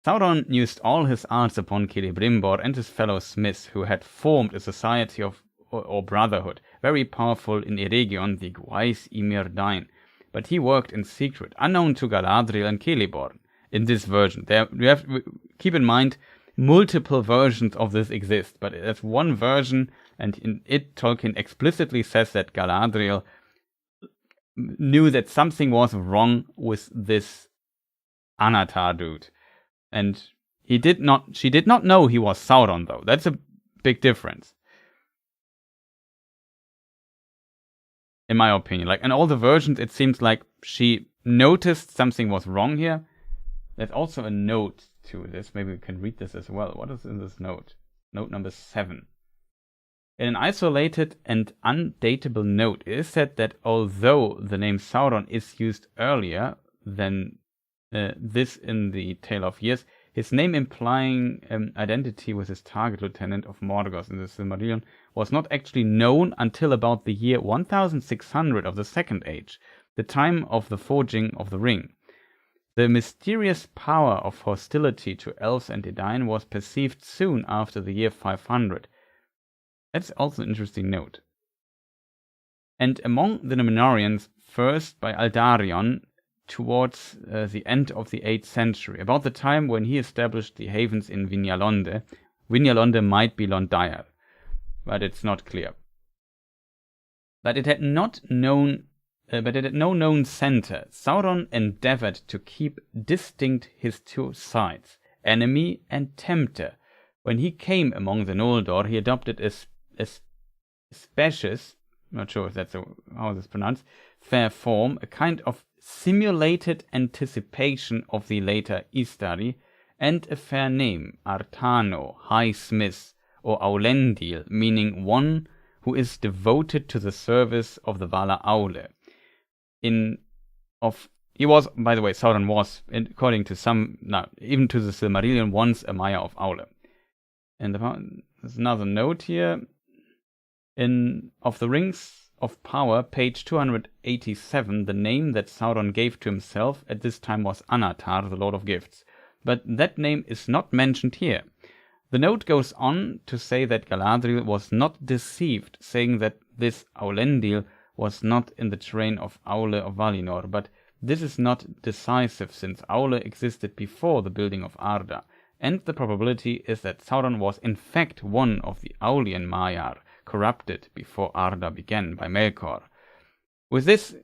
Sauron used all his arts upon Celebrimbor and his fellow smiths, who had formed a society or brotherhood, very powerful in Eregion, the Gwais Ymir Dain. But he worked in secret, unknown to Galadriel and Celeborn. In this version, you have to keep in mind multiple versions of this exist, but there's one version, and in it Tolkien explicitly says that Galadriel knew that something was wrong with this Anatar dude. And she did not know he was Sauron, though. That's a big difference, in my opinion. Like, in all the versions, it seems like she noticed something was wrong here. There's also a note to this. Maybe we can read this as well. What is in this note? Note number 7. In an isolated and undateable note, it is said that although the name Sauron is used earlier than this in the Tale of Years, his name implying identity with his target lieutenant of Morgoth in the Silmarillion was not actually known until about the year 1600 of the Second Age, the time of the forging of the ring. The mysterious power of hostility to elves and Edain was perceived soon after the year 500. That's also an interesting note. And among the Numenoreans, first by Aldarion, towards the end of the 8th century, about the time when he established the havens in Vignalonde. Vignalonde might be Londair, but it's not clear. But it had no known center. Sauron endeavored to keep distinct his two sides, enemy and tempter. When he came among the Noldor, he adopted a specious, not sure if that's how this is pronounced, fair form, a kind of simulated anticipation of the later Istari, and a fair name, Artano, High Smith, or Aulendil, meaning one who is devoted to the service of the Vala Aule. He was, by the way, Sauron was, according to some, even to the Silmarillion, once a Maya of Aule. And there's another note here. Of the Rings of Power, page 287, the name that Sauron gave to himself at this time was Anatar, the Lord of Gifts. But that name is not mentioned here. The note goes on to say that Galadriel was not deceived, saying that this Aulendil was not in the train of Aule of Valinor, but this is not decisive, since Aule existed before the building of Arda, and the probability is that Sauron was in fact one of the Aulian Maiar, corrupted before Arda began by Melkor. With this,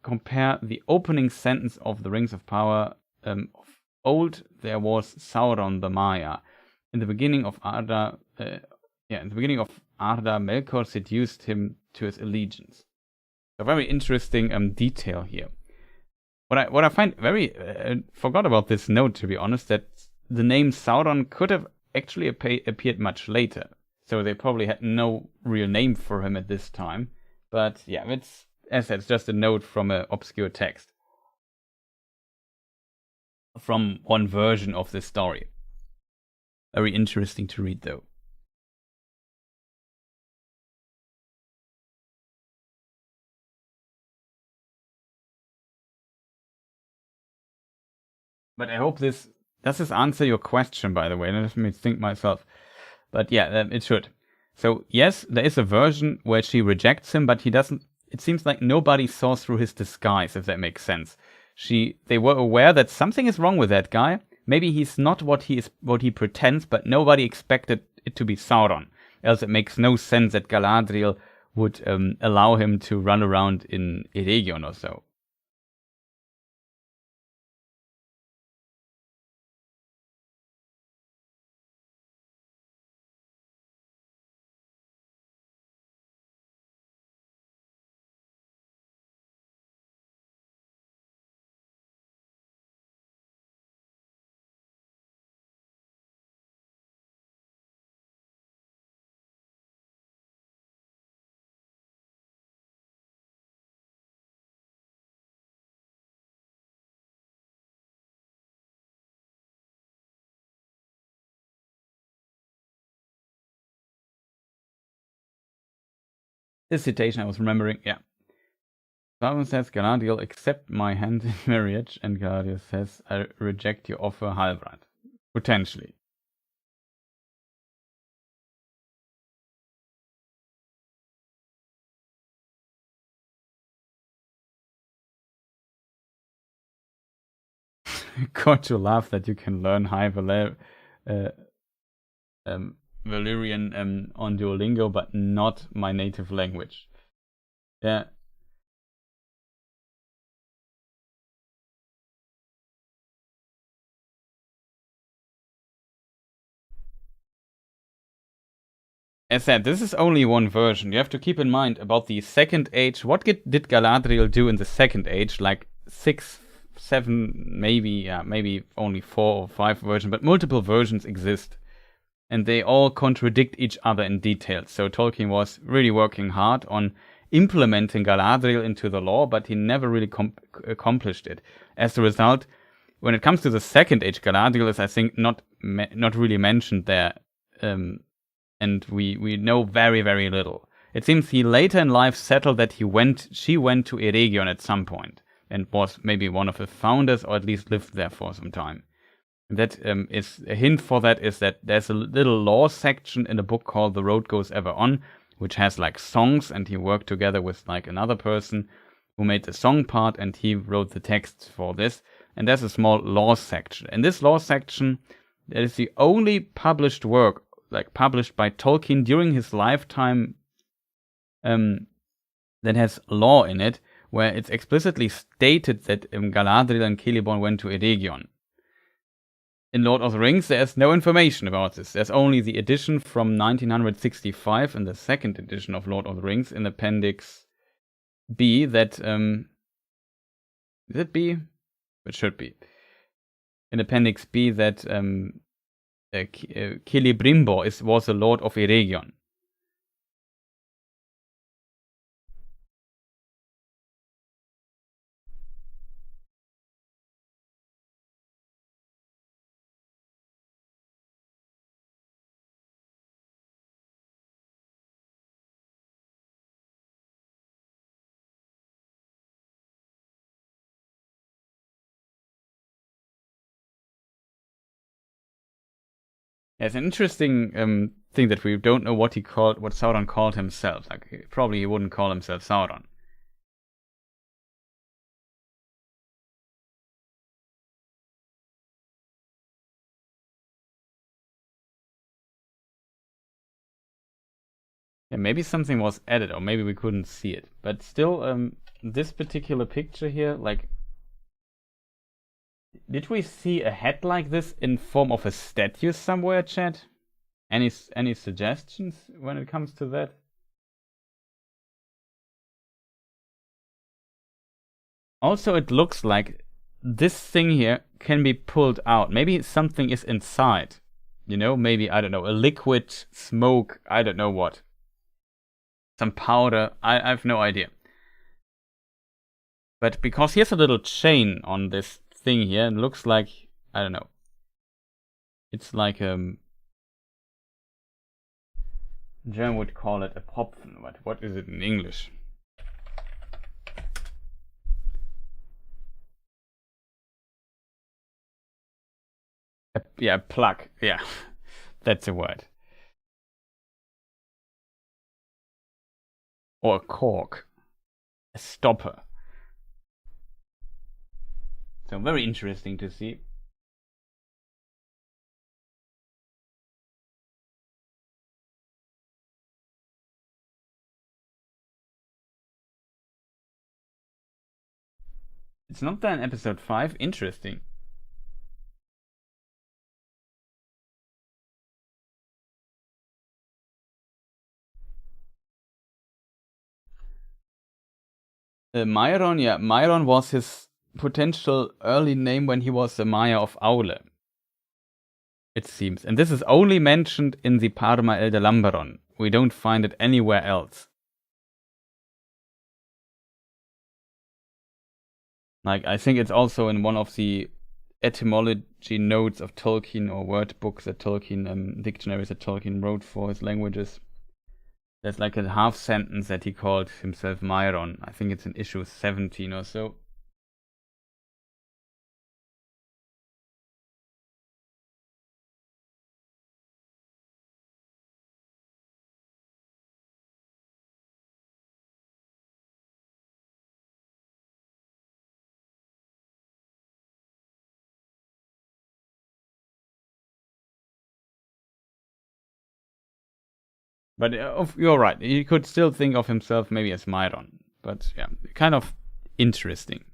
compare the opening sentence of the Rings of Power. Of old there was Sauron the Maya, in the beginning of Arda, Melkor seduced him to his allegiance. A very interesting detail here. What I find very forgot about this note, to be honest, that the name Sauron could have actually appeared much later. So they probably had no real name for him at this time. But yeah, it's just a note from an obscure text. From one version of this story. Very interesting to read, though. But I hope does this answer your question, by the way? Let me think myself. But yeah, it should. So yes, there is a version where she rejects him, but he doesn't. It seems like nobody saw through his disguise, if that makes sense. They were aware that something is wrong with that guy. Maybe he's not what he pretends, but nobody expected it to be Sauron. Else it makes no sense that Galadriel would allow him to run around in Eregion or so. This citation I was remembering, yeah. Sauron says, Galadriel, accept my hand in marriage, and Galadriel says, I reject your offer, Halbrand. Potentially. Got to laugh that you can learn High Valyrian on Duolingo, but not my native language. Yeah. As said, this is only one version. You have to keep in mind about the Second Age. What did Galadriel do in the Second Age? Like 6, 7, maybe only 4 or 5 versions, but multiple versions exist. And they all contradict each other in detail. So Tolkien was really working hard on implementing Galadriel into the lore, but he never really accomplished it. As a result, when it comes to the Second Age, Galadriel is, I think, not really mentioned there. And we know very, very little. It seems he later in life settled that she went to Eregion at some point and was maybe one of the founders, or at least lived there for some time. That is a hint for that is that there's a little lore section in a book called The Road Goes Ever On, which has like songs, and he worked together with like another person who made the song part, and he wrote the texts for this. And there's a small lore section. In this lore section, that is the only published work, like published by Tolkien during his lifetime, that has lore in it, where it's explicitly stated that Galadriel and Celeborn went to Eregion. In Lord of the Rings, there's no information about this. There's only the edition from 1965 and the second edition of Lord of the Rings in Appendix B that, is it B? It should be. In Appendix B that Celebrimbor was a Lord of Eregion. It's an interesting thing that we don't know what Sauron called himself. Like, probably he wouldn't call himself Sauron. Yeah, maybe something was added, or maybe we couldn't see it. But still, this particular picture here, like, Did we see a head like this in form of a statue somewhere, chat? Any suggestions when it comes to that? Also, it looks like this thing here can be pulled out. Maybe something is inside. You know, maybe, I don't know, a liquid, smoke, I don't know what. Some powder, I have no idea. But because here's a little chain on this thing here, it looks like, I don't know. It's like German would call it a Popfen, but what is it in English? Yeah, plug. Yeah, that's a word. Or a cork. A stopper. So very interesting to see. It's not there in episode 5. Interesting. Myron, yeah. Myron was his potential early name when he was the Maya of Aule. It seems. And this is only mentioned in the Parma El de Lambaron. We don't find it anywhere else. Like, I think it's also in one of the etymology notes of Tolkien or word books that Tolkien, dictionaries that Tolkien wrote for his languages. There's like a half sentence that he called himself Myron. I think it's in issue 17 or so. But you're right. He could still think of himself maybe as Myron. But yeah, kind of interesting.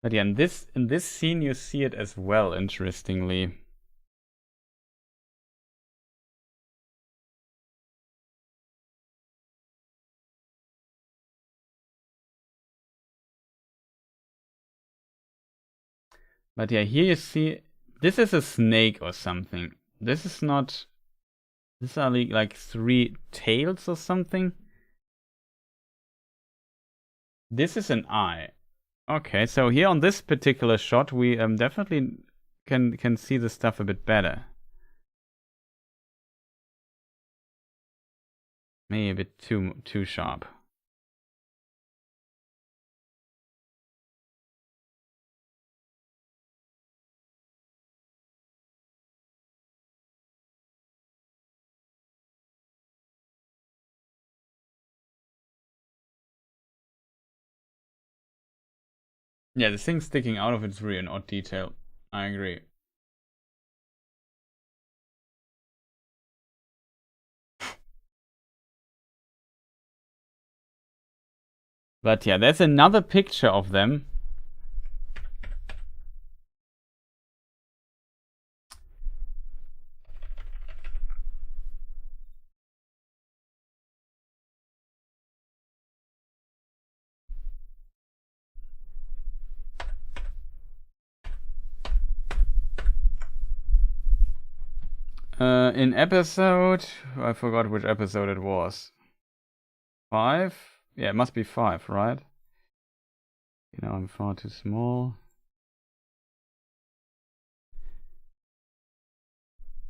But yeah, in this scene you see it as well, interestingly. But yeah, here you see this is a snake or something. This is not. These are like 3 tails or something. This is an eye. Okay, so here on this particular shot, we definitely can see the stuff a bit better. Maybe a bit too sharp. Yeah, the thing sticking out of it is really an odd detail. I agree. But yeah, there's another picture of them. In episode, I forgot which episode it was. 5? Yeah, it must be 5, right? You know, I'm far too small.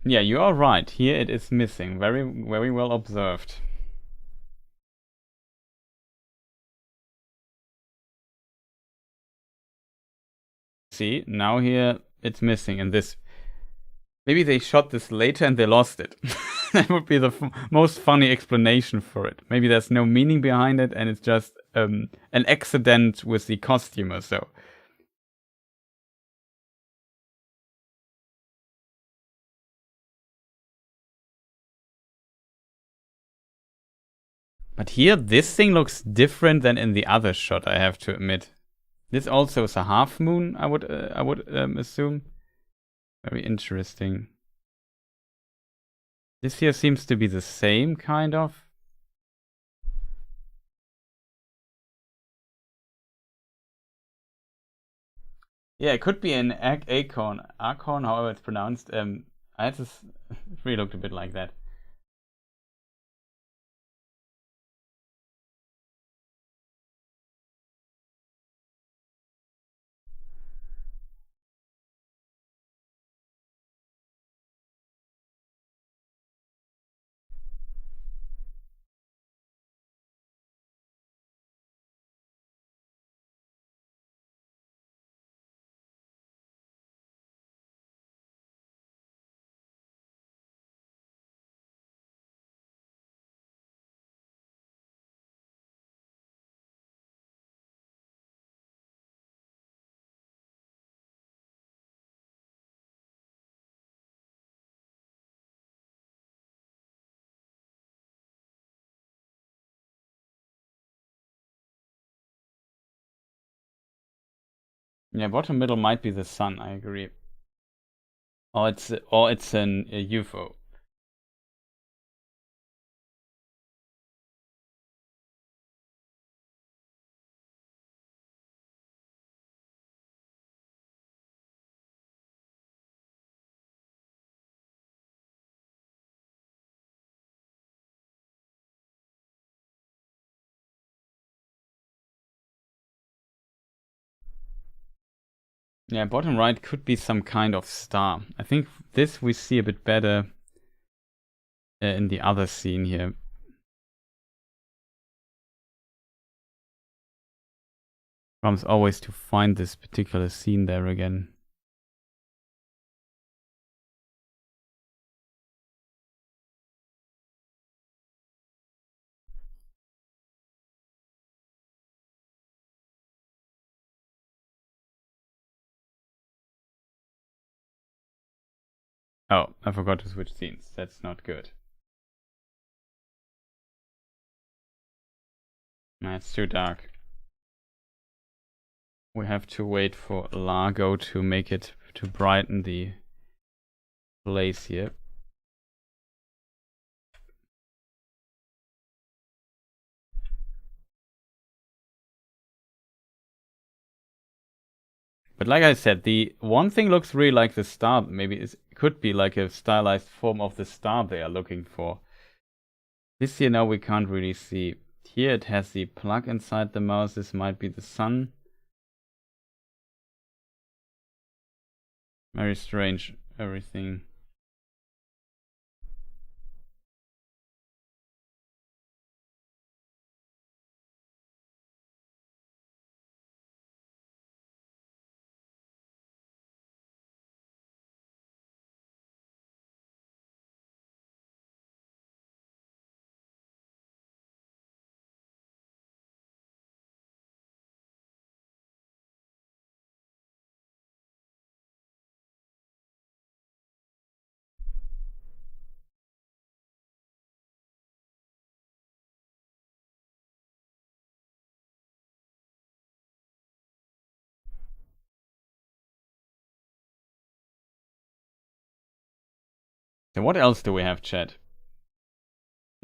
Yeah, you are right. Here it is missing. Very, very well observed. See, now here it's missing in this. Maybe they shot this later and they lost it. That would be the most funny explanation for it. Maybe there's no meaning behind it and it's just an accident with the costume or so. But here, this thing looks different than in the other shot, I have to admit. This also is a half moon, I would assume. Very interesting. This here seems to be the same, kind of. Yeah, it could be an acorn, however it's pronounced. I had this really looked a bit like that. Yeah, bottom middle might be the sun, I agree. Or it's an a UFO. Yeah, bottom right could be some kind of star. I think this we see a bit better in the other scene here. Problem's always to find this particular scene there again. Oh, I forgot to switch scenes. That's not good. Nah, it's too dark. We have to wait for Largo to make it, to brighten the place here. But like I said, the one thing looks really like the star. Maybe it could be like a stylized form of the star they are looking for. This here now we can't really see. Here it has the plug inside the mouse. This might be the sun. Very strange, everything. So what else do we have, chat?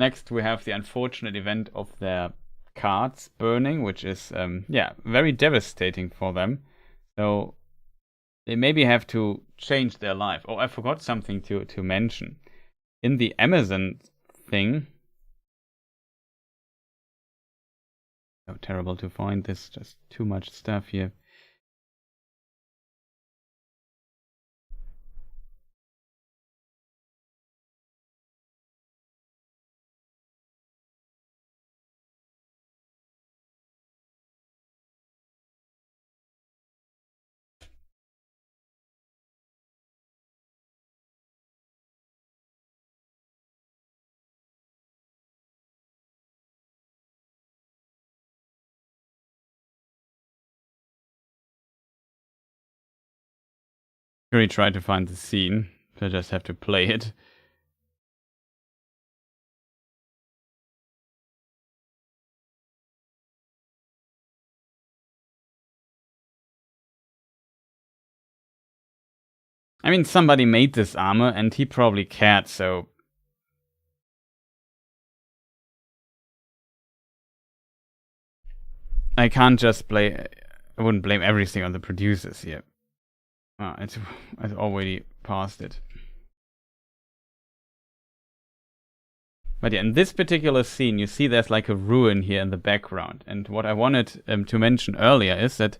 Next we have the unfortunate event of their cards burning, which is yeah, very devastating for them. So they maybe have to change their life. Oh, I forgot something to mention. In the Amazon thing. So terrible to find this, just too much stuff here. Really try to find the scene. So I just have to play it. I mean, somebody made this armor, and he probably cared, so... I can't just blame... I wouldn't blame everything on the producers here. It's already past it. But yeah, in this particular scene, you see there's like a ruin here in the background. And what I wanted to mention earlier is that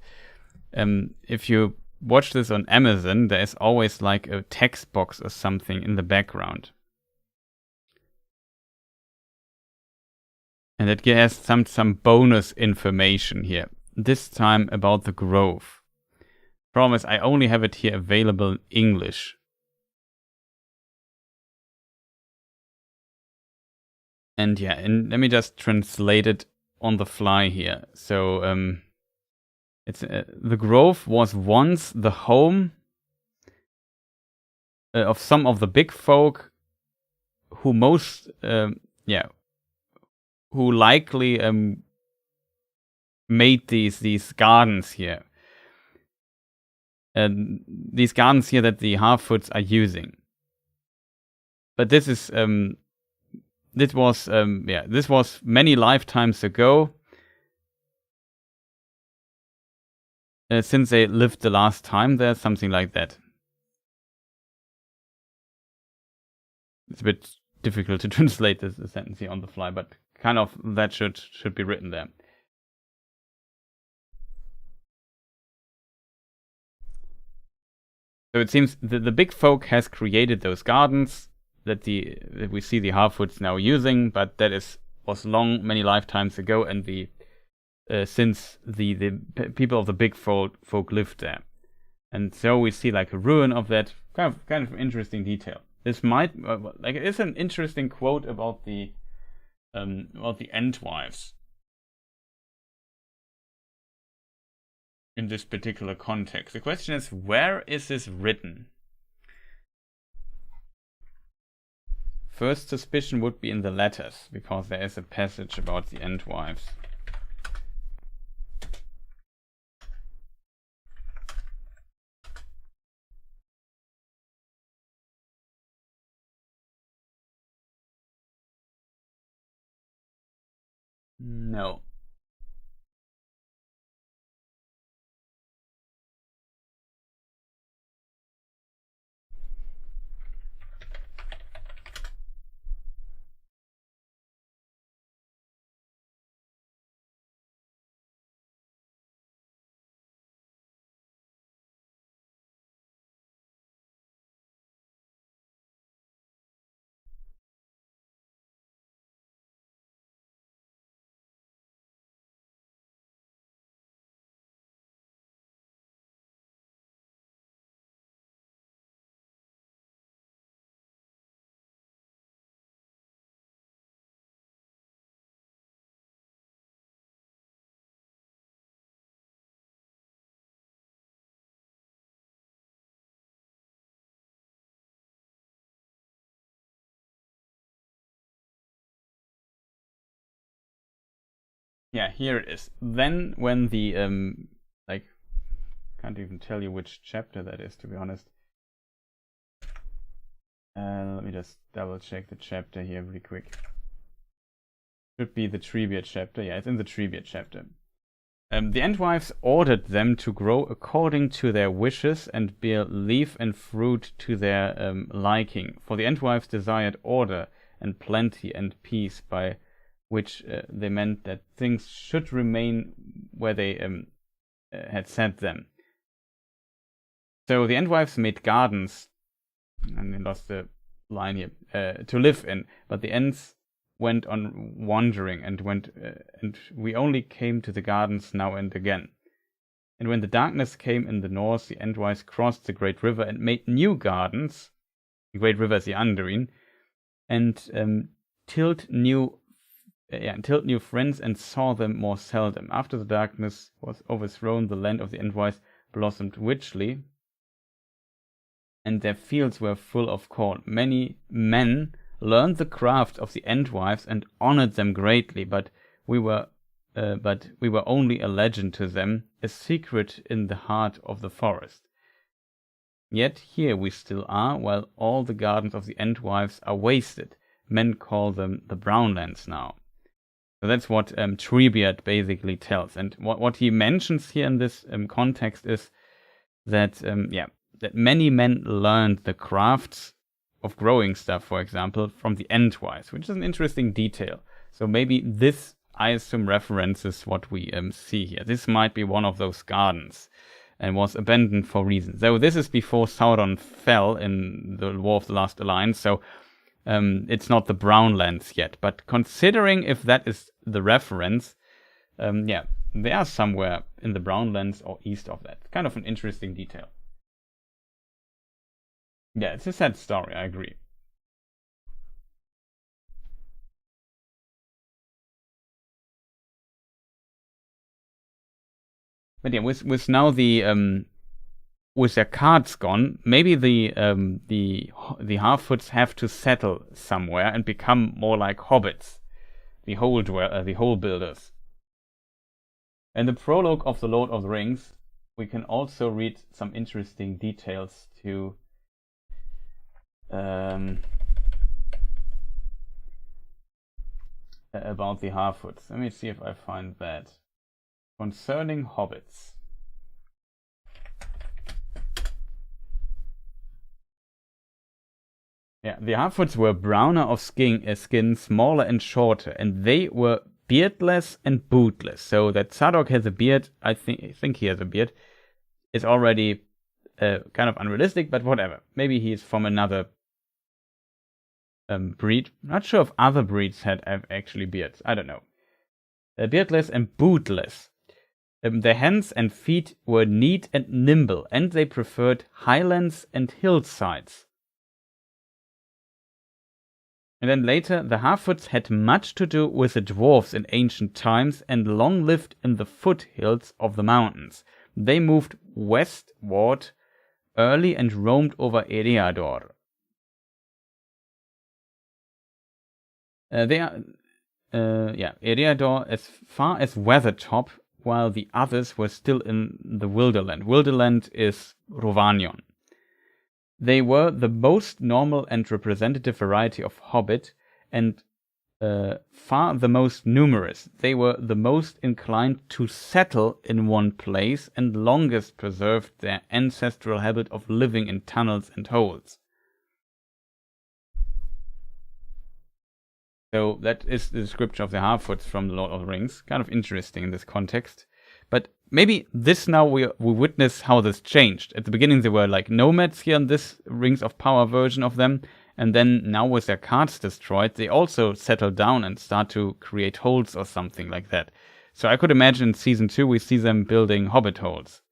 if you watch this on Amazon, there is always like a text box or something in the background. And it has some bonus information here. This time about the grove. Problem is, I only have it here available in English. And yeah, and let me just translate it on the fly here. So, it's the grove was once the home of some of the big folk who who likely made these gardens here. These gardens here that the Half-Foots are using. But this is this was many lifetimes ago. Since they lived the last time there, something like that. It's a bit difficult to translate this sentence here on the fly, but kind of that should be written there. So it seems that the big folk has created those gardens that we see the Half-Foots now using, but that was long, many lifetimes ago, and since the people of the big folk lived there, and so we see like a ruin of that kind of interesting detail. This might it's an interesting quote about the Entwives in this particular context. The question is, where is this written? First suspicion would be in the letters, because there is a passage about the Entwives. No. Yeah, here it is. Then when the can't even tell you which chapter that is, to be honest. Let me just double check the chapter here really quick. Should be the Treebeard chapter. Yeah, it's in the Treebeard chapter. The Entwives ordered them to grow according to their wishes and bear leaf and fruit to their liking. For the Entwives desired order and plenty and peace, by which they meant that things should remain where they had set them. So the Entwives made gardens, and I lost the line here, to live in, but the Ents went on wandering and and we only came to the gardens now and again. And when the darkness came in the north, the Entwives crossed the great river and made new gardens. The great river is the Underine, and tilled new friends and saw them more seldom. After the darkness was overthrown, the land of the Entwives blossomed richly. and their fields were full of corn. Many men learned the craft of the Endwives and honored them greatly, but we were only a legend to them, a secret in the heart of the forest. Yet here we still are, while all the gardens of the Endwives are wasted. Men call them the Brownlands now. So that's what Treebeard basically tells. And what he mentions here in this context is that, that many men learned the crafts of growing stuff, for example, from the Endwives, which is an interesting detail. So maybe this, I assume, references what we see here. This might be one of those gardens and was abandoned for reasons. Though this is before Sauron fell in the War of the Last Alliance, so it's not the Brownlands yet. But considering if that is the reference, they are somewhere in the Brownlands or east of that. Kind of an interesting detail. Yeah, it's a sad story, I agree. But yeah, with now the with their cards gone, maybe the Harfoots have to settle somewhere and become more like hobbits, the hole builders. In the prologue of the Lord of the Rings, we can also read some interesting details to about the Harfoots. Let me see if I find that. Concerning hobbits. Yeah, the Harfoots were browner of skin, smaller and shorter, and they were beardless and bootless. So that Sadok has a beard, I think he has a beard, is already kind of unrealistic, but whatever. Maybe he's from another breed. Not sure if other breeds have actually beards. I don't know. Beardless and bootless. Their hands and feet were neat and nimble, and they preferred highlands and hillsides. And then later, the Harfoots had much to do with the dwarves in ancient times and long lived in the foothills of the mountains. They moved westward early and roamed over Eriador. Eriador as far as Weathertop, while the others were still in the Wilderland. Wilderland is Rovanion. They were the most normal and representative variety of hobbit, and far the most numerous. They were the most inclined to settle in one place and longest preserved their ancestral habit of living in tunnels and holes. So that is the description of the Harfoots from the Lord of the Rings. Kind of interesting in this context. But maybe this now we witness how this changed. At the beginning they were like nomads here in this Rings of Power version of them. And then now with their cards destroyed, they also settle down and start to create holes or something like that. So I could imagine in Season 2 we see them building hobbit holes.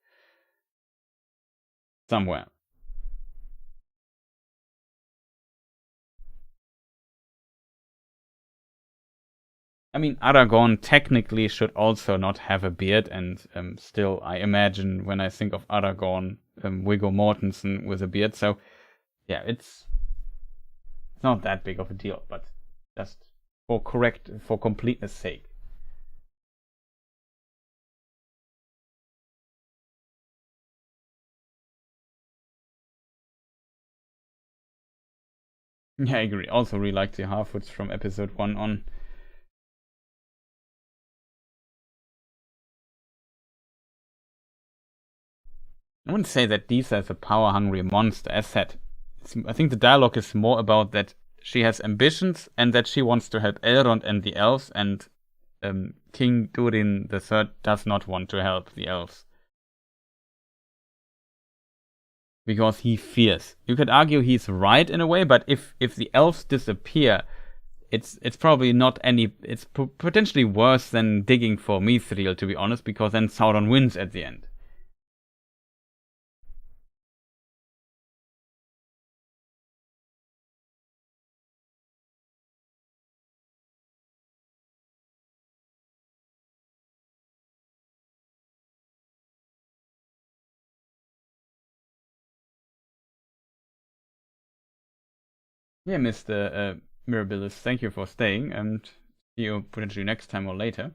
Somewhere. I mean, Aragorn technically should also not have a beard, and still, I imagine when I think of Aragorn, Viggo Mortensen with a beard. So, yeah, it's not that big of a deal, but just for completeness sake. Yeah, I agree. Also, really like the Harfoots from episode 1 on. I wouldn't say that Disa is a power-hungry monster. As said, I think the dialogue is more about that she has ambitions and that she wants to help Elrond and the elves, and King Durin III does not want to help the elves. Because he fears. You could argue he's right in a way, but if the elves disappear, it's probably not any. It's potentially worse than digging for Mithril, to be honest, because then Sauron wins at the end. Yeah, Mr. Mirabilis, thank you for staying, and see you potentially next time or later.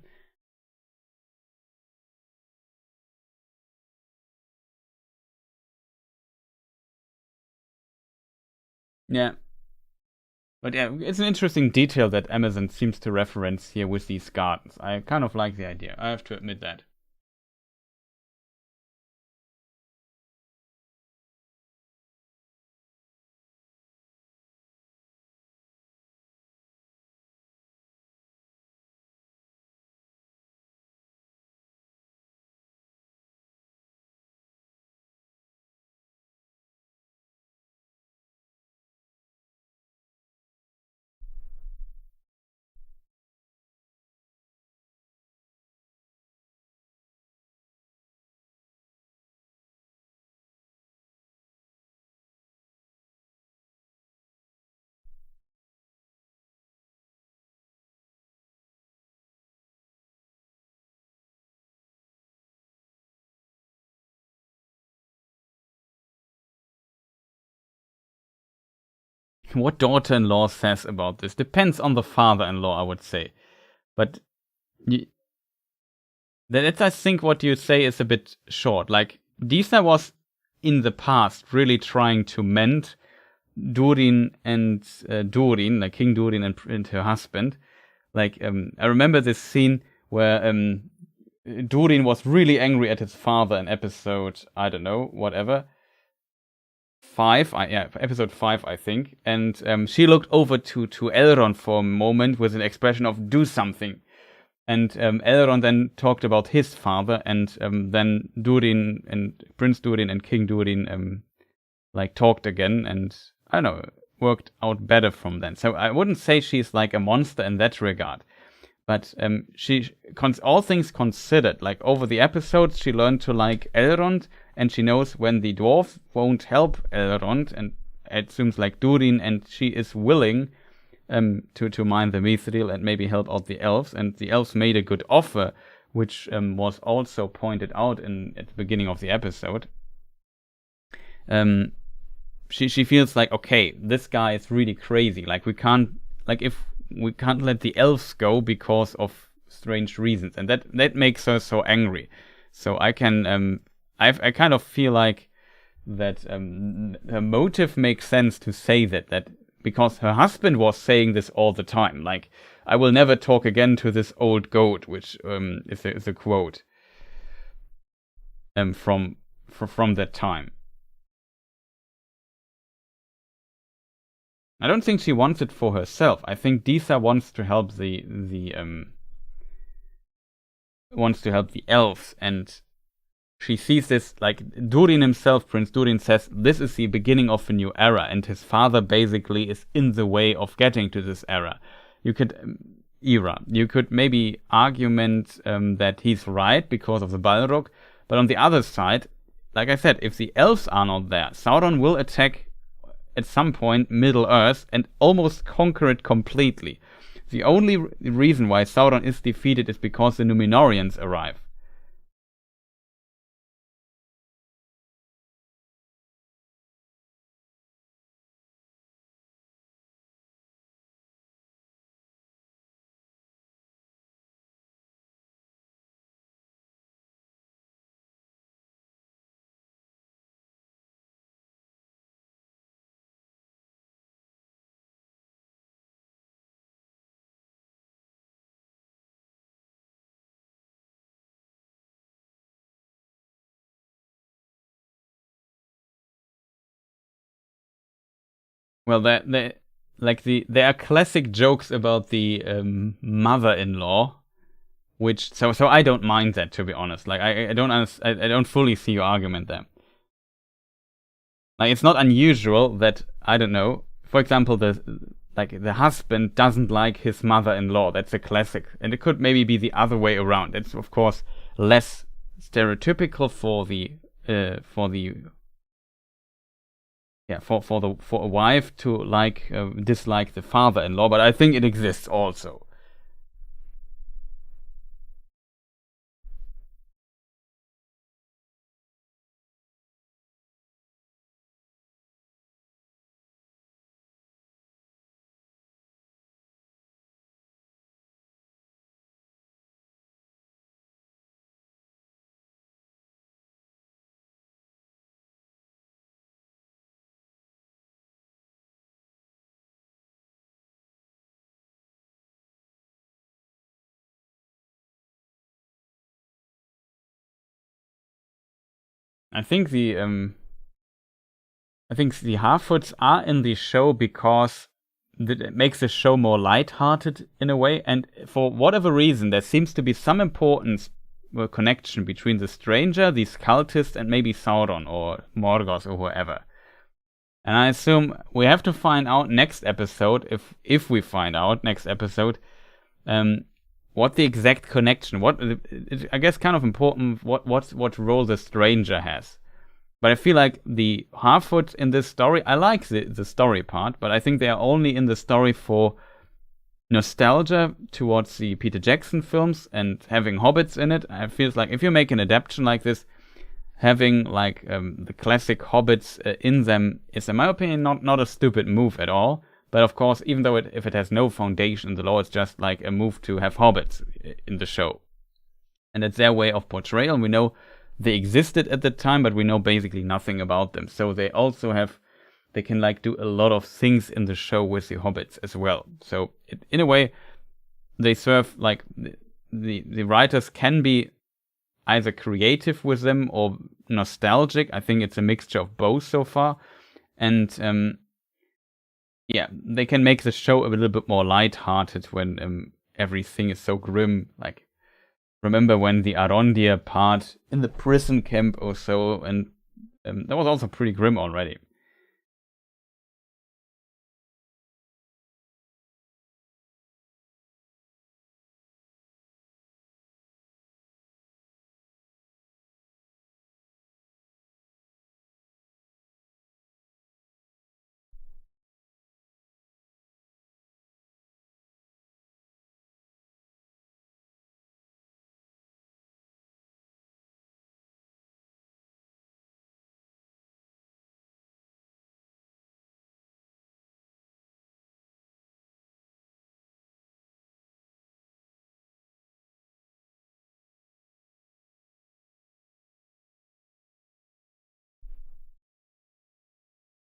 Yeah. But yeah, it's an interesting detail that Amazon seems to reference here with these gardens. I kind of like the idea, I have to admit that. What daughter-in-law says about this depends on the father-in-law, I would say. But that's, I think, what you say is a bit short. Like, Disa was in the past really trying to mend Durin and Durin, like King Durin and her husband. Like, I remember this scene where Durin was really angry at his father in episode, I don't know, whatever, 5, episode 5, I think. And she looked over to Elrond for a moment with an expression of do something. And Elrond then talked about his father, and then Durin and Prince Durin and King Durin like talked again, and I don't know, worked out better from then. So I wouldn't say she's like a monster in that regard. But all things considered, like over the episodes, she learned to like Elrond, and she knows when the dwarf won't help Elrond, and it seems like Durin, and she is willing to mine the mithril and maybe help out the elves. And the elves made a good offer, which was also pointed out at the beginning of the episode. She feels like, okay, this guy is really crazy. Like we can't let the elves go because of strange reasons, and that makes her so angry. So I kind of feel like that her motive makes sense to say that because her husband was saying this all the time, like, I will never talk again to this old goat, which is a quote from that time. I don't think she wants it for herself. I think Disa wants to help the elves, and she sees this, like, Durin himself, Prince Durin, says this is the beginning of a new era, and his father basically is in the way of getting to this era. You could maybe argument that he's right because of the Balrog, but on the other side, like I said, if the elves are not there, Sauron will attack at some point Middle-earth and almost conquer it completely. The only reason why Sauron is defeated is because the Númenóreans arrive. Well, there are classic jokes about the mother-in-law, which so I don't mind that, to be honest. Like I don't fully see your argument there. Like, it's not unusual that, I don't know, for example, the husband doesn't like his mother-in-law. That's a classic, and it could maybe be the other way around. It's of course less stereotypical for a wife to dislike the father-in-law, but I think it exists also. I think the Harfoots are in the show because it makes the show more lighthearted in a way, and for whatever reason, there seems to be some importance or connection between the stranger, these cultists, and maybe Sauron or Morgoth or whoever. And I assume we have to find out next episode, if we find out next episode, what the exact connection. I guess kind of important. What role the stranger has. But I feel like the Harfoot in this story, I like the story part, but I think they are only in the story for nostalgia towards the Peter Jackson films and having hobbits in it. I feel like if you make an adaptation like this, having like the classic hobbits in them is, in my opinion, not a stupid move at all. But of course, even though if it has no foundation in the lore, it's just like a move to have hobbits in the show. And it's their way of portrayal. And we know they existed at the time, but we know basically nothing about them. So they also they can like do a lot of things in the show with the hobbits as well. So in a way, they serve like the writers can be either creative with them or nostalgic. I think it's a mixture of both so far. And yeah, they can make the show a little bit more lighthearted when everything is so grim. Like, remember when the Arondir part in the prison camp or so, and that was also pretty grim already.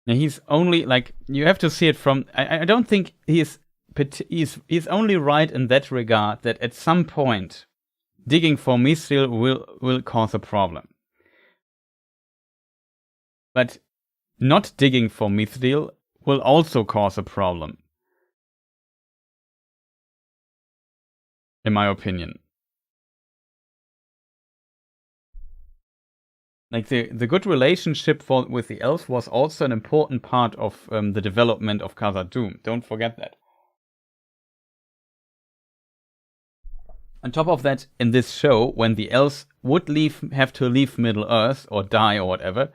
Now he's only like, you have to see it from. I don't think he's only right in that regard that at some point digging for Mithril will cause a problem. But not digging for Mithril will also cause a problem, in my opinion. Like the good relationship with the elves was also an important part of the development of Khazad-dûm. Don't forget that. On top of that, in this show, when the elves would have to leave Middle Earth or die or whatever,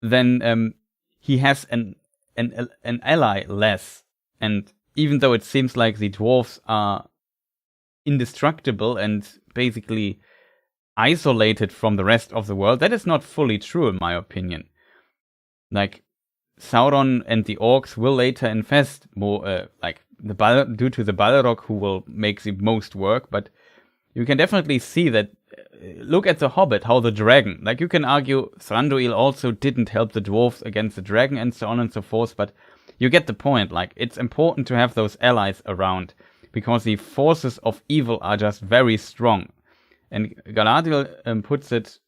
then he has an ally less. And even though it seems like the dwarves are indestructible and basically isolated from the rest of the world, that is not fully true in my opinion. Like, Sauron and the orcs will later infest more, like due to the Balrog, who will make the most work. But you can definitely see that. Look at the Hobbit, how the dragon. Like, you can argue Thranduil also didn't help the dwarves against the dragon and so on and so forth. But you get the point. Like, it's important to have those allies around because the forces of evil are just very strong. And Galadriel puts it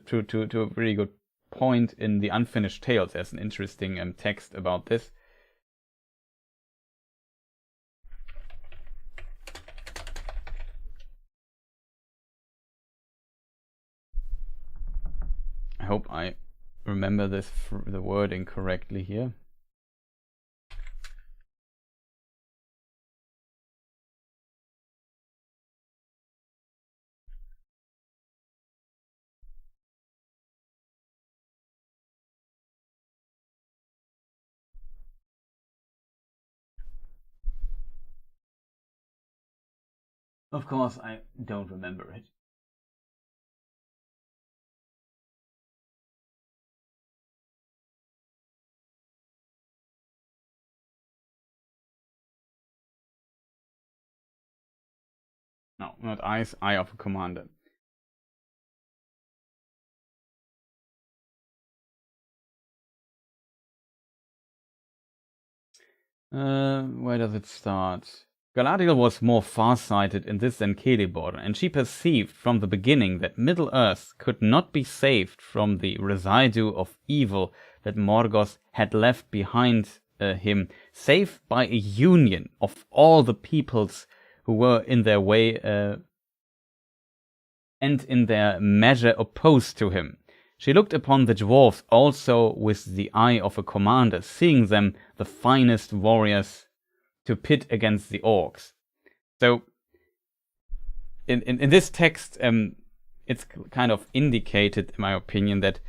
to a really good point in the Unfinished Tales. There's an interesting text about this. I hope I remember the wording correctly here. Of course, I don't remember it. No, not eyes, eye of a commander. Where does it start? Galadriel was more far-sighted in this than Celeborn, and she perceived from the beginning that Middle-earth could not be saved from the residue of evil that Morgoth had left behind him, save by a union of all the peoples who were in their way and in their measure opposed to him. She looked upon the dwarves also with the eye of a commander, seeing them the finest warriors to pit against the orcs. So, in this text, it's kind of indicated, in my opinion, that,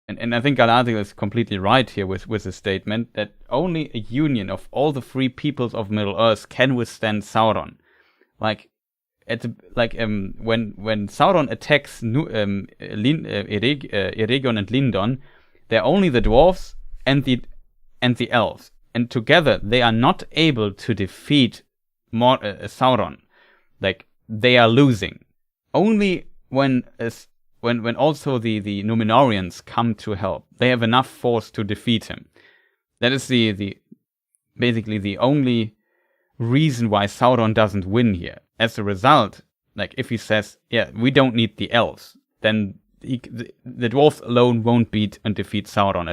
and I think Galadriel is completely right here with the statement, that only a union of all the free peoples of Middle-earth can withstand Sauron. Like, when Sauron attacks Eregion and Lindon, they're only the dwarves and the elves. And together, they are not able to defeat Sauron. Like, they are losing. Only when also the Númenóreans come to help, they have enough force to defeat him. That is basically the only reason why Sauron doesn't win here. As a result, like, if he says, yeah, we don't need the elves, then the dwarves alone won't beat and defeat Sauron.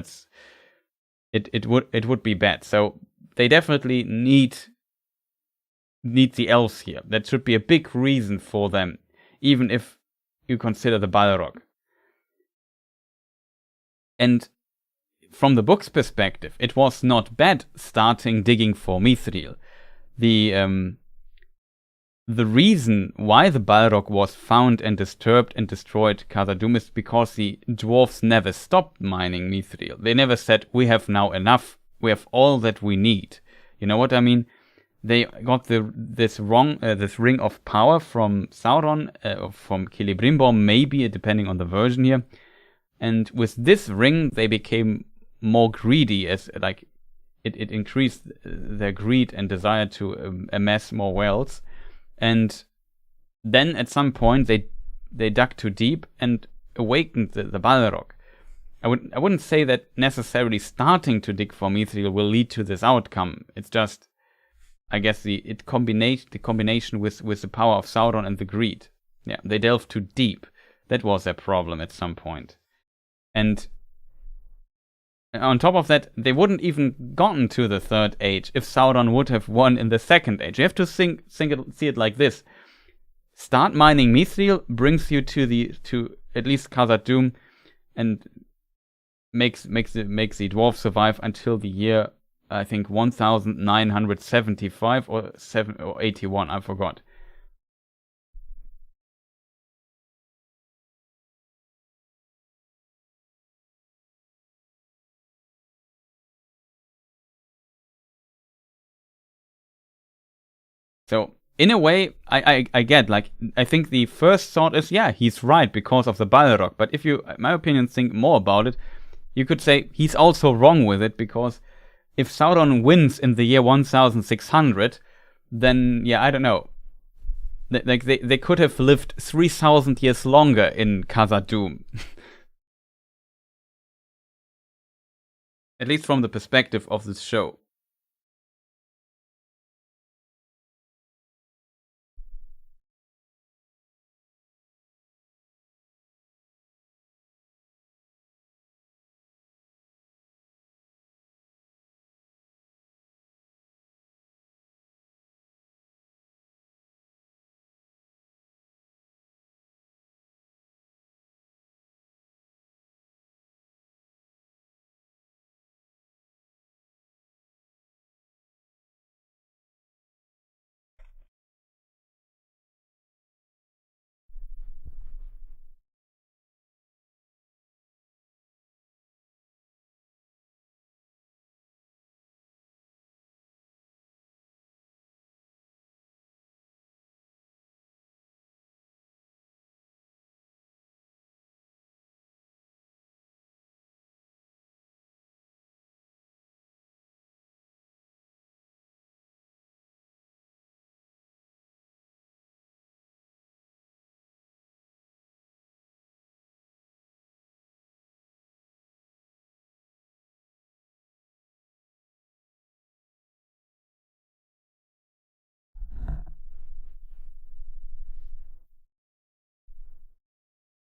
It would be bad. So they definitely need the elves here. That should be a big reason for them, even if you consider the Balrog. And from the book's perspective, it was not bad starting digging for Mithril. The reason why the Balrog was found and disturbed and destroyed Khazad-dûm is because the dwarves never stopped mining Mithril. They never said, we have now enough, we have all that we need. You know what I mean? They got this ring of power from Sauron, from Celebrimbor, maybe, depending on the version here. And with this ring, they became more greedy, as like it increased their greed and desire to amass more wealth. And then at some point they dug too deep and awakened the Balrog. I wouldn't say that necessarily starting to dig for Mithril will lead to this outcome. It's just, I guess, the combination with the power of Sauron and the greed. Yeah, they delved too deep. That was their problem at some point. And on top of that, they wouldn't even gotten to the Third Age if Sauron would have won in the Second Age. You have to see it like this. Start mining Mithril brings you to at least Khazad-dûm and makes the dwarves survive until the year, I think, 1975 or 81, I forgot. So, in a way, I get, like, I think the first thought is, yeah, he's right because of the Balrog. But if you, in my opinion, think more about it, you could say he's also wrong with it, because if Sauron wins in the year 1600, then, yeah, I don't know. Like, they could have lived 3,000 years longer in Khazad-dûm. At least from the perspective of this show.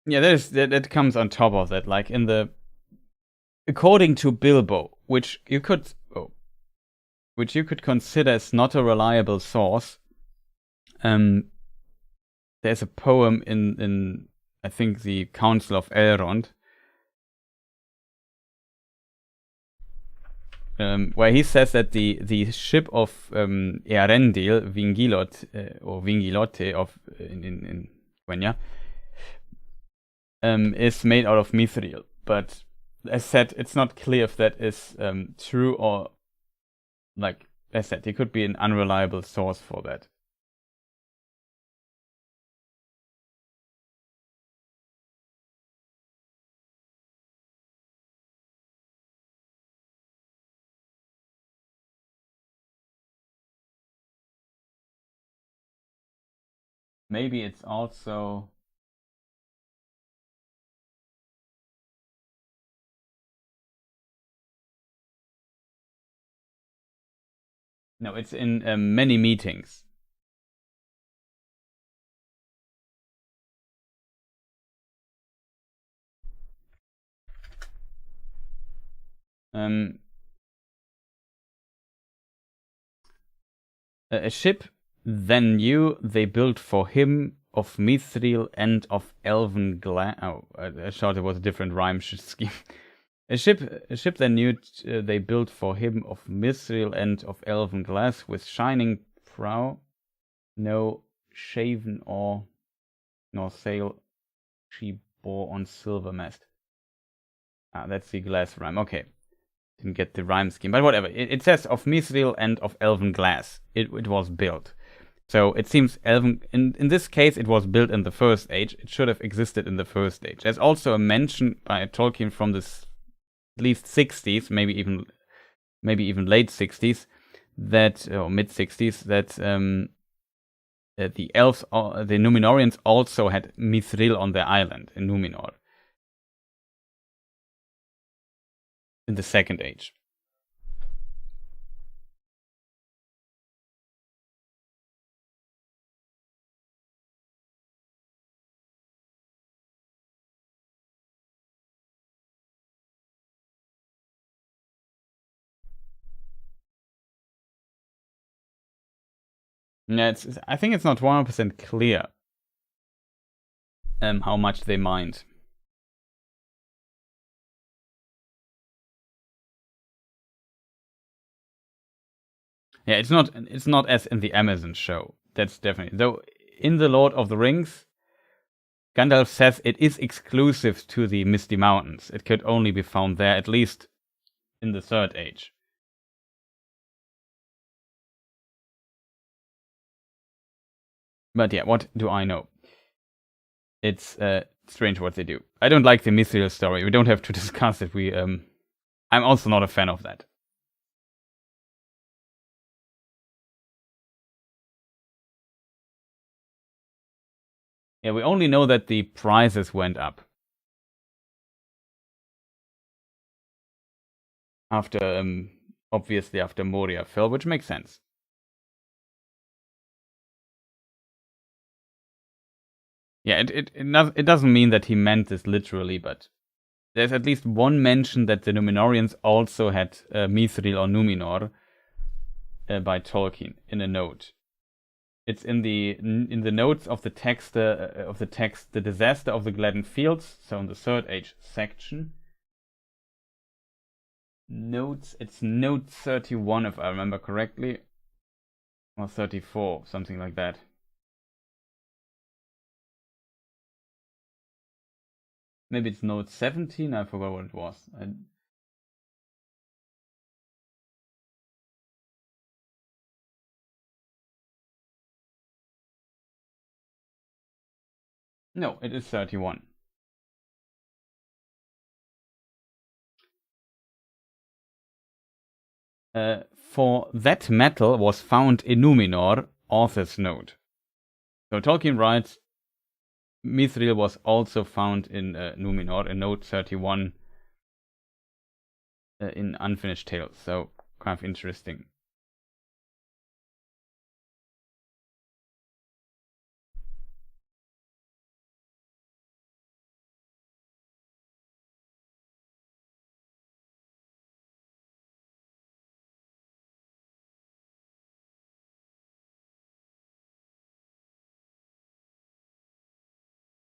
Yeah, that comes on top of that. Like according to Bilbo, which you could consider as not a reliable source. There's a poem in I think the Council of Elrond, where he says that the ship of Earendil, Vingilot or Vingilote of in Quenya, is made out of mithril. But as said, it's not clear if that is true or, like as said, it could be an unreliable source for that. Maybe it's also no, it's in many meetings. A ship then new they built for him of mithril and of elven glass. Oh, I thought it was a different rhyme scheme. A ship then new they built for him of mithril and of elven glass, with shining prow, no shaven oar, nor sail she bore on silver mast. That's the glass rhyme. Okay. Didn't get the rhyme scheme, but whatever. It says of mithril and of elven glass. It was built. So it seems elven. In this case, it was built in the First Age. It should have existed in the First Age. There's also a mention by Tolkien from this at least 60s, maybe even late 60s, that or mid 60s, that the elves, the Numenorians, also had mithril on their island in Numenor in the Second Age. Yeah, I think it's not 100% clear how much they mined. Yeah, it's not as in the Amazon show. That's definitely, though. In the Lord of the Rings, Gandalf says it is exclusive to the Misty Mountains. It could only be found there, at least in the Third Age. But yeah, what do I know? It's strange what they do. I don't like the Mithril story. We don't have to discuss it. I'm also not a fan of that. Yeah, we only know that the prices went up after, obviously after Moria fell, which makes sense. Yeah, it doesn't mean that he meant this literally, but there's at least one mention that the Numenorians also had Mithril or Numenor by Tolkien in a note. It's in the notes of the text, The Disaster of the Gladden Fields, so in the Third Age section. Notes, it's note 31 if I remember correctly, or 34, something like that. Maybe it's note 17, I forgot what it was. No, it is 31. For that metal was found in Numenor, author's note. So Tolkien writes, Mithril was also found in Numenor, in note 31 in Unfinished Tales. So kind of interesting.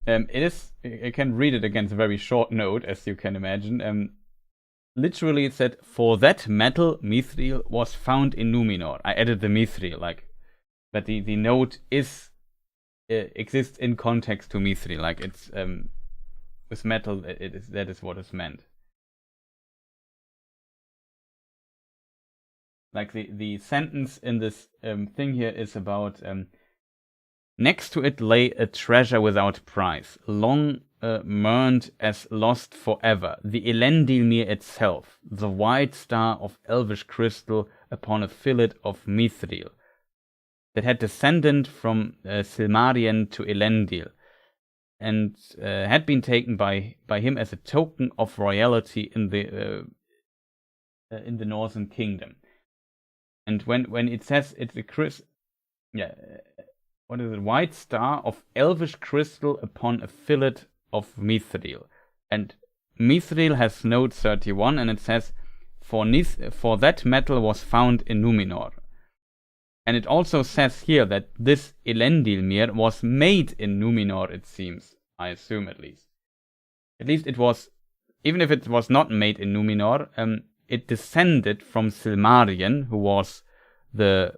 It is. I can read it again. It's a very short note, as you can imagine. Literally, it said, "For that metal, mithril was found in Numenor." I added the mithril, like, but the note is exists in context to mithril, like it's with metal. That is what is meant. Like the sentence in this thing here is about. Next to it lay a treasure without price, long mourned as lost forever, the Elendilmir itself, the white star of elvish crystal upon a fillet of mithril, that had descended from Silmarillion to Elendil, and had been taken by him as a token of royalty in the Northern Kingdom. And when it says it's a what is it? White star of elvish crystal upon a fillet of mithril. And mithril has note 31, and it says, for that metal was found in Numenor. And it also says here that this Elendilmir was made in Numenor, it seems. I assume, at least. At least it was, even if it was not made in Numenor, it descended from Silmarillion, who was the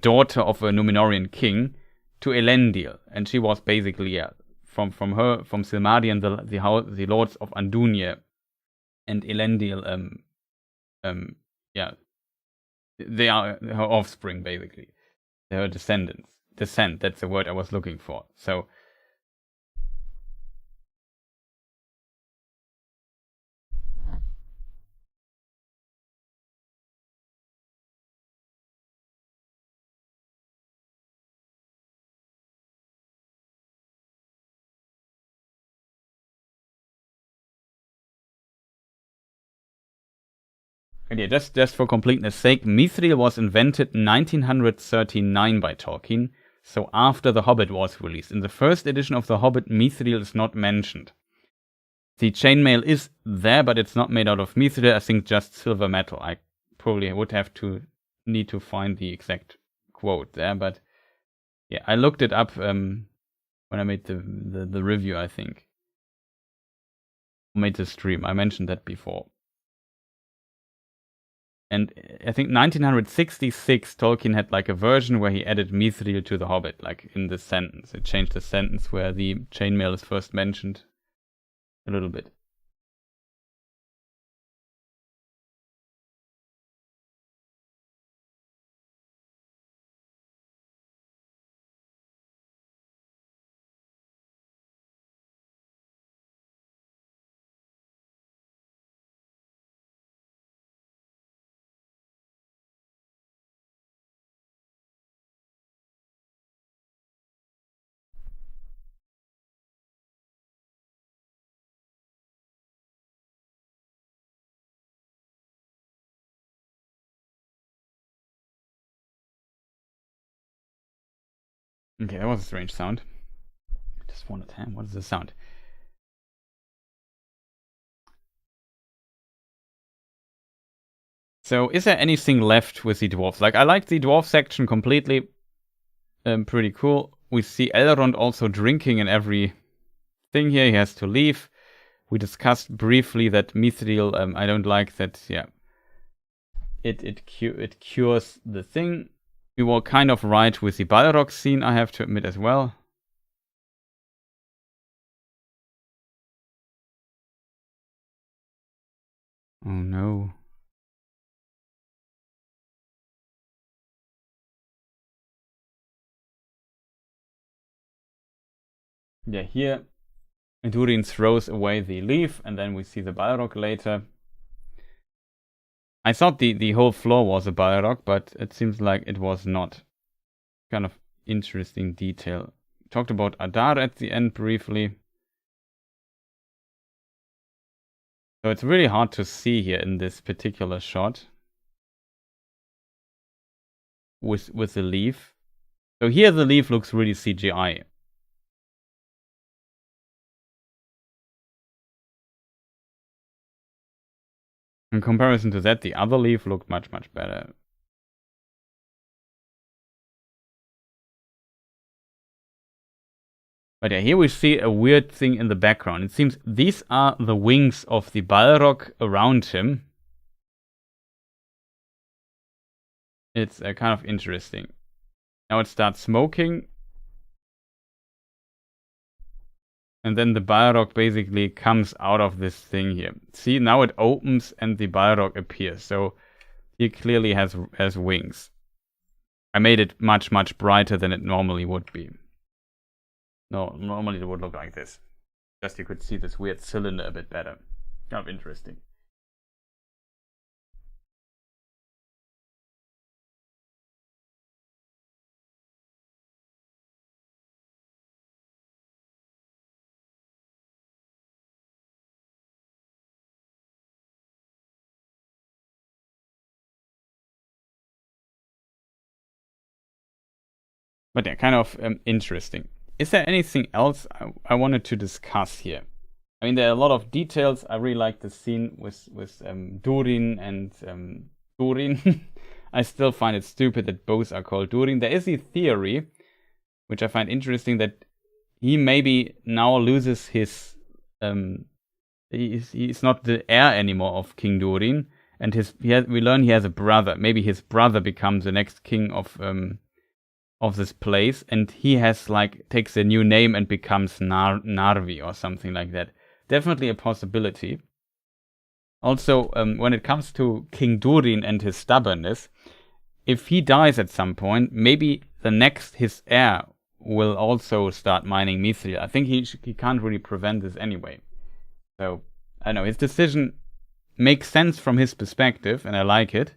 daughter of a Numenorian king, to Elendil, and she was basically from Silmarillion the lords of Andunia, and Elendil they are her offspring, basically. They're her descendants. Descent, that's the word I was looking for. So yeah, just for completeness sake, mithril was invented 1939 by Tolkien, so after The Hobbit was released. In the first edition of The Hobbit, mithril is not mentioned. The chainmail is there, but it's not made out of mithril, I think just silver metal. I probably would have to need to find the exact quote there, but yeah, I looked it up when I made the review, I think. Made the stream, I mentioned that before. And I think 1966, Tolkien had like a version where he added mithril to The Hobbit, like in the sentence. It changed the sentence where the chainmail is first mentioned a little bit. Okay, that was a strange sound. Just one at hand. What is the sound? So, is there anything left with the dwarves? Like, I like the dwarf section completely. Pretty cool. We see Elrond also drinking in every thing here. He has to leave. We discussed briefly that mithril. I don't like that. Yeah, it cures the thing. We were kind of right with the Balrog scene, I have to admit as well. Oh no. Yeah, here Durin throws away the leaf, and then we see the Balrog later. I thought the whole floor was a Balrog, but it seems like it was not. Kind of interesting detail. Talked about Adar at the end briefly. So it's really hard to see here in this particular shot with the leaf. So here the leaf looks really CGI. In comparison to that, the other leaf looked much better. But yeah, here we see a weird thing in the background. It seems these are the wings of the Balrog around him. It's kind of interesting. Now it starts smoking. And then the Balrog basically comes out of this thing here. See, now it opens and the Balrog appears. So he clearly has wings. I made it much brighter than it normally would be. No, normally it would look like this. Just you could see this weird cylinder a bit better. Kind of interesting. But yeah, kind of interesting. Is there anything else I wanted to discuss here? I mean, there are a lot of details. I really like the scene with Durin and Durin. I still find it stupid that both are called Durin. There is a theory, which I find interesting, that he maybe now loses his... he's not the heir anymore of King Durin, and we learn he has a brother. Maybe his brother becomes the next king of this place, and he has takes a new name and becomes Narvi or something like that. Definitely a possibility. Also, when it comes to King Durin and his stubbornness, if he dies at some point, maybe his heir will also start mining mithril. I think he can't really prevent this anyway. So, I don't know, his decision makes sense from his perspective, and I like it.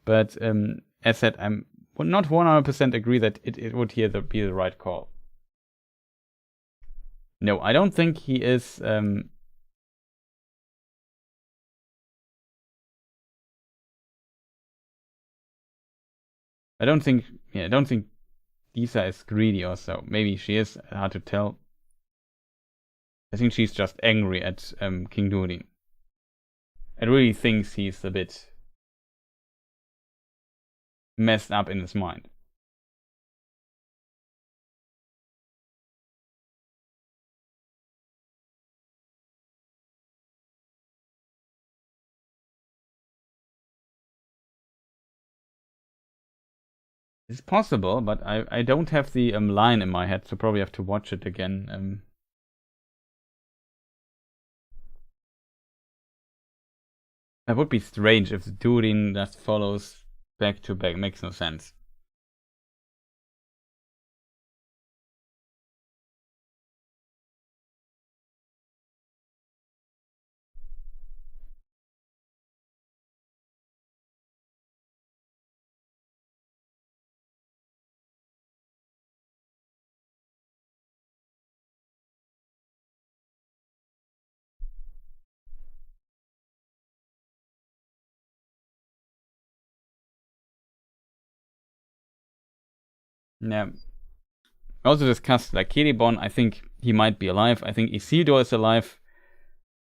But, as said, I'm not 100% agree that it would here be the right call. No, I don't think he is... I don't think Disa is greedy or so. Maybe she is, hard to tell. I think she's just angry at King Durin. I really thinks he's a bit messed up in his mind. It's possible, but I don't have the line in my head, so probably have to watch it again. That would be strange if Durin just follows back to back. Makes no sense. Yeah. We also discussed Celeborn. I think he might be alive. I think Isildur is alive.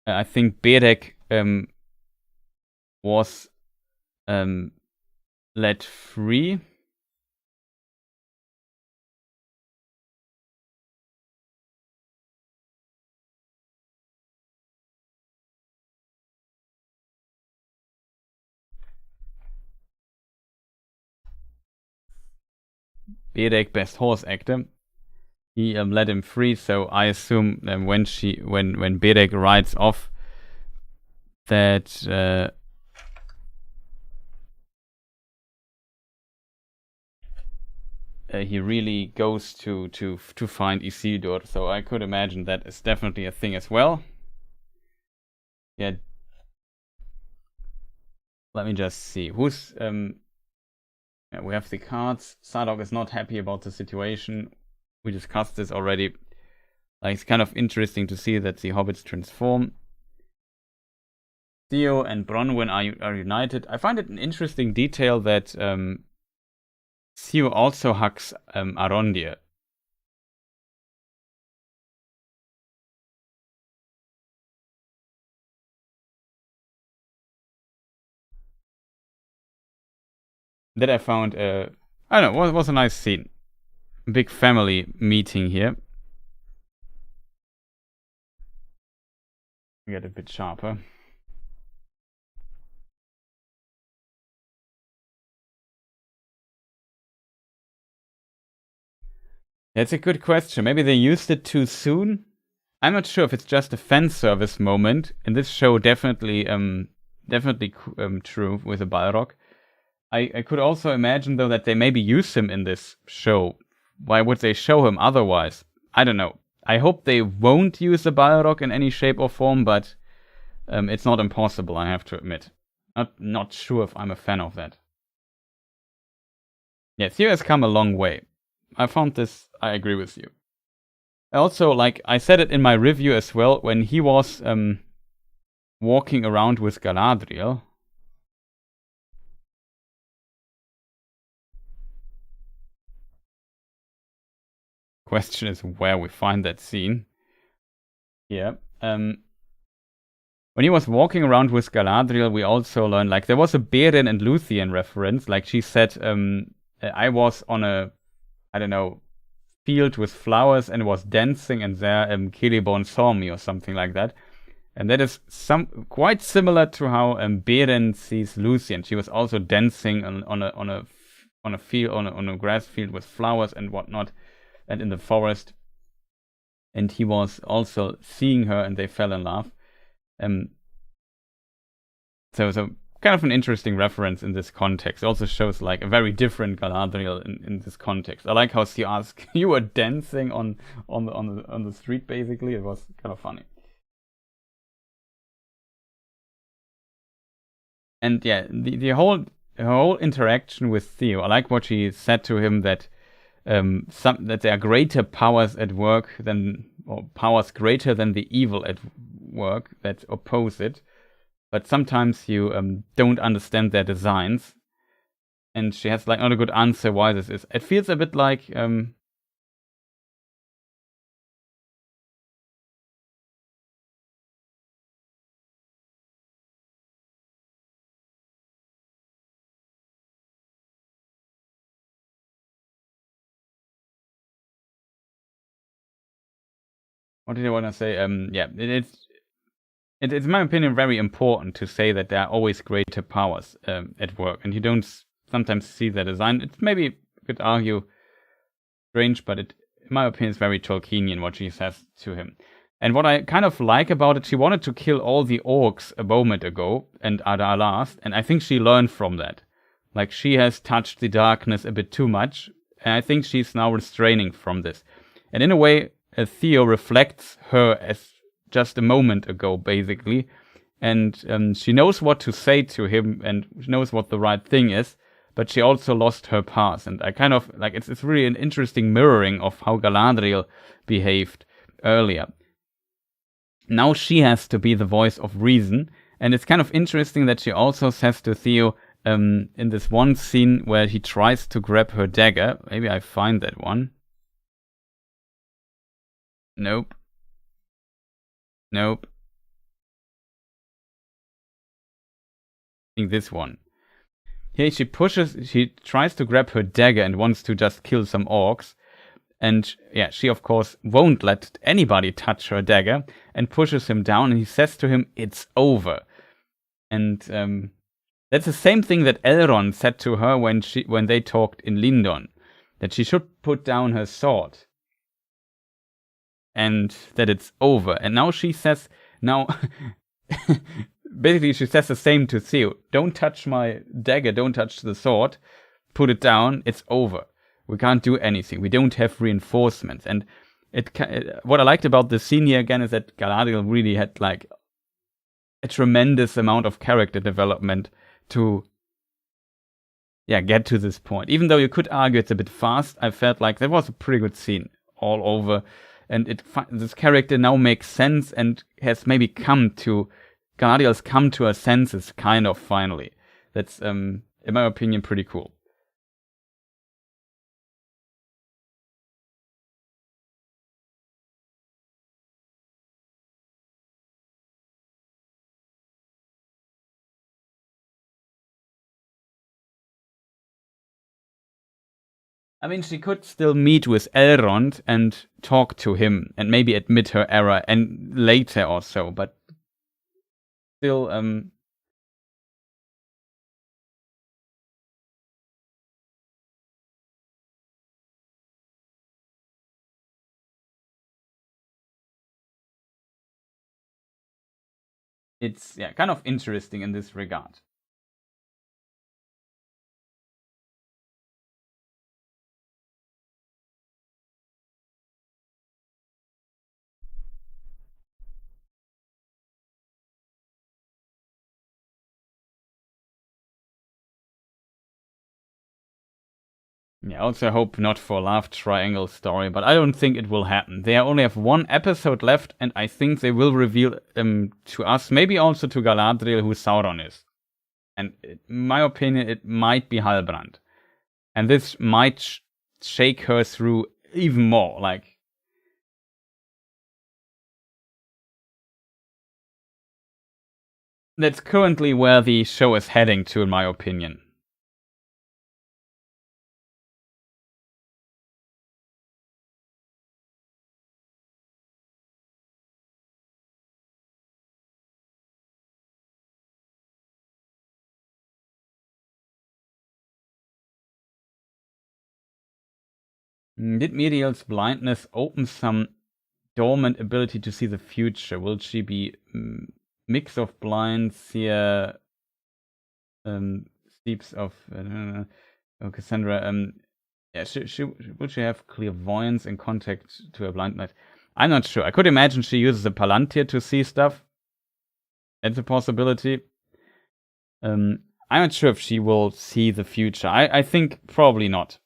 I think Berek was let free. Berek, best horse actor. He let him free, so I assume when Berek rides off, that he really goes to find Isildur. So I could imagine that is definitely a thing as well. Yeah. Let me just see who's yeah, we have the cards. Sadok is not happy about the situation. We discussed this already. It's kind of interesting to see that the hobbits transform. Theo and Bronwyn are united. I find it an interesting detail that Theo also hugs Arondir. That I found, I don't know, was a nice scene. Big family meeting here. Get a bit sharper. That's a good question. Maybe they used it too soon. I'm not sure if it's just a fan service moment. In this show, definitely true with the Balrog. I could also imagine though that they maybe use him in this show. Why would they show him otherwise? I don't know. I hope they won't use the Balrog in any shape or form, but it's not impossible, I have to admit. Not sure if I'm a fan of that. Yeah, Theo has come a long way. I found this, I agree with you. Also, like, I said it in my review as well, when he was walking around with Galadriel. Question is where we find that scene. Yeah. When he was walking around with Galadriel, we also learned, like, there was a Beren and Luthien reference. Like, she said, I was on a, I don't know, field with flowers and was dancing, and there Celeborn saw me, or something like that. And that is quite similar to how Beren sees Luthien. She was also dancing on a field, on a grass field with flowers and whatnot, and in the forest. And he was also seeing her, and they fell in love. So kind of an interesting reference in this context. It also shows like a very different Galadriel in this context. I like how she asked, "You were dancing on the street," basically. It was kind of funny. And yeah, the whole interaction with Theo. I like what she said to him, that that there are greater powers at work or powers greater than the evil at work that oppose it. But sometimes you don't understand their designs. And she has like not a good answer why this is. It feels a bit like what did I want to say? Yeah, it's in my opinion very important to say that there are always greater powers at work, and you don't sometimes see their design. It's maybe, you could argue, strange, but in my opinion, it's very Tolkienian what she says to him. And what I kind of like about it, she wanted to kill all the orcs a moment ago, and Ada last, and I think she learned from that. Like, she has touched the darkness a bit too much, and I think she's now restraining from this. And in a way, Theo reflects her as just a moment ago, basically. And she knows what to say to him, and she knows what the right thing is, but she also lost her past. And I kind of, like, it's really an interesting mirroring of how Galadriel behaved earlier. Now she has to be the voice of reason, and it's kind of interesting that she also says to Theo, in this one scene where he tries to grab her dagger, maybe I find that one. Nope. I think this one. Here she tries to grab her dagger and wants to just kill some orcs. And yeah, she of course won't let anybody touch her dagger and pushes him down, and he says to him, "It's over." And that's the same thing that Elrond said to her when they talked in Lindon, that she should put down her sword. And that it's over. And now she says, basically she says the same to Theo. Don't touch my dagger, don't touch the sword, put it down, it's over. We can't do anything, we don't have reinforcements. And what I liked about the scene here again is that Galadriel really had like a tremendous amount of character development to get to this point. Even though you could argue it's a bit fast, I felt like that was a pretty good scene all over. And this character now makes sense and has maybe Galadriel's come to her senses, kind of, finally. That's, in my opinion, pretty cool. I mean, she could still meet with Elrond and talk to him and maybe admit her error and later or so, but still it's kind of interesting in this regard. Yeah, also hope not for love triangle story, but I don't think it will happen. They only have one episode left, and I think they will reveal to us, maybe also to Galadriel, who Sauron is. And in my opinion, it might be Halbrand. And this might shake her through even more. Like, that's currently where the show is heading to, in my opinion. Did Miriel's blindness open some dormant ability to see the future? Will she be mix of blinds here? Steeps of Cassandra. Yeah, will she have clairvoyance in contact to her blindness? I'm not sure. I could imagine she uses the Palantir to see stuff. That's a possibility. I'm not sure if she will see the future. I think probably not.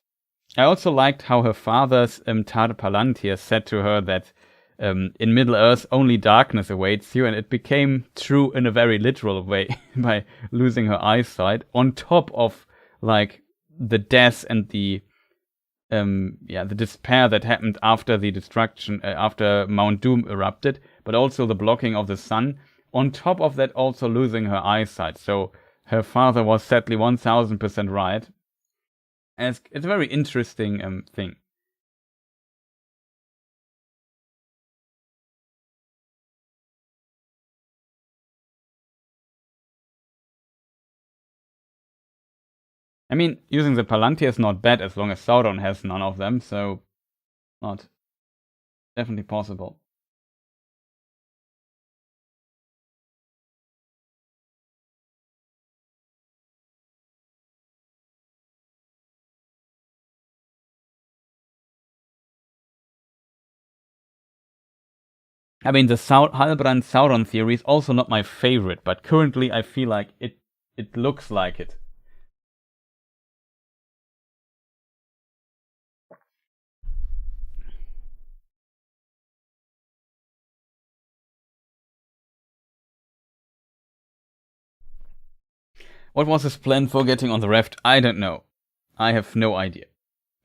I also liked how her father's Tar Palantir said to her that in Middle-earth only darkness awaits you, and it became true in a very literal way by losing her eyesight, on top of like the death and the despair that happened after the destruction, after Mount Doom erupted, but also the blocking of the sun. On top of that, also losing her eyesight. So her father was sadly 1000% right. And it's a very interesting thing. I mean, using the Palantir is not bad as long as Sauron has none of them, so not definitely possible. I mean, the Halbrand Sauron theory is also not my favorite, but currently I feel like it looks like it. What was his plan for getting on the raft? I don't know. I have no idea.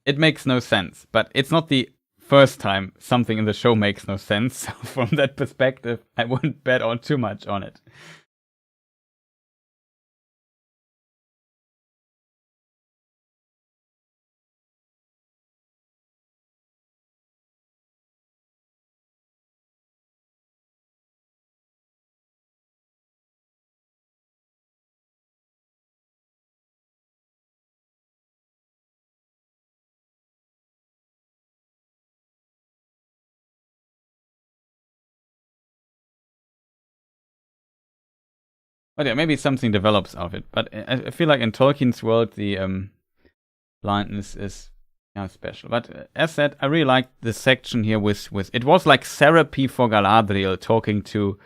It makes no sense, but it's not the first time something in the show makes no sense. So from that perspective, I wouldn't bet on too much on it. But yeah, maybe something develops out of it. But I feel like in Tolkien's world, the blindness is special. But as said, I really liked this section here with it was like therapy for Galadriel talking to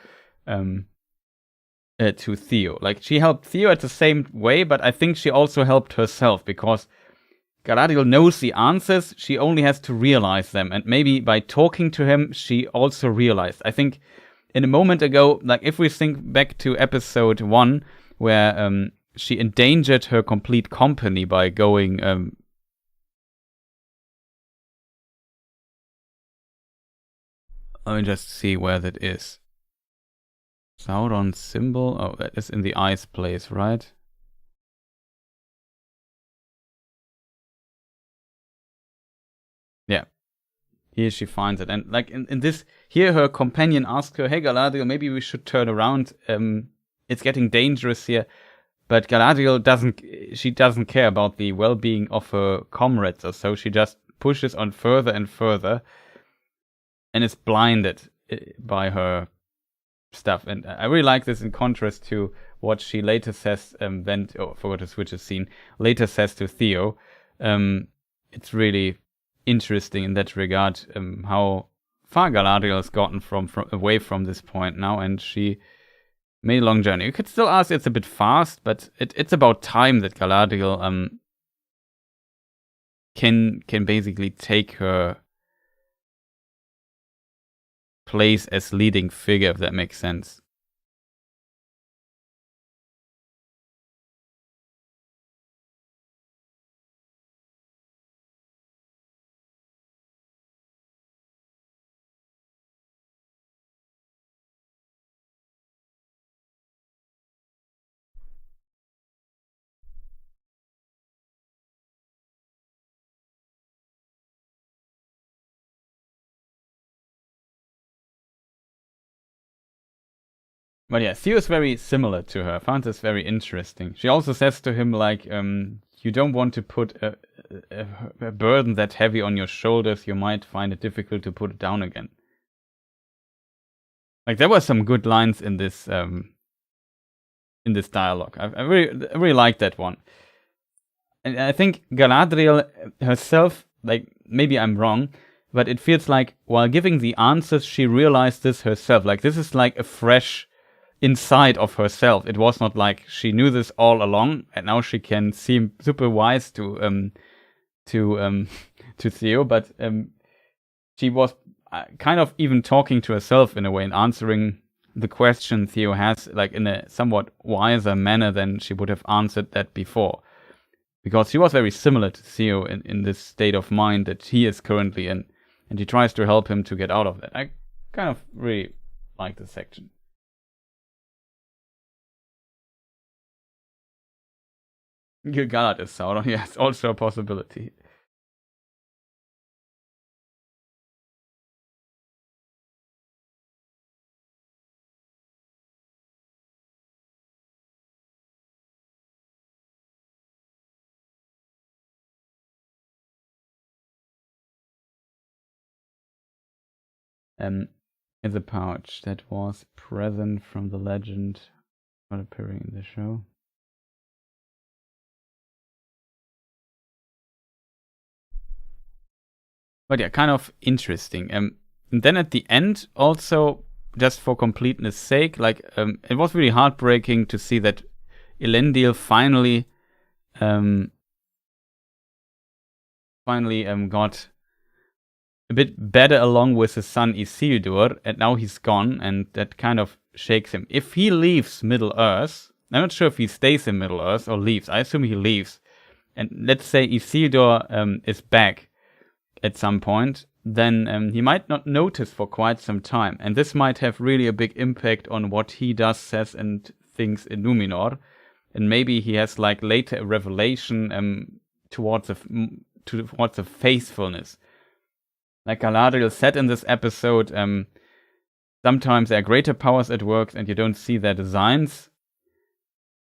Theo. Like, she helped Theo at the same way, but I think she also helped herself, because Galadriel knows the answers, she only has to realize them, and maybe by talking to him, she also realized. I think in a moment ago, like if we think back to episode 1, where she endangered her complete company by going let me just see where that is. Sauron's symbol. Oh, that is in the ice place, right? Yeah. Here she finds it. And like in this, here her companion asks her, hey Galadriel, maybe we should turn around it's getting dangerous here. But Galadriel doesn't care about the well-being of her comrades or so. She just pushes on further and further, and is blinded by her stuff. And I really like this in contrast to what she later says. I forgot to switch a scene. Later says to Theo. It's really interesting in that regard. How far Galadriel has gotten from away from this point now, and she made a long journey. You could still ask it's a bit fast, but it's about time that Galadriel can basically take her place as leading figure, if that makes sense. But yeah, Theo is very similar to her. I found this very interesting. She also says to him, like, you don't want to put a burden that heavy on your shoulders. You might find it difficult to put it down again. Like, there were some good lines in this dialogue. I really liked that one. And I think Galadriel herself, like, maybe I'm wrong, but it feels like while giving the answers, she realized this herself. Like, this is like a fresh inside of herself. It was not like she knew this all along, and now she can seem super wise to Theo, but she was kind of even talking to herself in a way and answering the question Theo has, like, in a somewhat wiser manner than she would have answered that before, because she was very similar to Theo in this state of mind that he is currently in, and he tries to help him to get out of that. I kind of really like this section. Gilgalad is Sauron, yes, also a possibility. In the pouch that was present from the legend not appearing in the show. But yeah, kind of interesting. And then at the end, also, just for completeness sake, like, it was really heartbreaking to see that Elendil finally got a bit better along with his son Isildur, and now he's gone, and that kind of shakes him. If he leaves Middle-earth, I'm not sure if he stays in Middle-earth or leaves. I assume he leaves. And let's say Isildur is back at some point, then he might not notice for quite some time. And this might have really a big impact on what he does, says, and thinks in Numenor. And maybe he has, like, later a revelation towards the faithfulness. Like Galadriel said in this episode, sometimes there are greater powers at work and you don't see their designs.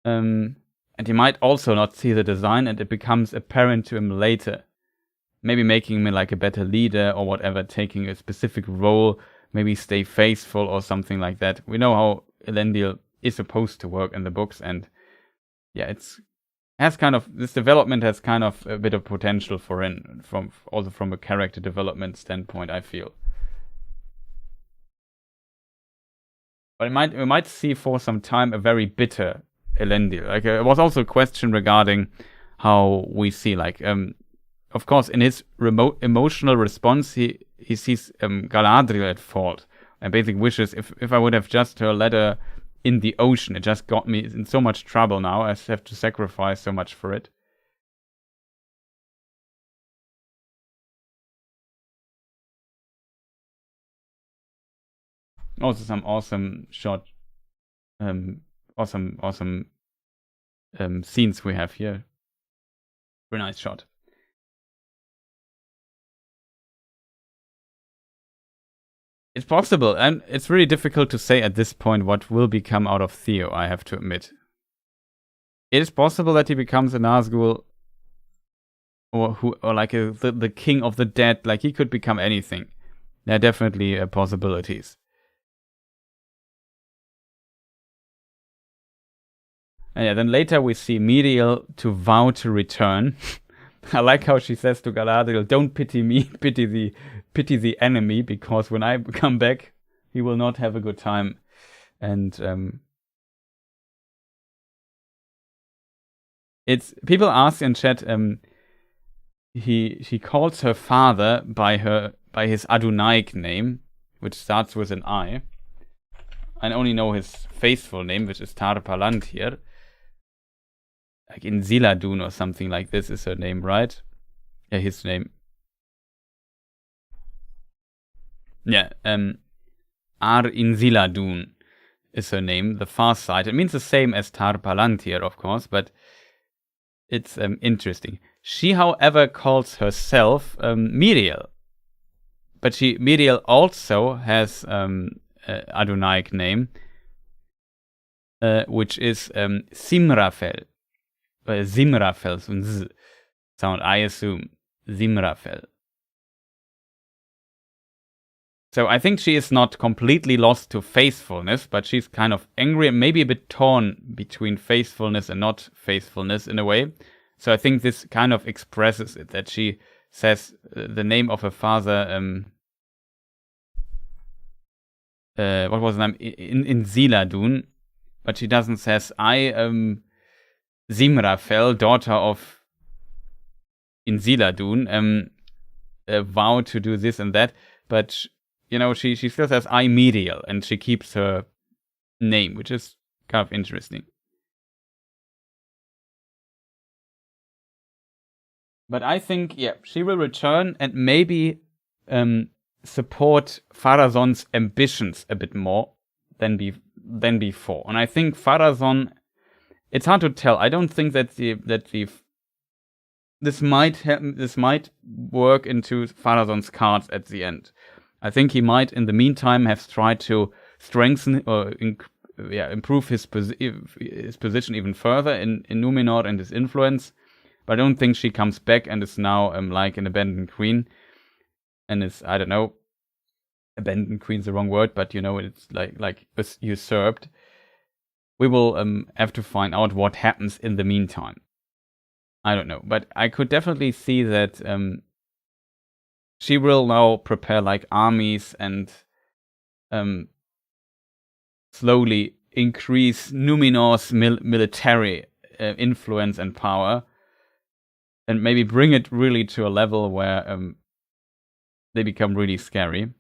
And you might also not see the design and it becomes apparent to him later. Maybe making him like a better leader or whatever, taking a specific role, maybe stay faithful or something like that. We know how Elendil is supposed to work in the books, and yeah, this development has kind of a bit of potential for him, from a character development standpoint, I feel. But we might see for some time a very bitter Elendil. Like, it was also a question regarding how we see, like, of course, in his remote emotional response, he sees Galadriel at fault and basically wishes, if I would have just her letter in the ocean, it just got me in so much trouble now. I have to sacrifice so much for it. Also, some awesome shot, awesome scenes we have here. Very nice shot. It's possible, and it's really difficult to say at this point what will become out of Theo, I have to admit. It is possible that he becomes a Nazgul, or like the king of the dead. Like, he could become anything. There are definitely possibilities. And yeah, then later we see Miriel to vow to return. I like how she says to Galadriel, "Don't pity me, pity the enemy, because when I come back, he will not have a good time." And it's people ask in chat. He calls her father by his Adunaic name, which starts with an I. I only know his faithful name, which is Tar Palantir. Like in Ziladun or something like this is her name, right? Yeah, his name. Yeah, Ar in Ziladun is her name, the far side. It means the same as Tar Palantir, of course, but it's interesting. She, however, calls herself Miriel. But Miriel also has Adunaic name, which is Simrafel. Zimrafel, so ein Z sound, I assume. Zimrafel. So I think she is not completely lost to faithfulness, but she's kind of angry and maybe a bit torn between faithfulness and not faithfulness in a way. So I think this kind of expresses it, that she says the name of her father, what was the name? In Ziladun, but she doesn't says, I am Zimrafel, daughter of Inziladun, vow to do this and that, but you know, she still says I Miriel, and she keeps her name, which is kind of interesting. But I think, yeah, she will return and maybe support Pharazon's ambitions a bit more than before. And I think Pharazon, it's hard to tell. I don't think that this might work into Pharazon's cards at the end. I think he might, in the meantime, have tried to strengthen or improve his position even further in Numenor and his influence. But I don't think she comes back and is now like an abandoned queen. And is, I don't know, abandoned queen's the wrong word, but you know, it's like usurped. We will have to find out what happens in the meantime. I don't know, but I could definitely see that she will now prepare like armies and slowly increase Numenor's military influence and power, and maybe bring it really to a level where they become really scary.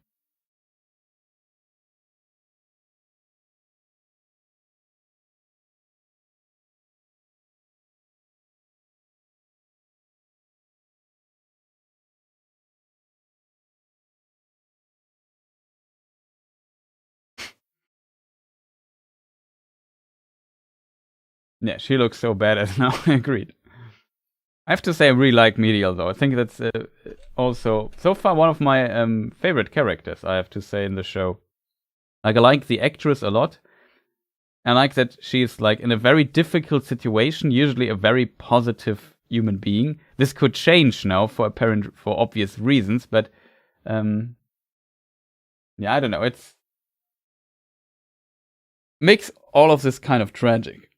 Yeah, she looks so badass now. Agreed. I have to say I really like Miriel, though. I think that's also, so far, one of my favorite characters, I have to say, in the show. Like, I like the actress a lot. I like that she's, like, in a very difficult situation, usually a very positive human being. This could change now for obvious reasons, but yeah, I don't know. It's makes all of this kind of tragic.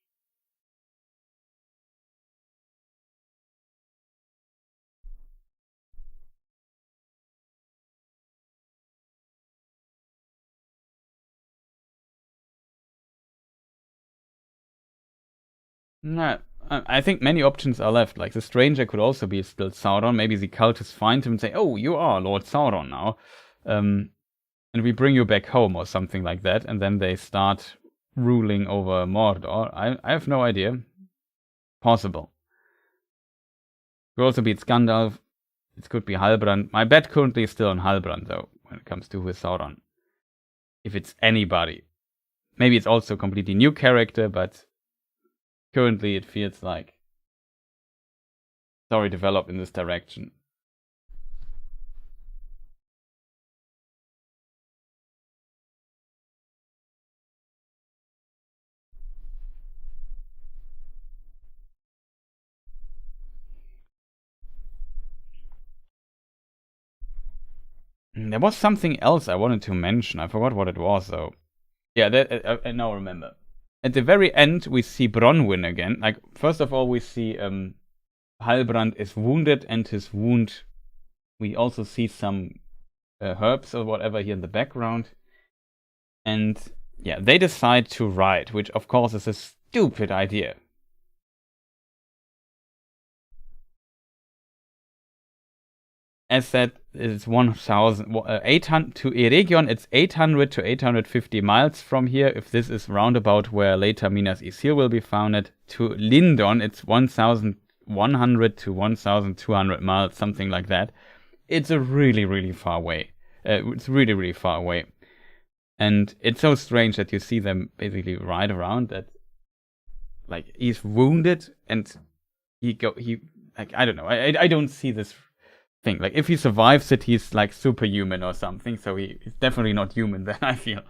No, I think many options are left. Like, the stranger could also be still Sauron. Maybe the cultists find him and say, "Oh, you are Lord Sauron now, and we bring you back home," or something like that. And then they start ruling over Mordor. I have no idea. Possible. Could also be Gandalf. It could be Halbrand. My bet currently is still on Halbrand, though, when it comes to who is Sauron. If it's anybody. Maybe it's also a completely new character, but currently it feels like story developed in this direction. There was something else I wanted to mention. I forgot what it was, though. Yeah, I now remember. At the very end, we see Bronwyn again. Like, first of all, we see Halbrand is wounded, and his wound. We also see some herbs or whatever here in the background. And yeah, they decide to ride, which of course is a stupid idea. As said, it's 1,800 to Eregion. It's 800 to 850 miles from here. If this is roundabout where later Minas Ithil will be founded, to Lindon, it's 1,100 to 1,200 miles, something like that. It's a really, really far away. It's really, really far away. And it's so strange that you see them basically ride around that, like, he's wounded and I don't know. I don't see this thing. Like, if he survives it, he's like superhuman or something. So he's definitely not human then, I feel.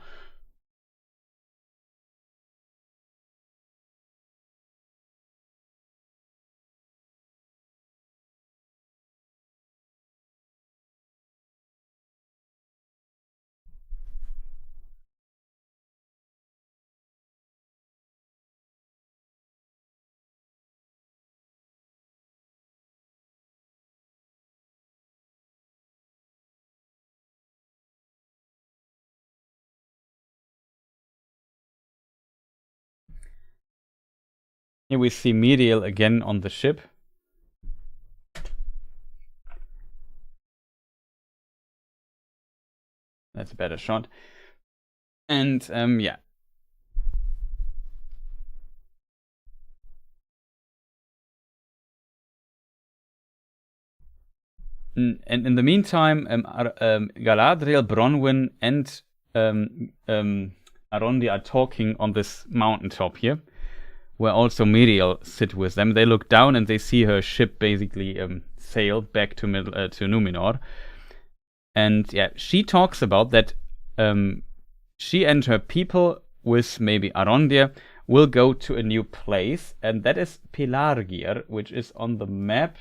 Here we see Miriel again on the ship. That's a better shot. And yeah. And in the meantime, Galadriel, Bronwyn, and Arondi are talking on this mountaintop here, where also Miriel sit with them. They look down and they see her ship basically sail back to Numenor. And yeah, she talks about that she and her people, with maybe Arondir, will go to a new place, and that is Pelargir, which is on the map.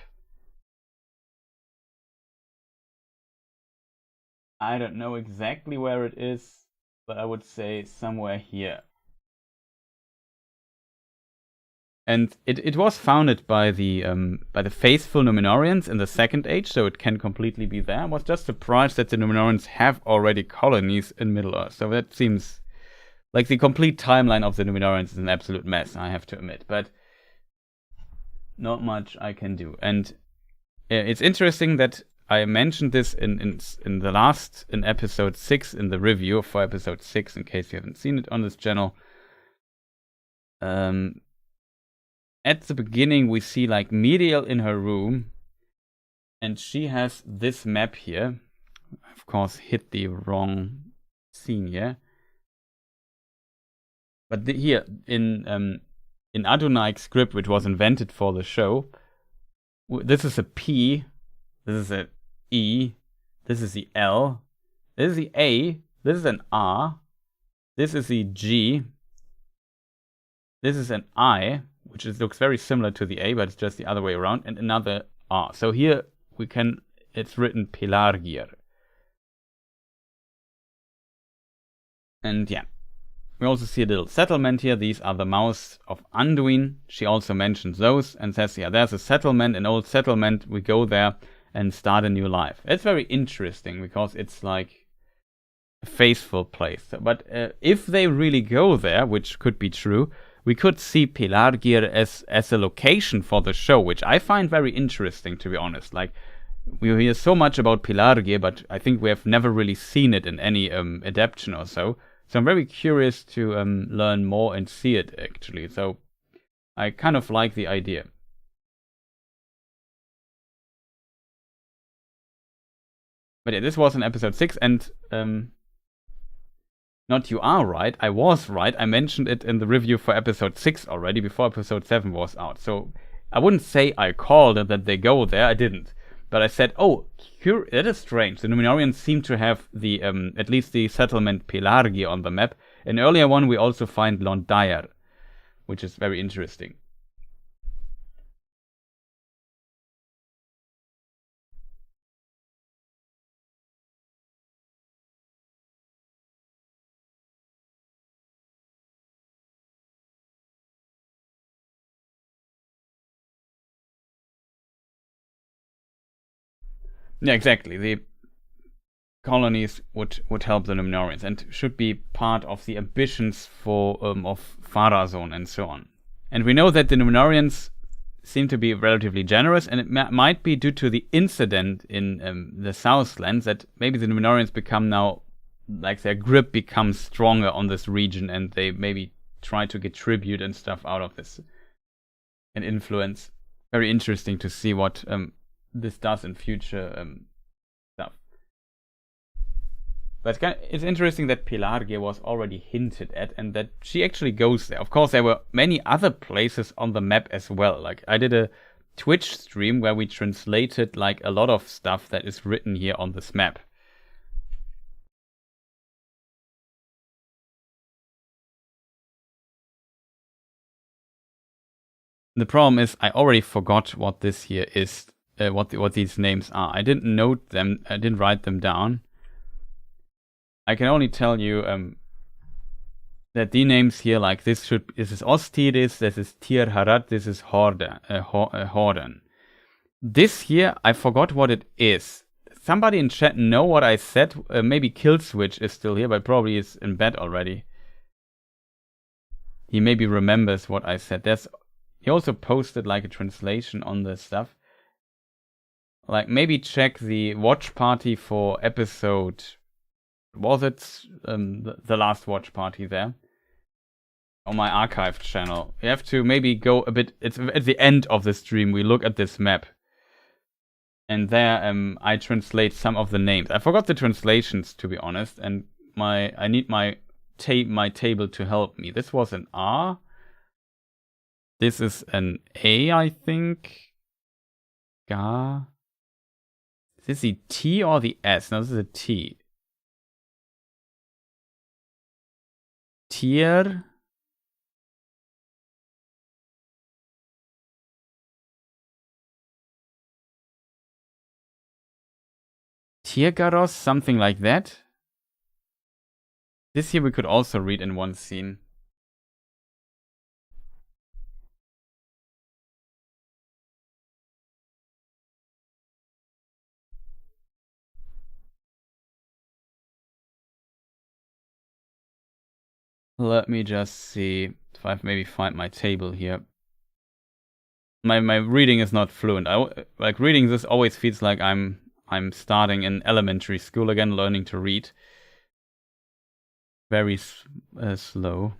I don't know exactly where it is, but I would say somewhere here. And it was founded by the faithful Numenorians in the Second Age, so it can completely be there. I was just surprised that the Numenorians have already colonies in Middle-earth, so that seems like the complete timeline of the Numenorians is an absolute mess, I have to admit, but not much I can do. And it's interesting that I mentioned this in episode 6, in the review for episode 6, in case you haven't seen it on this channel. At the beginning, we see like Miriel in her room, and she has this map here. Of course, hit the wrong scene here. But here in Adonaic script, which was invented for the show, this is a P, this is a E, this is the L, this is the A, this is an R, this is the G, this is an I, which looks very similar to the A, but it's just the other way around, and another R. So here it's written Pelargir. And yeah, we also see a little settlement here. These are the mouths of Anduin. She also mentions those and says, yeah, there's a settlement, an old settlement. We go there and start a new life. It's very interesting because it's like a faithful place. But if they really go there, which could be true, we could see Pelargir as a location for the show, which I find very interesting, to be honest. Like, we hear so much about Pelargir, but I think we have never really seen it in any adaptation or so. So I'm very curious to learn more and see it, actually. So I kind of like the idea. But yeah, this was in episode 6, and not you are right, I was right. I mentioned it in the review for episode 6 already, before episode 7 was out. So I wouldn't say I called it that they go there, I didn't. But I said, oh, that is strange. The Numenorians seem to have the at least the settlement Pelargir on the map. An earlier one we also find Londair, which is very interesting. Yeah, exactly. The colonies would help the Numenoreans and should be part of the ambitions for of Farazon and so on. And we know that the Numenoreans seem to be relatively generous, and it might be due to the incident in the Southlands that maybe the Numenoreans become now, like their grip becomes stronger on this region, and they maybe try to get tribute and stuff out of this and influence. Very interesting to see what this does in future stuff. But it's interesting that Pelargir was already hinted at and that she actually goes there. Of course, there were many other places on the map as well. Like, I did a Twitch stream where we translated like a lot of stuff that is written here on this map. The problem is I already forgot what this here is, what these names are. I didn't note them, I didn't write them down. I can only tell you that the names here, like this is Ostiris, this is Tir Harad, this is Horden. This here, I forgot what it is. Somebody in chat know what I said. Maybe Killswitch is still here, but probably is in bed already. He maybe remembers what I said. He also posted like a translation on the stuff. Like, maybe check the watch party for episode. Was it the last watch party there? On my archived channel. You have to maybe go a bit. It's at the end of the stream. We look at this map. And there I translate some of the names. I forgot the translations, to be honest. And I need my table to help me. This was an R. This is an A, I think. Ga. Is this the T or the S? No, this is a T. Tier. Tiergaros, something like that. This here we could also read in one scene. Let me just see if I maybe find my table here. My reading is not fluent. Like, reading this always feels like I'm starting in elementary school again, learning to read. Very slow.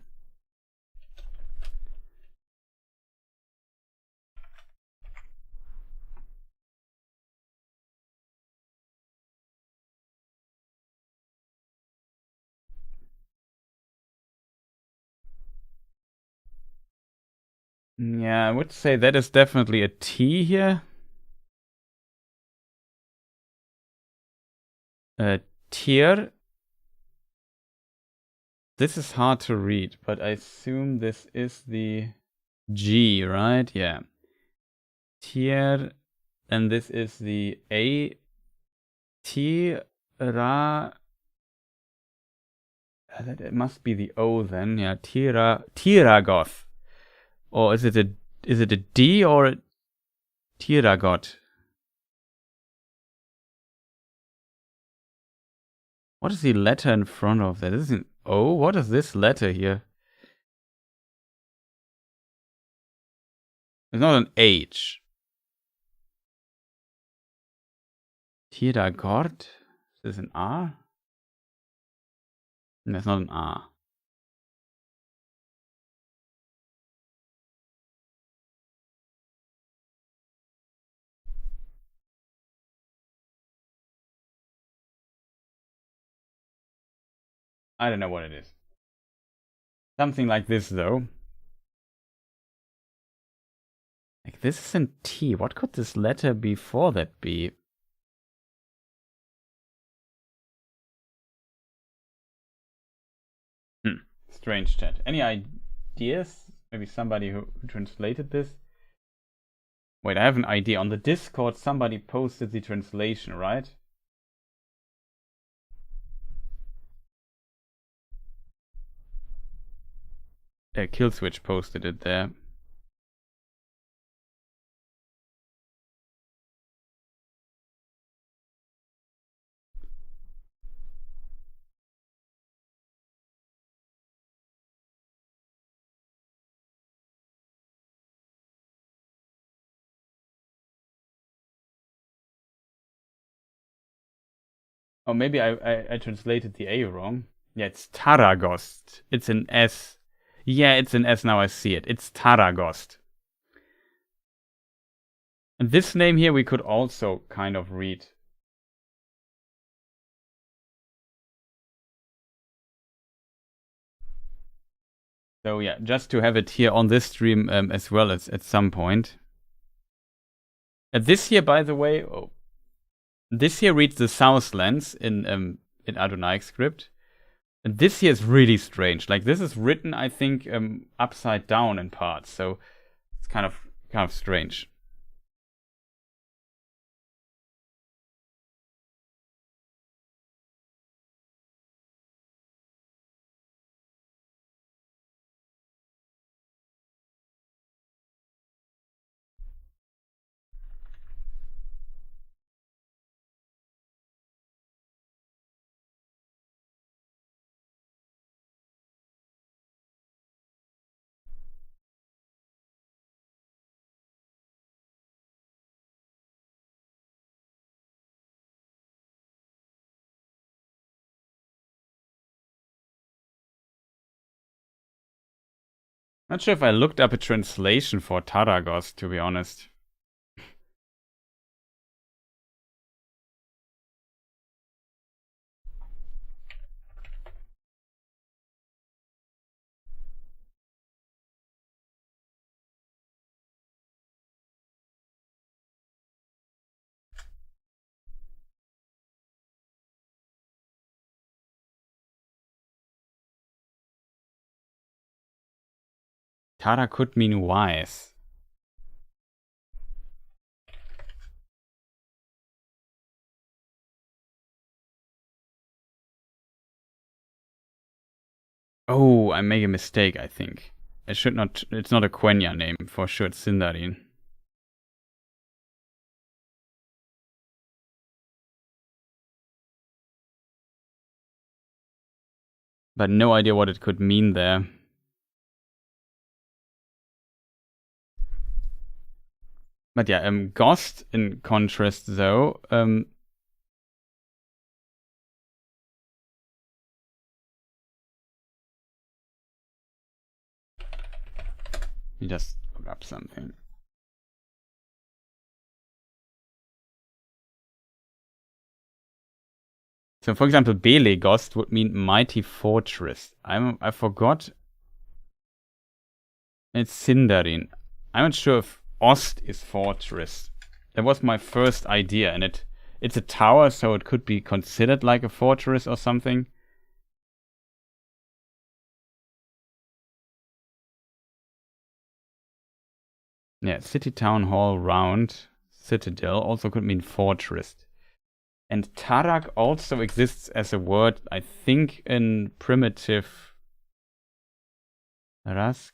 Yeah, I would say that is definitely a T here. Tier. This is hard to read, but I assume this is the G, right? Yeah. Tier. And this is the A. Tira. It must be the O then. Yeah, Tiragoth. Or is it a D or a Tiragot? What is the letter in front of that? This is an O? What is this letter here? It's not an H. Tiragot? Is this an R? No, it's not an R. I don't know what it is. Something like this, though. Like, this is in T. What could this letter before that be? Strange chat. Any ideas? Maybe somebody who translated this? Wait, I have an idea. On the Discord, somebody posted the translation, right? Killswitch posted it there. Oh, maybe I translated the A wrong. Yeah, it's Taragost. It's an S. Yeah, it's an S now, I see it. It's Taragost. And this name here we could also kind of read. So yeah, just to have it here on this stream as well as at some point. This here, by the way, this here reads the Southlands in Adonaic script. And this here is really strange. Like, this is written, I think, upside down in parts. So it's kind of strange. Not sure if I looked up a translation for Taragos, to be honest. Tara could mean wise. Oh, I make a mistake, I think. It's not a Quenya name, for sure it's Sindarin. But no idea what it could mean there. But yeah, Ghost, in contrast, though, you just look up something. So, for example, Belegost would mean mighty fortress. I forgot. It's Sindarin. I'm not sure if Ost is fortress. That was my first idea, and it's a tower, so it could be considered like a fortress or something. Yeah, city, town hall, round, citadel also could mean fortress. And Tarak also exists as a word, I think, in primitive Rask.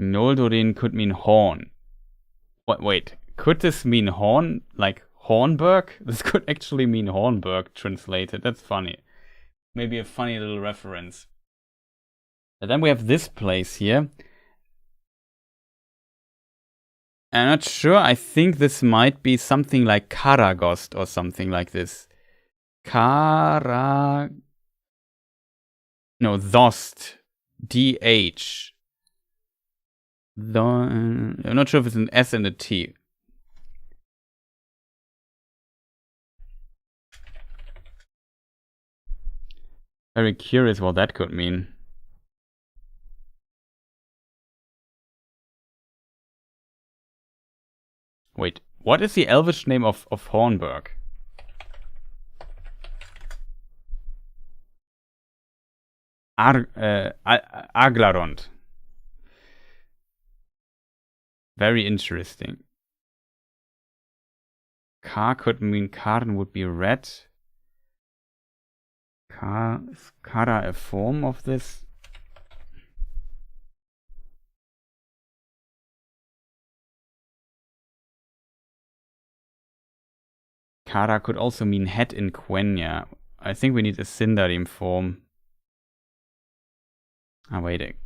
Noldorin could mean horn. Wait, could this mean horn? Like Hornburg? This could actually mean Hornburg translated. That's funny. Maybe a funny little reference. And then we have this place here. I'm not sure. I think this might be something like Karagost or something like this. No, Thost. DH. I'm not sure if it's an S and a T. Very curious what that could mean. Wait, what is the Elvish name of Hornburg? Aglarond. Very interesting. Kar could mean Karn would be red. Is Kara a form of this? Kara could also mean head in Quenya. I think we need a Sindarin form. Ah, wait.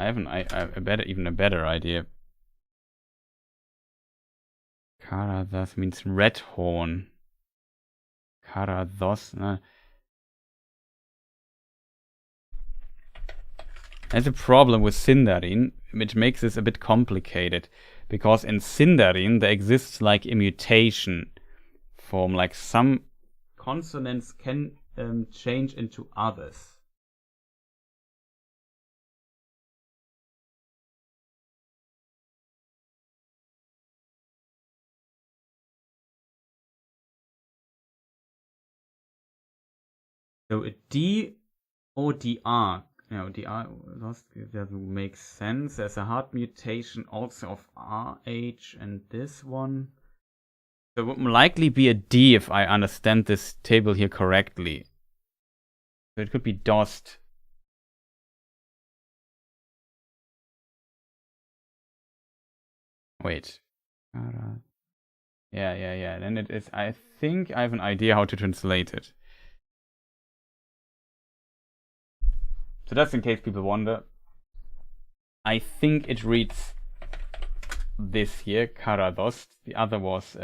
I have even a better idea. Karathos means red horn. Karathos, There's a problem with Sindarin, which makes this a bit complicated. Because in Sindarin there exists like a mutation form, like some consonants can change into others. So a D or DR, DR doesn't make sense. There's a hard mutation also of RH and this one. So it would likely be a D if I understand this table here correctly. So it could be DOST. Wait. Yeah. Then it is. I think I have an idea how to translate it. So that's in case people wonder. I think it reads this here, Karathos. The other was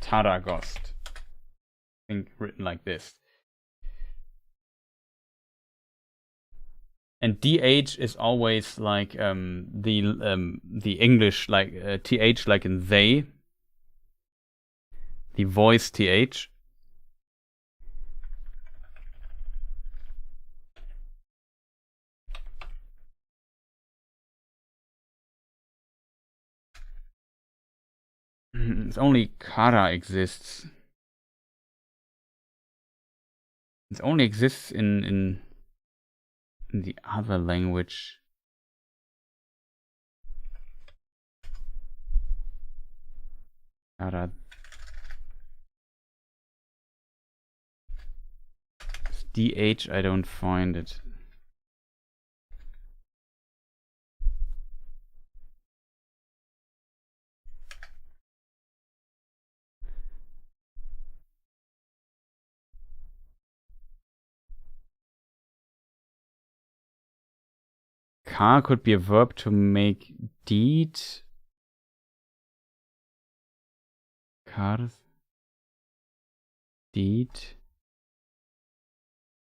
Taragost. I think written like this. And DH is always like the English like TH like in they. The voice TH. It's only Kara exists. It only exists in the other language. Kara. DH, I don't find it. Kar could be a verb to make deed. Kar. Deed.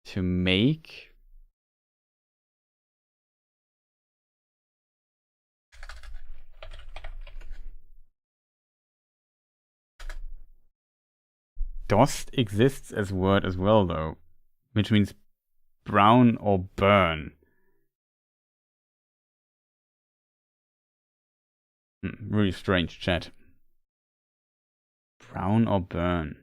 To make. Dost exists as word as well though, which means brown or burn. Really strange chat. Brown or burn.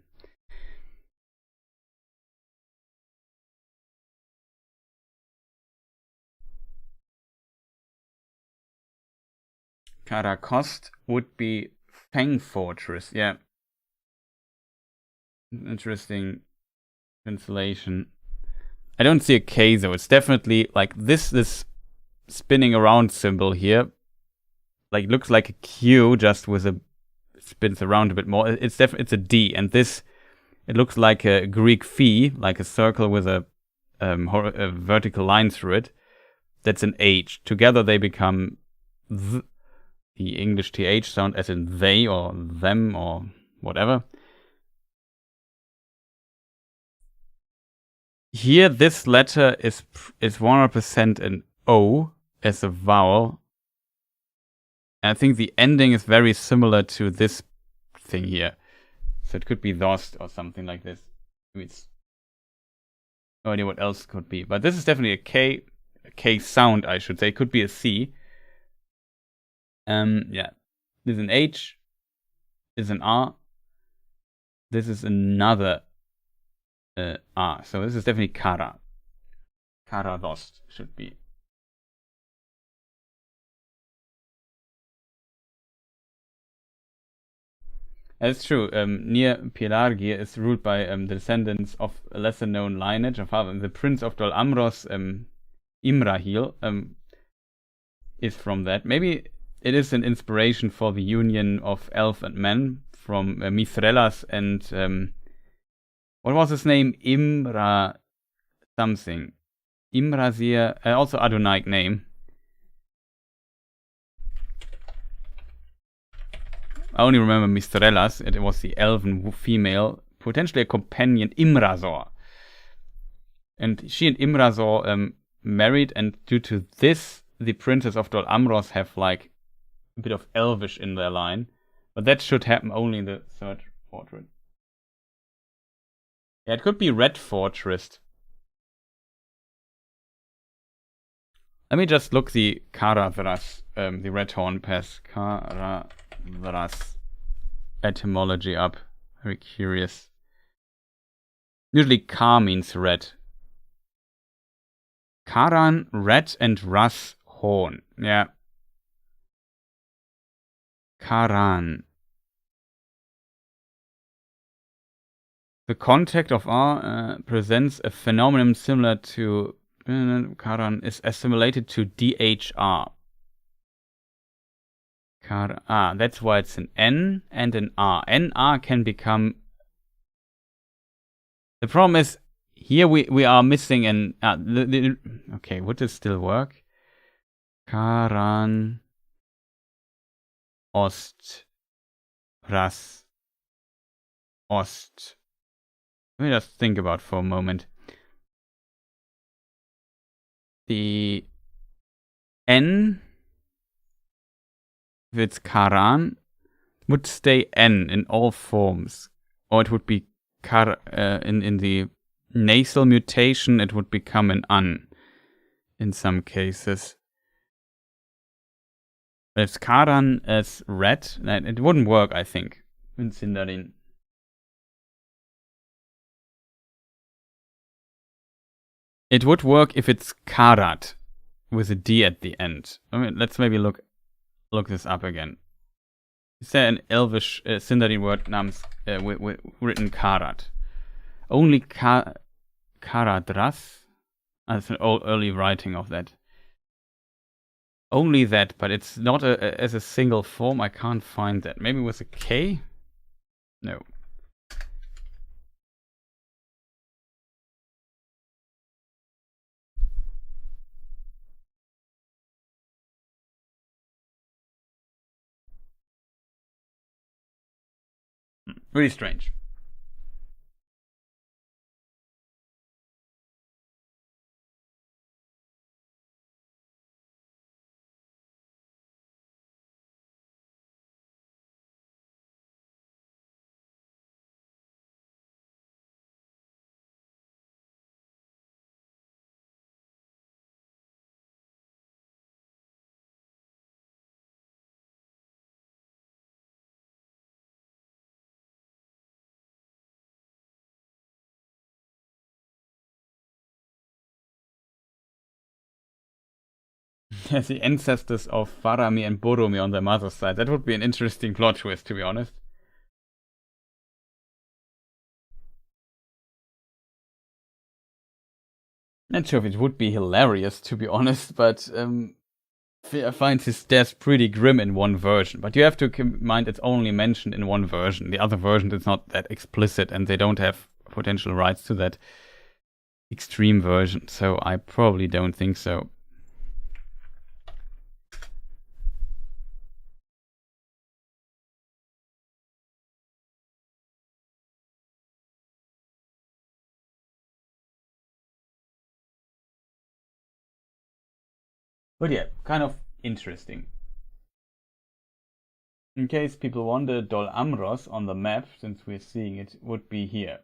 Karakost would be Fang Fortress, yeah. Interesting translation. I don't see a K though. It's definitely like this spinning around symbol here. Like looks like a Q just with a spins around a bit more. It's a D, and this it looks like a Greek phi, like a circle with a vertical line through it. That's an H. Together they become the English TH sound as in they or them or whatever. Here, this letter is 100% an O as a vowel. And I think the ending is very similar to this thing here. So it could be Dost or something like this. It's no idea what else could be. But this is definitely a K sound, I should say. It could be a C. Yeah. This is an H. This is an R. This is another R. So this is definitely Kara. Karathos should be. That's true. Near Pelargia is ruled by the descendants of a lesser known lineage of the Prince of Dol Amros, Imrahil, is from that. Maybe it is an inspiration for the union of elf and man from Mithrelas and what was his name? something. Imrazir, also Adonaic name. I only remember Mistrellas. It was the elven female, potentially a companion, Imrazor. And she and Imrazor married, and due to this, the princes of Dol Amroth have like a bit of elvish in their line. But that should happen only in the third portrait. Yeah, it could be Red Fortress. Let me just look the Karadhras, the Red Horn Pass Karadhras etymology up. Very curious. Usually Ka means red. Karan, red, and Ras, horn. Yeah. Karan. The contact of R presents a phenomenon similar to Karan is assimilated to DHR. That's why it's an N and an R. NR can become... The problem is, here we are missing an... okay, would this still work? Karan... Ost... Ras... Ost... Let me just think about for a moment. The N, if it's Karan, would stay N in all forms. Or it would be in the nasal mutation, it would become an An in some cases. But if Karan as red, it wouldn't work, I think, in Sindarin. It would work if it's Karat with a D at the end. I mean, let's maybe look this up again. Is there an Elvish Sindarin word namens written Karat? Only Karadhras? That's an early writing of that. Only that, but it's not as a single form. I can't find that. Maybe with a K? No. Really strange. As the ancestors of Faramir and Boromir on their mother's side. That would be an interesting plot twist, to be honest. Not sure if it would be hilarious, to be honest, but I find his death pretty grim in one version. But you have to keep in mind it's only mentioned in one version. The other version is not that explicit, and they don't have potential rights to that extreme version, so I probably don't think so. But yeah, kind of interesting. In case people wonder, Dol Amroth on the map, since we're seeing it, would be here.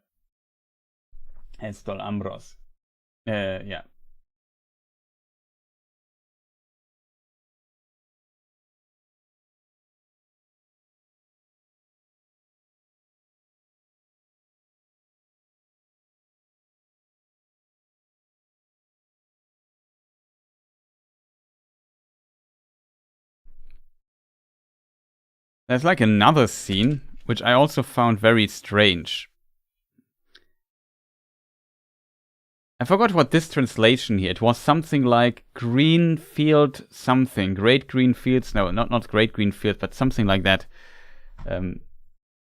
As Dol Amroth. Yeah. There's like another scene, which I also found very strange. I forgot what this translation here. It was something like green field something. Great green fields. No, not great green fields, but something like that.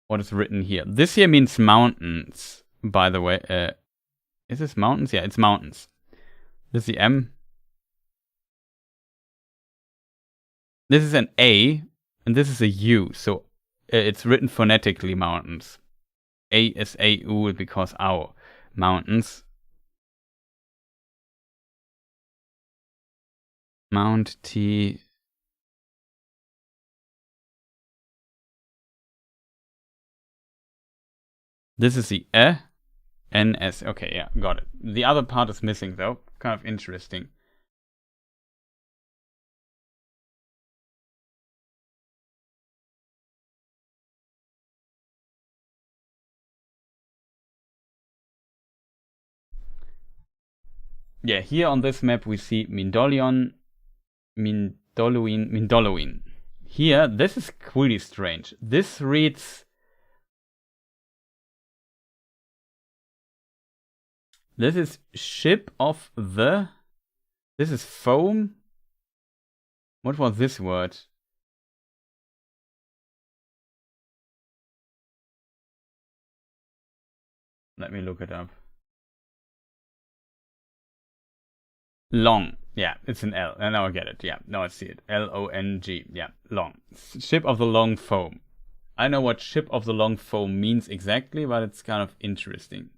What is written here? This here means mountains, by the way. Is this mountains? Yeah, it's mountains. This is the M. This is an A, and this is a U. So it's written phonetically, mountains. A is A-U because our mountains. Mount T. This is the N-S. Okay, yeah, got it. The other part is missing though. Kind of interesting. Yeah, here on this map we see Mindolluin. Here, this is really strange. This reads... This is ship of the... This is foam? What was this word? Let me look it up. Long. Yeah, it's an L. And now I get it. Yeah, now I see it. L-O-N-G. Yeah, long. Ship of the long foam. I know what ship of the long foam means exactly, but it's kind of interesting.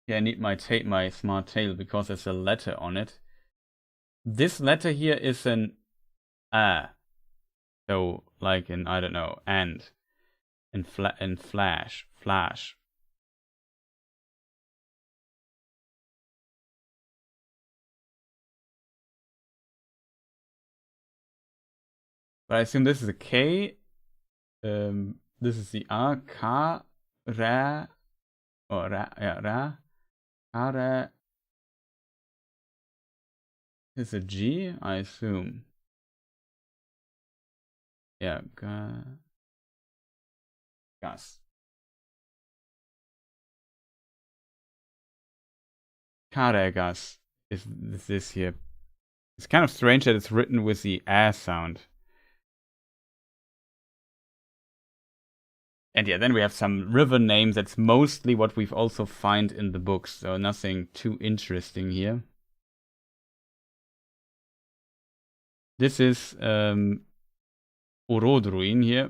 Yeah, I need my smart tail because there's a letter on it. This letter here is an A. So, like in, I don't know, and flash. But I assume this is a K. This is the R. Ka, Ra, or Ra, yeah, Ra. Ara is a G, I assume. Yeah, gas. Karagas is this here. It's kind of strange that it's written with the A sound. And yeah, then we have some river names. That's mostly what we've also find in the books. So nothing too interesting here. This is Orodruin here.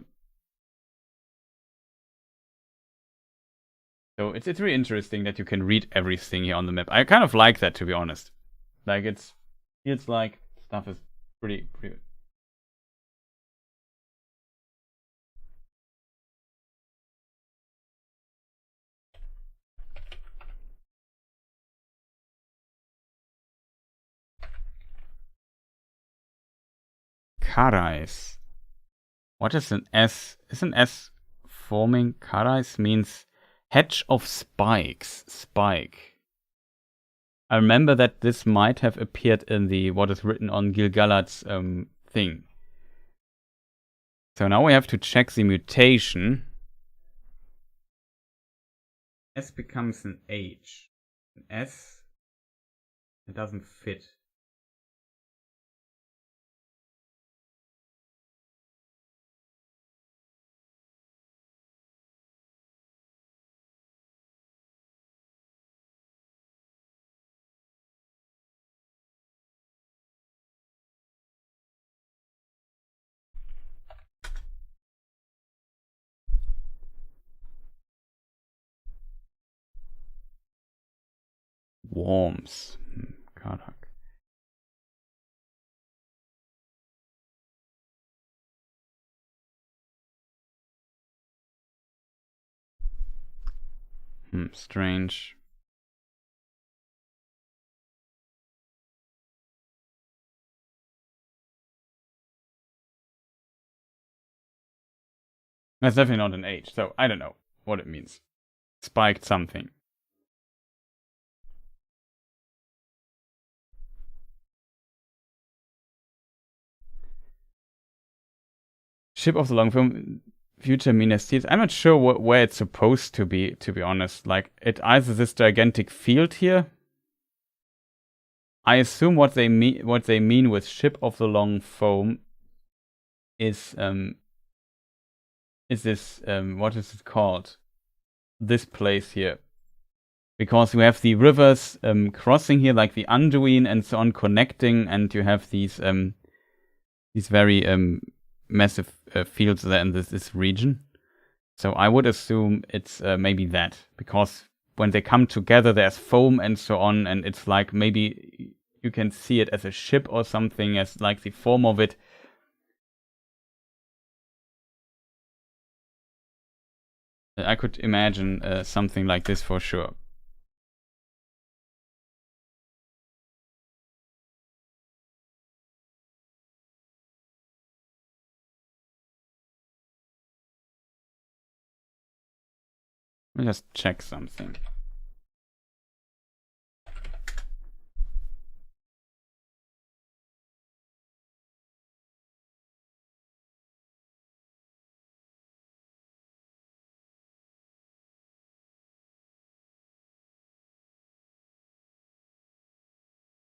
So it's really interesting that you can read everything here on the map. I kind of like that, to be honest. Like it's like stuff is pretty Karais. What is an S? Is an S forming? Karais means hedge of spikes. Spike. I remember that this might have appeared in the what is written on Gil-galad's thing. So now we have to check the mutation. S becomes an H. An S. It doesn't fit. Worms. Kardak. Strange. That's definitely not an H, so I don't know what it means. Spiked something. Ship of the long film, future Minas Tirith. I'm not sure where it's supposed to be honest. Like, it either this gigantic field here. I assume what they mean with ship of the long foam is this what is it called? This place here. Because you have the rivers crossing here, like the Anduin and so on, connecting, and you have these very massive fields there in this region. So I would assume it's maybe that, because when they come together, there's foam and so on, and it's like maybe you can see it as a ship or something, as like the form of it. I could imagine something like this for sure. Let me just check something.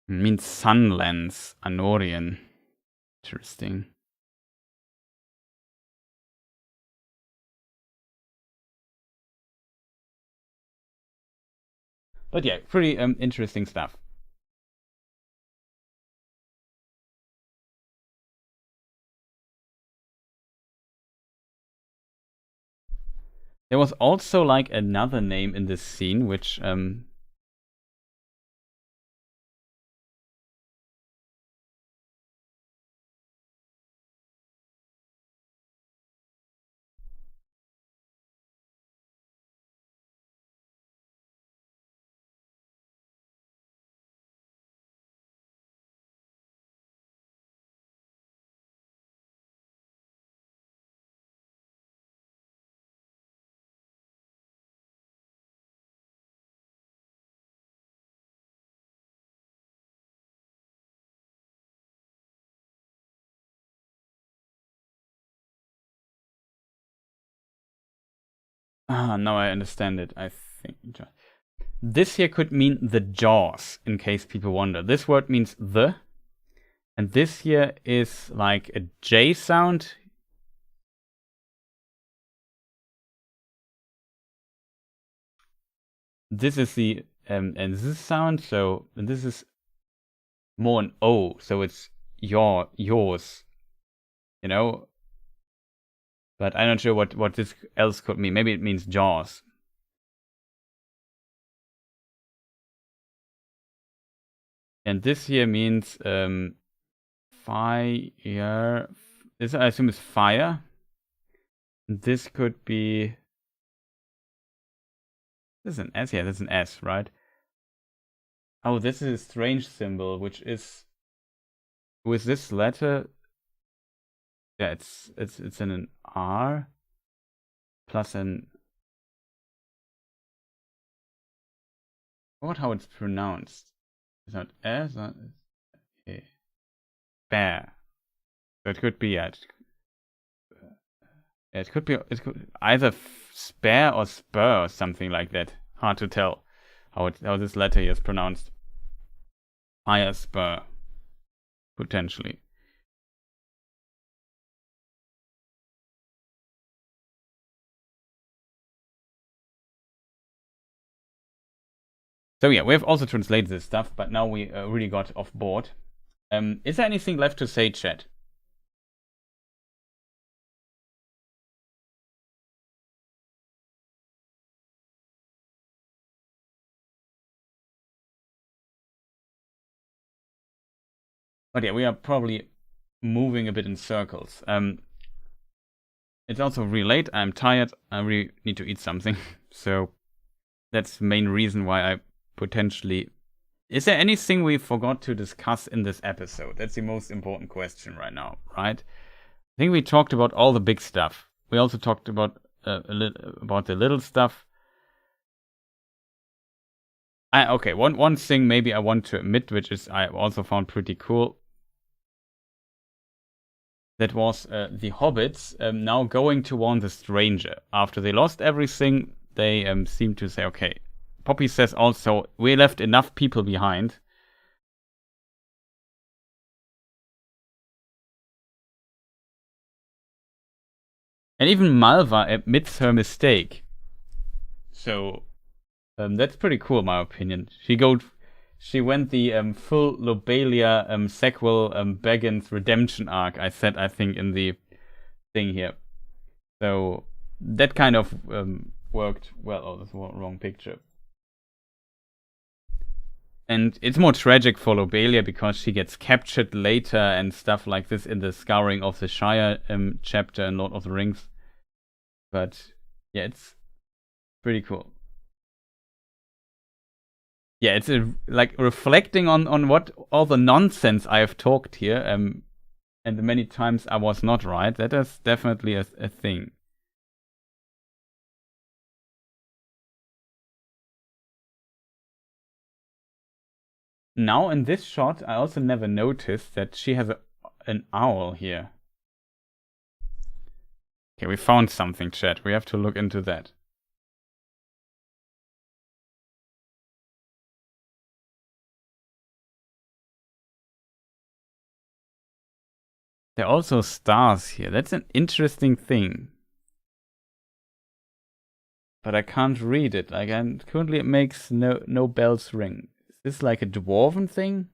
It means sunlands, Anorian. Interesting. But yeah, pretty interesting stuff. There was also like another name in this scene, which now I understand it. I think this here could mean the jaws, in case people wonder. This word means the, and this here is like a J sound. This is the and this sound, so this is more an O, so it's yours, you know. But I'm not sure what this else could mean. Maybe it means jaws. And this here means fire. This I assume is fire. This could be. This is an S. Yeah, this is an S, right? Oh, this is a strange symbol, which is with this letter. Yeah, it's in an R plus an. What how it's pronounced? It's not S. Not A. Bear. So it could be it could be either spare or spur or something like that. Hard to tell how this letter here is pronounced. Fire spur, potentially. So yeah, we have also translated this stuff, but now we really got off board. Is there anything left to say, chat? But yeah, we are probably moving a bit in circles. It's also really late. I'm tired. I really need to eat something. So that's the main reason why I potentially. Is there anything we forgot to discuss in this episode? That's the most important question right now, right? I think we talked about all the big stuff. We also talked about about the little stuff. Okay, one thing maybe I want to admit, which is I also found pretty cool. That was the hobbits now going to warn the stranger. After they lost everything, they seem to say, okay. Poppy says also, we left enough people behind. And even Malva admits her mistake. So that's pretty cool, in my opinion. She went the full Lobelia sequel Baggins redemption arc. I think in the thing here. So that kind of worked well. Oh, that's the wrong picture. And it's more tragic for Lobelia because she gets captured later and stuff like this in the Scouring of the Shire chapter in Lord of the Rings. But yeah, it's pretty cool. Yeah, it's like reflecting on what all the nonsense I have talked here, and the many times I was not right. That is definitely a thing. Now in this shot, I also never noticed that she has an owl here. Okay, we found something, chat. We have to look into that. There are also stars here. That's an interesting thing. But I can't read it. Like, currently it makes no bells ring. Is this like a dwarven thing?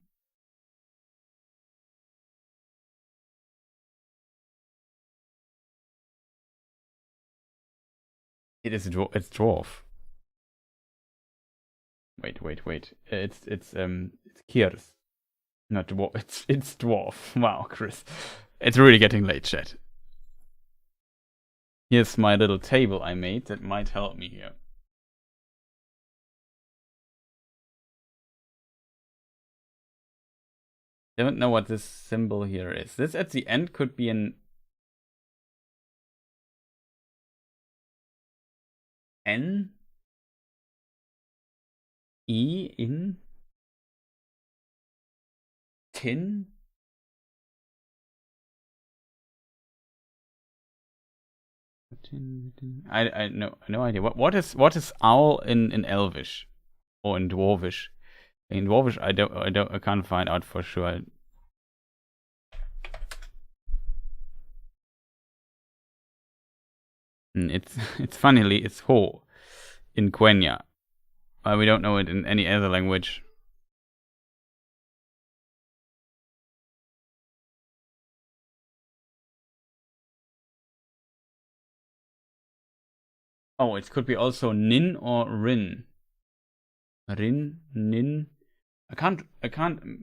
It's dwarf. Wait. It's Kiers. Not dwarf. It's dwarf. Wow, Chris. It's really getting late, chat. Here's my little table I made that might help me here. Don't know what this symbol here is. This at the end could be an N E in tin. I no idea. What is owl in Elvish or in Dwarvish? In Dwarvish, I can't find out for sure. It's funnily it's ho in Quenya. We don't know it in any other language. Oh, it could be also nin or rin. Rin, nin. I can't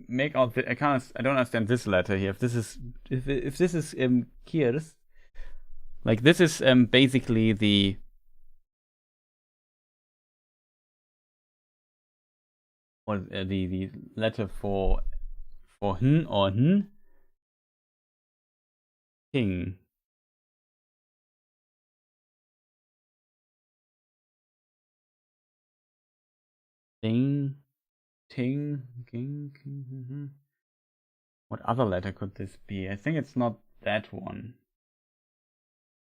make out. I don't understand this letter here. If this is Kiers, like this is basically the the letter for hun or n king. Ding, ting, king. What other letter could this be? I think it's not that one.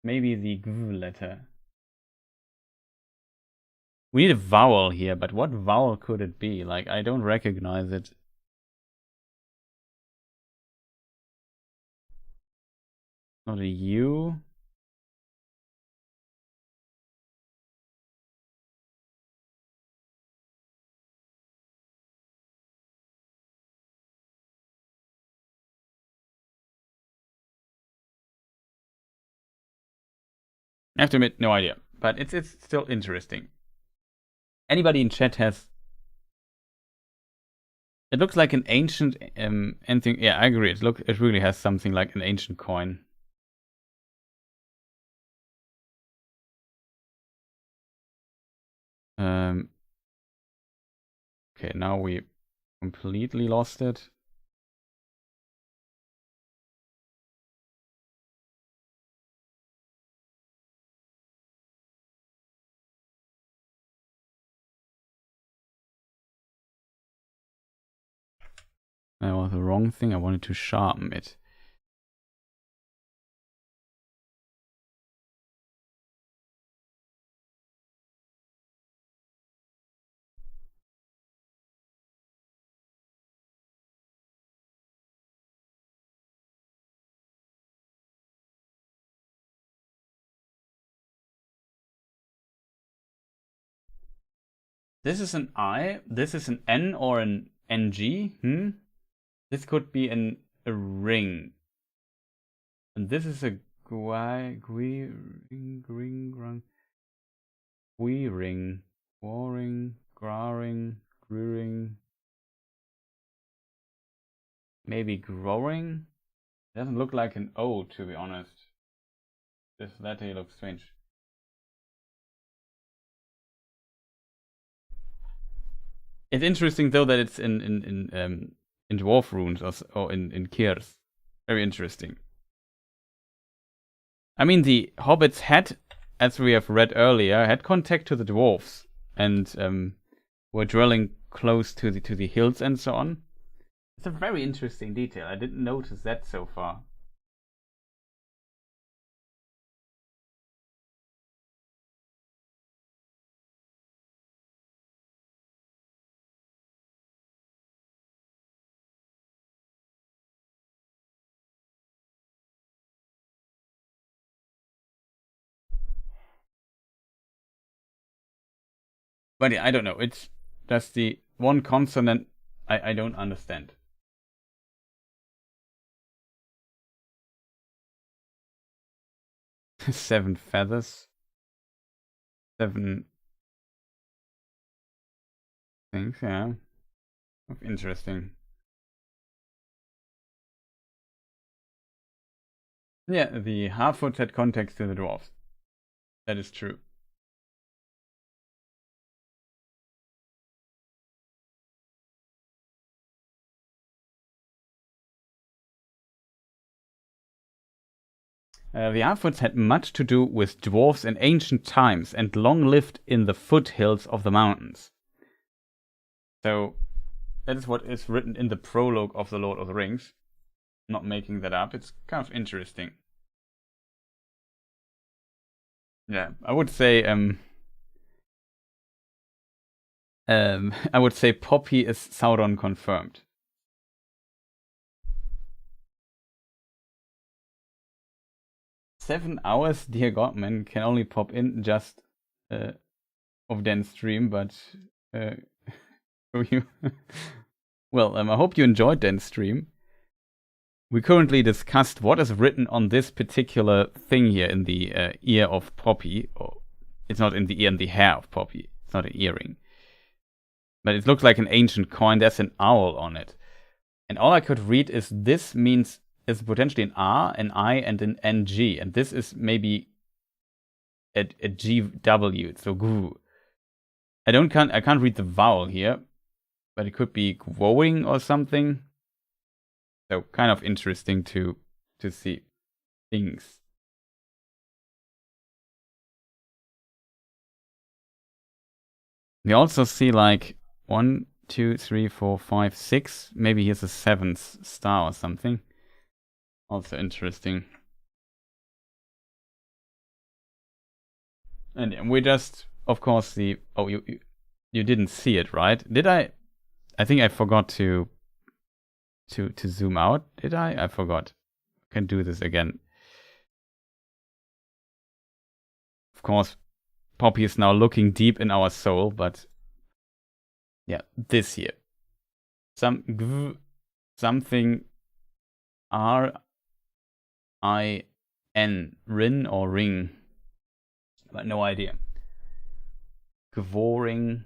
Maybe the g letter. We need a vowel here, but what vowel could it be? Like, I don't recognize it. Not a U. I have to admit, no idea. But it's still interesting. Anybody in chat has... It looks like an ancient anything. Yeah, I agree. It really has something like an ancient coin. Okay, now we completely lost it. That was the wrong thing. I wanted to sharpen it. This is an I. This is an N or an NG. This could be a ring. And this is a ring. Waring, graring, grewing. Maybe growing? Doesn't look like an O, to be honest. This letter looks strange. It's interesting though that it's in dwarf runes or in Kirs. Very interesting. I mean, the hobbits had, as we have read earlier, had contact to the dwarves and were dwelling close to the hills and so on. It's a very interesting detail. I didn't notice that so far. But yeah, I don't know. It's just the one consonant I don't understand. Seven feathers. 7 things, yeah. Interesting. Yeah, the Harfoot had contacts to the dwarves. That is true. The Harfoots had much to do with dwarves in ancient times and long lived in the foothills of the mountains. So, that is what is written in the prologue of The Lord of the Rings. Not making that up, it's kind of interesting. Yeah, I would say Poppy is Sauron confirmed. "7 hours, dear God, man, can only pop in just of Dan's stream, but you well, I hope you enjoyed Dan's stream. We currently discussed what is written on this particular thing here in the ear of Poppy. Or it's not in the ear, in the hair of Poppy. It's not an earring. But it looks like an ancient coin. There's an owl on it. And all I could read is this means is potentially an R, an I, and an NG. And this is maybe a GW, so GW. I can't read the vowel here, but it could be growing or something. So kind of interesting to see things. We also see like 1, 2, 3, 4, 5, 6. Maybe here's a 7th star or something. Also interesting. And we just, of course, you didn't see it, right? Did I? I think I forgot to zoom out. Did I? I forgot. I can do this again. Of course, Poppy is now looking deep in our soul, but yeah, this here. Something RIN, Rin or ring. But no idea. Gvoring.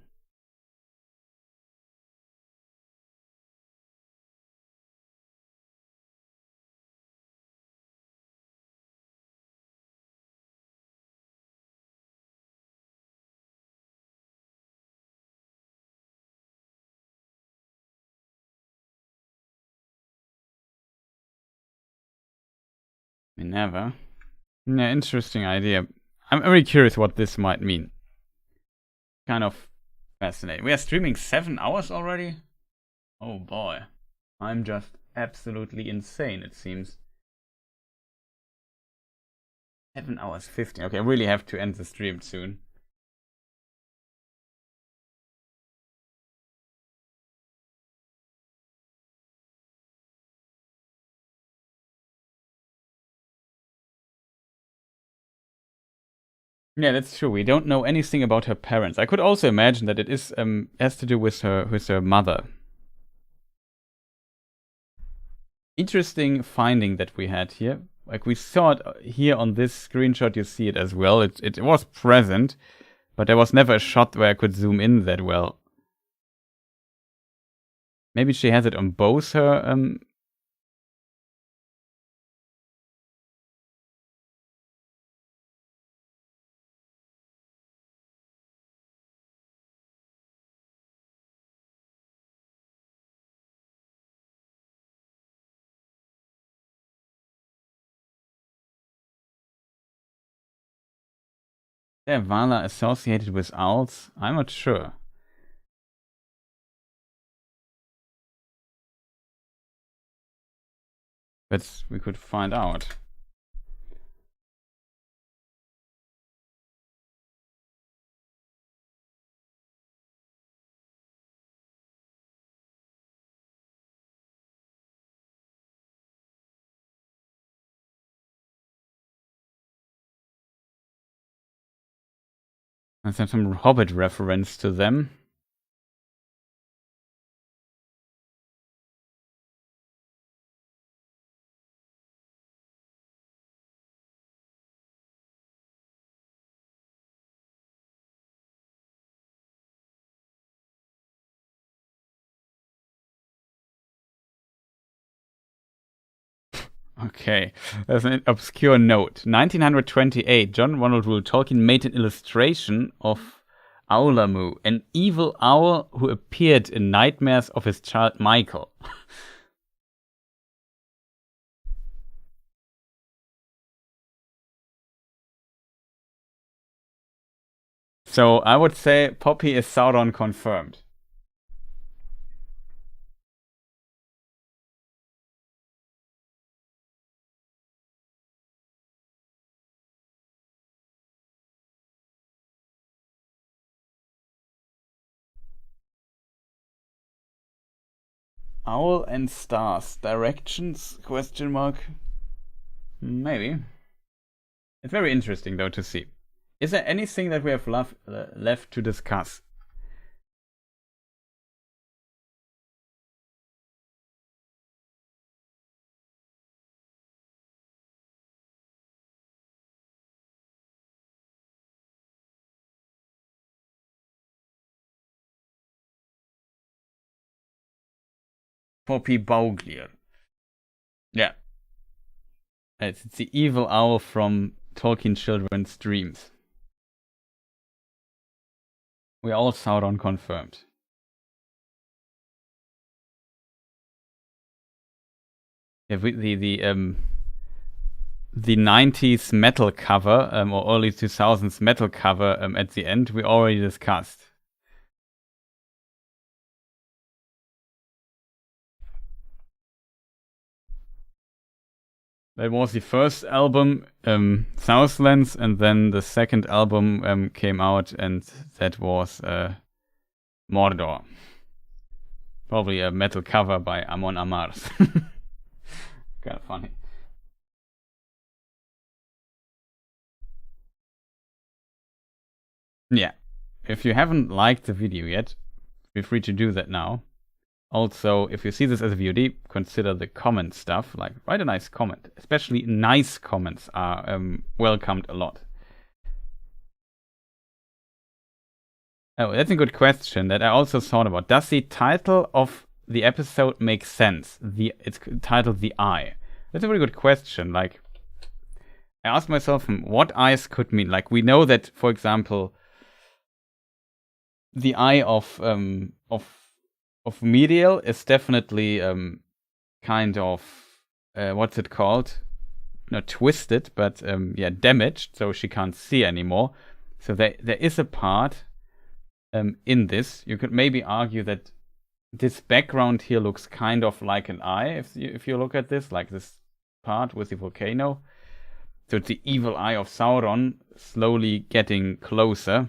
Never. Yeah, interesting idea. I'm very curious what this might mean. Kind of fascinating. We are streaming 7 hours already? Oh boy. I'm just absolutely insane, it seems. 7 hours 15. Okay, I really have to end the stream soon. Yeah, that's true. We don't know anything about her parents. I could also imagine that it is has to do with her mother. Interesting finding that we had here. Like we saw it here on this screenshot, you see it as well. It was present, but there was never a shot where I could zoom in that well. Maybe she has it on both her yeah, Vala associated with owls? I'm not sure. But we could find out. Let's have some Hobbit reference to them. Okay, there's an obscure note. 1928, John Ronald Reuel Tolkien made an illustration of Aulamu, an evil owl who appeared in nightmares of his child Michael. So I would say Poppy is Sauron confirmed. Owl and stars. Directions? Question mark. Maybe. It's very interesting though to see. Is there anything that we have left to discuss? Poppy Bauglier. Yeah. It's the evil owl from Tolkien children's dreams. We all Sauron confirmed. Yeah, the 90s metal cover or early 2000s metal cover at the end we already discussed. That was the first album, Southlands, and then the second album came out, and that was Mordor. Probably a metal cover by Amon Amarth. Kind of funny. Yeah. If you haven't liked the video yet, feel free to do that now. Also, if you see this as a VOD, consider the comment stuff. Like, write a nice comment. Especially nice comments are welcomed a lot. Oh, that's a good question that I also thought about. Does the title of the episode make sense? It's titled The Eye. That's a very good question. Like, I asked myself, what eyes could mean? Like, we know that, for example, the eye of Medial is definitely kind of what's it called? Not twisted, but yeah, damaged, so she can't see anymore. So there is a part in this. You could maybe argue that this background here looks kind of like an eye if you look at this, like this part with the volcano. So it's the evil eye of Sauron slowly getting closer.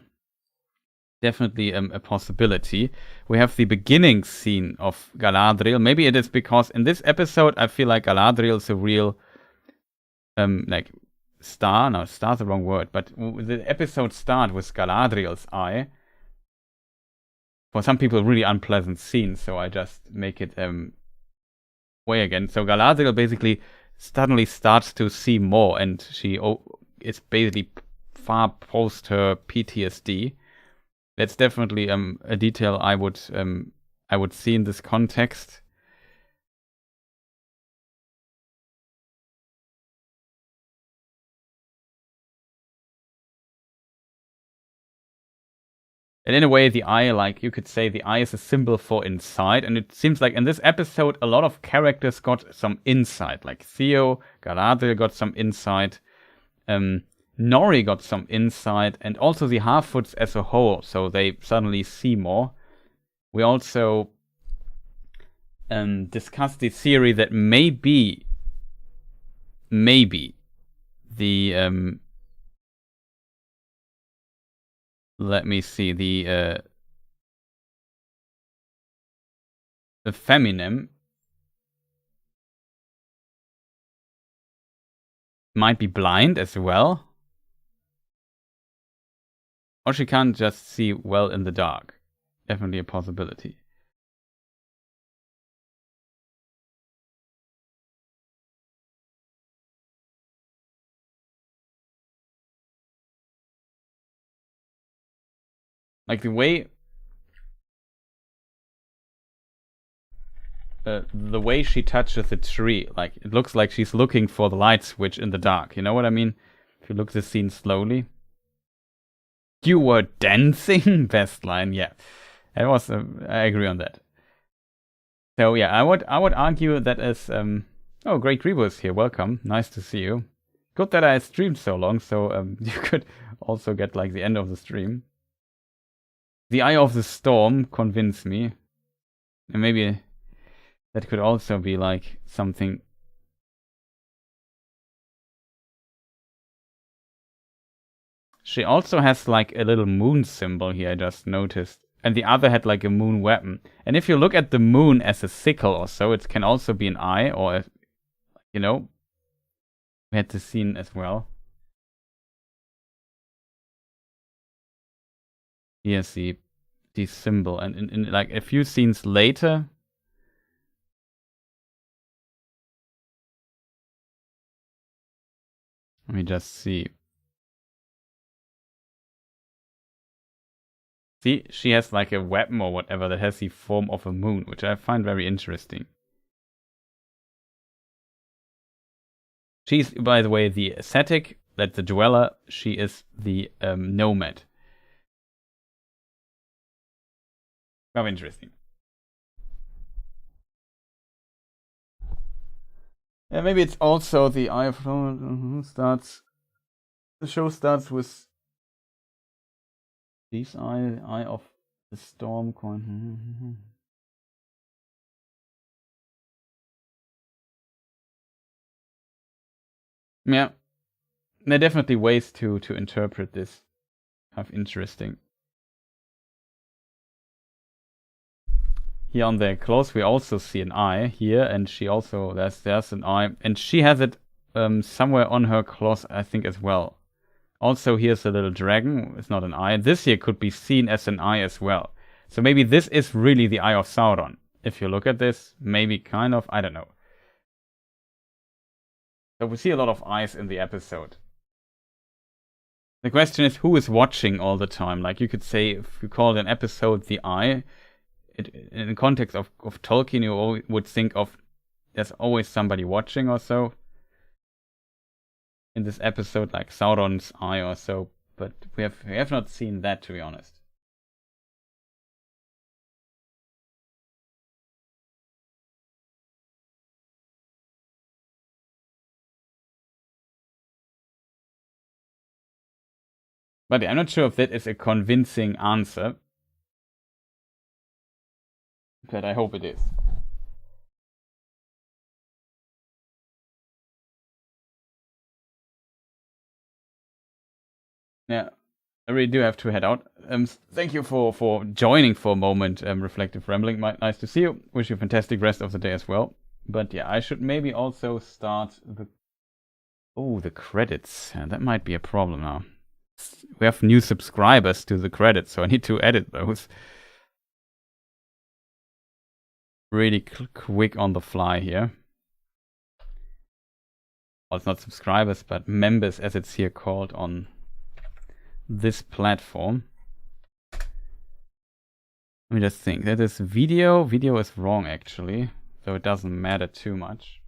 Definitely a possibility. We have the beginning scene of Galadriel. Maybe it is because in this episode I feel like Galadriel is a real like star. No, star's the wrong word, but the episode start with Galadriel's eye. For some people, really unpleasant scene, so I just make it way again. So Galadriel basically suddenly starts to see more, and she is basically far post her PTSD. That's definitely a detail I would see in this context. And in a way, the eye, like you could say, the eye is a symbol for insight. And it seems like in this episode, a lot of characters got some insight. Like Theo, Galadriel got some insight. Nori got some insight. And also the Half-Foots as a whole. So they suddenly see more. We also discussed the theory that maybe the let me see, the feminine might be blind as well, or she can't just see well in the dark. Definitely a possibility. Like the way she touches the tree, like it looks like she's looking for the light switch in the dark. You know what I mean? If you look at the scene slowly. You were dancing? Best line, yeah. It was. I agree on that. So yeah, I would argue that as oh, Great Grebo is here. Welcome, nice to see you. Good that I streamed so long, so you could also get like the end of the stream. The Eye of the Storm convinced me. And maybe that could also be like something. She also has like a little moon symbol here, I just noticed. And the other had like a moon weapon. And if you look at the moon as a sickle or so, it can also be an eye or, you know, we had the scene as well. Here's the symbol, and in like a few scenes later, let me just see. See, she has like a weapon or whatever that has the form of a moon, which I find very interesting. She's, by the way, the ascetic, that's the dweller. She is the nomad. Very interesting. Yeah, maybe it's also the Eye of starts. The show starts with this Eye of the Storm coin. Yeah, there are definitely ways to interpret this. Kind of interesting. Here on the clothes we also see an eye here, and she also there's an eye, and she has it somewhere on her cloth, I think, as well. Also, here's a little dragon. It's not an eye. This here could be seen as an eye as well. So maybe this is really the Eye of Sauron. If you look at this, maybe kind of, I don't know. So we see a lot of eyes in the episode. The question is, who is watching all the time? Like you could say, if you call an episode The Eye, in the context of Tolkien, you would think of there's always somebody watching or so. In this episode, like Sauron's eye or so, but we have not seen that, to be honest. But I'm not sure if that is a convincing answer. But I hope it is. Yeah, I really do have to head out. Thank you for joining for a moment, Reflective Rambling. Nice to see you. Wish you a fantastic rest of the day as well. But yeah, I should maybe also start the Oh, the credits. That might be a problem now. We have new subscribers to the credits, so I need to edit those. Really quick on the fly here. Well, it's not subscribers, but members, as it's here called on this platform. Let me just think. That is video. Video is wrong, actually, so it doesn't matter too much.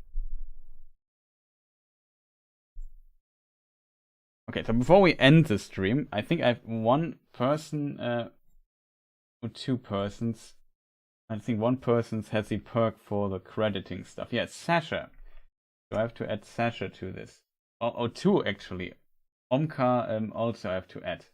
Okay, so before we end the stream, I think I have one person or two persons. I think one person has the perk for the crediting stuff. Yeah, it's Sasha. So I have to add Sasha to this. Oh, two actually. Omkar also I have to add.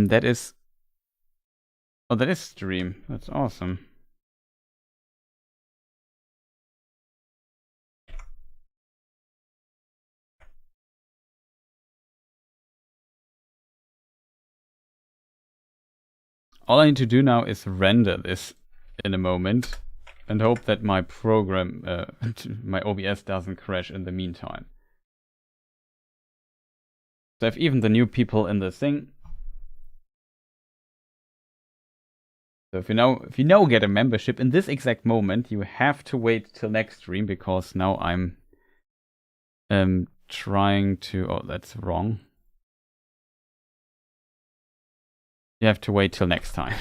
That is... Oh, that is stream. That's awesome. All I need to do now is render this in a moment and hope that my program, my OBS doesn't crash in the meantime. So if even the new people in the thing... So if you now get a membership in this exact moment, you have to wait till next stream, because now I'm trying to... Oh, that's wrong. You have to wait till next time.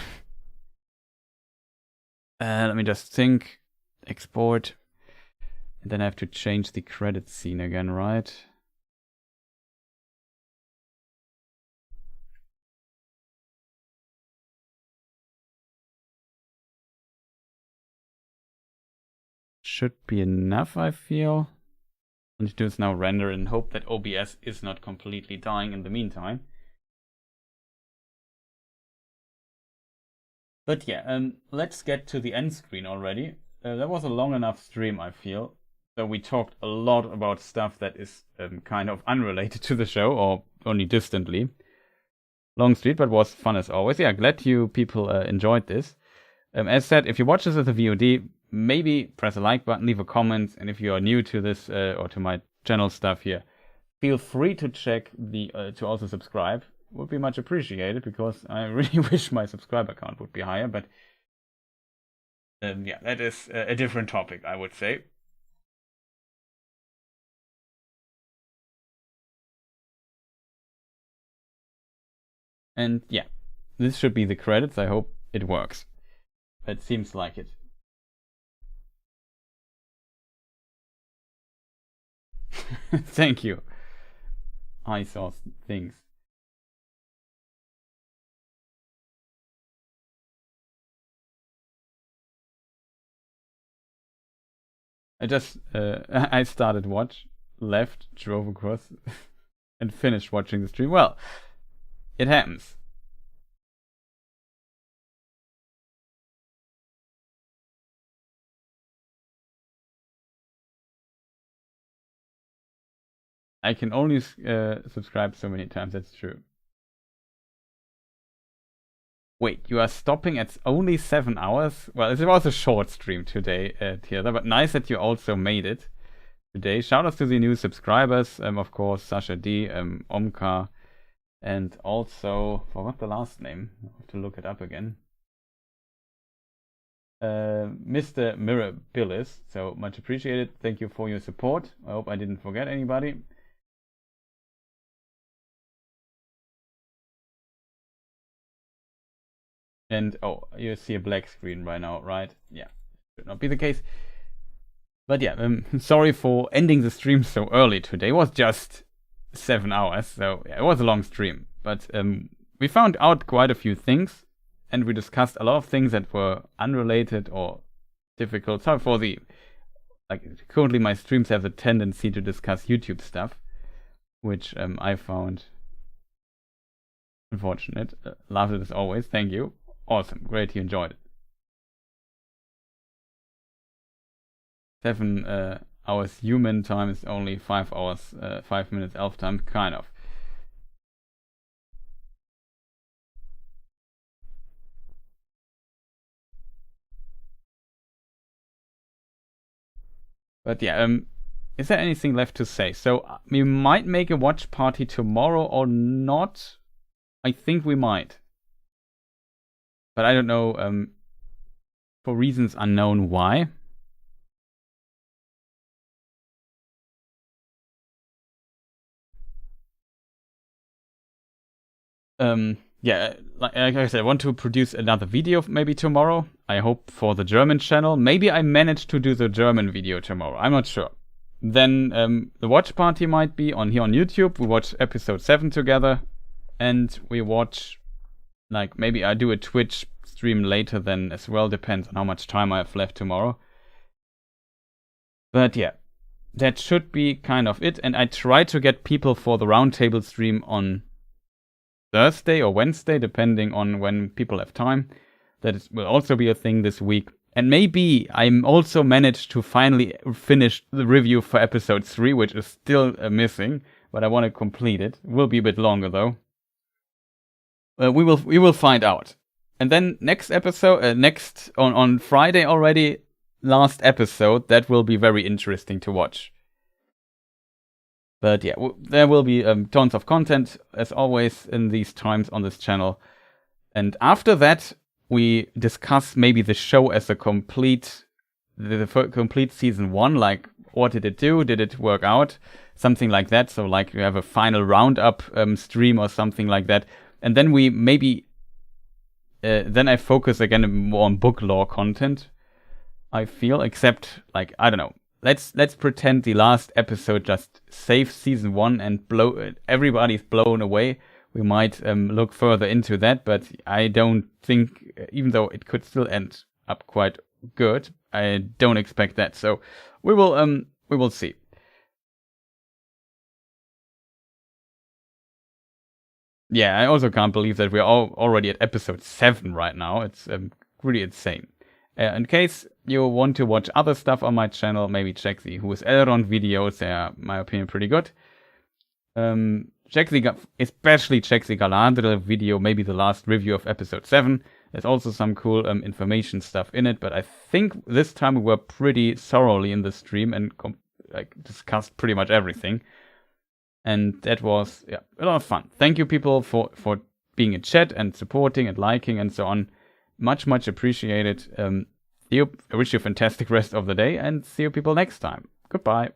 Let me just think. Export. And then I have to change the credit scene again, right? Should be enough, I feel. I need to do is now render and hope that OBS is not completely dying in the meantime. But yeah, let's get to the end screen already. That was a long enough stream, I feel. So we talked a lot about stuff that is kind of unrelated to the show, or only distantly. Long stream, but was fun as always. Yeah, glad you people enjoyed this. As said, if you watch this as a VOD, maybe press a like button, leave a comment, and if you are new to this or to my channel stuff here, feel free to check the to also subscribe. Would be much appreciated, because I really wish my subscriber count would be higher, but yeah, that is a different topic, I would say. And yeah, this should be the credits. I hope it works. It seems like it. Thank you. I saw things. I started watch, left, drove across, and finished watching the stream. Well, it happens. I can only subscribe so many times, that's true. Wait, you are stopping at only 7 hours? Well, it was a short stream today, Tirza, but nice that you also made it today. Shout out to the new subscribers, of course, Sasha D, Omkar, and also, forgot the last name, I have to look it up again. Mr. Mirabilis, so much appreciated. Thank you for your support. I hope I didn't forget anybody. And oh, you see a black screen right now, right? Yeah, should not be the case. But yeah, sorry for ending the stream so early today. It was just 7 hours, so yeah, it was a long stream. But we found out quite a few things, and we discussed a lot of things that were unrelated or difficult. Sorry for the... Like, currently my streams have a tendency to discuss YouTube stuff, which I found unfortunate. Love it as always, thank you. awesome. Great you enjoyed it. 7 hours human time is only 5 hours, 5 minutes elf time, kind of. But yeah, is there anything left to say? So we might make a watch party tomorrow or not. I think we might. But I don't know, for reasons unknown why. Yeah, like I said, I want to produce another video maybe tomorrow. I hope for the German channel. Maybe I manage to do the German video tomorrow. I'm not sure. Then the watch party might be on here on YouTube. We watch episode 7 together. And we watch, like, maybe I do a Twitch stream later then as well. Depends on how much time I have left tomorrow. But yeah, that should be kind of it. And I try to get people for the roundtable stream on Thursday or Wednesday, depending on when people have time. That will also be a thing this week. And maybe I'm also managed to finally finish the review for episode 3, which is still missing, but I want to complete it. It will be a bit longer though. We will find out. And then next episode, on Friday already, last episode, that will be very interesting to watch. But yeah, there will be tons of content, as always, in these times on this channel. And after that, we discuss maybe the show as a complete season 1. Like, what did it do? Did it work out? Something like that. So, like, you have a final roundup stream or something like that. And then we maybe... then I focus again more on book lore content, I feel. Except, like, I don't know. Let's pretend the last episode just saved season 1 and everybody's blown away. We might look further into that, but I don't think, even though it could still end up quite good, I don't expect that. So we will see. Yeah, I also can't believe that we're already at episode 7 right now. It's really insane. In case you want to watch other stuff on my channel, maybe check the Who is Elrond videos. They are, in my opinion, pretty good. Especially check the Galadriel video, maybe the last review of episode 7. There's also some cool information stuff in it, but I think this time we were pretty thoroughly in the stream and discussed pretty much everything. And that was a lot of fun. Thank you, people, for being in chat and supporting and liking and so on. Much, much appreciated. I wish you a fantastic rest of the day and see you people next time. Goodbye.